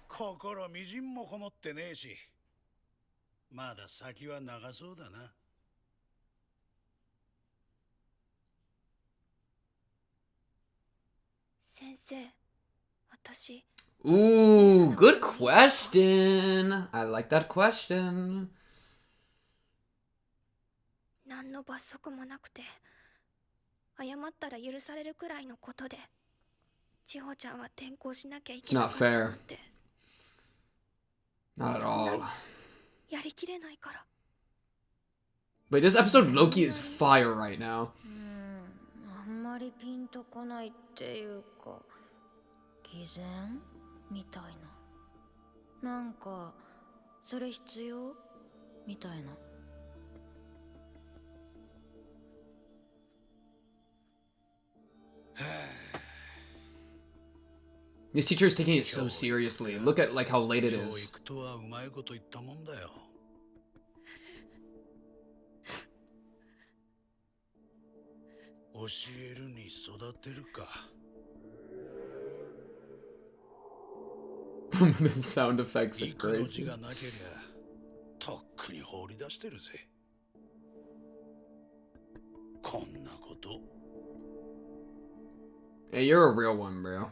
心みじんもこもってねえし、まだ先は長そうだな。先生、私。 Ooh, good question. I like that question. 何の罰則もなくて、謝ったら許されるくらいのことで、千穂ちゃんは転校しなきゃいけなかったなんて。Not at all. やりきれないから。Wait, this episode Loki is fire right now. あんまりピンとこないっていうか、偽善みたいな。なんかそれ必要みたいな。This teacher is taking it so seriously. Look at like how late it is. 教えるに育てるか。The sound effects are 育の字 crazy. がなけりゃとっくに放り出してるぜ。こんなこと。 Hey, you're a real one, bro.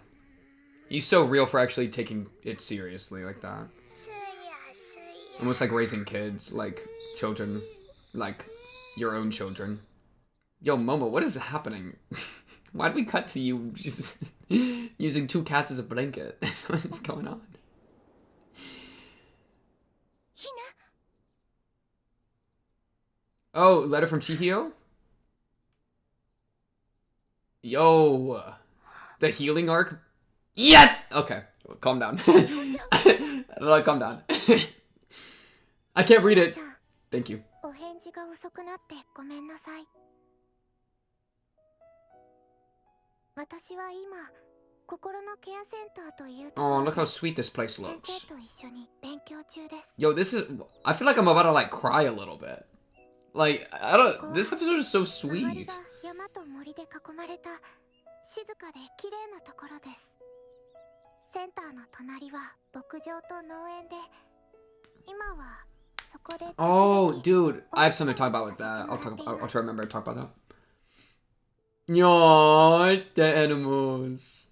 He's so real for actually taking it seriously like that. Almost like raising kids, like children, like your own children. Yo, Momo, what is happening? Why did we cut to you just using 2 cats as a blanket? What's going on? Oh, letter from Chihio? Yo. The healing arc? Yes! Okay, calm down. Calm down. I can't read it. Thank you. Oh, look how sweet this place looks. Yo, this is... I feel like I'm about to, like, cry a little bit. Like, I don't... This episode is so sweet. Oh, dude, I have something to talk about with that. I'll try to remember to talk about that. Yo, the animals.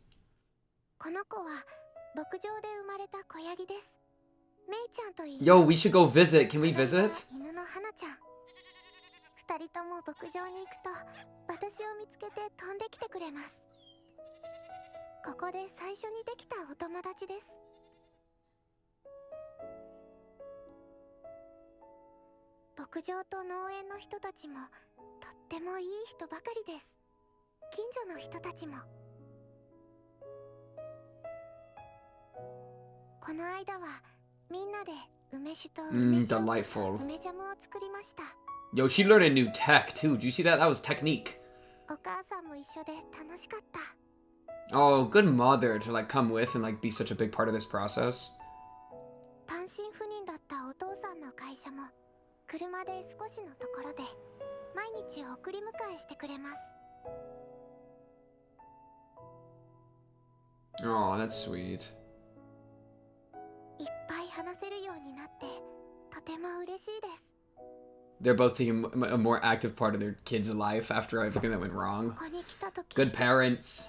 Yo, we should go visit. Can we visit? Delightful. Yo, she learned a new tech too. Did you see that? That was technique. Oh, good mother to like come with and like be such a big part of this process. Oh, that's sweet. They're both taking a more active part of their kid's life after everything that went wrong. Good parents.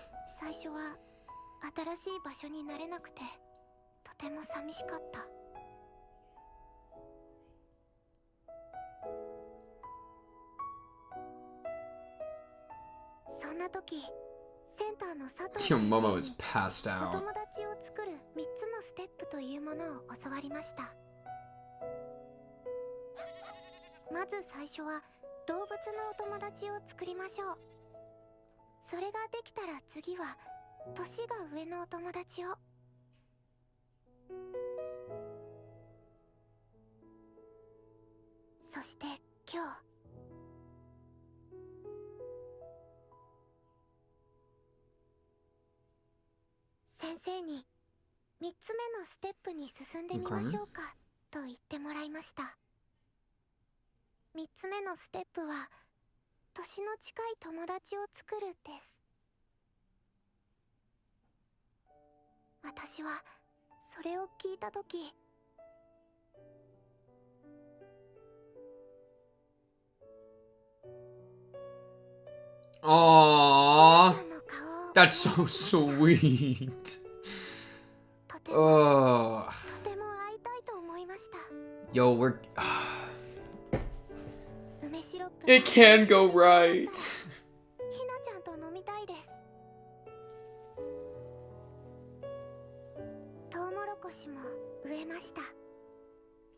Yo, Momo is passed out. Aww, that's so sweet. Oh, yo, we're. It can go right.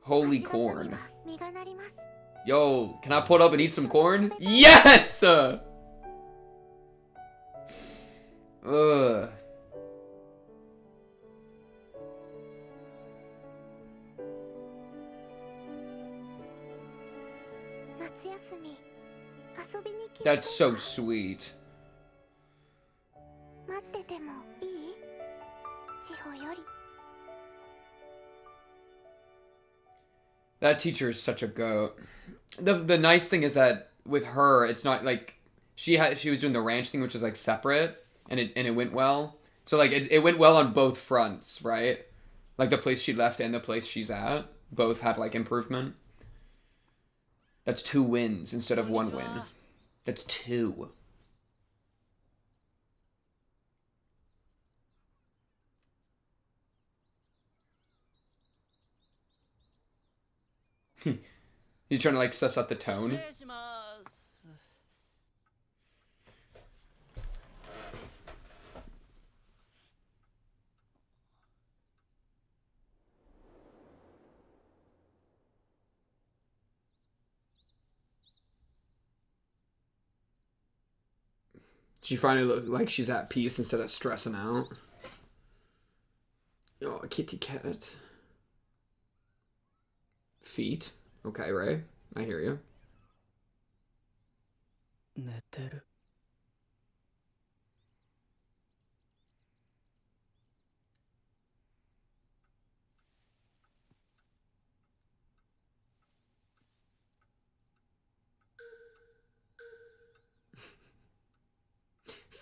Holy corn. Yo, can I put up and eat some corn? Yes! Ugh. That's so sweet. That teacher is such a goat. The nice thing is that with her, it's not like she was doing the ranch thing, which is like separate, and it went well. So like it went well on both fronts, right? Like the place she left and the place she's at both had like improvement. That's 2 wins instead of 1 win. That's 2. He's trying to like suss out the tone. She finally looked like she's at peace instead of stressing out. Oh, a kitty cat. Feet. Okay, Ray. I hear you. 寝てる。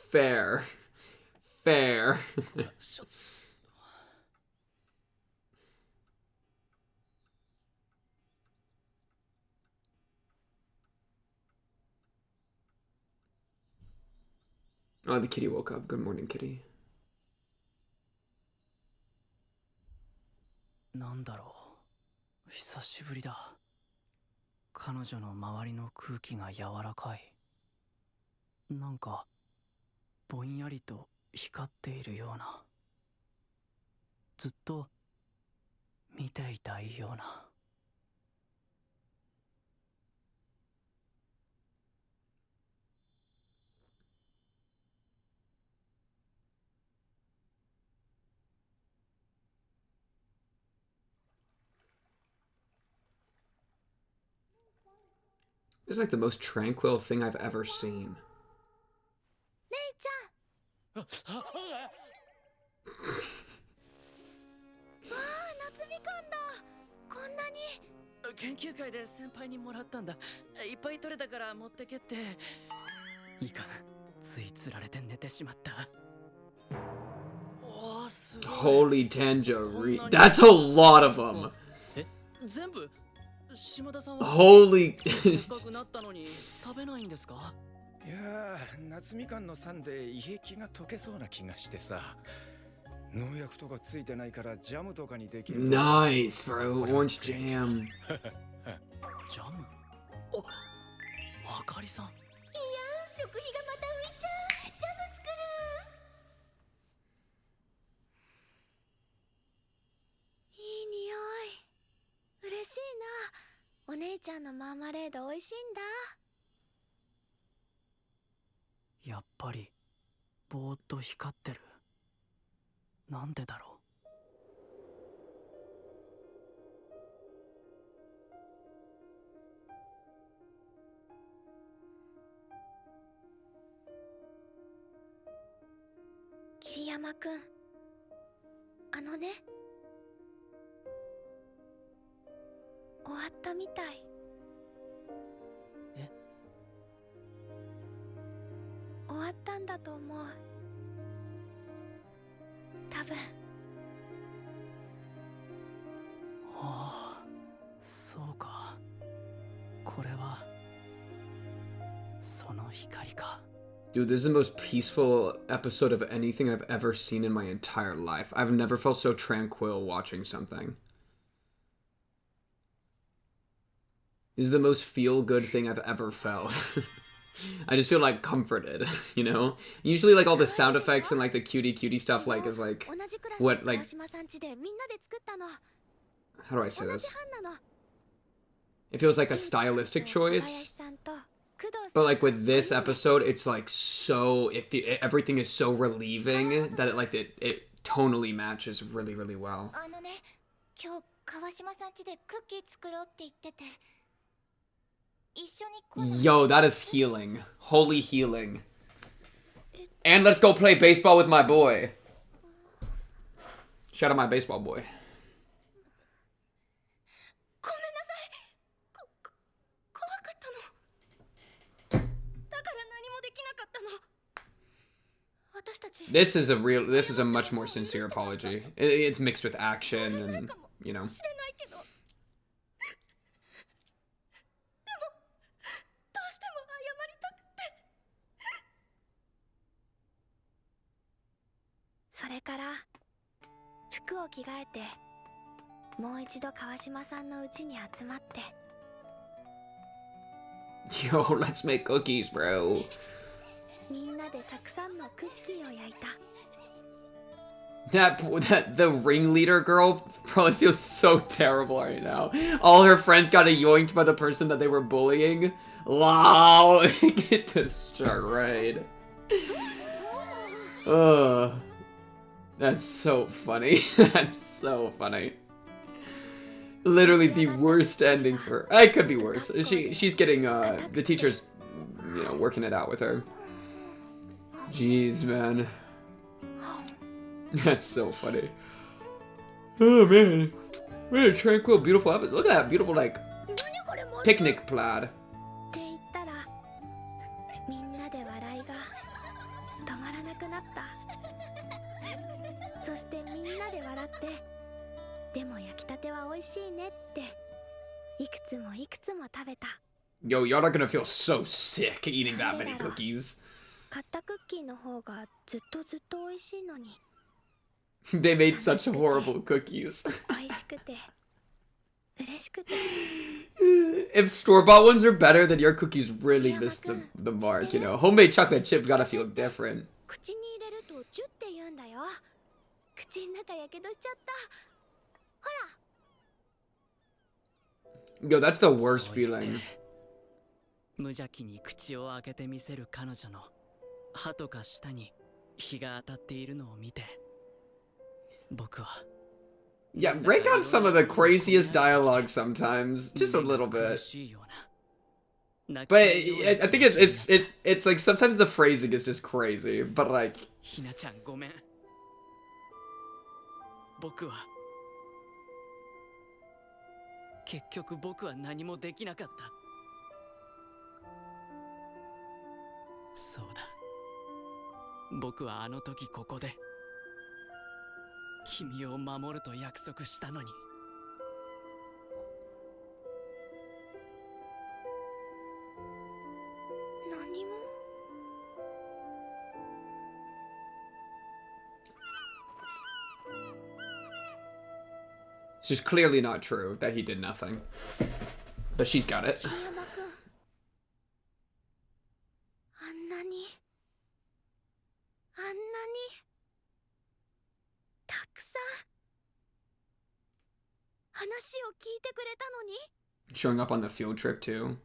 Fair. Fair. Oh, the kitty woke up. Good morning, kitty. なんだろう。久しぶりだ。彼女の周りの空気が柔らかい。なんかぼんやりと光っているような。ずっと見ていたいような。This is like the most tranquil thing I've ever seen. レイちゃん。わあ、夏みかんだ。こんなに。研究会で先輩にもらったんだ。いっぱい取れたから持ってけって。いいか、ついつられて寝てしまった。おー、すごい。 Holy tangerine. That's a lot of them. え、全部 Holy せっかくなったのに食べないんですか？いやー、夏みかんの酸で胃壁が溶けそうな気がしてさ。農薬とかついてないからジャムとかにできる。Nice, bro. Orange jam. ジャム？お、あかりさん。いやー、食費がまた浮いちゃう。ジャム作る。いい匂い。嬉しいな。お姉ちゃんのマーマレード美味しいんだ。やっぱりぼーっと光ってる。なんでだろう。桐山くん、あのね、終わったみたい。え？終わったんだと思う。多分。ああ、そうか。これはその光か。Dude, this is the most peaceful episode of anything I've ever seen in my entire life. I've never felt so tranquil watching something. This is the most feel-good thing I've ever felt. I just feel like comforted, you know? Usually like all the sound effects and like the cutie stuff like is like what like how do I say this? It feels like a stylistic choice. But like with this episode, it's like so everything is so relieving that it tonally matches really, really well. Yo, that is healing. Holy healing. And let's go play baseball with my boy. Shout out my baseball boy. This is a much more sincere apology. It's mixed with action and, you know. それから服を着替えてもう一度川島さんの家に集まって Yo, let's make cookies, bro. みんなでたくさんのクッキーを焼いた That the ringleader girl probably feels so terrible right now. All her friends got yoinked by the person that they were bullying. Wow, get destroyed. That's so funny. That's so funny. Literally the worst ending for her. It could be worse. She's getting the teacher's, you know, working it out with her. Jeez, man. That's so funny. Oh man. What a tranquil, beautiful episode. Look at that beautiful, like, picnic plaid. みんなで笑いが止まらなくなった。そしてみんなで笑って、でも焼きたては美味しいねっていくつもいくつも食べた。 Yo, y'all are gonna feel so sick eating that many cookies. 買ったクッキーの方がずっとずっと美味しいのに。 They made such horrible cookies. 美味しくて嬉しくて。 If store-bought ones are better, then your cookies really missed the mark, you know. Homemade chocolate chip gotta feel different. 口に入れるとジュって言うんだよ。口の中やけどしちゃった。ほら。 Yo, that's the worst feeling. 無邪気に口を開けてみせる彼女の歯とか舌に日が当たっているのを見て、僕は Yeah, break out some of the craziest dialogue sometimes, just a little bit. But I think it's like sometimes the phrasing is just crazy, but like. ひなちゃんごめん。僕は結局僕は何もできなかった。そうだ。僕はあの時ここで君を守ると約束したのに。何も。 It's just clearly not true that he did nothing. But she's got it. あんなにたくさん話を聞いてくれたのに。 Showing up on the field trip too.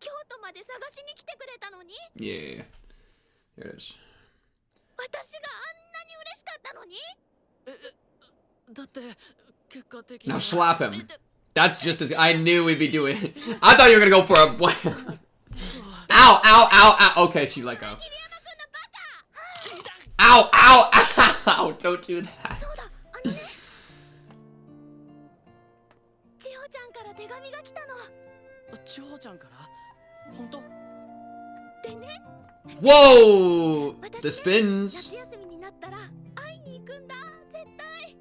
京都まで探しに来てくれたのに。 Yeah. There it is. 私があんなに嬉しかったのに。だって結果的に。 Now slap him. That's just as I knew we'd be doing it. I thought you were gonna go for a. Ow, ow, ow, ow. Okay, she let go. Ow, ow, ow. Don't do that. 千穂ちゃんから手紙が来たの。千穂ちゃんから本当？でね。 Whoa! The spins. 夏休みになったら会いに行くんだ。絶対。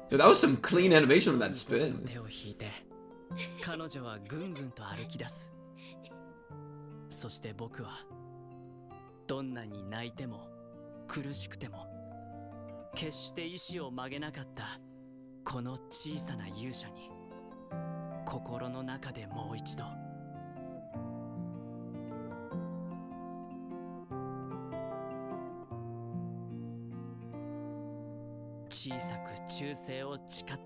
Dude, that was some clean animation with that spin. 手を引いて彼女はぐんぐんと歩き出す。そして僕はどんなに泣いても苦しくても決して意志を曲げなかったこの小さな勇者に心の中でもう一度小さく忠誠を誓った。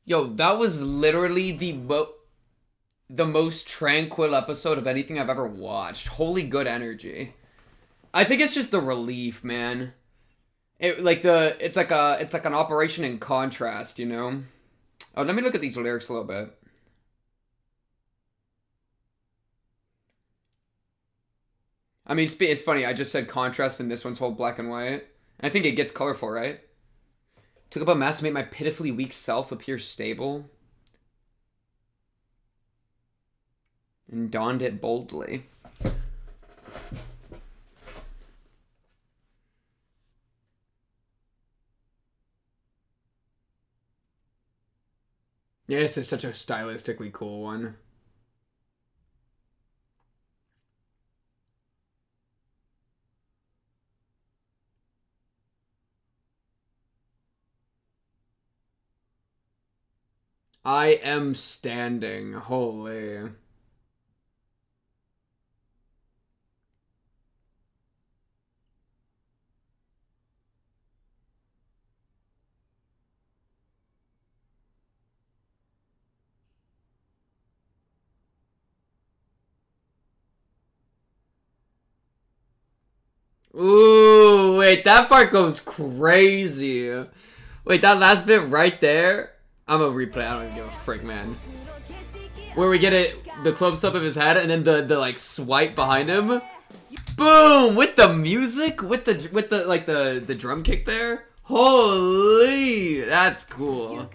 Yo, that was literally the most tranquil episode of anything I've ever watched. Holy good energy. I think it's just the relief, man. It's like an operation in contrast, you know? Oh, let me look at these lyrics a little bit. I mean, it's funny, I just said contrast and this one's whole black and white. I think it gets colorful, right? Took up a mask to make my pitifully weak self appear stable. And donned it boldly. Yeah, this is such a stylistically cool one. I am standing. Holy. Ooh, wait, that part goes crazy. Wait, that last bit right there. I'm gonna replay. I don't even give a frick, man. Where we get it, the close up of his head, and then the like swipe behind him. Boom! With the music, with the like the drum kick there. Holy, that's cool.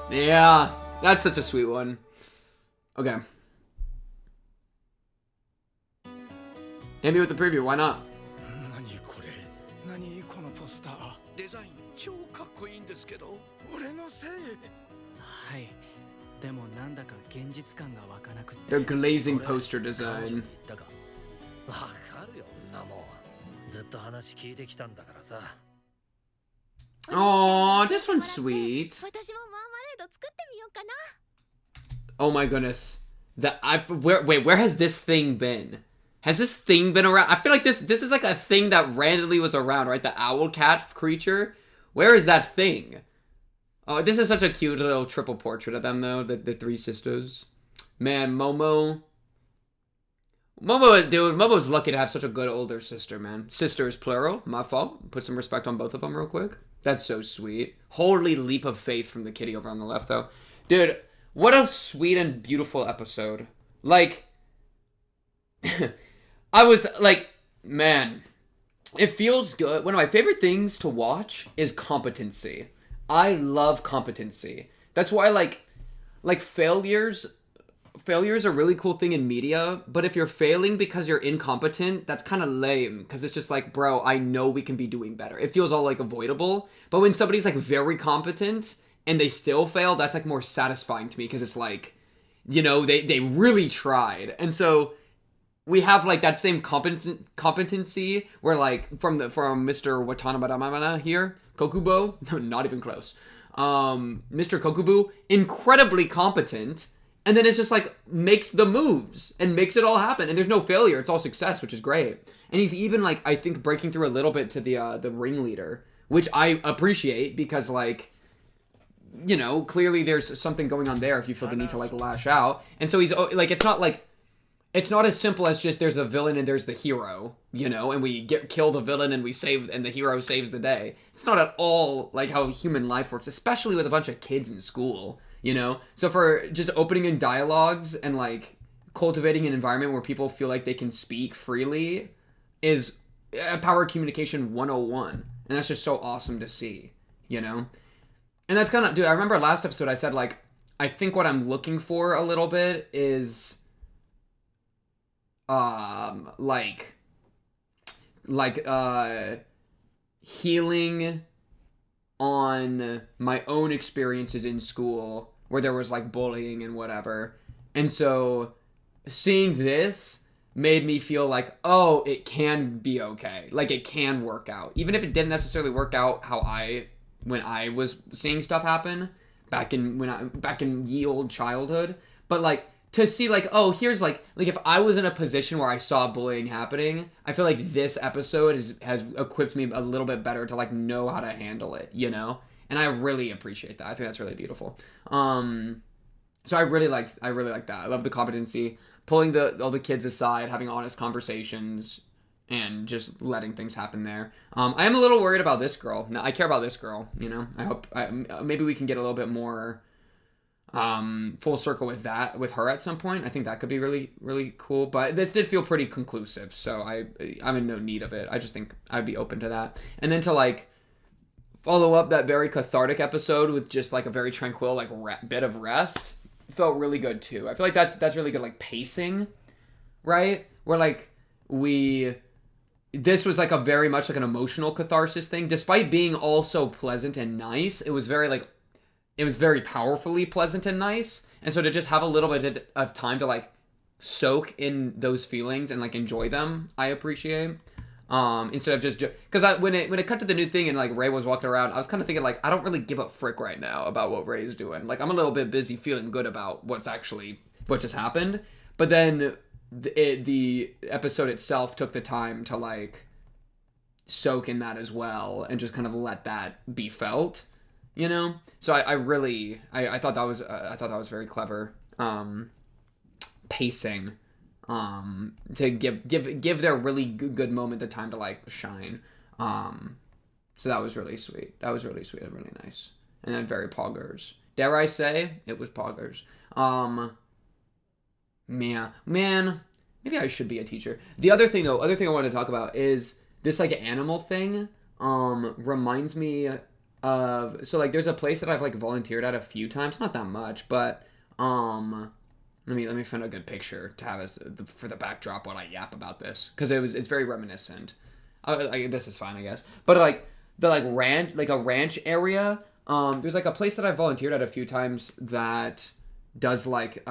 Yeah, that's such a sweet one. Okay. Hit me with the preview. Why not? デザイン超かっこいいんですけど。俺のせい。はい。でもなんだか現実感が湧かなくて。Their glazing poster design. わかるよ、んなもん。ずっと話聞いてきたんだからさ。Aww, this one's sweet. 私もマーマレード作ってみようかな。 Oh my goodness. Where has this thing been? Has this thing been around? I feel like this is like a thing that randomly was around, right? The owl cat creature. Where is that thing? Oh, this is such a cute little triple portrait of them, though. The three sisters. Man, Momo, dude, Momo's lucky to have such a good older sister, man. Sister is plural. My fault. Put some respect on both of them real quick. That's so sweet. Holy leap of faith from the kitty over on the left, though. Dude, what a sweet and beautiful episode. Like, I was like, man, it feels good. One of my favorite things to watch is competency. I love competency. That's why, like failures are a really cool thing in media, but if you're failing because you're incompetent, that's kind of lame, because it's just like, bro, I know we can be doing better. It feels all like avoidable, but when somebody's like very competent and they still fail, that's like more satisfying to me, because it's like, you know, they really tried. And so we have like that same competency where like from Mr. Watanabe here, Kokubo, not even close. Mr. Kokubu, incredibly competent, and then it's just like makes the moves and makes it all happen, and there's no failure. It's all success, which is great. And he's even like, I think, breaking through a little bit to the ringleader, which I appreciate, because like, you know, clearly there's something going on there if you feel the need to like lash out. And so he's like, it's not as simple as just there's a villain and there's the hero, you know, and we kill the villain and and the hero saves the day. It's not at all like how human life works, especially with a bunch of kids in school, you know? So for just opening in dialogues and like cultivating an environment where people feel like they can speak freely is power communication 101. And that's just so awesome to see, you know? And that's kind of, dude, I remember last episode I said like, I think what I'm looking for a little bit is healing on my own experiences in school where there was like bullying and whatever. And so seeing this made me feel like, oh, it can be okay. Like it can work out. Even if it didn't necessarily work out when I was seeing stuff happen back in ye old childhood, but like to see like, oh, here's like if I was in a position where I saw bullying happening, I feel like this episode has equipped me a little bit better to like know how to handle it, you know? And I really appreciate that. I think that's really beautiful. So I really like that. I love the competency, pulling all the kids aside, having honest conversations, and just letting things happen there. I am a little worried about this girl. Now, I care about this girl, you know? I hope maybe we can get a little bit more full circle with her at some point. I think that could be really, really cool. But this did feel pretty conclusive, so I'm in no need of it. I just think I'd be open to that. And then to like follow up that very cathartic episode with just like a very tranquil like bit of rest felt really good too. I feel like that's really good like pacing, right? Where like this was like a very much like an emotional catharsis thing, despite being also pleasant and nice. It was very powerfully pleasant and nice. And so to just have a little bit of time to like soak in those feelings and like enjoy them, I appreciate. Instead of just because when it cut to the new thing and like Ray was walking around, I was kind of thinking like, I don't really give a frick right now about what Ray's doing. Like I'm a little bit busy feeling good about what just happened. But then the episode itself took the time to like soak in that as well and just kind of let that be felt, you know? So I thought that was very clever pacing to give their really good moment the time to like shine. So that was really sweet. That was really sweet and really nice. And then very poggers. Dare I say, it was poggers. Man, maybe I should be a teacher. The other thing I wanted to talk about is this like animal thing. Reminds me of, so like there's a place that I've like volunteered at a few times, not that much, but let me find a good picture to have as for the backdrop while I yap about this, because it's very reminiscent. This is fine, I guess. But like the a ranch area. There's like a place that I've volunteered at a few times that does like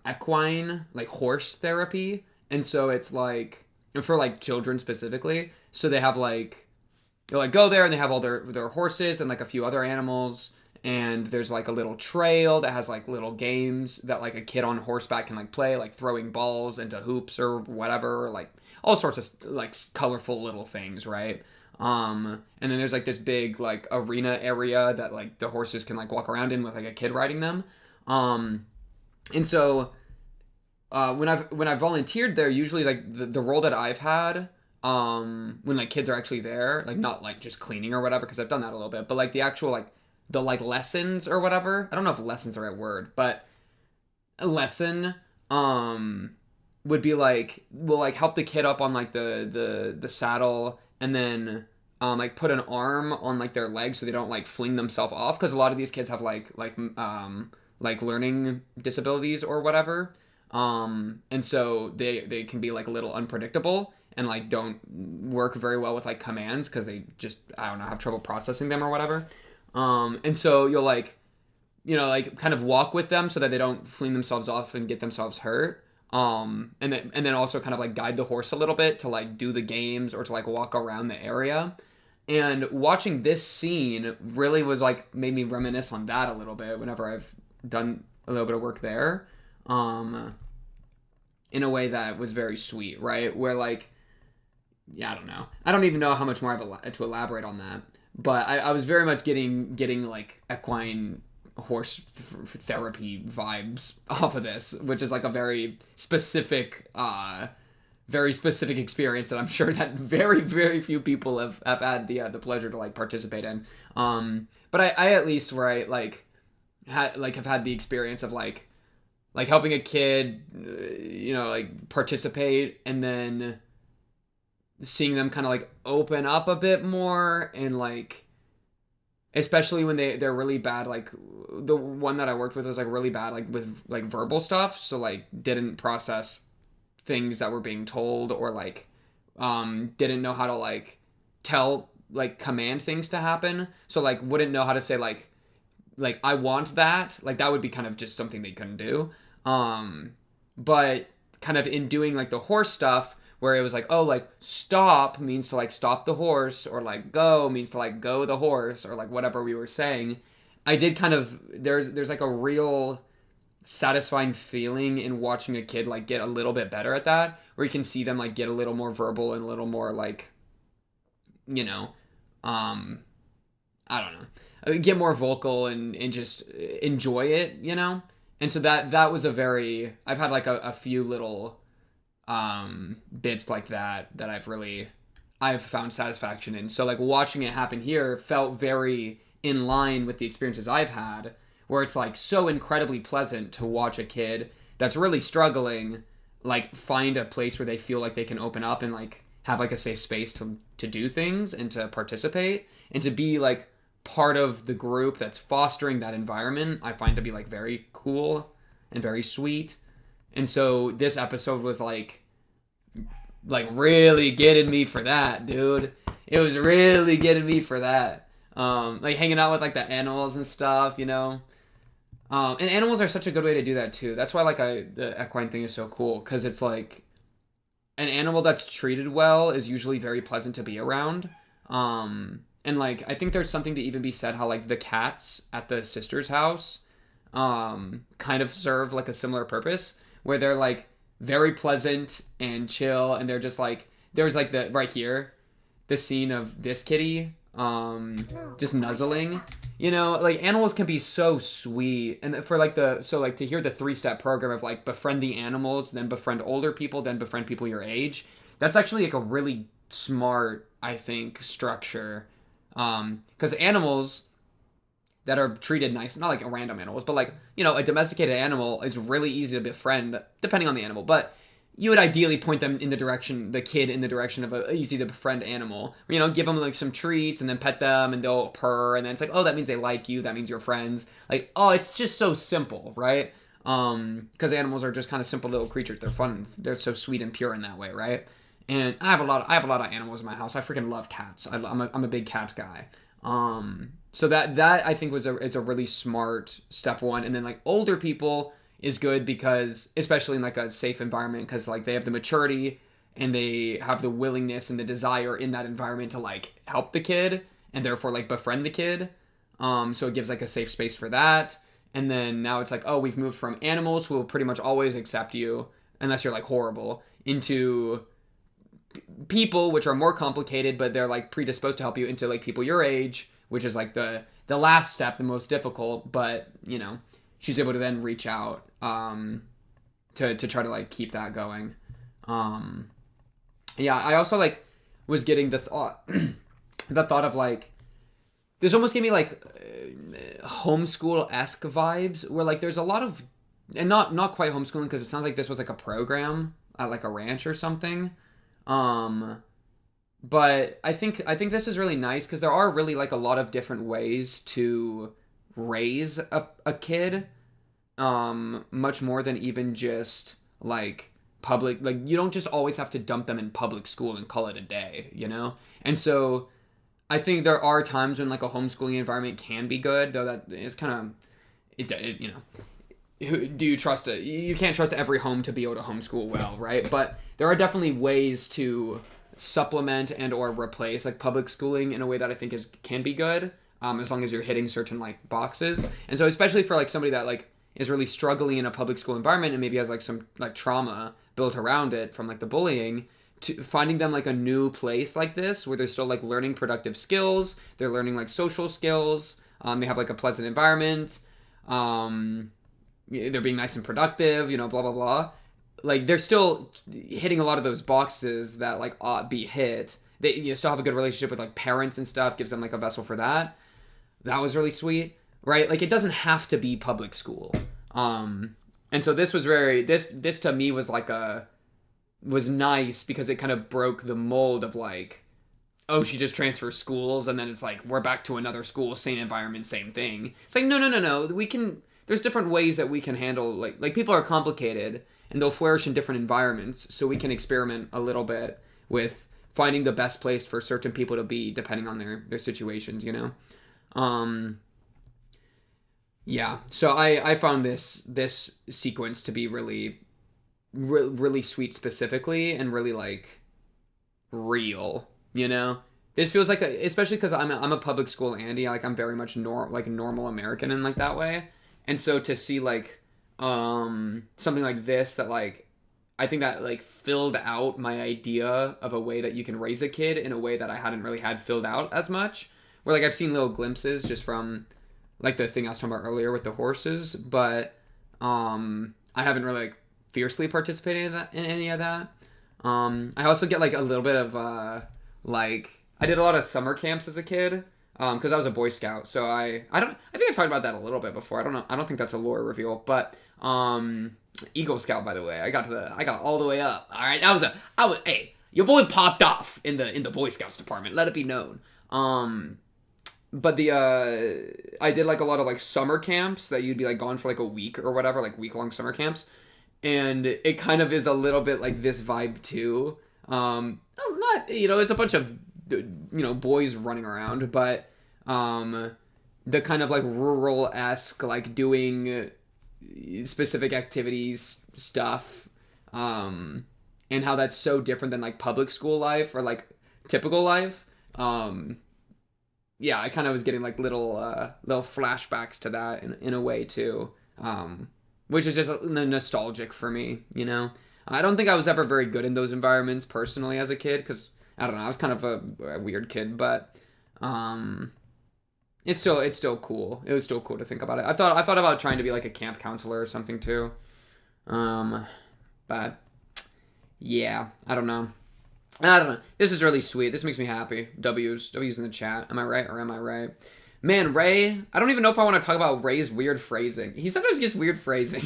equine, like horse therapy, and so it's like for like children specifically. So they have like you'll like go there and they have all their horses and like a few other animals, and there's like a little trail that has like little games that like a kid on horseback can like play, like throwing balls into hoops or whatever, like all sorts of like colorful little things, right? And then there's like this big like arena area that like the horses can like walk around in with like a kid riding them. And so when I've volunteered there, usually like the role that I've had when like kids are actually there, like not like just cleaning or whatever, because I've done that a little bit, but like the actual like the like lessons or whatever, I don't know if lessons are the right word, but a lesson would be like, we'll like help the kid up on like the saddle, and then like put an arm on like their leg so they don't like fling themselves off, because a lot of these kids have like learning disabilities or whatever, and so they can be like a little unpredictable and like don't work very well with like commands because they just, I don't know, have trouble processing them or whatever. And so you'll like, you know, like kind of walk with them so that they don't fling themselves off and get themselves hurt. And then also kind of like guide the horse a little bit to like do the games or to like walk around the area. And watching this scene really was like, made me reminisce on that a little bit whenever I've done a little bit of work there. In a way that was very sweet, right? Where like, yeah, I don't know. I don't even know how much more I have to elaborate on that. But I was very much getting like equine horse therapy vibes off of this, which is like a very specific experience that I'm sure that very few people have had the pleasure to like participate in. But I at least, right, like have had the experience of like helping a kid, you know, like participate, and then seeing them kind of like open up a bit more, and like especially when they're really bad, like the one that I worked with was like really bad like with like verbal stuff, so like didn't process things that were being told, or like didn't know how to like tell, like command things to happen, so like wouldn't know how to say like I want that, like that would be kind of just something they couldn't do. But kind of in doing like the horse stuff, where it was like, oh, like stop means to like stop the horse, or like go means to like go the horse, or like whatever we were saying. I did kind of, there's like a real satisfying feeling in watching a kid like get a little bit better at that, where you can see them like get a little more verbal and a little more like, you know, I don't know, get more vocal and just enjoy it, you know? And so that was I've had like a few little bits like that I've found satisfaction in. So like watching it happen here felt very in line with the experiences I've had, where it's like so incredibly pleasant to watch a kid that's really struggling like find a place where they feel like they can open up and like have like a safe space to do things and to participate and to be like part of the group that's fostering that environment. I find to be like very cool and very sweet. And so this episode was like really getting me for that, dude. It was really getting me for that. Like hanging out with like the animals and stuff, you know. And animals are such a good way to do that too. That's why like the equine thing is so cool, because it's like an animal that's treated well is usually very pleasant to be around. And like I think there's something to even be said how like the cats at the sister's house kind of serve like a similar purpose, where they're like very pleasant and chill, and they're just like, there's like the right here the scene of this kitty just nuzzling. You know, like animals can be so sweet, and for like to hear the 3-step program of like befriend the animals, then befriend older people, then befriend people your age. That's actually like a really smart, I think, structure. Because animals that are treated nice, not like random animals, but like, you know, a domesticated animal is really easy to befriend depending on the animal, but you would ideally point them in the kid in the direction of a easy to befriend animal. You know, give them like some treats and then pet them and they'll purr, and then it's like, oh, that means they like you, that means you're friends. Like, oh, it's just so simple, right? Because animals are just kind of simple little creatures. They're fun. They're so sweet and pure in that way, right? And I have a lot of animals in my house. I freaking love cats. I'm a big cat guy. So that I think is a really smart step one. And then like older people is good because, especially in like a safe environment, because like they have the maturity and they have the willingness and the desire in that environment to like help the kid and therefore like befriend the kid. So it gives like a safe space for that. And then now it's like, oh, we've moved from animals who will pretty much always accept you unless you're like horrible, into people which are more complicated, but they're like predisposed to help you, into like people your age, which is like the last step, the most difficult, but you know, she's able to then reach out to try to like keep that going. Yeah, I also like was getting the thought of like, this almost gave me like homeschool-esque vibes, where like there's a lot of, and not quite homeschooling, because it sounds like this was like a program at like a ranch or something. But I think this is really nice because there are really like a lot of different ways to raise a kid, much more than even just like public. Like you don't just always have to dump them in public school and call it a day, you know? And so I think there are times when like a homeschooling environment can be good, though that is kind of, it you know, do you trust it? You can't trust every home to be able to homeschool well, right? But there are definitely ways to supplement and or replace like public schooling in a way that I think can be good, as long as you're hitting certain like boxes. And so especially for like somebody that like is really struggling in a public school environment and maybe has like some like trauma built around it from like the bullying, to finding them like a new place like this where they're still like learning productive skills, they're learning like social skills, they have like a pleasant environment, they're being nice and productive, you know, blah blah blah. Like they're still hitting a lot of those boxes that like ought be hit. They still have a good relationship with like parents and stuff, gives them like a vessel for that. That was really sweet, right? Like it doesn't have to be public school. And so this was this to me was like was nice because it kind of broke the mold of like, oh, she just transfers schools and then it's like we're back to another school, same environment, same thing. It's like no. There's different ways that we can handle like people are complicated and they'll flourish in different environments, so we can experiment a little bit with finding the best place for certain people to be depending on their situations, you know? Yeah, so I found this sequence to be really sweet specifically, and really like real, you know? This feels like especially because I'm a public school Andy, like I'm very much normal American in like that way. And so to see like something like this that like I think that like filled out my idea of a way that you can raise a kid in a way that I hadn't really had filled out as much. Where like I've seen little glimpses just from like the thing I was talking about earlier with the horses, but I haven't really like fiercely participated in any of that. I also get like a little bit of like I did a lot of summer camps as a kid. Because I was a Boy Scout, so I think I've talked about that a little bit before. I don't know. I don't think that's a lore reveal, but Eagle Scout, by the way. I got all the way up. All right, hey, your boy popped off in the Boy Scouts department. Let it be known. But I did like a lot of like summer camps that you'd be like gone for like a week or whatever, like week-long summer camps, and it kind of is a little bit like this vibe too. Not, you know, it's a bunch of, you know, boys running around, but the kind of like rural-esque like doing specific activities stuff, and how that's so different than like public school life or like typical life. Yeah, I kind of was getting like little flashbacks to that in a way too, which is just nostalgic for me, you know. I don't think I was ever very good in those environments personally as a kid, because I don't know, I was kind of a weird kid, but It's still cool. It was still cool to think about it. I thought about trying to be like a camp counselor or something too. But yeah, I don't know. This is really sweet. This makes me happy. W's in the chat. Am I right or am I right? Man, Ray, I don't even know if I want to talk about Ray's weird phrasing. He sometimes gets weird phrasing.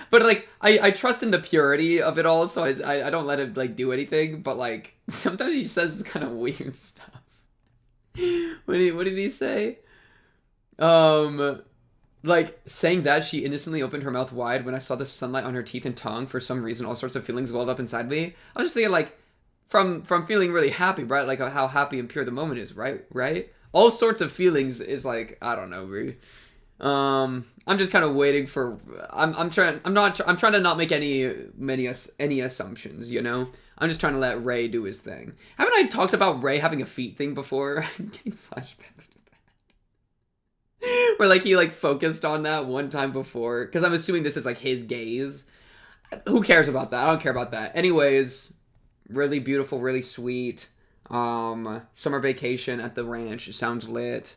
But like I trust in the purity of it all, so I don't let him like do anything, but like sometimes he says kind of weird stuff. What did he say? Like saying that she innocently opened her mouth wide when I saw the sunlight on her teeth and tongue. For some reason, all sorts of feelings welled up inside me. I was just thinking like from feeling really happy, right? Like how happy and pure the moment is, right? All sorts of feelings is like, I don't know, really. I'm just kind of waiting for. I'm trying to not make any assumptions. You know, I'm just trying to let Ray do his thing. Haven't I talked about Ray having a feet thing before? I'm getting flashbacks to that. Where like he like focused on that one time before, because I'm assuming this is like his gaze. Who cares about that? I don't care about that. Anyways, really beautiful, really sweet. Summer vacation at the ranch sounds lit.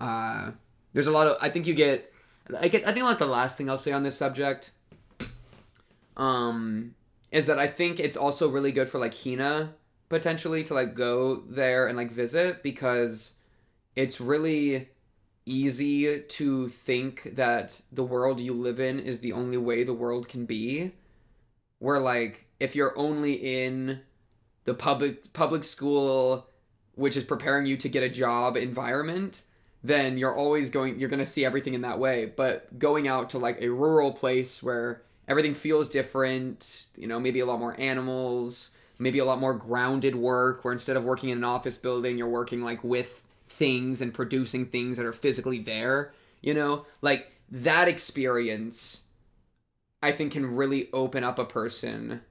There's a lot of, I think like the last thing I'll say on this subject, is that I think it's also really good for like Hina potentially to like go there and like visit, because it's really easy to think that the world you live in is the only way the world can be, where like if you're only in the public school, which is preparing you to get a job environment, then you're going to see everything in that way. But going out to like a rural place where everything feels different, you know, maybe a lot more animals, maybe a lot more grounded work, where instead of working in an office building, you're working like with things and producing things that are physically there, you know, like that experience I think can really open up a person,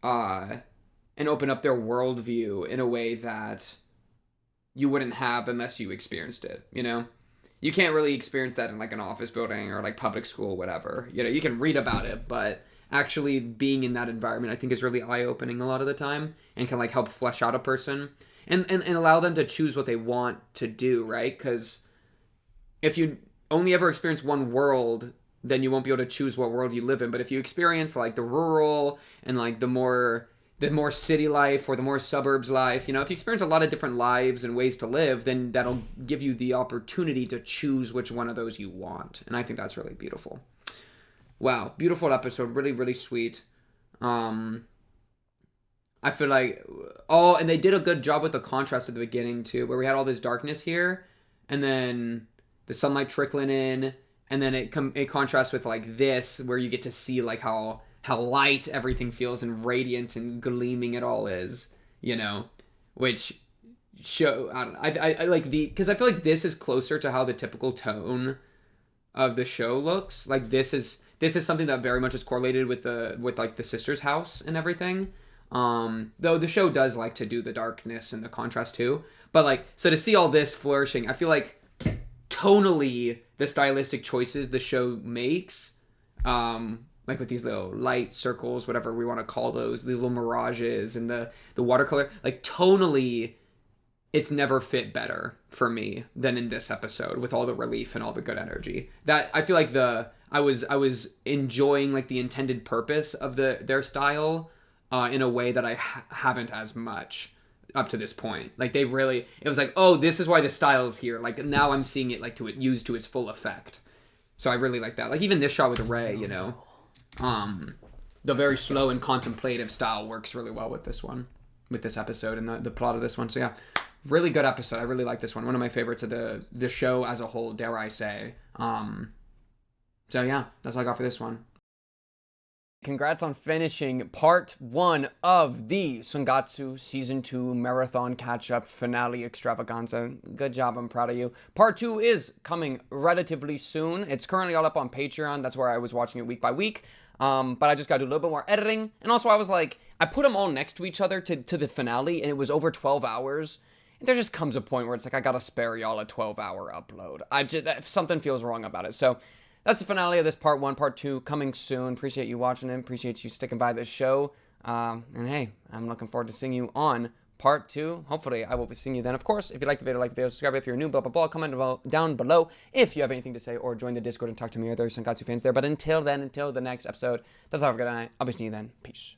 and open up their worldview in a way that you wouldn't have unless you experienced it, you know? You can't really experience that in like an office building or like public school, whatever. You know, you can read about it, but actually being in that environment I think is really eye-opening a lot of the time, and can like help flesh out a person and allow them to choose what they want to do, right? Because if you only ever experience one world, then you won't be able to choose what world you live in. But if you experience like the rural and like the more city life or the more suburbs life, you know, if you experience a lot of different lives and ways to live, then that'll give you the opportunity to choose which one of those you want. And I think that's really beautiful. Wow, beautiful episode, really, really sweet. I feel like, and they did a good job with the contrast at the beginning too, where we had all this darkness here, and then the sunlight trickling in, and then it contrasts with like this, where you get to see like how light everything feels and radiant and gleaming it all is, you know, which I like because I feel like this is closer to how the typical tone of the show looks. Like this is something that very much is correlated with like the sister's house and everything. Though the show does like to do the darkness and the contrast too, but like, so to see all this flourishing, I feel like tonally the stylistic choices the show makes, like with these little light circles, whatever we want to call those, these little mirages and the watercolor, like tonally, it's never fit better for me than in this episode with all the relief and all the good energy. That I feel like I was enjoying like the intended purpose of their style, in a way that I haven't as much up to this point. Like it was like, oh, this is why the style is here. Like now I'm seeing it like used to its full effect. So I really like that. Like even this shot with Ray, you know. The very slow and contemplative style works really well with this episode and the plot of this one. So yeah, really good episode. I really like this one. One of my favorites of the show as a whole, dare I say. So yeah, that's all I got for this one. Congrats on finishing part 1 of the Sangatsu Season 2 Marathon Catch-Up Finale Extravaganza. Good job, I'm proud of you. Part 2 is coming relatively soon. It's currently all up on Patreon. That's where I was watching it week by week. But I just got to do a little bit more editing. And also I was like, I put them all next to each other to the finale, and it was over 12 hours. And there just comes a point where it's like, I got to spare y'all a 12-hour upload. Something feels wrong about it. So that's the finale of this part 1. Part 2 coming soon. Appreciate you watching it. Appreciate you sticking by this show. And hey, I'm looking forward to seeing you on part 2. Hopefully, I will be seeing you then. Of course, if you like the video, subscribe if you're new, blah, blah, blah. Comment down below if you have anything to say, or join the Discord and talk to me or other Sangatsu fans there. But until then, until the next episode, that's all for good night. I'll be seeing you then. Peace.